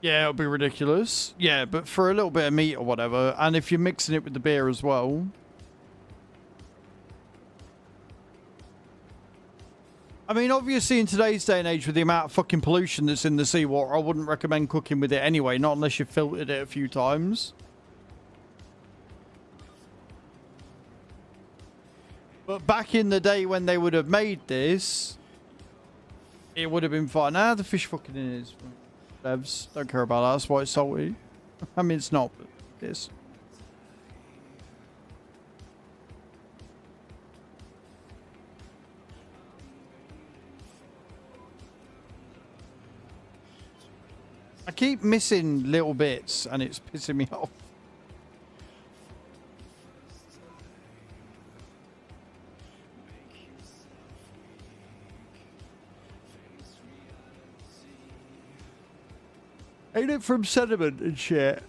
Yeah, it'll be ridiculous. Yeah, but for a little bit of meat or whatever, and if you're mixing it with the beer as well. I mean, obviously in today's day and age with the amount of fucking pollution that's in the seawater, I wouldn't recommend cooking with it anyway, not unless you've filtered it a few times. But back in the day when they would have made this, it would have been fine. Ah, the fish fucking is. Devs, don't care about that. That's why it's salty. I mean, it's not, but it is. I keep missing little bits and it's pissing me off. Ain't it from sediment and shit?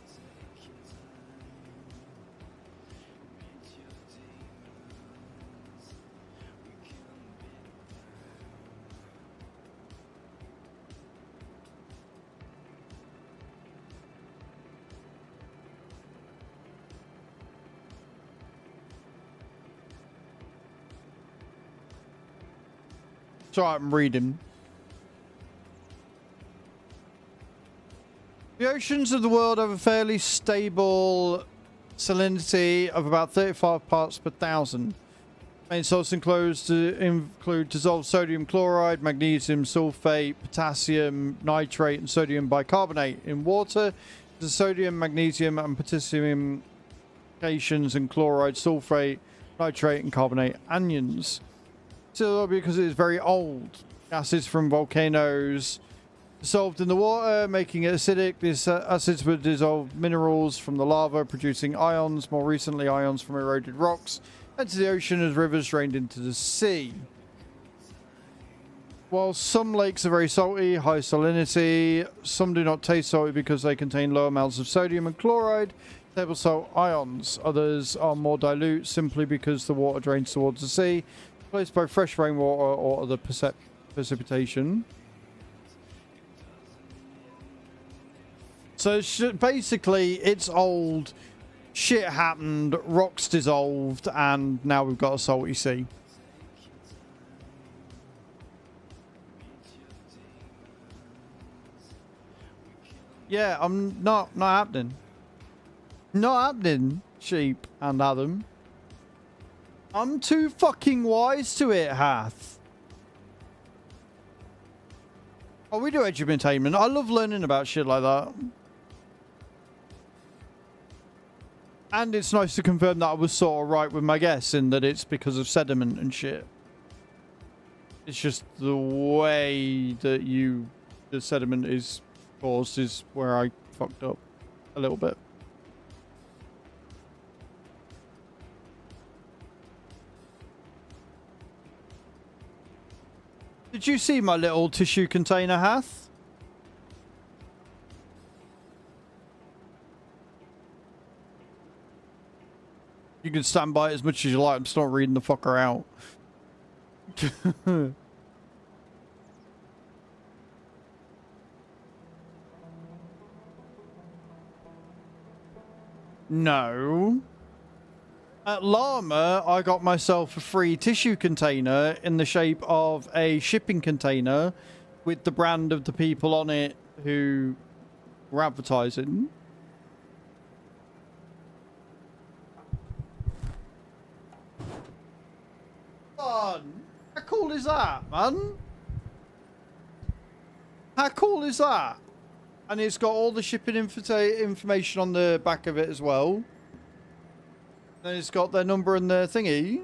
Sorry, I'm reading. The oceans of the world have a fairly stable salinity of about 35 parts per thousand. Main salts include dissolved sodium chloride, magnesium sulfate, potassium nitrate, and sodium bicarbonate. In water, the sodium, magnesium, and potassium cations and chloride, sulfate, nitrate, and carbonate anions. So because it is very old, acids from volcanoes dissolved in the water, making it acidic. These acids would dissolve minerals from the lava, producing ions. More recently, ions from eroded rocks enter the ocean as rivers drained into the sea. While some lakes are very salty, high salinity, some do not taste salty because they contain low amounts of sodium and chloride, table salt ions. Others are more dilute simply because the water drains towards the sea, replaced by fresh rainwater or other precipitation. So basically, it's old, shit happened, rocks dissolved, and now we've got a salty sea. Yeah, I'm not happening. Not happening, Sheep and Adam. I'm too fucking wise to it, Hath. Oh, we do edutainment. I love learning about shit like that. And it's nice to confirm that I was sort of right with my guess in that it's because of sediment and shit. It's just the way that the sediment is caused is where I fucked up a little bit. Did you see my little tissue container, Hath? You can stand by it as much as you like. I'm still not reading the fucker out. No. At Llama, I got myself a free tissue container in the shape of a shipping container with the brand of the people on it who were advertising. Fun. How cool is that, man? How cool is that? And it's got all the shipping information on the back of it as well. Then it's got their number and their thingy.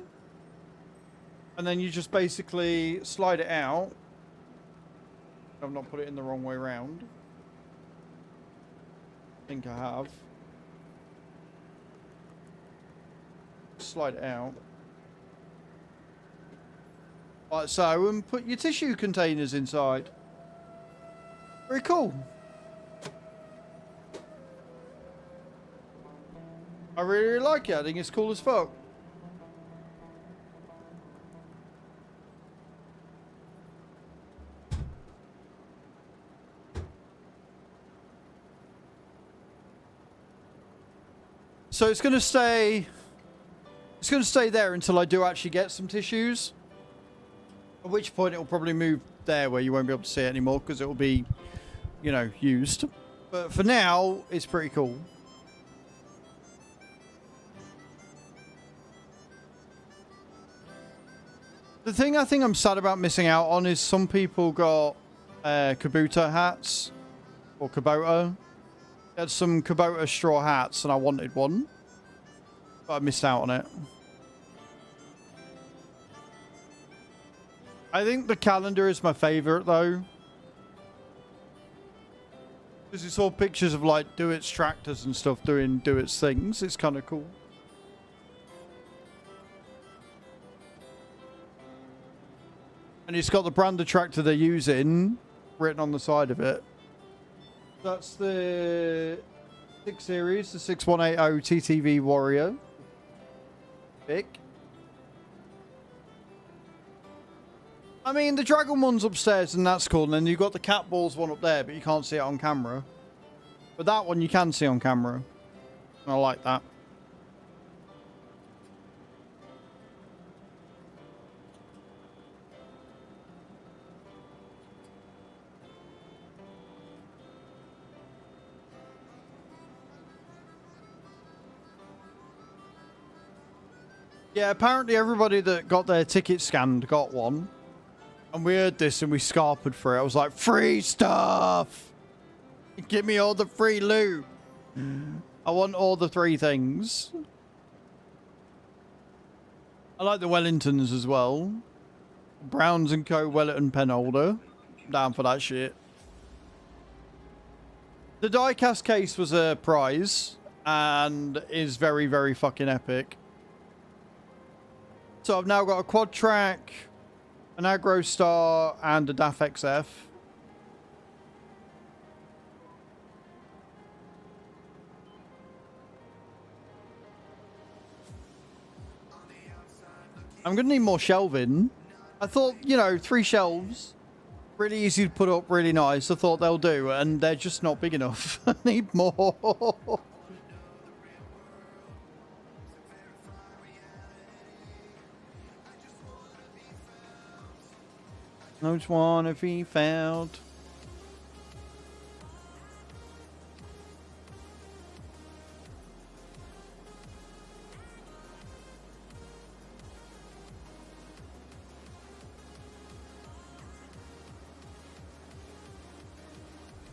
And then you just basically slide it out. I've not put it in the wrong way around. I think I have. Slide it out. Like so, and put your tissue containers inside. Very cool. I really like it. I think it's cool as fuck. So it's going to stay there until I do actually get some tissues. At which point it will probably move there where you won't be able to see it anymore because it will be, you know, used. But for now, it's pretty cool. The thing I think I'm sad about missing out on is some people got Kubota hats. Or Kubota. They had some Kubota straw hats and I wanted one. But I missed out on it. I think the calendar is my favourite though. Because it's all pictures of like Do-It's tractors and stuff doing Do-It's things. It's kind of cool. And it's got the brand of tractor they're using written on the side of it. That's the 6 Series, the 6180 TTV Warrior. Big. I mean, the Dragon one's upstairs and that's cool. And then you've got the Cat Balls one up there, but you can't see it on camera. But that one you can see on camera. I like that. Yeah, apparently everybody that got their ticket scanned got one. And we heard this and we scarpered for it. I was like, free stuff! Give me all the free loot! I want all the 3 things. I like the Wellingtons as well. Browns & Co. Wellington pen holder. I'm down for that shit. The diecast case was a prize. And is very, very fucking epic. So I've now got a quad track, an Agro Star, and a DAF XF. I'm going to need more shelving. I thought, you know, 3 shelves, really easy to put up, really nice. I thought they'll do, and they're just not big enough. I need more. I just want to be found.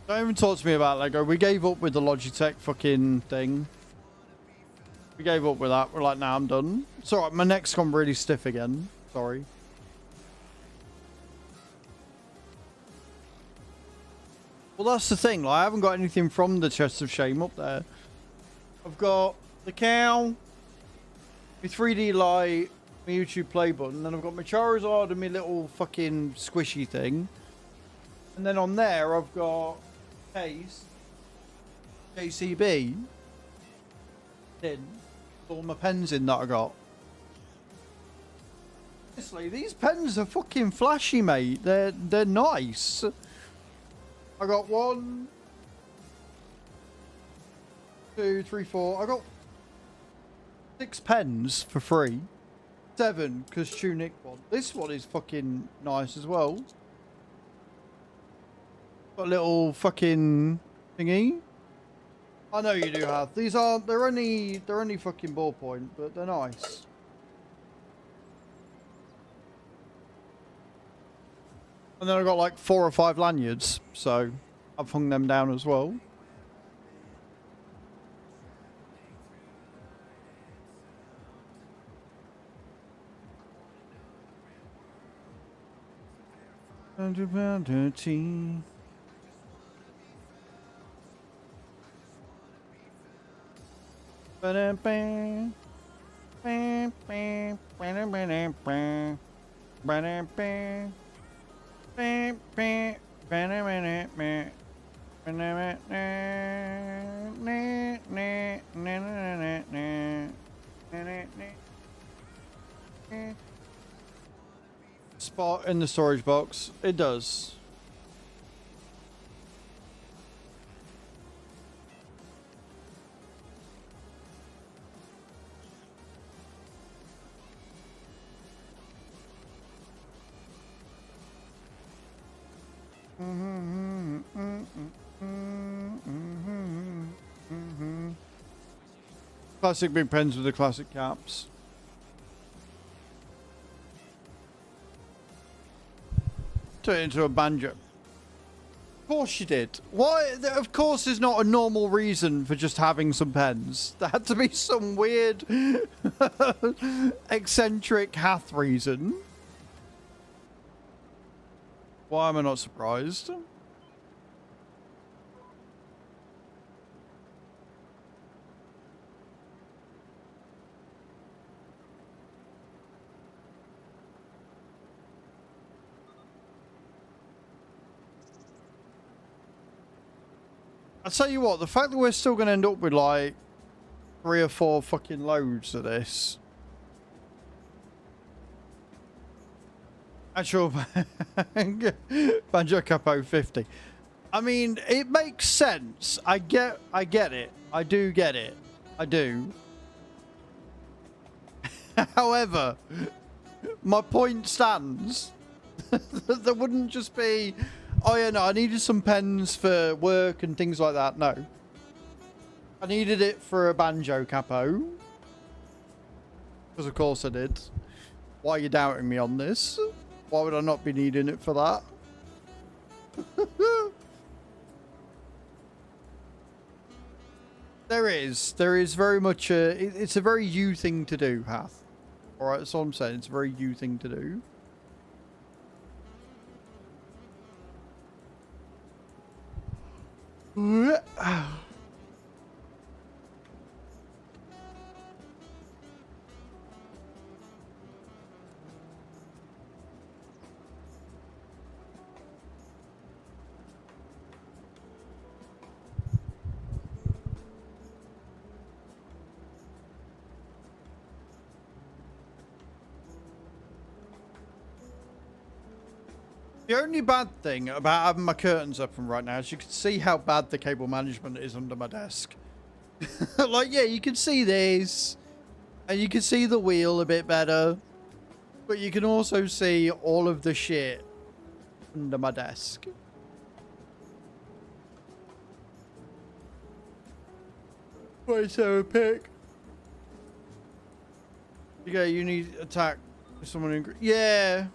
Don't even talk to me about Lego. We gave up with the Logitech fucking thing. We gave up with that. We're like, nah, I'm done. It's alright, my neck's gone really stiff again. Sorry. Well, that's the thing. Like, I haven't got anything from the Chest of Shame up there. I've got the cow, my 3D light, my YouTube play button, and I've got my Charizard and my little fucking squishy thing. And then on there, I've got case, JCB, tin, all my pens in that I got. Honestly, these pens are fucking flashy, mate. They're nice. I got 1, 2, 3, 4. I got 6 pens for free. 7 because Tunic one. This one is fucking nice as well. Got a little fucking thingy. I know you do have. These aren't. They're only fucking ballpoint, but they're nice. And then I got like 4 or 5 lanyards, so I've hung them down as well. £100 tea. Ba-da-bam. Bam, bam, ba-da-ba-da-bam. Ba-da-bam. Bam, bam, ba-da-ba-da-bam. Spot in the storage box. It does. Classic big pens with the classic caps. Turn it into a banjo. Of course you did. Why? Of course there's not a normal reason for just having some pens. There had to be some weird eccentric hath reason. Why am I not surprised? I'll tell you what, the fact that we're still going to end up with like 3 or 4 fucking loads of this. Actual Banjo Capo 50. I mean, it makes sense. I get it. I do get it. I do. However, my point stands. There wouldn't just be, oh yeah, no, I needed some pens for work and things like that. No. I needed it for a Banjo Capo. Because of course I did. Why are you doubting me on this? Why would I not be needing it for that? There is very much a, it's a very you thing to do, Hath. Alright, that's all I'm saying, it's a very you thing to do. The only bad thing about having my curtains open right now is you can see how bad the cable management is under my desk. Like, yeah, you can see this, and you can see the wheel a bit better, but you can also see all of the shit under my desk. Wait, so a pick. Yeah, you need attack someone in. Yeah.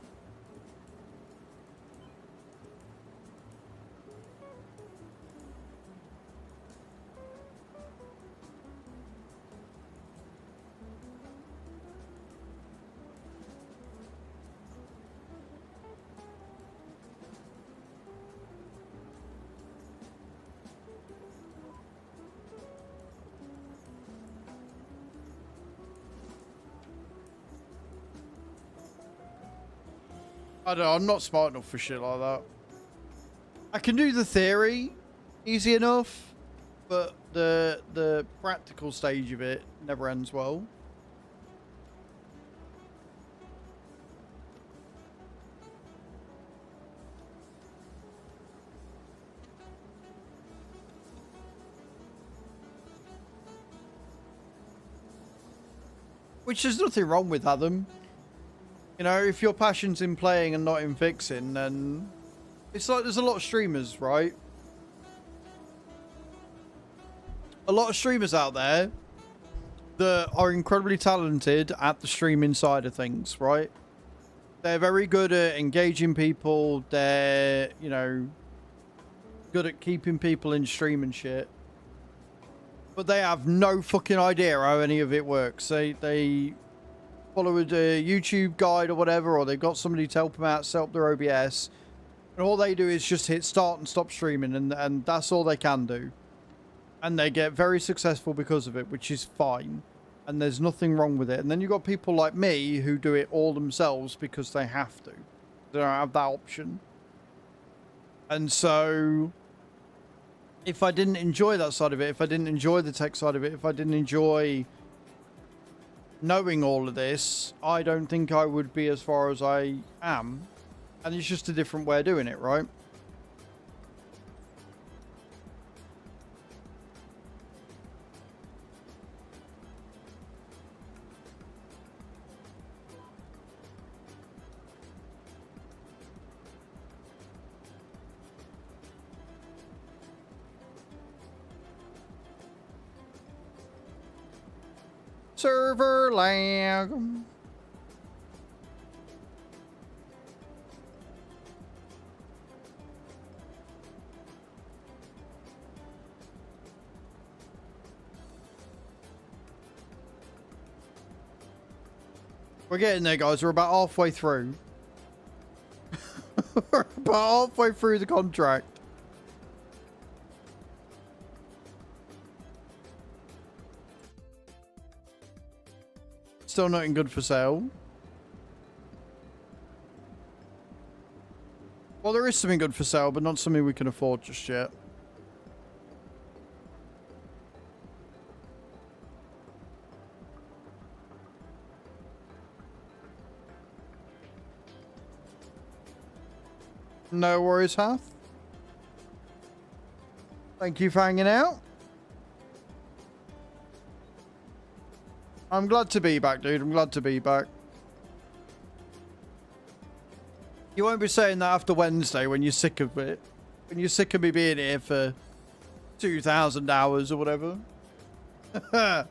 I don't know, I'm not smart enough for shit like that. I can do the theory easy enough, but the practical stage of it never ends well. Which there's nothing wrong with, Adam. You know, if your passion's in playing and not in fixing, then it's like there's a lot of streamers, right? A lot of streamers out there that are incredibly talented at the streaming side of things, right? They're very good at engaging people. They're, you know, good at keeping people in stream and shit. But they have no fucking idea how any of it works. They follow a YouTube guide or whatever, or they've got somebody to help them out, set up their OBS, And all they do is just hit start and stop streaming, and that's all they can do. And they get very successful because of it, which is fine. And there's nothing wrong with it. And then you've got people like me who do it all themselves because they have to. They don't have that option. And so, if I didn't enjoy that side of it, if I didn't enjoy the tech side of it, if I didn't enjoy knowing all of this, I don't think I would be as far as I am. And it's just a different way of doing it, right? Server lag. We're getting there, guys. We're about halfway through. We're about halfway through the contract. Still nothing good for sale. Well, there is something good for sale, but not something we can afford just yet. No worries, Hath. Thank you for hanging out. I'm glad to be back, dude. I'm glad to be back. You won't be saying that after Wednesday when you're sick of it. When you're sick of me being here for 2,000 hours or whatever. I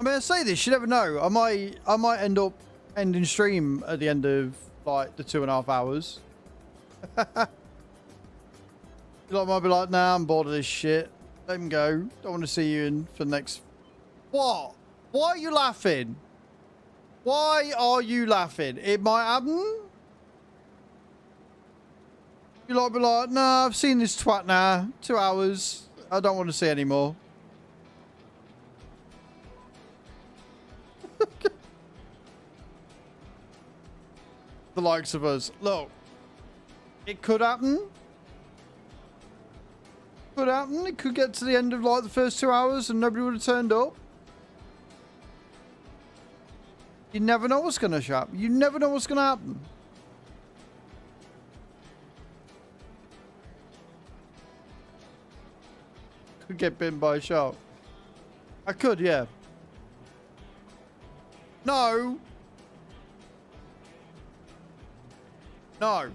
mean, I say this, you never know. I might end up ending stream at the end of like the 2.5 hours. You lot might be like, nah, I'm bored of this shit. Let him go. Don't want to see you in for the next... What? Why are you laughing? Why are you laughing? It might happen. You lot be like, nah, I've seen this twat now. 2 hours. I don't want to see anymore. The likes of us. Look. It could happen. Could happen. It could get to the end of like the first 2 hours and nobody would have turned up. You never know what's going to happen. You never know what's going to happen. Could get bitten by a shark. I could, yeah. No. No.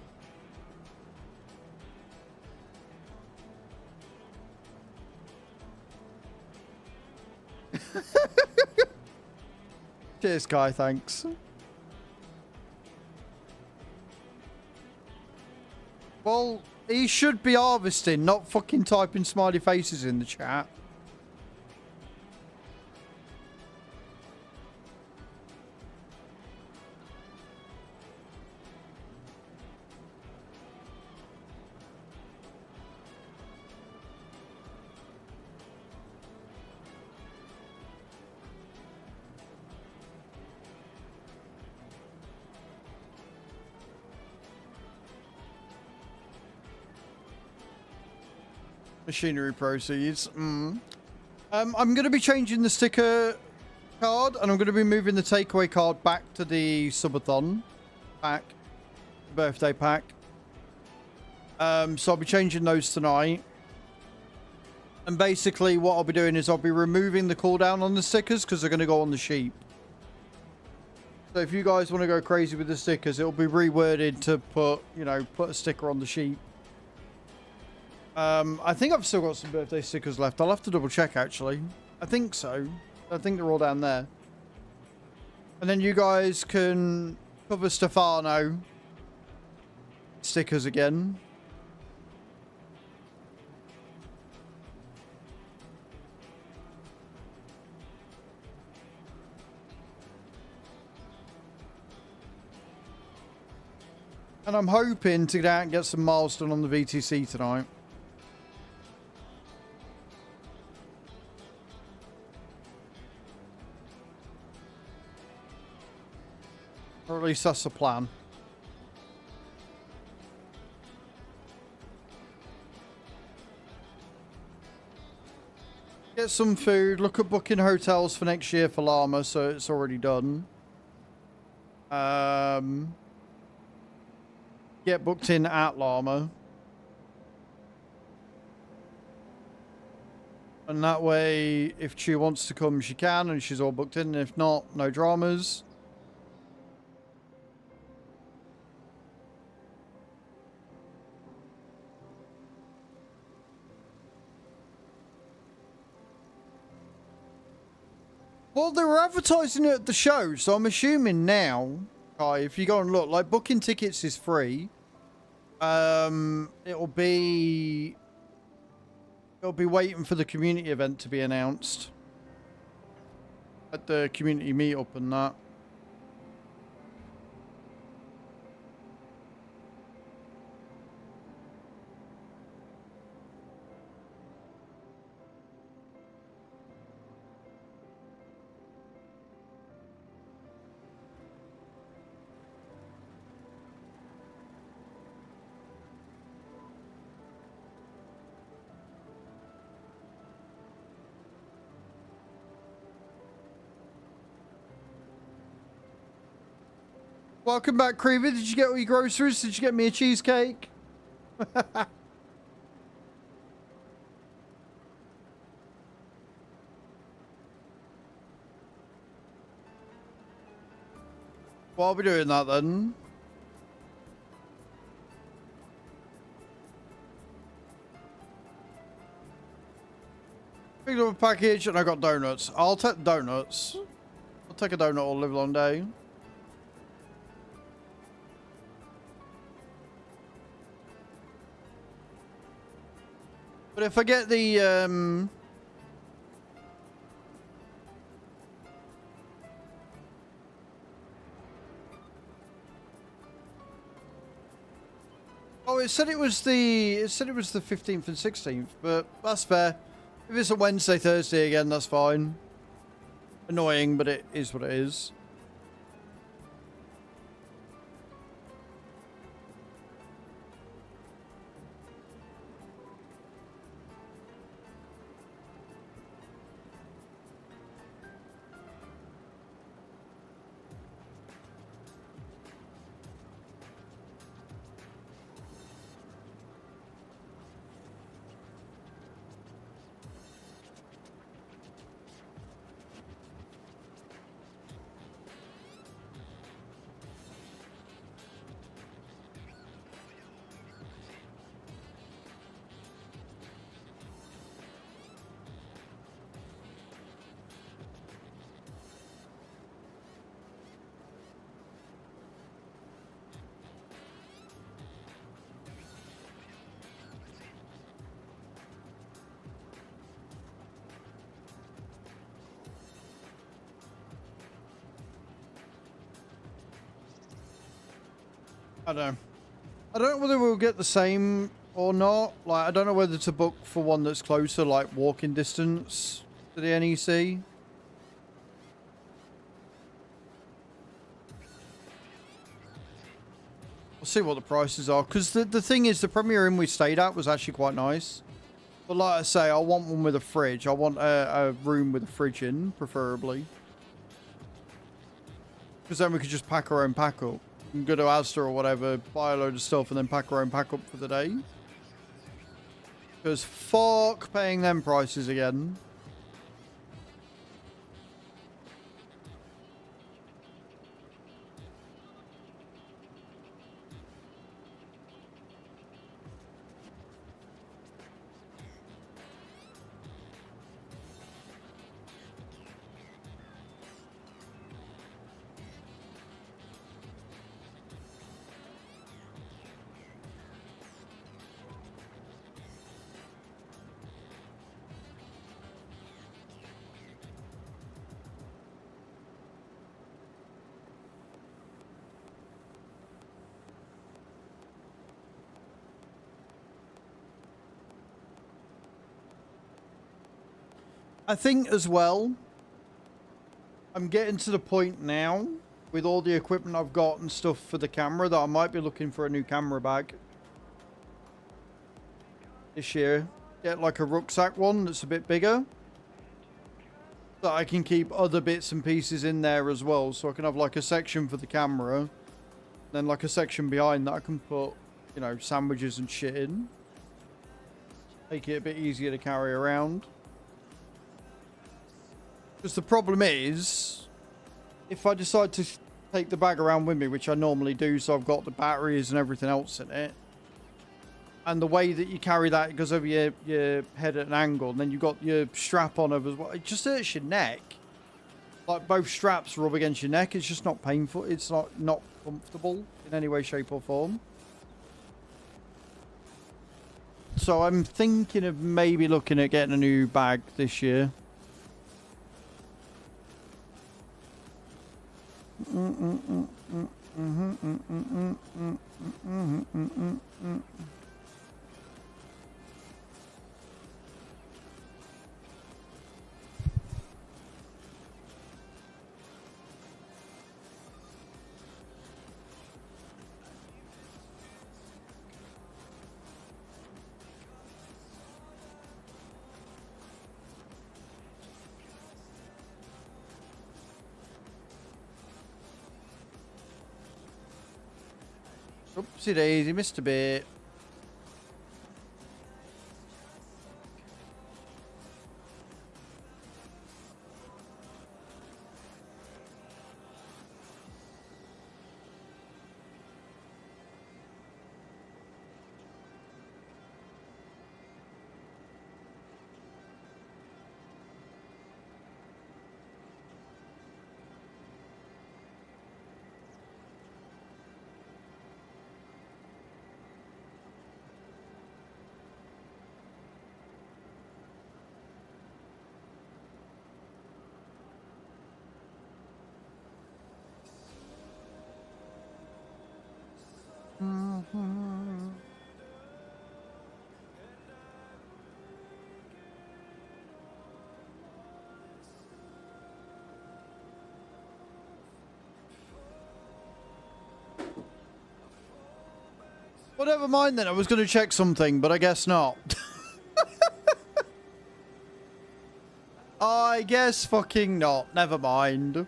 Cheers, Kai, thanks. Well, he should be harvesting, not fucking typing smiley faces in the chat. Machinery proceeds. I'm going to be changing the sticker card, and I'm going to be moving the takeaway card back to the subathon pack, birthday pack. So I'll be changing those tonight. And basically what I'll be doing is I'll be removing the cooldown on the stickers because they're going to go on the sheep. So if you guys want to go crazy with the stickers, it'll be reworded to put, you know, put a sticker on the sheep. I think I've still got some birthday stickers left. I'll have to double check, actually. I think so. I think they're all down there. And then you guys can cover Stefano stickers again. And I'm hoping to get out and get some miles done on the VTC tonight. Or at least that's the plan. Get some food. Look at booking hotels for next year for Llama, so it's already done. Get booked in at Llama. And that way, if she wants to come, she can, and she's all booked in. And if not, no dramas. Well, they were advertising it at the show, so I'm assuming now, Kai, if you go and look, like, booking tickets is free. It'll be waiting for the community event to be announced at the community meetup and that. Welcome back, Creever. Did you get all your groceries? Did you get me a cheesecake? Well, I'll be doing that then. Picked up a package and I got donuts. I'll take donuts. I'll take a donut all live long day. But if I get the, oh, it said it was the 15th and 16th, but that's fair. If it's a Wednesday, Thursday again, that's fine. Annoying, but it is what it is. I don't know. I don't know whether we'll get the same or not. Like, I don't know whether to book for one that's closer, like walking distance to the NEC. We'll see what the prices are. Because the thing is, the Premier Inn we stayed at was actually quite nice. But like I say, I want one with a fridge. I want a room with a fridge in, preferably. Because then we could just pack our own pack up. Go to Asda or whatever, buy a load of stuff and then pack our own pack up for the day. Because fuck paying them prices again. I think as well, I'm getting to the point now with all the equipment I've got and stuff for the camera that I might be looking for a new camera bag this year. Get like a rucksack one that's a bit bigger, that I can keep other bits and pieces in there as well, so I can have like a section for the camera, then like a section behind that I can put, you know, sandwiches and shit in. Make it a bit easier to carry around. Because the problem is, if I decide to take the bag around with me, which I normally do, so I've got the batteries and everything else in it, and the way that you carry that, it goes over your head at an angle, and then you've got your strap on over as well. It just hurts your neck. Like, both straps rub against your neck. It's just not painful. It's not comfortable in any way, shape, or form. So I'm thinking of maybe looking at getting a new bag this year. Oopsie daisy, missed a bit. Well, never mind then. I was going to check something, but I guess not. I guess fucking not. Never mind.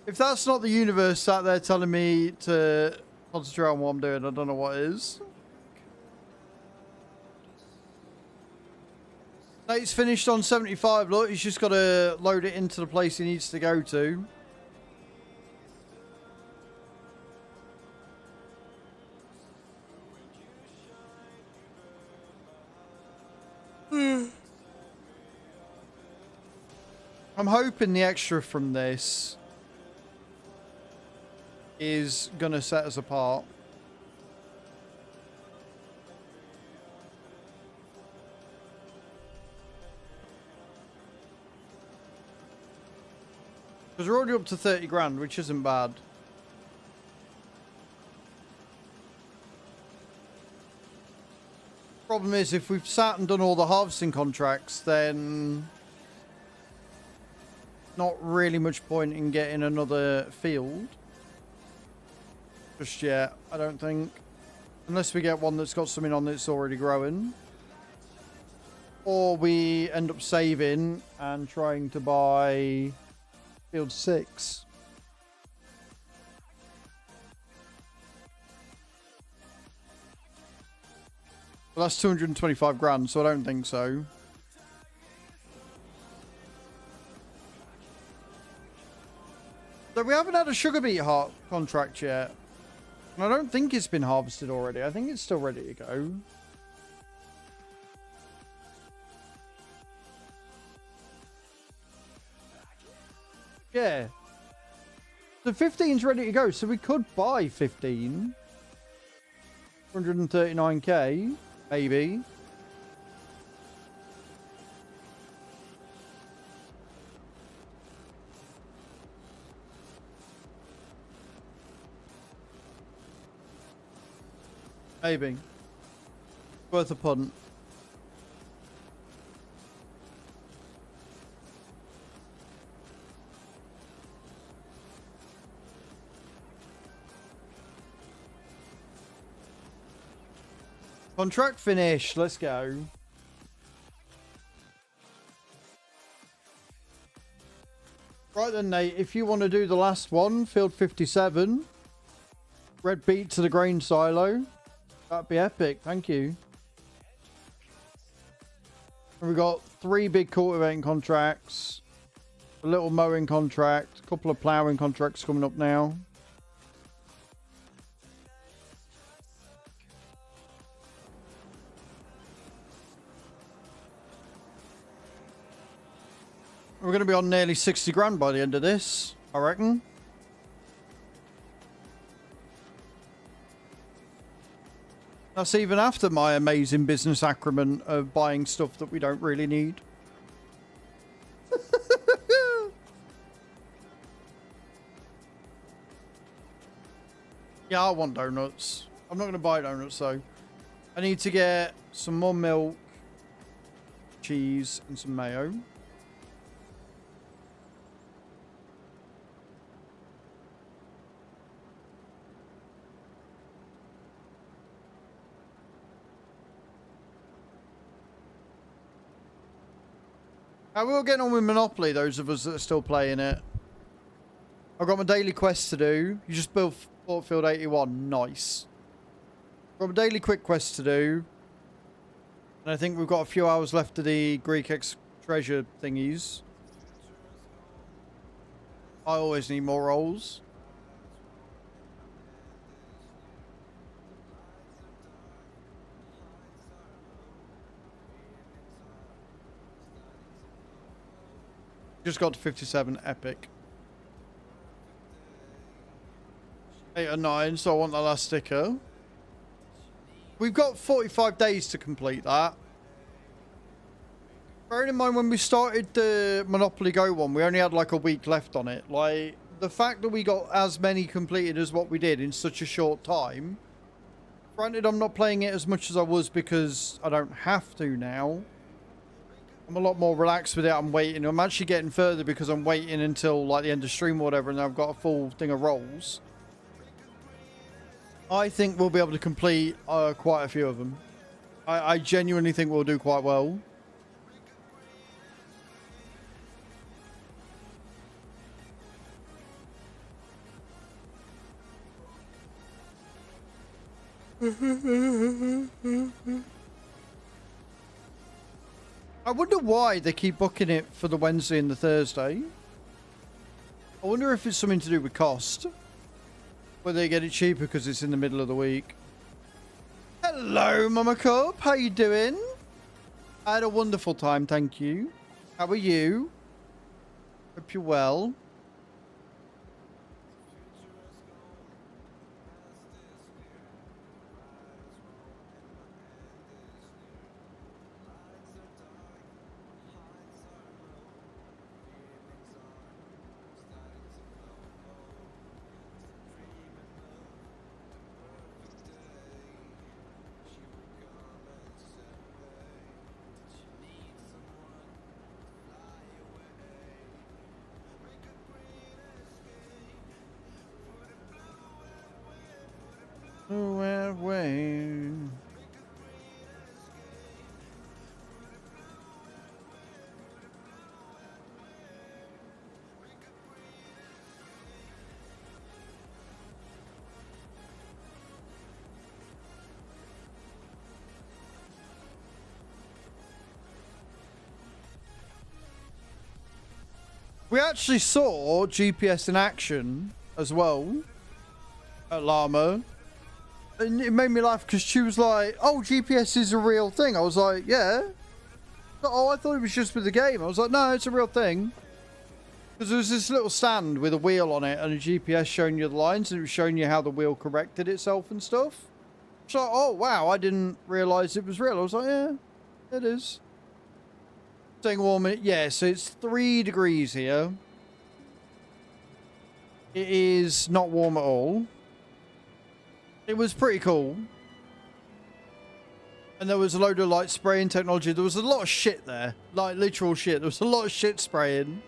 If that's not the universe sat there telling me to concentrate on what I'm doing, I don't know what is. Nate's finished on 75. Look, he's just got to load it into the place he needs to go to. I'm hoping the extra from this is going to set us apart. Because we're already up to 30 grand, which isn't bad. Problem is, if we've sat and done all the harvesting contracts, then not really much point in getting another field just yet, I don't think. Unless we get one that's got something on that's already growing. Or we end up saving and trying to buy field 6. Well, that's 225 grand, so I don't think so. So we haven't had a sugar beet contract yet. And I don't think it's been harvested already. I think it's still ready to go. Yeah. The 15's ready to go, so we could buy 15. 139k, maybe. Maybe. Worth a punt. Contract finished. Let's go. Right then, Nate. If you want to do the last one, field 57, red beat to the grain silo, that'd be epic. Thank you. And we got 3 big cultivating contracts, a little mowing contract, a couple of ploughing contracts coming up now. We're going to be on nearly 60 grand by the end of this, I reckon. That's even after my amazing business acumen of buying stuff that we don't really need. Yeah, I want donuts. I'm not going to buy donuts though. I need to get some more milk, cheese, and some mayo. How are we all getting on with Monopoly, those of us that are still playing it? I've got my daily quest to do. You just built Fort Field 81. Nice. Got my daily quick quest to do. And I think we've got a few hours left of the Greek treasure thingies. I always need more rolls. Just got to 57, epic. 8 or 9, so I want the last sticker. We've got 45 days to complete that. Bearing in mind when we started the Monopoly Go one, we only had like a week left on it. Like, the fact that we got as many completed as what we did in such a short time. Granted, I'm not playing it as much as I was because I don't have to now. I'm a lot more relaxed with it. I'm waiting. I'm actually getting further because I'm waiting until like the end of stream or whatever, and I've got a full thing of rolls. I think we'll be able to complete quite a few of them. I genuinely think we'll do quite well. I wonder why they keep booking it for the Wednesday and the Thursday. I wonder if it's something to do with cost. Whether they get it cheaper because it's in the middle of the week. Hello, Mama Cub. How you doing? I had a wonderful time, thank you. How are you? Hope you're well. Away. We actually saw GPS in action as well at Llama. And it made me laugh because she was like, oh, GPS is a real thing. I was like, yeah. Oh, I thought it was just with the game. I was like, no, it's a real thing. Because there was this little stand with a wheel on it and a GPS showing you the lines, and it was showing you how the wheel corrected itself and stuff. So, oh, wow, I didn't realise it was real. I was like, yeah, it is. Staying warm. Yeah, so it's 3 degrees here. It is not warm at all. It was pretty cool. And there was a load of like spraying technology. There was a lot of shit there, like literal shit. There was a lot of shit spraying.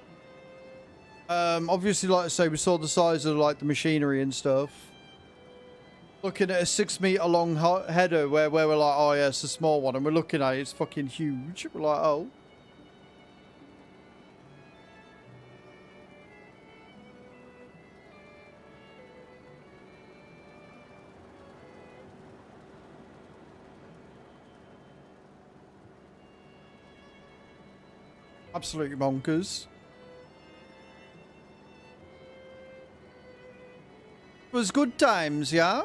Obviously, like I say, we saw the size of like the machinery and stuff. Looking at a 6 meter long header where we're like, oh yeah, it's a small one, and we're looking at it, it's fucking huge. We're like, oh. Absolutely bonkers. It was good times, yeah?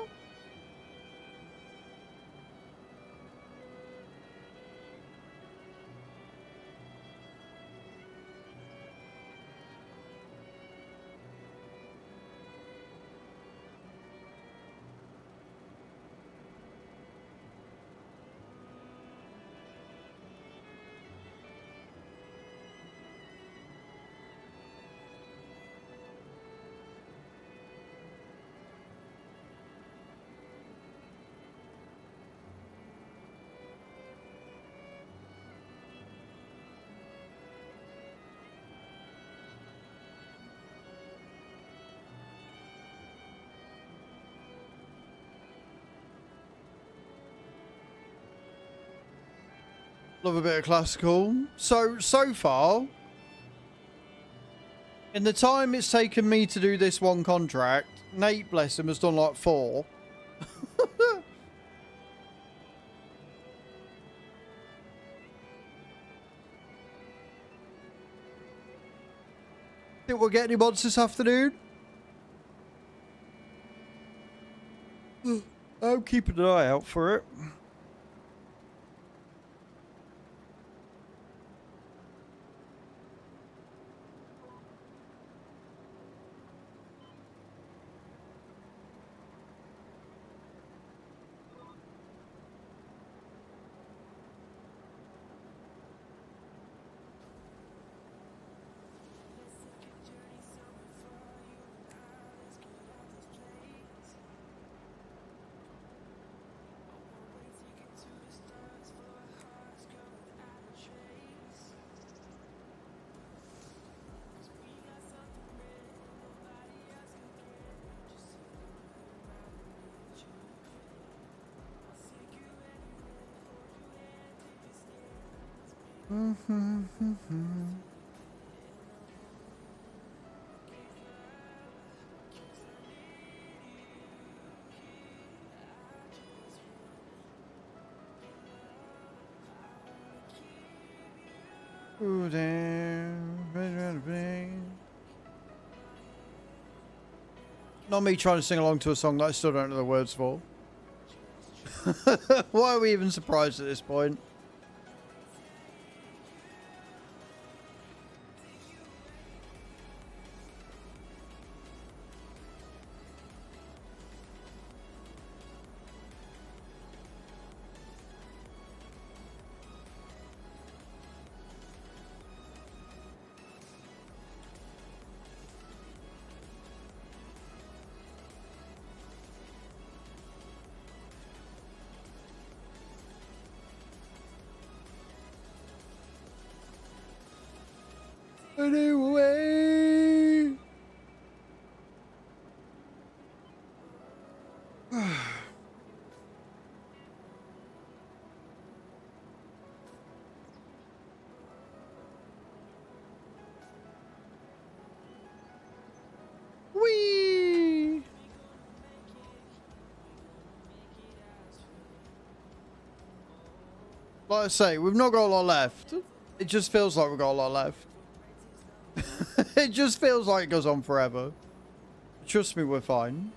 Love a bit of classical. So far, in the time it's taken me to do this one contract, Nate, bless him, has done like 4. Think we'll get any mods this afternoon? I'm keeping an eye out for it. Ooh, damn. Not me trying to sing along to a song that I still don't know the words for. Why are we even surprised at this point? Anyway. Whee! Like I say, we've not got a lot left. It just feels like we've got a lot left. It just feels like it goes on forever. Trust me, we're fine.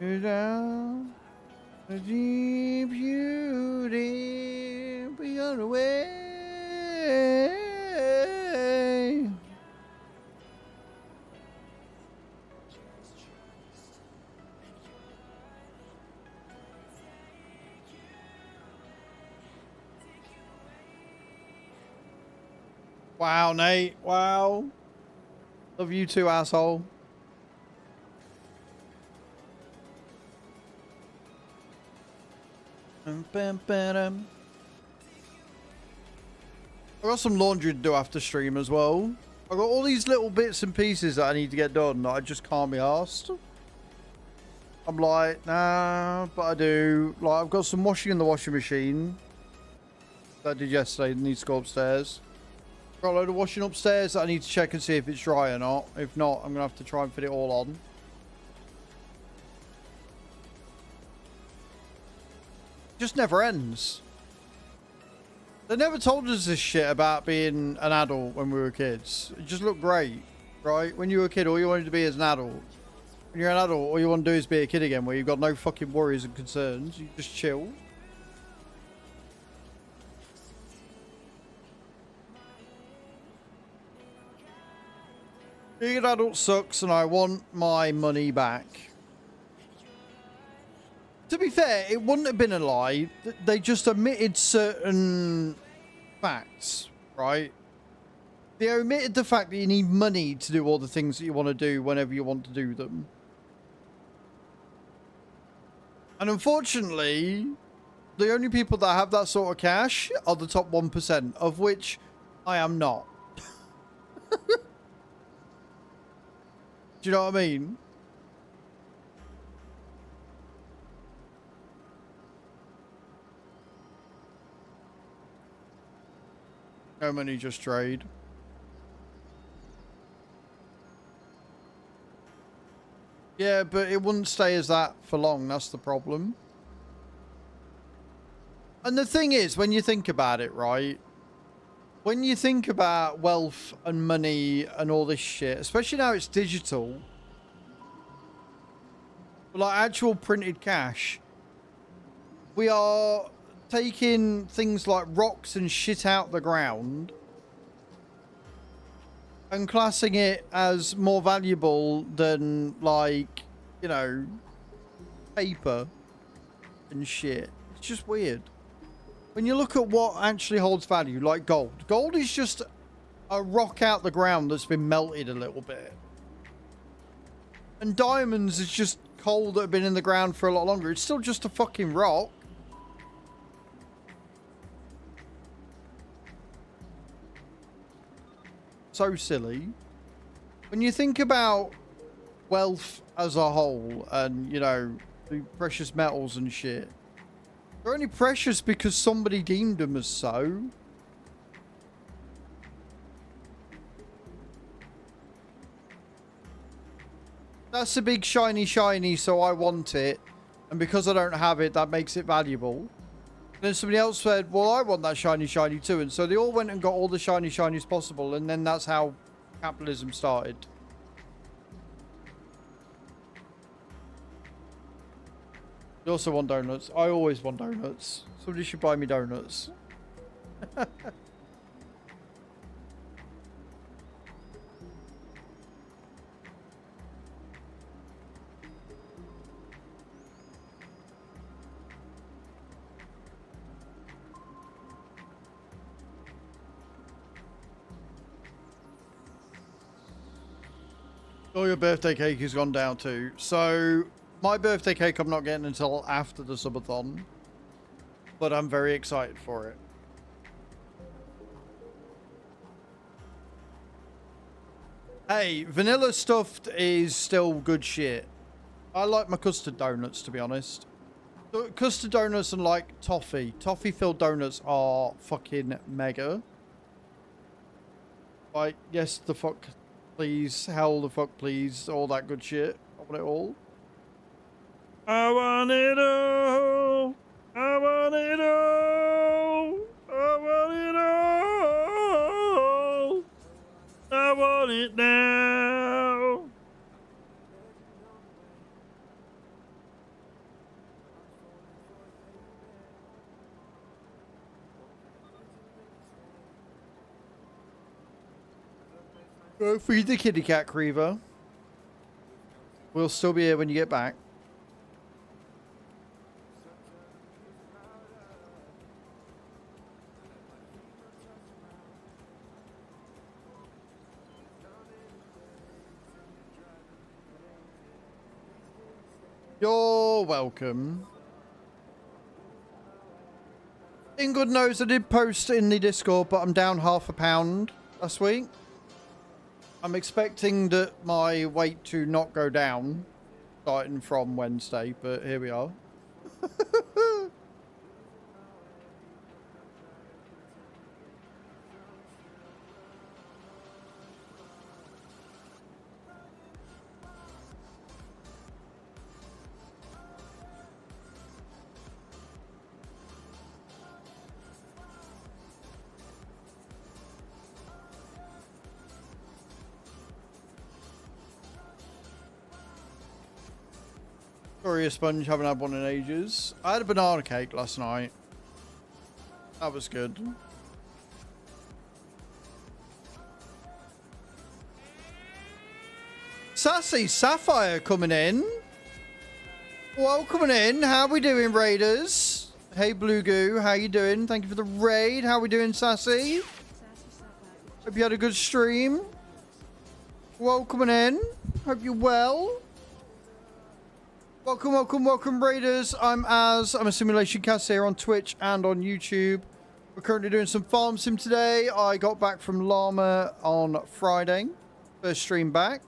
You're down a deep beauty beyond the way. Wow, Nate. Wow. Love you too, asshole. I got some laundry to do after stream as well. I got all these little bits and pieces that I need to get done that I just can't be arsed. I'm like, nah, but I do. Like, I've got some washing in the washing machine that I did yesterday. Needs to go upstairs. Got a load of washing upstairs that I need to check and see if it's dry or not. If not, I'm gonna have to try and fit it all on. Just never ends. They never told us this shit about being an adult when we were kids. It just looked great, right? When you were a kid, all you wanted to be is an adult. When you're an adult, all you want to do is be a kid again, where you've got no fucking worries and concerns. You just chill. Being an adult sucks, and I want my money back. To be fair, it wouldn't have been a lie. They just omitted certain facts, right? They omitted the fact that you need money to do all the things that you want to do whenever you want to do them. And unfortunately, the only people that have that sort of cash are the top 1%, of which I am not. Do you know what I mean? No money, just trade. Yeah, but it wouldn't stay as that for long. That's the problem. And the thing is, when you think about it, right? When you think about wealth and money and all this shit, especially now it's digital, like actual printed cash, we are taking things like rocks and shit out the ground and classing it as more valuable than, like, you know, paper and shit. It's just weird. When you look at what actually holds value, like gold. Gold is just a rock out the ground that's been melted a little bit. And diamonds is just coal that have been in the ground for a lot longer. It's still just a fucking rock. So silly. When you think about wealth as a whole and, you know, the precious metals and shit, they're only precious because somebody deemed them as so. That's a big shiny shiny, so I want it. And because I don't have it, that makes it valuable. Then somebody else said, well, I want that shiny shiny too. And so they all went and got all the shiny shinies possible. And then that's how capitalism started. You also want donuts. I always want donuts. Somebody should buy me donuts. Oh, your birthday cake has gone down too. So, my birthday cake I'm not getting until after the subathon. But I'm very excited for it. Hey, vanilla stuffed is still good shit. I like my custard donuts, to be honest. Custard donuts and, like, toffee. Toffee-filled donuts are fucking mega. Like, yes, the fuck... please, hell the fuck please, all that good shit. I want it all. I want it all. I want it all. I want it all. I want it now. Go feed the kitty cat, Creever. We'll still be here when you get back. You're welcome. Ingrid knows I did post in the Discord, but I'm down £0.5 last week. I'm expecting that my weight to not go down starting from Wednesday, but here we are. Sorry, a sponge, haven't had one in ages. I had a banana cake last night. That was good. Sassy Sapphire coming in. Welcoming in. How we doing, Raiders? Hey, Blue Goo. How you doing? Thank you for the raid. How we doing, Sassy? Hope you had a good stream. Welcoming in. Hope you're well. Welcome, welcome, welcome, Raiders. I'm Az. I'm a simulation caster here on Twitch and on YouTube. We're currently doing some farm sim today. I got back from Llama on Friday. First stream back.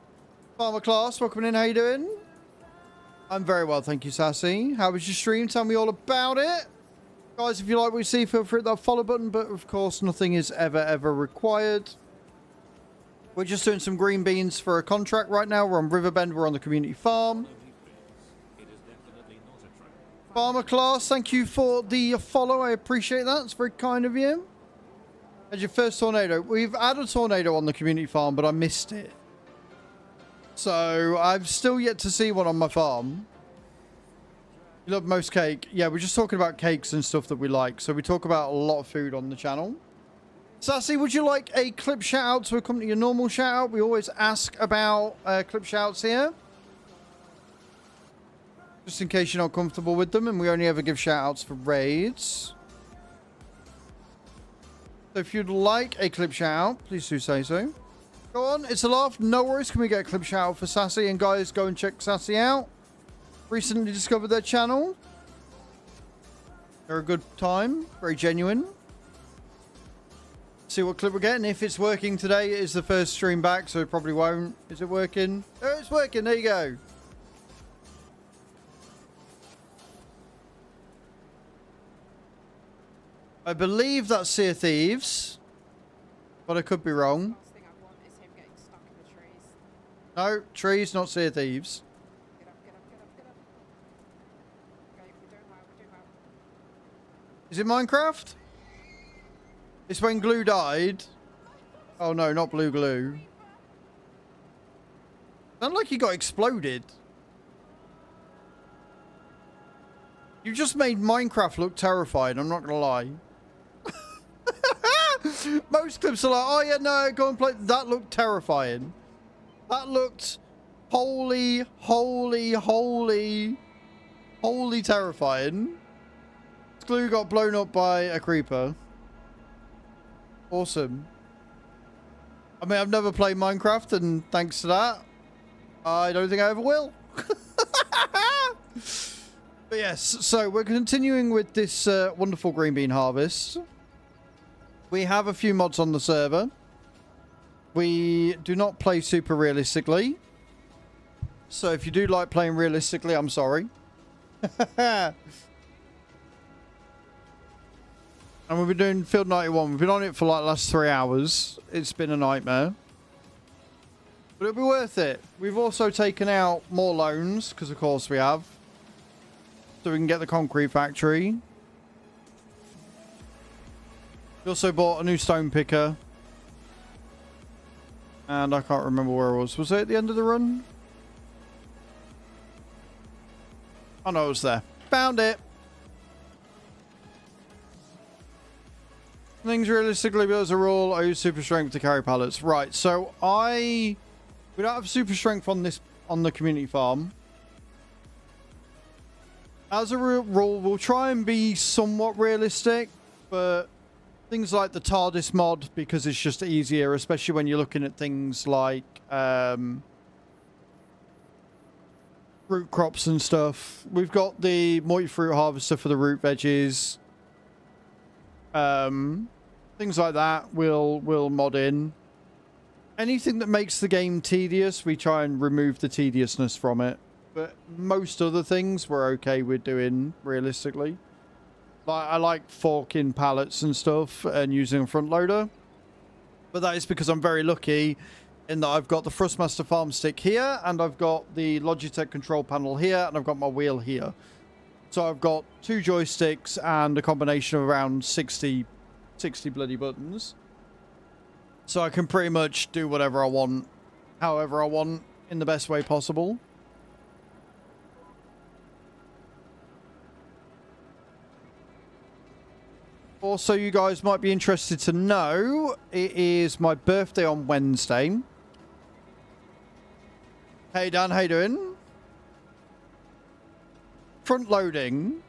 Farmer class, welcome in. How you doing? I'm very well, thank you, Sassy. How was your stream? Tell me all about it. Guys, if you like what you see, feel free to hit that follow button. But, of course, nothing is ever required. We're just doing some green beans for a contract right now. We're on Riverbend. We're on the community farm. Farmer class, thank you for the follow. I appreciate that. It's very kind of you. As your first tornado. We've had a tornado on the community farm, but I missed it. So I've still yet to see one on my farm. You love most cake? Yeah, we're just talking about cakes and stuff that we like. So we talk about a lot of food on the channel. Sassy, would you like a clip shout out to accompany your normal shout out? We always ask about clip shout outs here. Just in case you're not comfortable with them, and we only ever give shout-outs for raids. So if you'd like a clip shout-out, please do say so. Go on, it's a laugh. No worries. Can we get a clip shout-out for Sassy? And guys, go and check Sassy out. Recently discovered their channel. They're a good time. Very genuine. See what clip we're getting. If it's working today, it is the first stream back, so it probably won't. Is it working? Oh, it's working. There you go. I believe that's Sea of Thieves, but I could be wrong. Last thing I want is him getting stuck in the trees. No, trees, not Sea of Thieves. Get up, get up, get up, get up. Okay, we're doing well, we're doing well. Is it Minecraft? It's when Glue died. Oh no, not Blue Glue. Sounded like he got exploded. You just made Minecraft look terrifying, I'm not gonna lie. Most clips are like, oh yeah, no, go and play. That looked terrifying. That looked holy terrifying. Glue got blown up by a creeper. Awesome. I mean, I've never played Minecraft, and thanks to that, I don't think I ever will. But yes, so we're continuing with this wonderful green bean harvest. We have a few mods on the server. We do not play super realistically. So if you do like playing realistically, I'm sorry. And we've been doing Field 91. We've been on it for like the last 3 hours. It's been a nightmare. But it'll be worth it. We've also taken out more loans, because of course we have. So we can get the concrete factory. We also bought a new stone picker. And I can't remember where it was. Was it at the end of the run? Oh no, it was there. Found it. Things realistically, but as a rule, I use super strength to carry pallets. Right, so we don't have super strength on the community farm. As a rule, we'll try and be somewhat realistic, but things like the TARDIS mod, because it's just easier, especially when you're looking at things like root crops and stuff. We've got the multi-fruit harvester for the root veggies. Things like that we'll mod in. Anything that makes the game tedious, we try and remove the tediousness from it. But most other things we're okay with doing, realistically. Like, I like forking pallets and stuff and using a front loader. But that is because I'm very lucky in that I've got the Thrustmaster farm stick here, and I've got the Logitech control panel here, and I've got my wheel here. So I've got 2 joysticks and a combination of around 60 bloody buttons. So I can pretty much do whatever I want, however I want, in the best way possible. Also, you guys might be interested to know, it is my birthday on Wednesday. Hey Dan, how you doing? Front loading.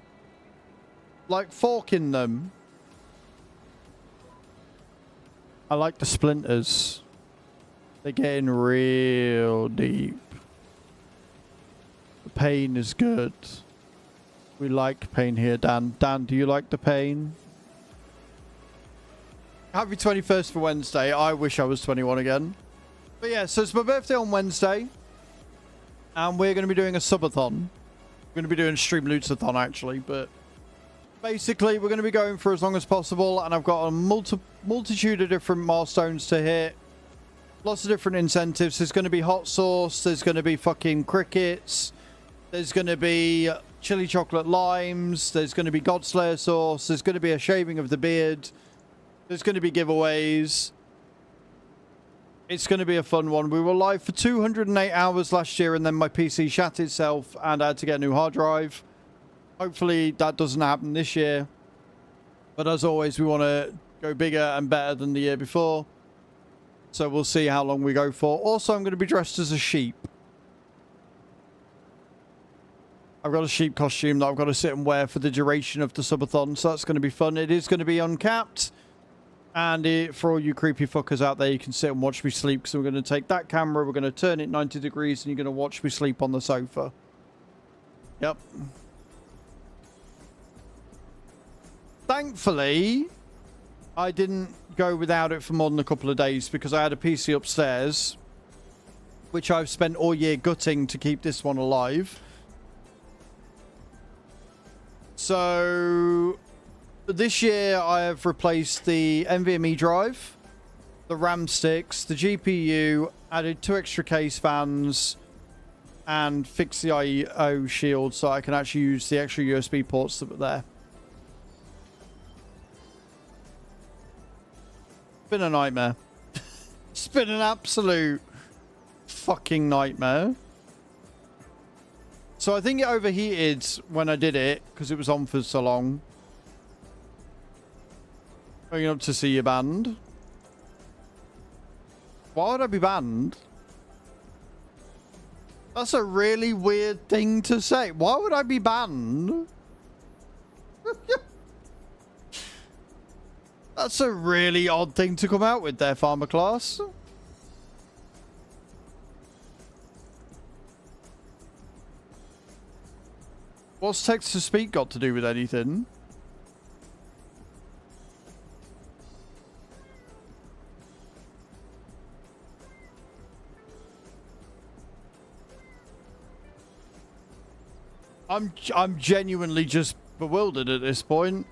Like forking them. I like the splinters. They're getting real deep. The pain is good. We like pain here, Dan. Dan, do you like the pain? Happy 21st for Wednesday. I wish I was 21 again. But yeah, so it's my birthday on Wednesday. And we're going to be doing a subathon. We're going to be doing a Streamloots-a-thon, actually. But basically, we're going to be going for as long as possible. And I've got a multitude of different milestones to hit. Lots of different incentives. There's going to be hot sauce. There's going to be fucking crickets. There's going to be chili chocolate limes. There's going to be Godslayer sauce. There's going to be a shaving of the beard. There's going to be giveaways. It's going to be a fun one. We were live for 208 hours last year, and then my PC shat itself, and I had to get a new hard drive. Hopefully that doesn't happen this year. But as always, we want to go bigger and better than the year before. So we'll see how long we go for. Also, I'm going to be dressed as a sheep. I've got a sheep costume that I've got to sit and wear for the duration of the subathon, so that's going to be fun. It is going to be uncapped. And for all you creepy fuckers out there, you can sit and watch me sleep, because we're going to take that camera, we're going to turn it 90 degrees, and you're going to watch me sleep on the sofa. Yep. Thankfully, I didn't go without it for more than a couple of days, because I had a PC upstairs, which I've spent all year gutting to keep this one alive. So this year I have replaced the NVMe drive, the RAM sticks, the GPU, added 2 extra case fans, and fixed the I/O shield so I can actually use the extra USB ports that were there. It's been a nightmare. It's been an absolute fucking nightmare. So I think it overheated when I did it, because it was on for so long. Going up to see you banned. Why would I be banned? That's a really weird thing to say. Why would I be banned? That's a really odd thing to come out with there, Farmer Class. What's text-to-speak got to do with anything? I'm genuinely just bewildered at this point.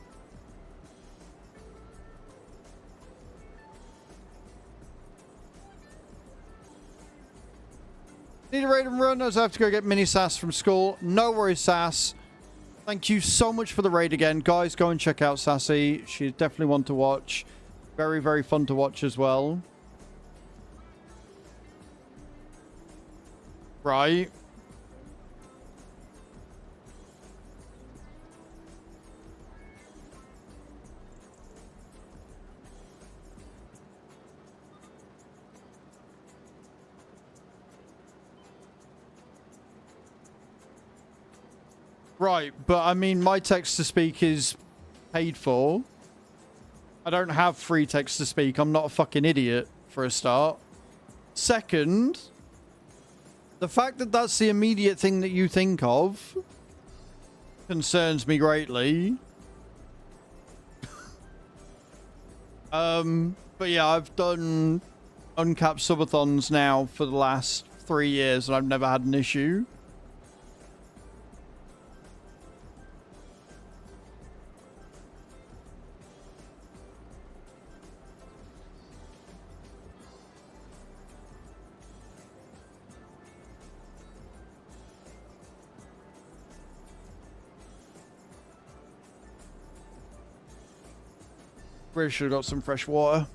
Need a raid and run as I have to go get Mini Sass from school. No worries, Sass. Thank you so much for the raid again. Guys, go and check out Sassy. She's definitely one to watch. Very, very fun to watch as well. Right. Right, but I mean, my text-to-speak is paid for. I don't have free text-to-speak. I'm not a fucking idiot, for a start. Second, The fact that that's the immediate thing that you think of concerns me greatly. But yeah, I've done uncapped subathons now for the last 3 years and I've never had an issue. Really should have got some fresh water.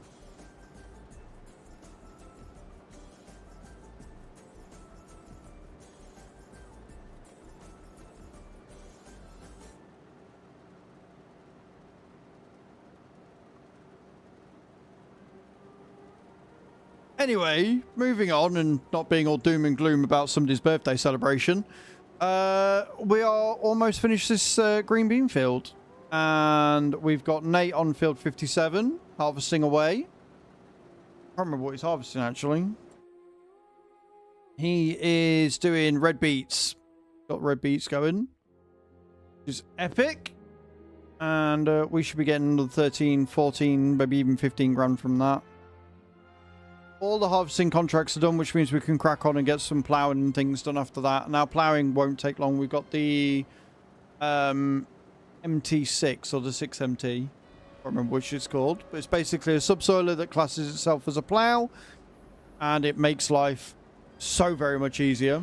Anyway, moving on and not being all doom and gloom about somebody's birthday celebration. We are almost finished this green bean field. And we've got Nate on field 57, harvesting away. I can't remember what he's harvesting, actually. He is doing red beets. Got red beets going. Which is epic. And we should be getting another 13, 14, maybe even 15 grand from that. All the harvesting contracts are done, which means we can crack on and get some ploughing and things done after that. Now, ploughing won't take long. We've got the MT6 or the 6MT. I can't remember which it's called. But it's basically a subsoiler that classes itself as a plough. And it makes life so very much easier.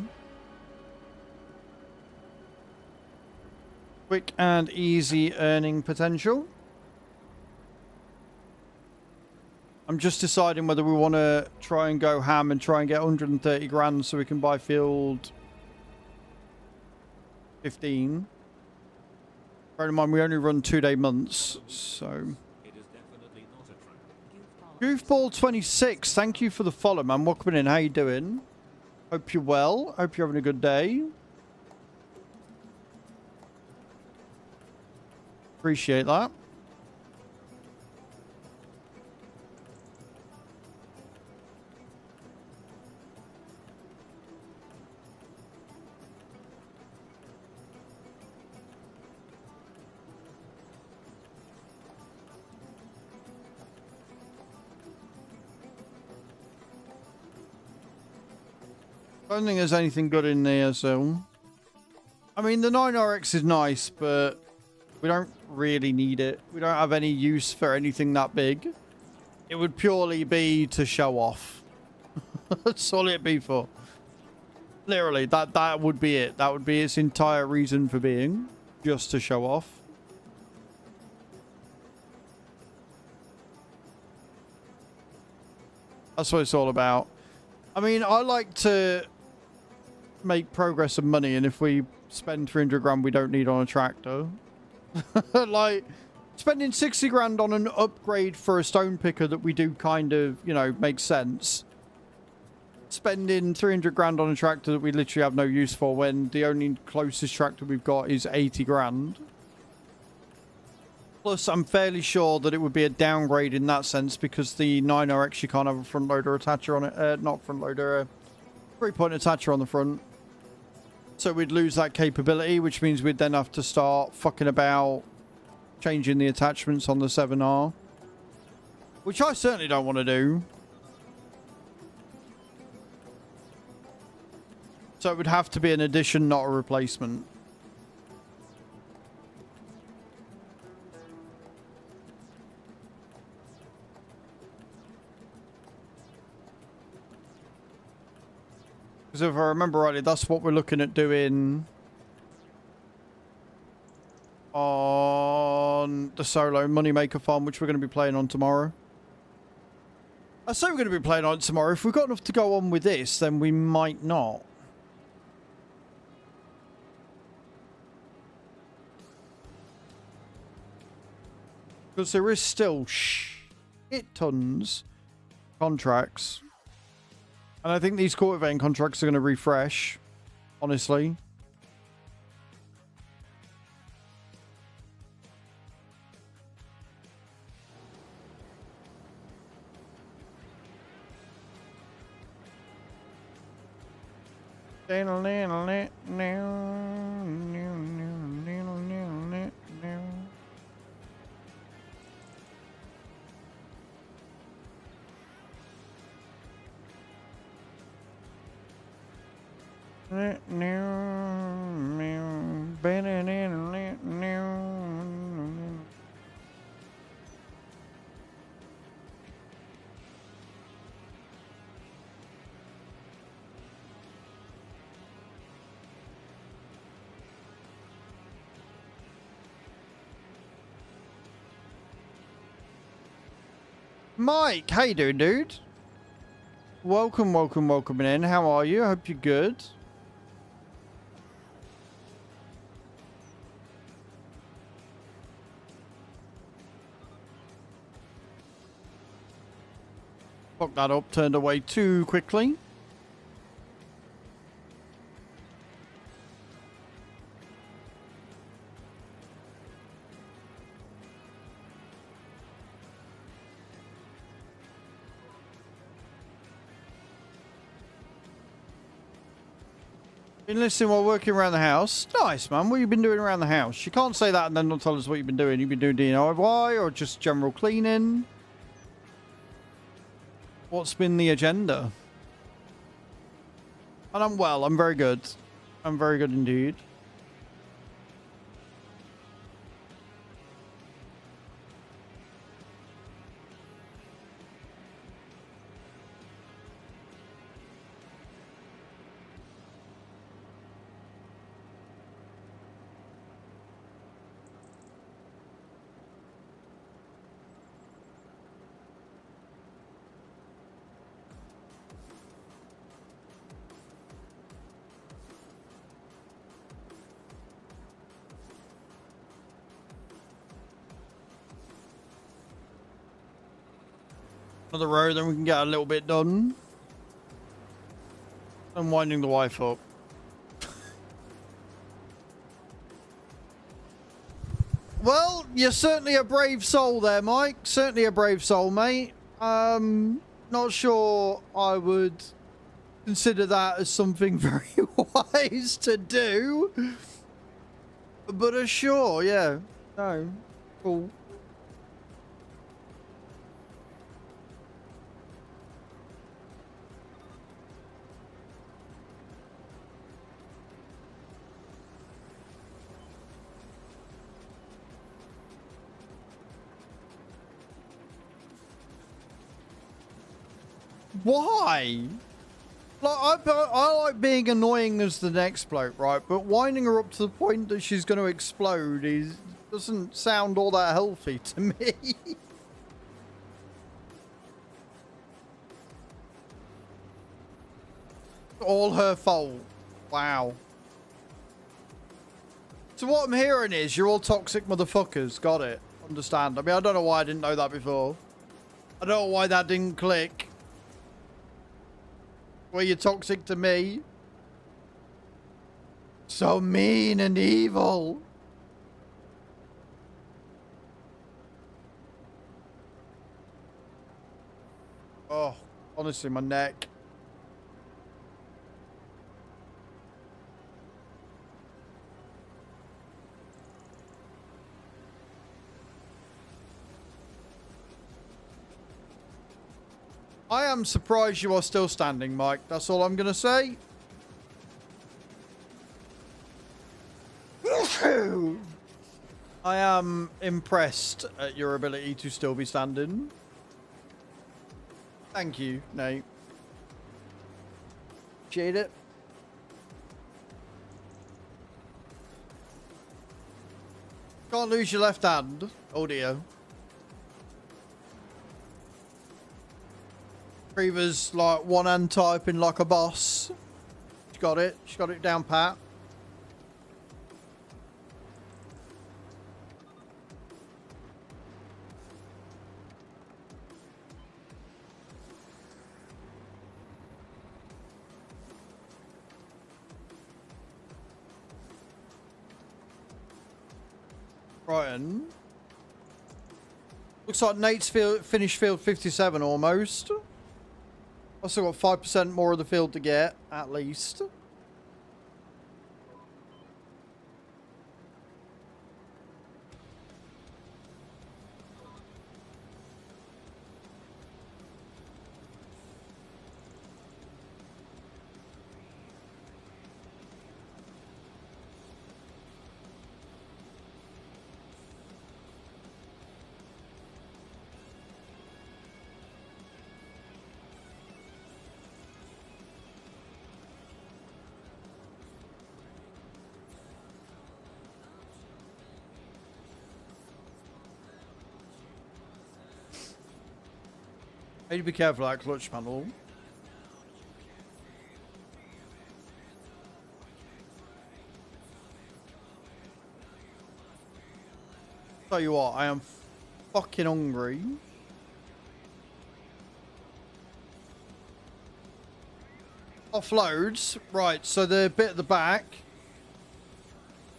Quick and easy earning potential. I'm just deciding whether we want to try and go ham and try and get 130 grand so we can buy field 15. Bear in mind, we only run 2-day months, so... It is definitely not a trap. Goofball 26, thank you for the follow, man. Welcome in. How you doing? Hope you're well. Hope you're having a good day. Appreciate that. I don't think there's anything good in there, so... I mean, the 9RX is nice, but we don't really need it. We don't have any use for anything that big. It would purely be to show off. That's all it'd be for. Literally, that would be it. That would be its entire reason for being. Just to show off. That's what it's all about. I mean, I like to make progress and money, and if we spend 300 grand we don't need on a tractor. Like, spending 60 grand on an upgrade for a stone picker that we do kind of, you know, makes sense. Spending 300 grand on a tractor that we literally have no use for when the only closest tractor we've got is 80 grand. Plus, I'm fairly sure that it would be a downgrade in that sense because the 9RX, you can't have a front loader attacher on it. Not front loader, a 3-point attacher on the front. So we'd lose that capability, which means we'd then have to start fucking about changing the attachments on the 7R. Which I certainly don't want to do. So it would have to be an addition, not a replacement. Because if I remember rightly, that's what we're looking at doing on the solo Moneymaker farm, which we're going to be playing on tomorrow. I say we're going to be playing on it tomorrow. If we've got enough to go on with this, then we might not. Because there is still shit tons contracts. And I think these cultivating contracts are going to refresh, honestly. Mike, how you doing, dude? Welcome in. How are you? I hope you're good. Fuck that up, turned away too quickly. Been listening while working around the house. Nice, man. What have you been doing around the house? You can't say that and then not tell us what you've been doing. You've been doing DIY or just general cleaning? What's been the agenda? And I'm well. I'm very good. I'm very good indeed. Another row, then we can get a little bit done. I'm winding the wife up. Well, you're certainly a brave soul there, Mike. Certainly a brave soul, mate. Not sure I would consider that as something very wise to do. But sure, yeah. No. Cool. Why? Like, I like being annoying as the next bloke, right? But winding her up to the point that she's going to explode doesn't sound all that healthy to me. All her fault. Wow. So what I'm hearing is you're all toxic motherfuckers. Got it. Understand. I mean, I don't know why I didn't know that before. I don't know why that didn't click. Were you toxic to me? So mean and evil. Oh, honestly, my neck. I am surprised you are still standing, Mike. That's all I'm going to say. I am impressed at your ability to still be standing. Thank you, Nate. Appreciate it. Can't lose your left hand. Oh dear. Reva's like one hand typing like a boss. She got it. She got it down pat. Brighton. Looks like Nate's finished field 57 almost. I've still got 5% more of the field to get, at least. Need to be careful of that clutch panel. Tell you what, I am fucking hungry. Offloads. Right, so the bit at the back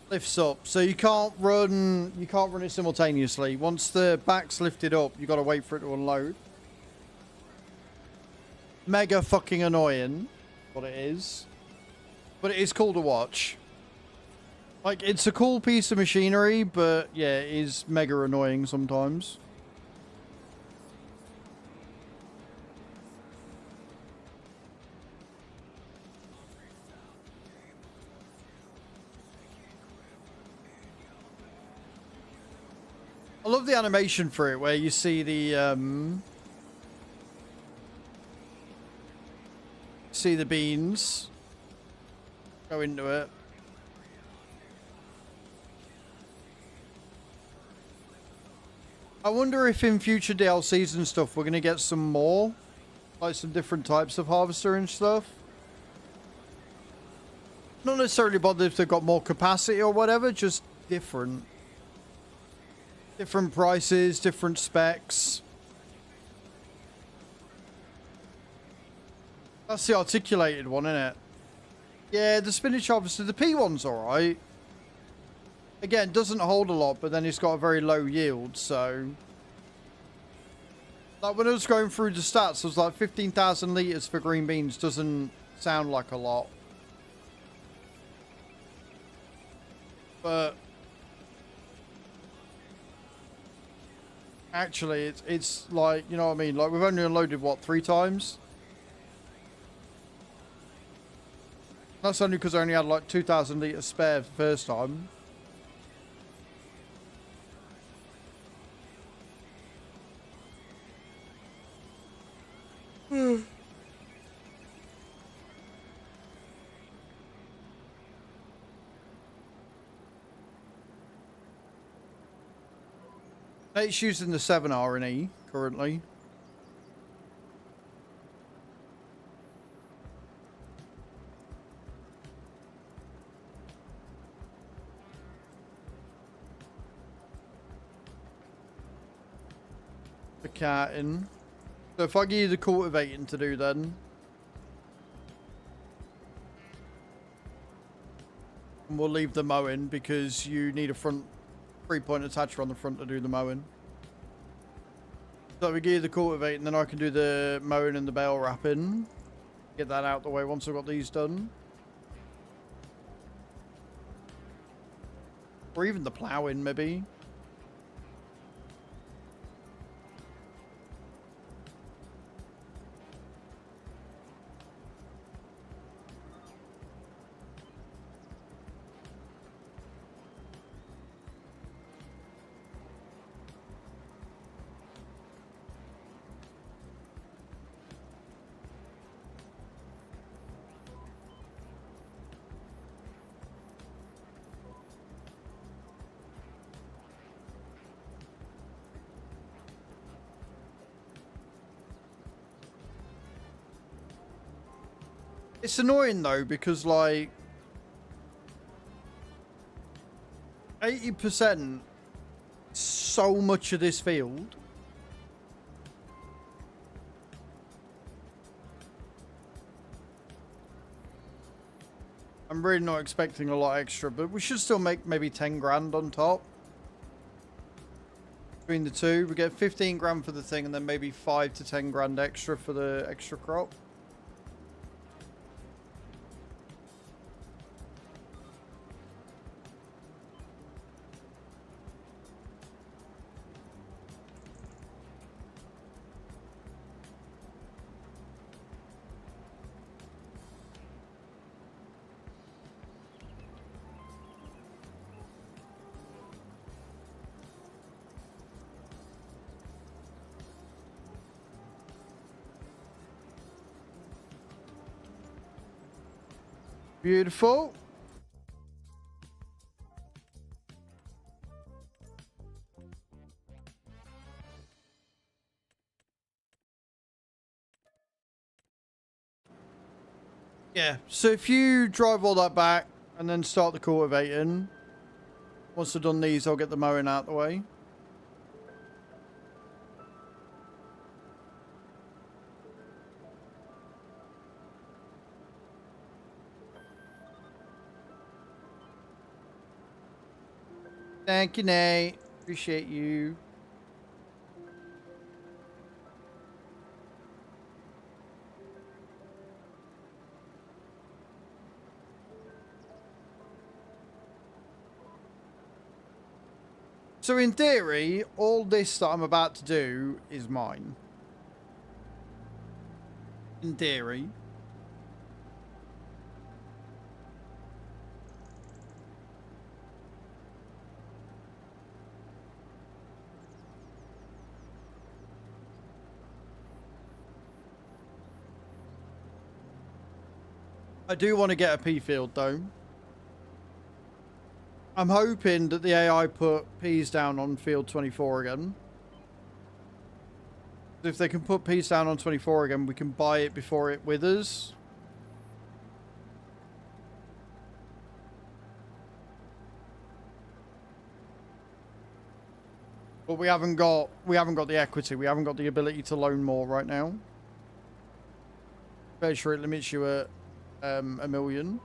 lifts up. So you can't run it simultaneously. Once the back's lifted up, you gotta wait for it to unload. Mega fucking annoying, what it is. But it is cool to watch. Like, it's a cool piece of machinery, but yeah, it is mega annoying sometimes. I love the animation for it, where you see the beans go into it. I wonder if in future DLCs and stuff we're going to get some more, like some different types of harvester and stuff. Not necessarily bothered if they've got more capacity or whatever, just different. Different prices, different specs. That's the articulated one, isn't it? Yeah, the spinach harvester, the P one's alright. Again, doesn't hold a lot, but then it's got a very low yield, so... Like, when I was going through the stats, I was like, 15,000 litres for green beans doesn't sound like a lot. But... Actually, it's like, you know what I mean? Like, we've only unloaded, what, 3 times? That's only because I only had, like, 2,000 litres spare the first time. It's using the 7 R&E currently. The carting. So if I give you the cultivating to do then. And we'll leave the mowing because you need a front 3-point attacher on the front to do the mowing. So we give you the cultivating, then I can do the mowing and the bale wrapping. Get that out the way once I've got these done. Or even the ploughing, maybe. It's annoying though, because like 80% so much of this field. I'm really not expecting a lot extra, but we should still make maybe 10 grand on top. Between the two, we get 15 grand for the thing and then maybe 5 to 10 grand extra for the extra crop. Beautiful. Yeah, so if you drive all that back and then start the cultivating, once I've done these, I'll get the mowing out the way. Thank you, Nate. Appreciate you. So in theory, all this that I'm about to do is mine. In theory. I do want to get a pea field though. I'm hoping that the AI put peas down on field 24 again. If they can put peas down on 24 again, we can buy it before it withers. But we haven't got the equity. We haven't got the ability to loan more right now. Very sure it limits you at $1 million.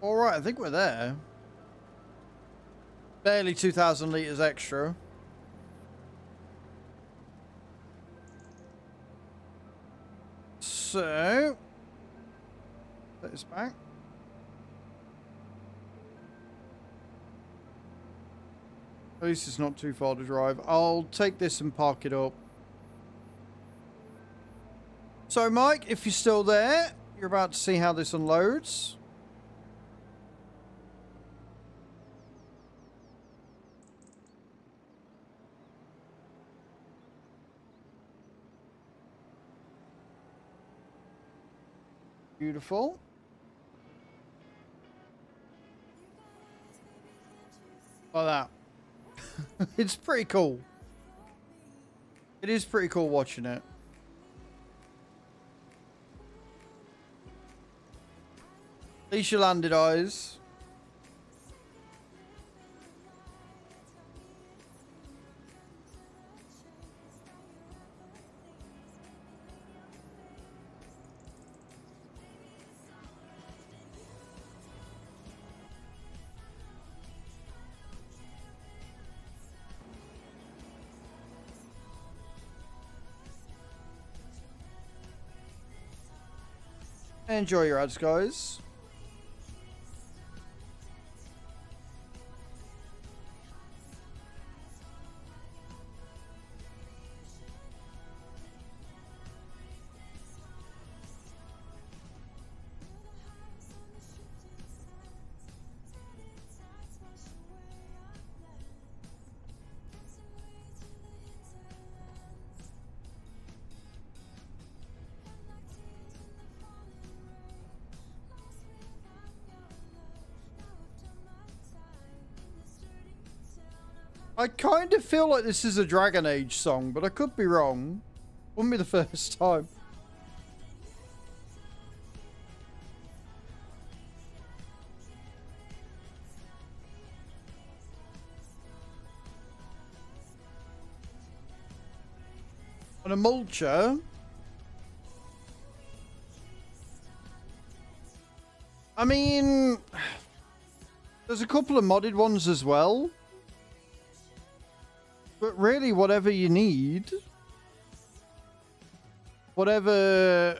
All right, I think we're there. Barely 2,000 litres extra. So, put this back. At least it's not too far to drive. I'll take this and park it up. So, Mike, if you're still there, you're about to see how this unloads. Beautiful. Like that. It's pretty cool. It is pretty cool watching it. At least you landed eyes. Enjoy your ads, guys. I kind of feel like this is a Dragon Age song, but I could be wrong. Wouldn't be the first time. And a mulcher. I mean, There's a couple of modded ones as well. But really, whatever you need, whatever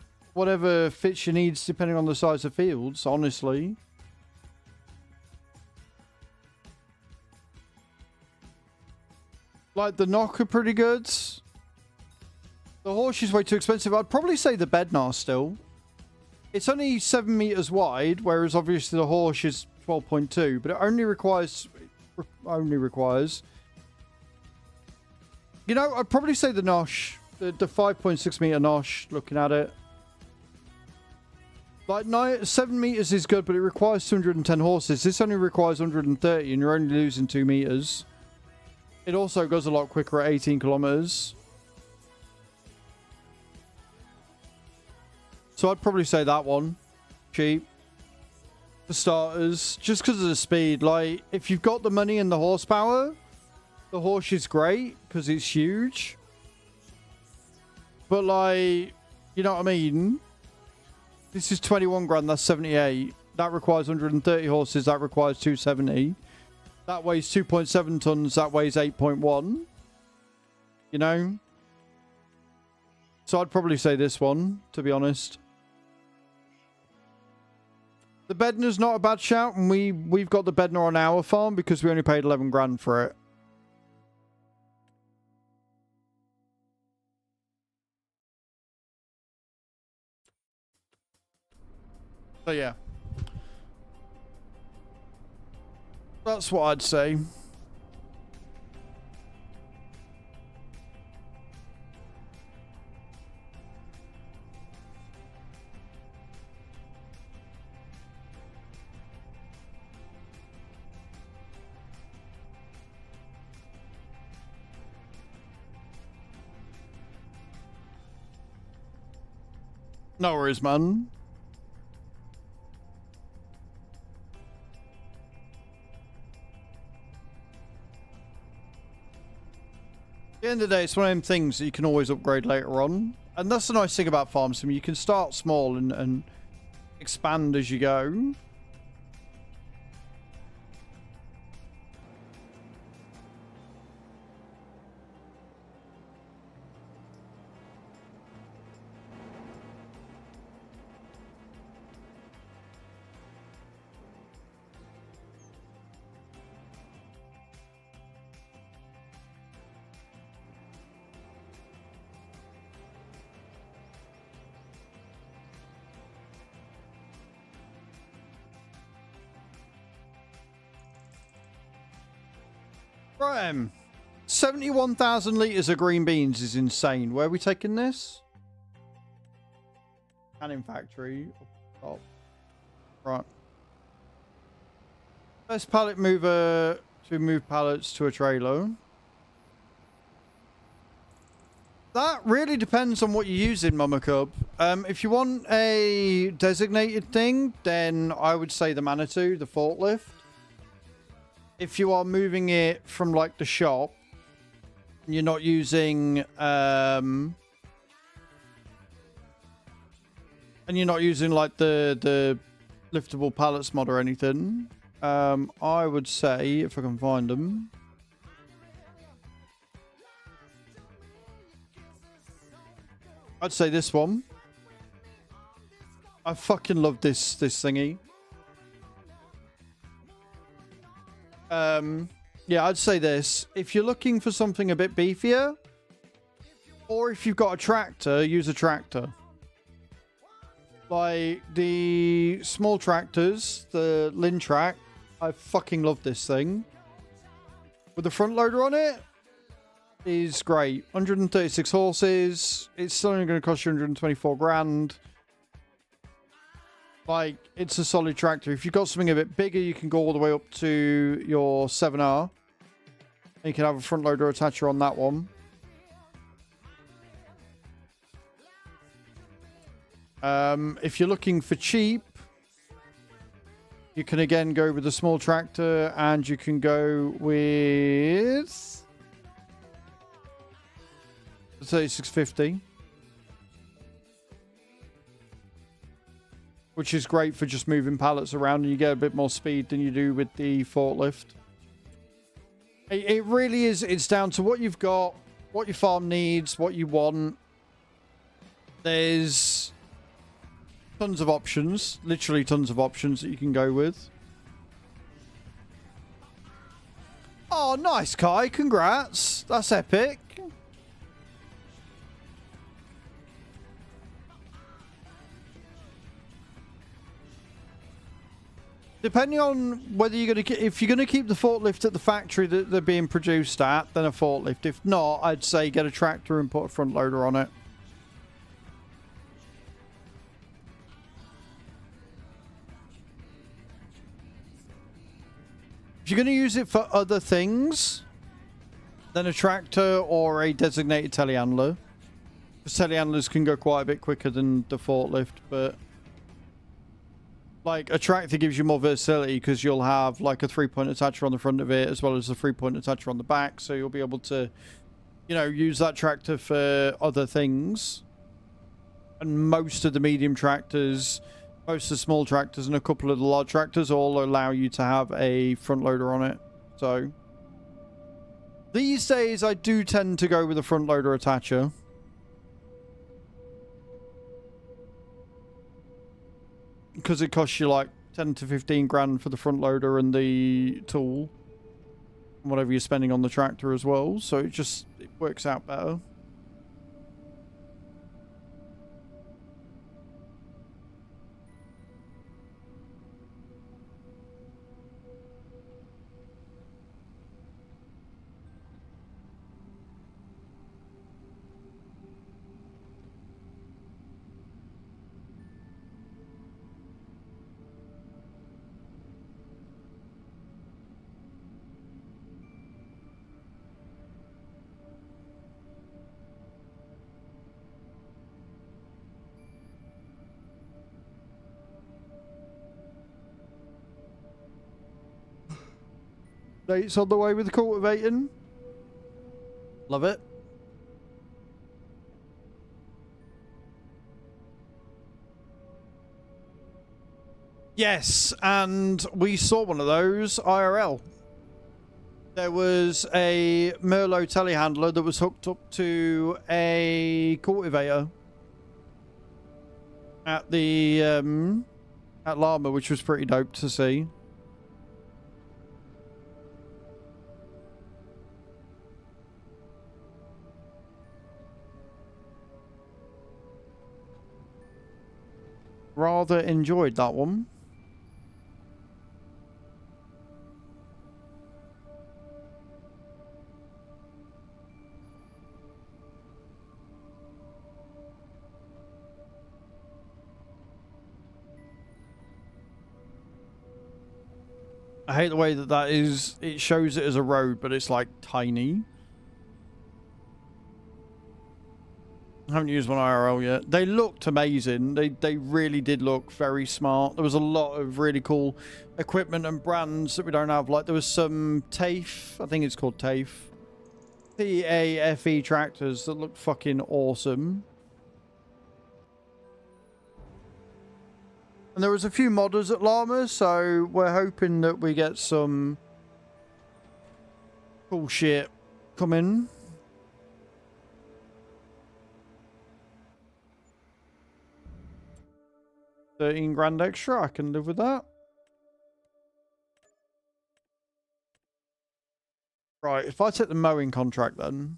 fits your needs depending on the size of fields, honestly. Like, the knock are pretty good. The horse is way too expensive. I'd probably say the Bednar still. It's only 7 meters wide, whereas obviously the horse is 12.2, but it only requires... You know, I'd probably say the Nosh. The 5.6 meter Nosh, looking at it. Like, 7 meters is good, but it requires 210 horses. This only requires 130, and you're only losing 2 meters. It also goes a lot quicker at 18 kilometers. So I'd probably say that one. Cheap. For starters. Just because of the speed. Like, if you've got the money and the horsepower, the horse is great because it's huge. But, like, you know what I mean? This is 21 grand, that's 78. That requires 130 horses, that requires 270. That weighs 2.7 tons, that weighs 8.1. You know? So I'd probably say this one, to be honest. The Bednar's not a bad shout, and we've got the Bednar on our farm because we only paid 11 grand for it. So yeah. That's what I'd say. No worries, man. At the end of the day, it's one of them things that you can always upgrade later on. And that's the nice thing about Farm Sim. You can start small and expand as you go. Right, 71,000 litres of green beans is insane. Where are we taking this? Canning factory. Oh. Right. Best pallet mover to move pallets to a trailer. That really depends on what you're using, Mama Cub. If you want a designated thing, then I would say the Manitou, the forklift. If you are moving it from like the shop, and you're not using and you're not using like the liftable pallets mod or anything, I would say, if I can find them, I'd say this one. I fucking love this thingy. Yeah, I'd say this. If you're looking for something a bit beefier, or if you've got a tractor, use a tractor. Like the small tractors, the Lintrac, I fucking love this thing. With the front loader on it, is great. 136 horses. It's still only going to cost you 124 grand. Like, it's a solid tractor. If you've got something a bit bigger, you can go all the way up to your 7R. And you can have a front loader attacher on that one. If you're looking for cheap, you can again go with the small tractor, and you can go with the 3650. which is great for just moving pallets around, and you get a bit more speed than you do with the forklift. It really is. It's down to what you've got, what your farm needs, what you want. There's tons of options, literally tons of options that you can go with. Oh, nice, Kai. Congrats. That's epic. Depending on whether you're going to, if you're going to keep the forklift at the factory that they're being produced at, then a forklift. If not, I'd say get a tractor and put a front loader on it. If you're going to use it for other things, then a tractor or a designated telehandler. Because telehandlers can go quite a bit quicker than the forklift, but like a tractor gives you more versatility because you'll have like a 3-point attacher on the front of it as well as a 3-point attacher on the back, so you'll be able to, you know, use that tractor for other things. And most of the medium tractors, most of the small tractors, and a couple of the large tractors all allow you to have a front loader on it. So these days I do tend to go with a front loader attacher. Because it costs you like 10 to 15 grand for the front loader and the tool. And whatever you're spending on the tractor as well. So it works out better. Dates on the way with the cultivating. Love it. Yes, and we saw one of those IRL. There was a Merlot telehandler that was hooked up to a cultivator at the at Llama, which was pretty dope to see. Rather enjoyed that one. I hate the way that is. It shows it as a road, but it's like tiny. I haven't used one IRL yet. They looked amazing. They really did look very smart. There was a lot of really cool equipment and brands that we don't have. Like there was some TAFE, I think it's called TAFE. TAFE tractors that looked fucking awesome. And there was a few modders at Llama, so we're hoping that we get some cool shit coming. 13 grand extra, I can live with that. Right, if I take the mowing contract then.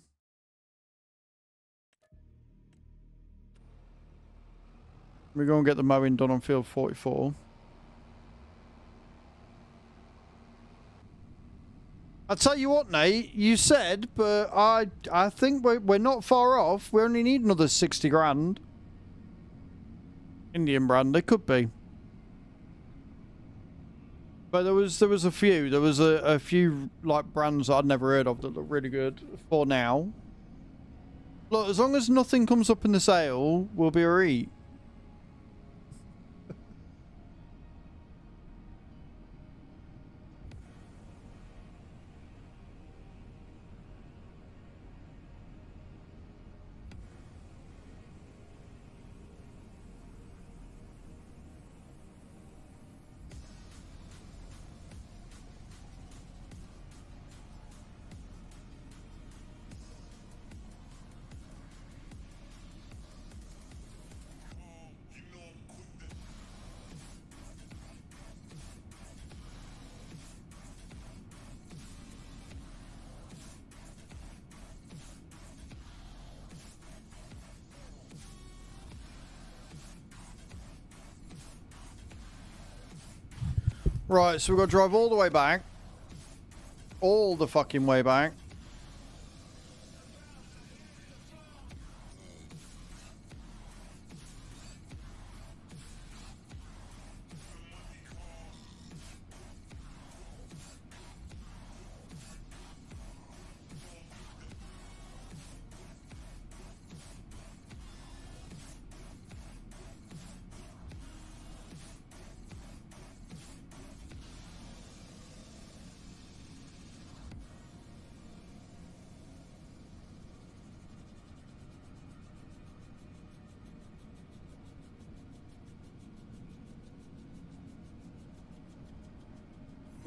We're going to get the mowing done on field 44. I'll tell you what, Nate, you said, but I think we're not far off. We only need another 60 grand. Indian brand, they could be. But there was a few. There was a few like brands that I'd never heard of that look really good for now. Look, as long as nothing comes up in the sale, we'll be alright. Right, so we've got to drive all the way back. All the fucking way back.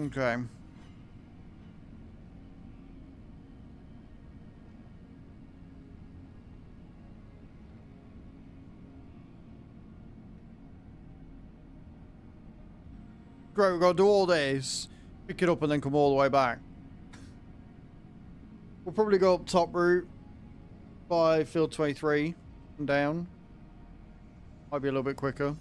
Okay. Great, we've got to do all this, pick it up and then come all the way back. We'll probably go up top route by field 23 and down. Might be a little bit quicker.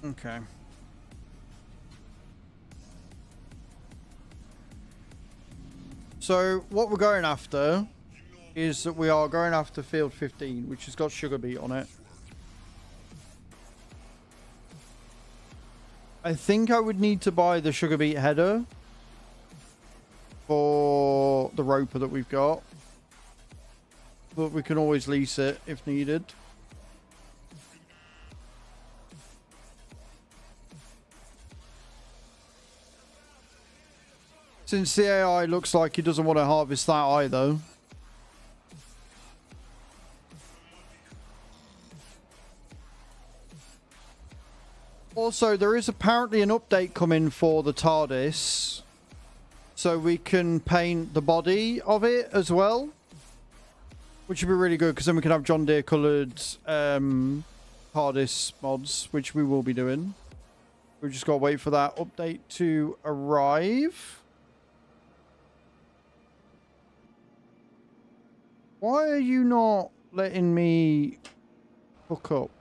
Okay. So what we're going after is that we are going after field 15, which has got sugar beet on it. I think I would need to buy the sugar beet header for the roper that we've got, but we can always lease it if needed. Since the AI looks like he doesn't want to harvest that either. Also, there is apparently an update coming for the TARDIS. So we can paint the body of it as well. Which would be really good, because then we can have John Deere coloured TARDIS mods, which we will be doing. We've just got to wait for that update to arrive. Why are you not letting me hook up?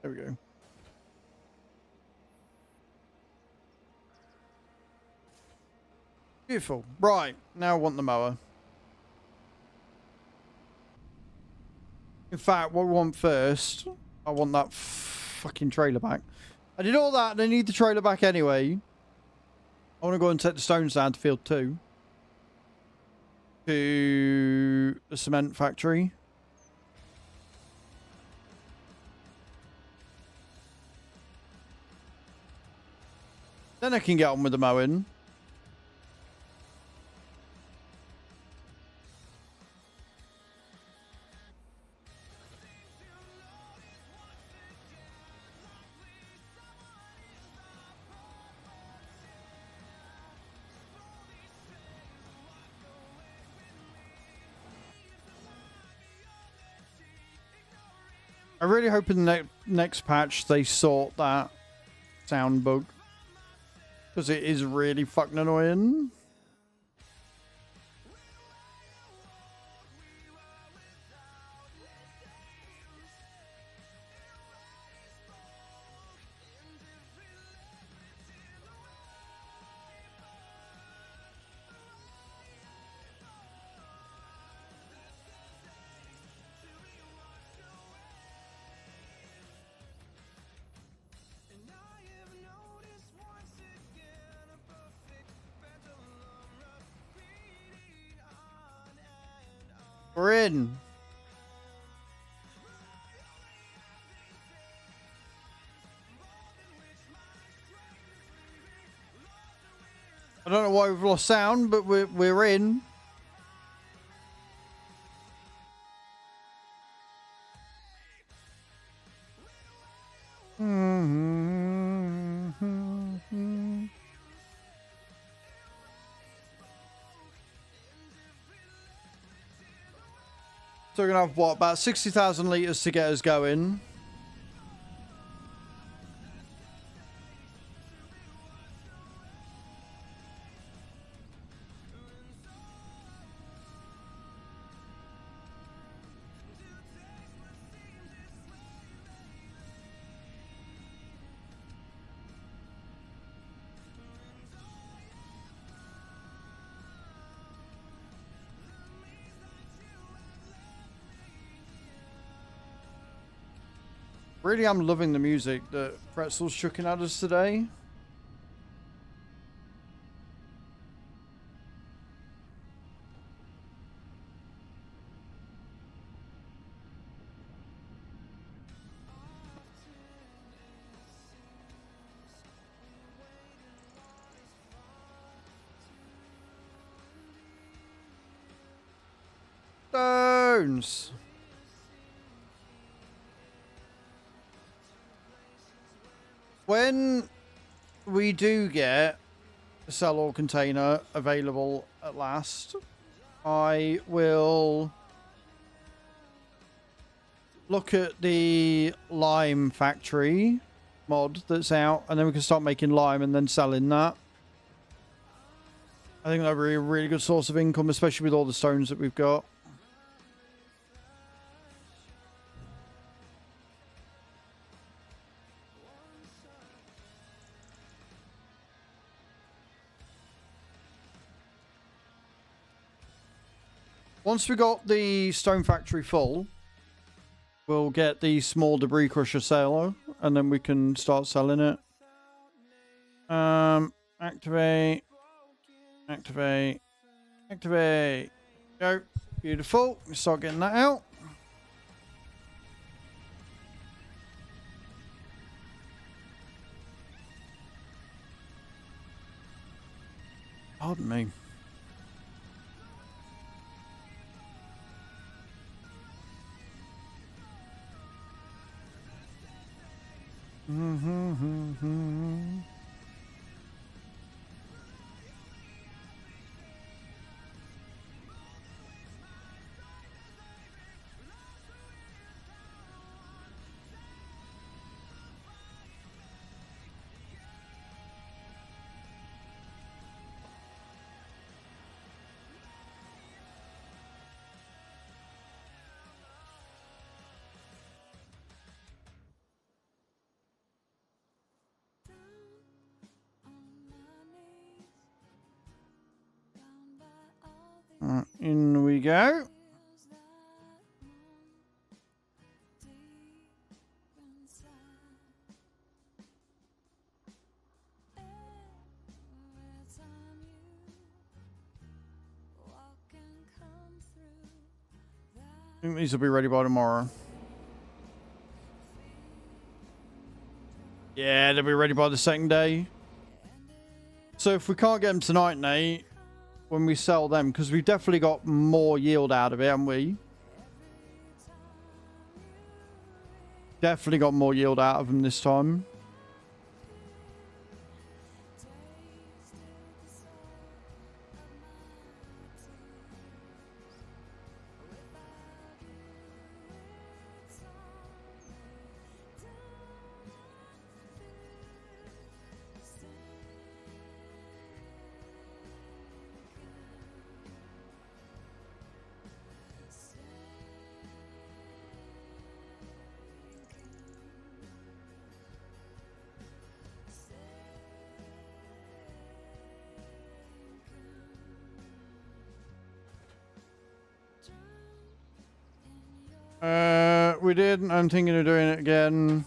There we go. Beautiful. Right, now I want the mower. In fact, what we want first, I want that fucking trailer back. I did all that and I need the trailer back anyway. I want to go and take the stones down to field 2. To the cement factory. Then I can get on with the mowing. I really hope in the next patch they sort that sound bug. Because it is really fucking annoying. We're in. I don't know why we've lost sound, but we're in. So we're going to have, what, about 60,000 litres to get us going. Really, I'm loving the music that Pretzel's chucking at us today. Stones. When we do get a sell-all container available at last, I will look at the lime factory mod that's out, and then we can start making lime and then selling that. I think that would be a really good source of income, especially with all the stones that we've got. Once we got the stone factory full, we'll get the small debris crusher sailor, and then we can start selling it. Activate. Activate. Activate. Go. Beautiful. We start getting that out. Pardon me. In we go. I think these will be ready by tomorrow. Yeah, they'll be ready by the second day. So if we can't get them tonight, Nate, when we sell them, because we've definitely got more yield out of it, haven't we? Definitely got more yield out of them this time. We did. I'm thinking of doing it again.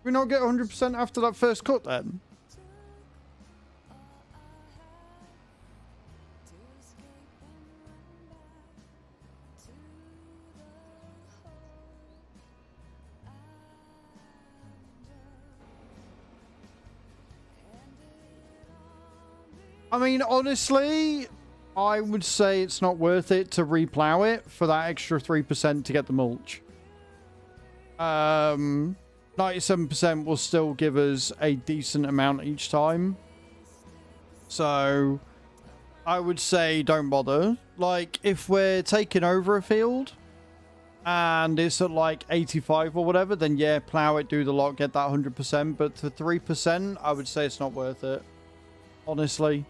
We not get 100% after that first cut then? I mean, honestly, I would say it's not worth it to replow it for that extra 3% to get the mulch. 97% will still give us a decent amount each time. So I would say don't bother. Like, if we're taking over a field and it's at like 85 or whatever, then yeah, plow it, do the lot, get that 100%. But for 3%, I would say it's not worth it. Honestly.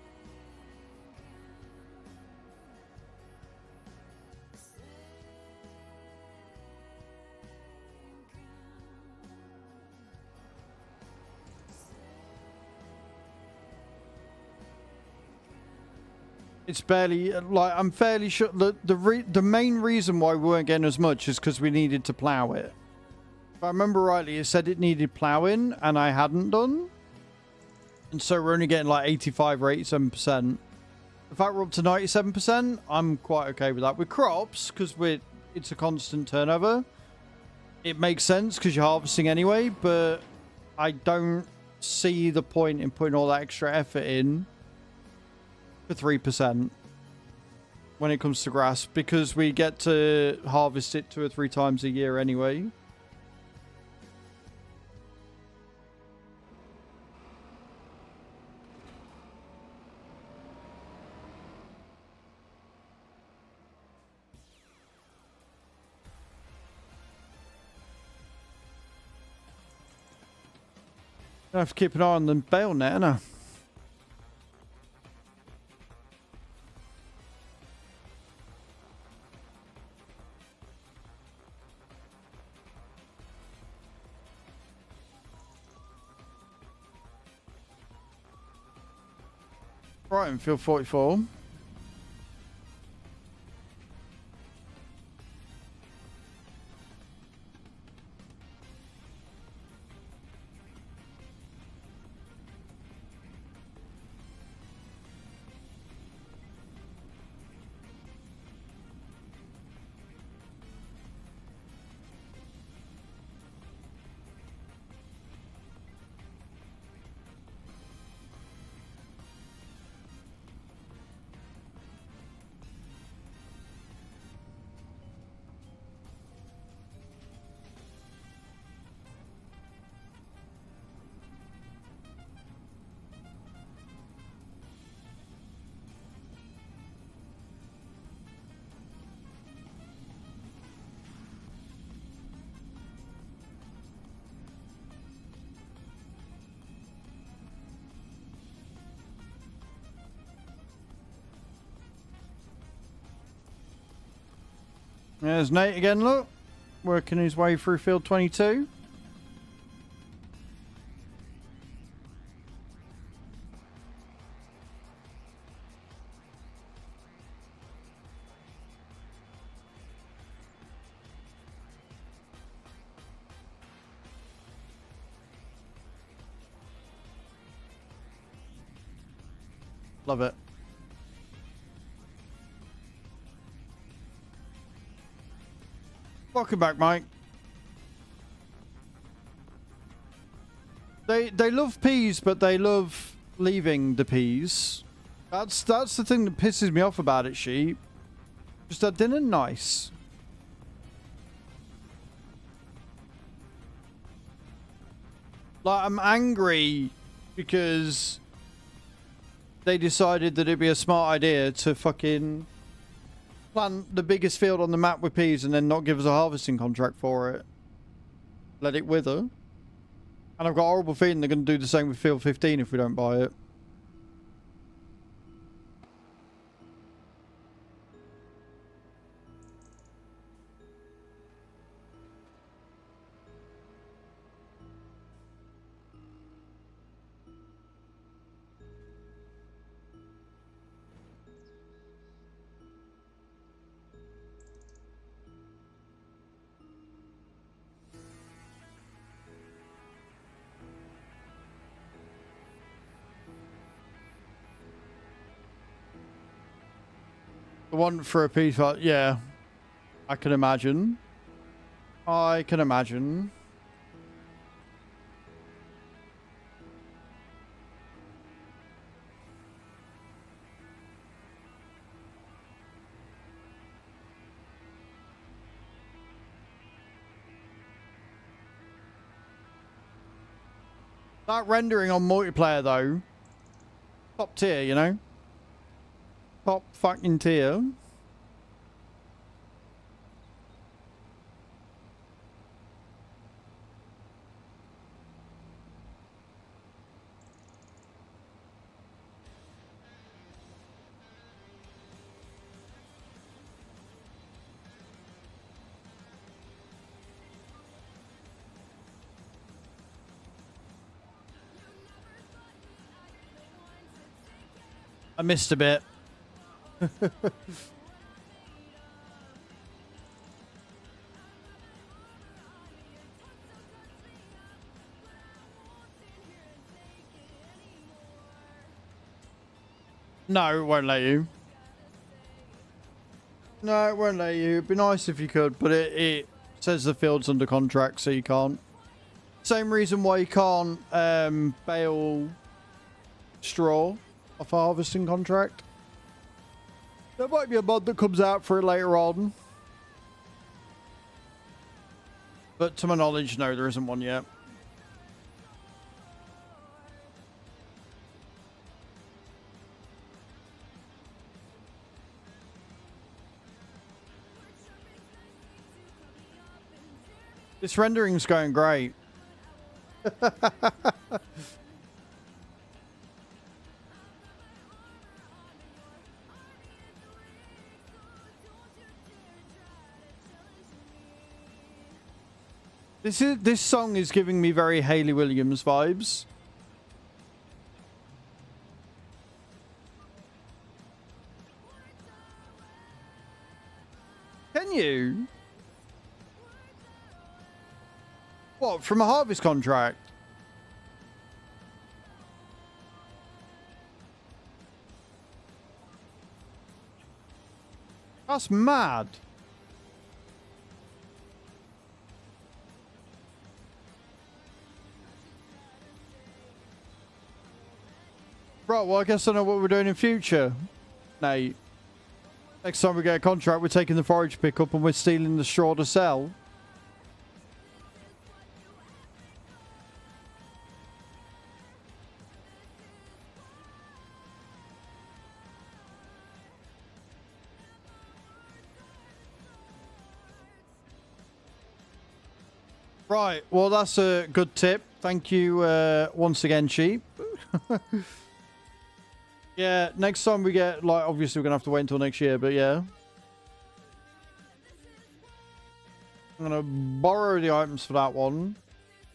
It's barely, like, I'm fairly sure the main reason why we weren't getting as much is because we needed to plow it. If I remember rightly, it said it needed plowing, and I hadn't done. And so we're only getting like 85 or 87%. The fact we're up to 97%, I'm quite okay with that. With crops, because it's a constant turnover, it makes sense because you're harvesting anyway, but I don't see the point in putting all that extra effort in for 3% when it comes to grass, because we get to harvest it 2 or 3 times a year anyway. I have to keep an eye on the bale net, innit? Right, in field 44. There's Nate again, look. Working his way through field 22. Love it. Welcome back, Mike. They love peas, but they love leaving the peas. That's the thing that pisses me off about it, sheep. Just that dinner nice. Like, I'm angry because they decided that it'd be a smart idea to fucking plant the biggest field on the map with peas and then not give us a harvesting contract for it. Let it wither. And I've got a horrible feeling they're going to do the same with field 15 if we don't buy it. The one for a piece, yeah. I can imagine. I can imagine. That rendering on multiplayer, though, Top tier, you know? Top fucking tier. I missed a bit. No, it won't let you. No, it won't let you. It'd be nice if you could, but it says the field's under contract, so you can't. Same reason why you can't bale straw off a harvesting contract. There might be a mod that comes out for it later on. But to my knowledge, no, there isn't one yet. This rendering's going great. This song is giving me very Hayley Williams vibes. Can you? What, from a harvest contract? That's mad. Right, well, I guess I know what we're doing in future, Nate. Next time we get a contract, we're taking the forage pickup and we're stealing the straw to sell. Right, well, that's a good tip. Thank you once again, Sheep. Yeah, next time we get, like, obviously we're going to have to wait until next year, but yeah. I'm going to borrow the items for that one.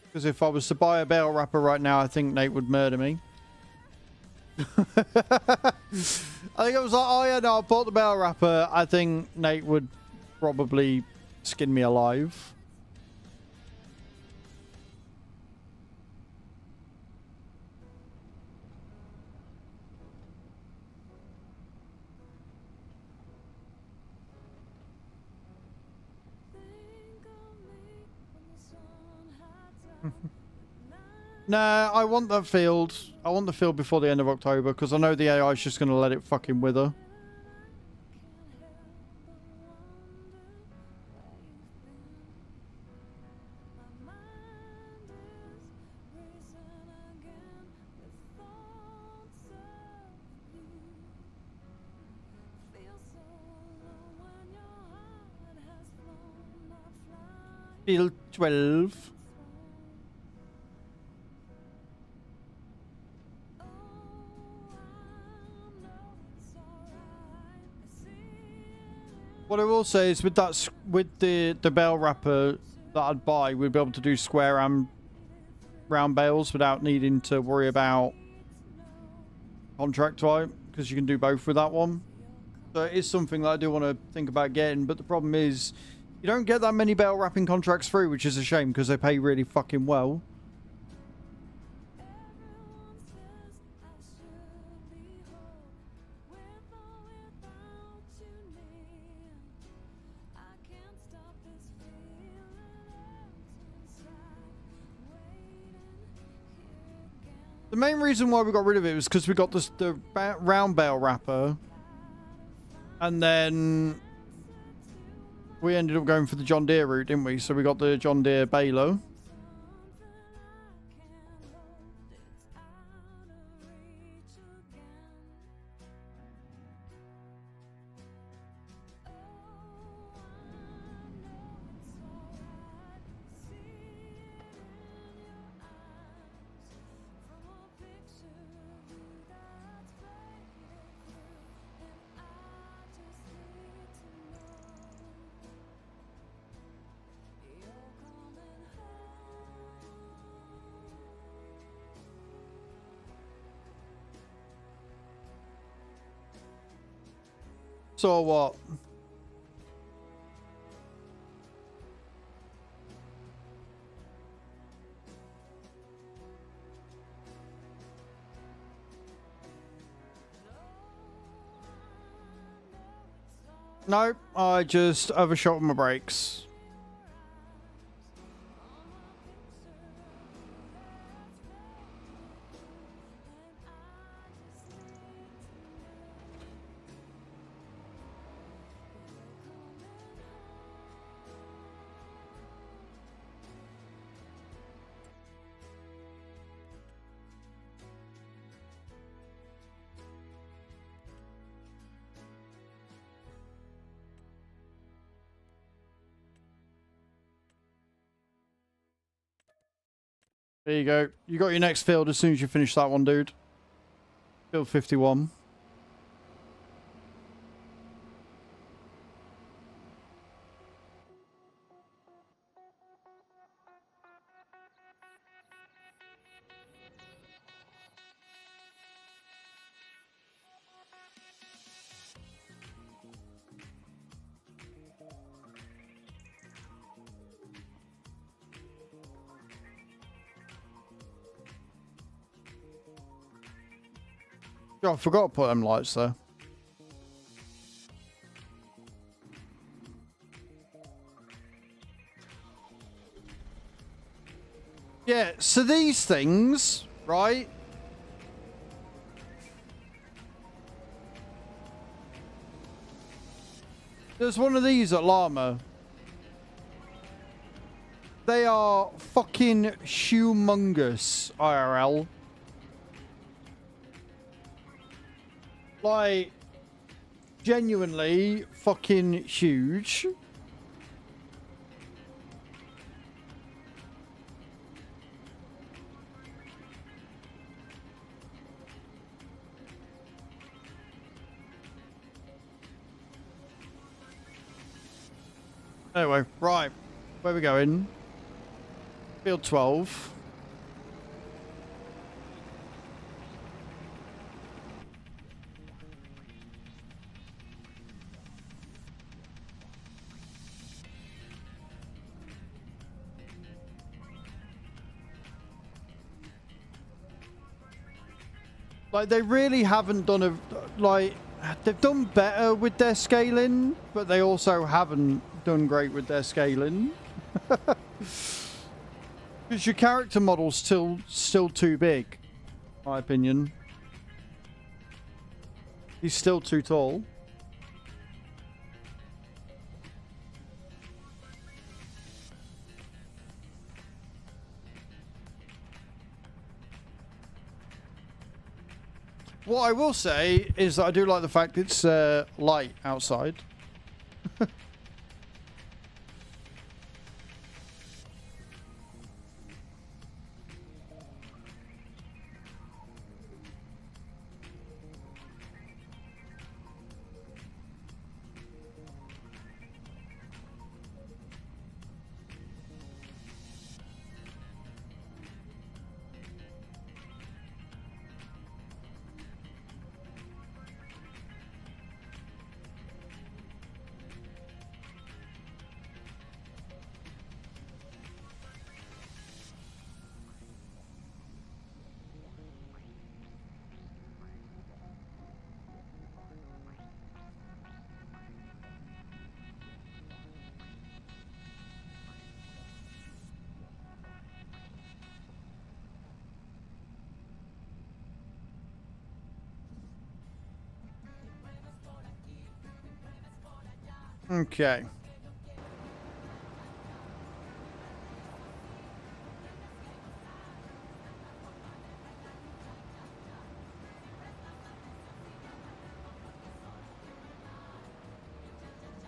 Because if I was to buy a bale wrapper right now, I think Nate would murder me. I think I was like, oh yeah, no, I bought the bale wrapper. I think Nate would probably skin me alive. Nah, I want that field. I want the field before the end of October because I know the AI is just going to let it fucking wither. Field 12. What I will say is with that, with the bale wrapper that I'd buy, we'd be able to do square and round bales without needing to worry about contract type, because you can do both with that one. So it is something that I do want to think about getting, but the problem is you don't get that many bale wrapping contracts through, which is a shame because they pay really fucking well. The main reason why we got rid of it was because we got the round bale wrapper, and then we ended up going for the John Deere route, didn't we? So we got the John Deere baler. So what? No, I just overshot my brakes. There you go. You got your next field as soon as you finish that one, dude. Field 51. Oh, I forgot to put them lights there. Yeah, so these things, right? There's one of these at Llama. They are fucking humongous, IRL. Like, genuinely fucking huge. Anyway, right. Where we going? Field 12. Like, they really haven't done a... Like, they've done better with their scaling, but they also haven't done great with their scaling. Because your character model's still too big, in my opinion. He's still too tall. What I will say is that I do like the fact it's light outside. Okay.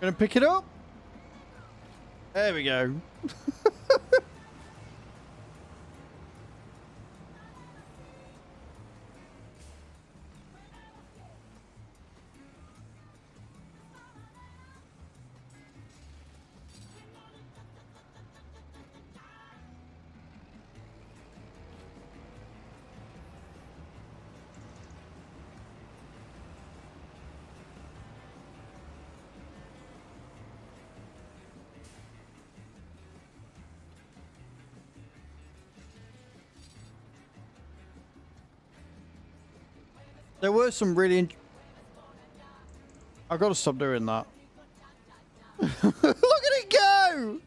Gonna pick it up. There we go. There were some really... I've got to stop doing that. Look at it go!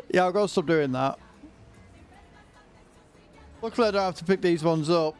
Yeah, I've got to stop doing that. Luckily, I don't have to pick these ones up.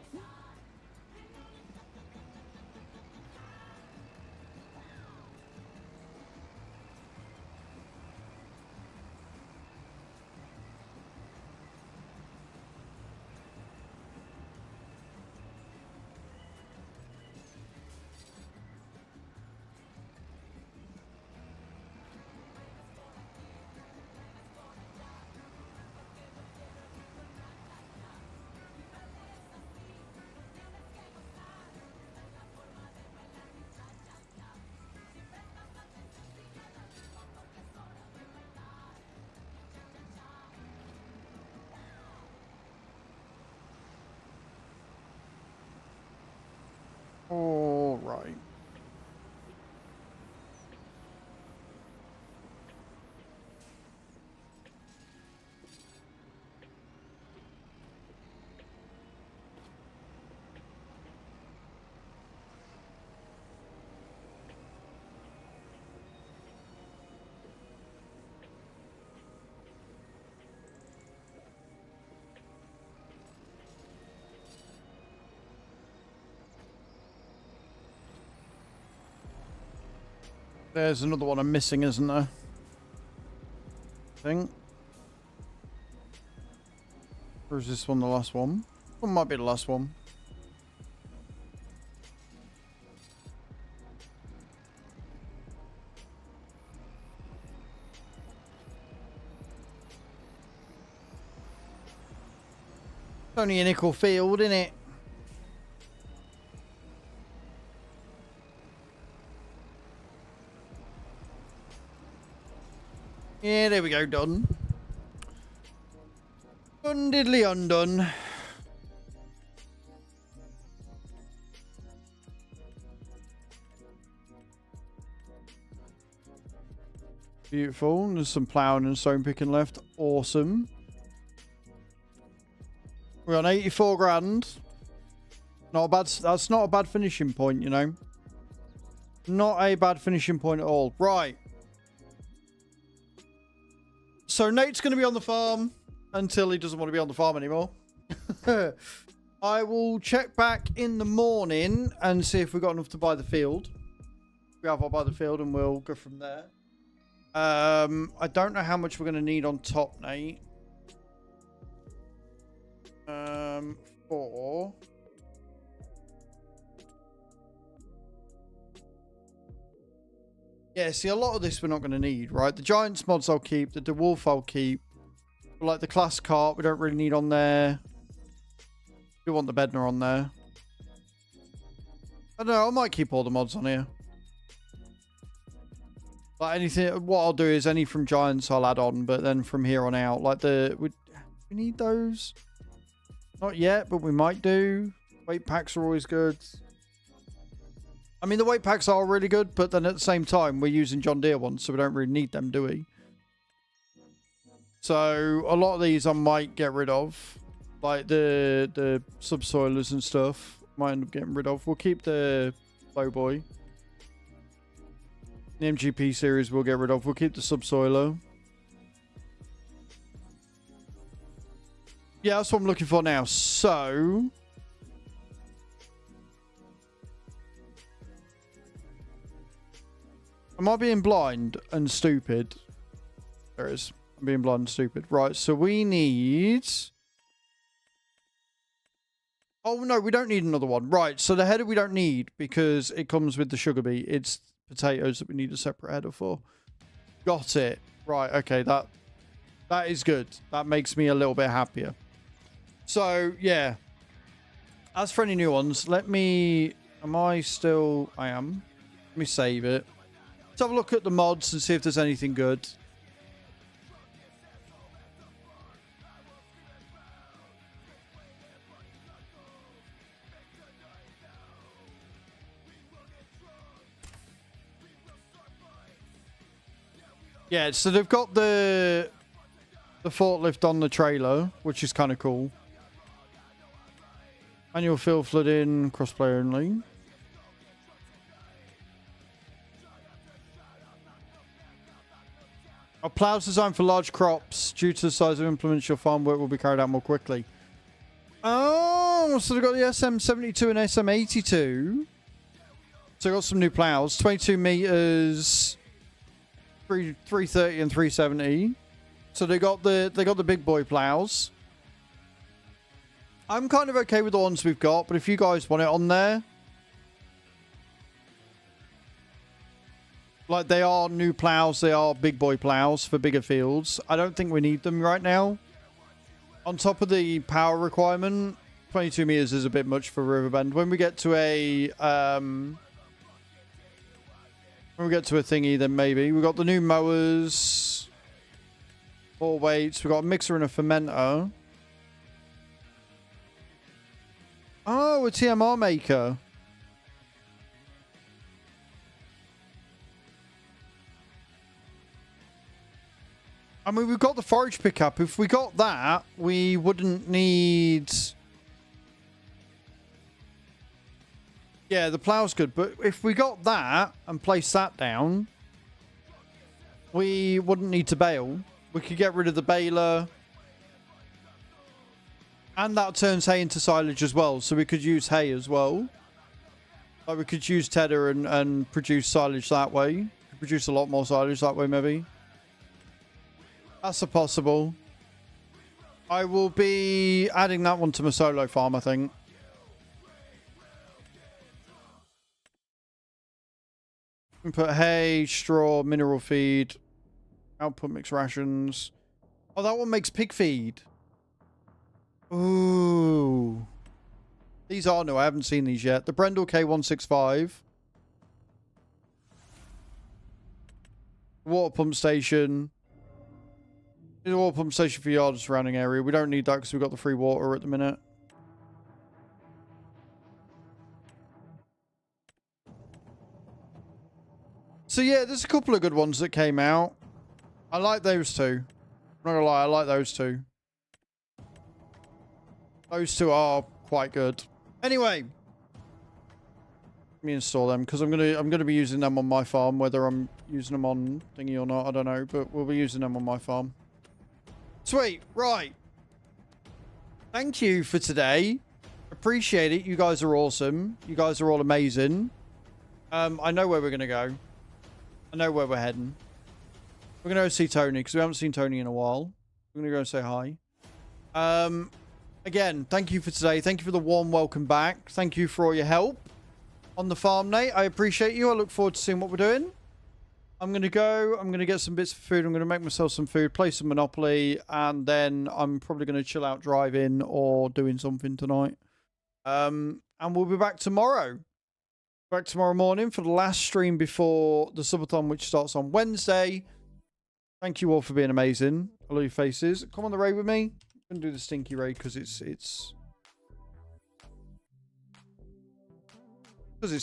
All right. There's another one I'm missing, isn't there? I think. Or is this one the last one? One might be the last one. It's only a nickel field, isn't it? Yeah, there we go, done. Undiddly undone. Beautiful. There's some ploughing and stone picking left. Awesome. We're on 84 grand. Not a bad. That's not a bad finishing point, you know. Not a bad finishing point at all. Right. So Nate's going to be on the farm until he doesn't want to be on the farm anymore. I will check back in the morning and see if we've got enough to buy the field. We have, I'll buy the field and we'll go from there. I don't know how much we're going to need on top, Nate. For... Yeah, see, a lot of this we're not going to need, right? The Giants mods I'll keep. The DeWolf I'll keep. But like the class cart, we don't really need on there. We want the Bednar on there. I don't know, I might keep all the mods on here. Like anything, what I'll do is any from Giants I'll add on, but then from here on out, like we need those? Not yet, but we might do. Weight packs are always good. I mean, the weight packs are really good, but then at the same time, we're using John Deere ones, so we don't really need them, do we? So, a lot of these I might get rid of. Like the subsoilers and stuff. Might end up getting rid of. We'll keep the Lowboy. The MGP series we'll get rid of. We'll keep the subsoiler. Yeah, that's what I'm looking for now. So... am I being blind and stupid? There it is. I'm being blind and stupid. Right, so we need... oh, no, we don't need another one. Right, so the header we don't need because it comes with the sugar beet. It's potatoes that we need a separate header for. Got it. Right, okay, that is good. That makes me a little bit happier. So, yeah. As for any new ones, let me... am I still... I am. Let me save it. Let's have a look at the mods and see if there's anything good. Yeah, so they've got the forklift on the trailer, which is kind of cool. Annual field flooding, crossplay only. Our plows designed for large crops. Due to the size of implements, your farm work will be carried out more quickly. Oh, so they've got the SM72 and SM82. So they've got some new plows. 22 meters, 330 and 370. So they got the big boy plows. I'm kind of okay with the ones we've got, but if you guys want it on there, like they are new plows, they are big boy plows for bigger fields. I don't think we need them right now. On top of the power requirement, 22 meters is a bit much for Riverbend. When we get to a thingy, then maybe. We've got the new mowers, 4 weights. We've got a mixer and a fermenter. Oh, a TMR maker. I mean, we've got the forage pickup. If we got that, we wouldn't need... Yeah, the plow's good. But if we got that and placed that down, we wouldn't need to bale. We could get rid of the baler. And that turns hay into silage as well. So we could use hay as well. Like we could use tedder and produce silage that way. Produce a lot more silage that way, maybe. That's a possible. I will be adding that one to my solo farm, I think. Input hay, straw, mineral feed. Output mix rations. Oh, that one makes pig feed. Ooh. These are new. I haven't seen these yet. The Brendel K165. Water pump station. There's a water pump station for yard surrounding area. We don't need that because we've got the free water at the minute. So yeah, there's a couple of good ones that came out. I like those two. I'm not gonna lie, I like those two. Those two are quite good. Anyway, let me install them because I'm gonna be using them on my farm. Whether I'm using them on thingy or not, I don't know. But we'll be using them on my farm. Sweet, right. Thank you for today. Appreciate it. You guys are awesome. You guys are all amazing. I know where we're gonna go. I know where we're heading. We're gonna go see Tony because we haven't seen Tony in a while. We're gonna go and say hi. Again, thank you for today. Thank you for the warm welcome back. Thank you for all your help on the farm, Nate. I appreciate you. I look forward to seeing what we're doing. I'm going to go. I'm going to get some bits of food. I'm going to make myself some food, play some Monopoly, and then I'm probably going to chill out driving or doing something tonight. And we'll be back tomorrow. Back tomorrow morning for the last stream before the subathon, which starts on Wednesday. Thank you all for being amazing. I love your faces. Come on the raid with me. I'm gonna do the stinky raid because it's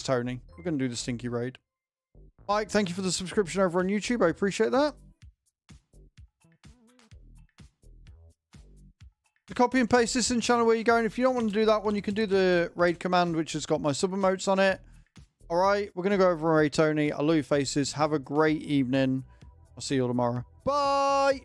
Tony. We're gonna do the stinky raid. Mike, thank you for the subscription over on YouTube. I appreciate that. To copy and paste this in channel where you're going. If you don't want to do that one, you can do the raid command, which has got my sub emotes on it. All right, we're gonna go over and raid Tony. I love your faces. Have a great evening. I'll see you all tomorrow. Bye.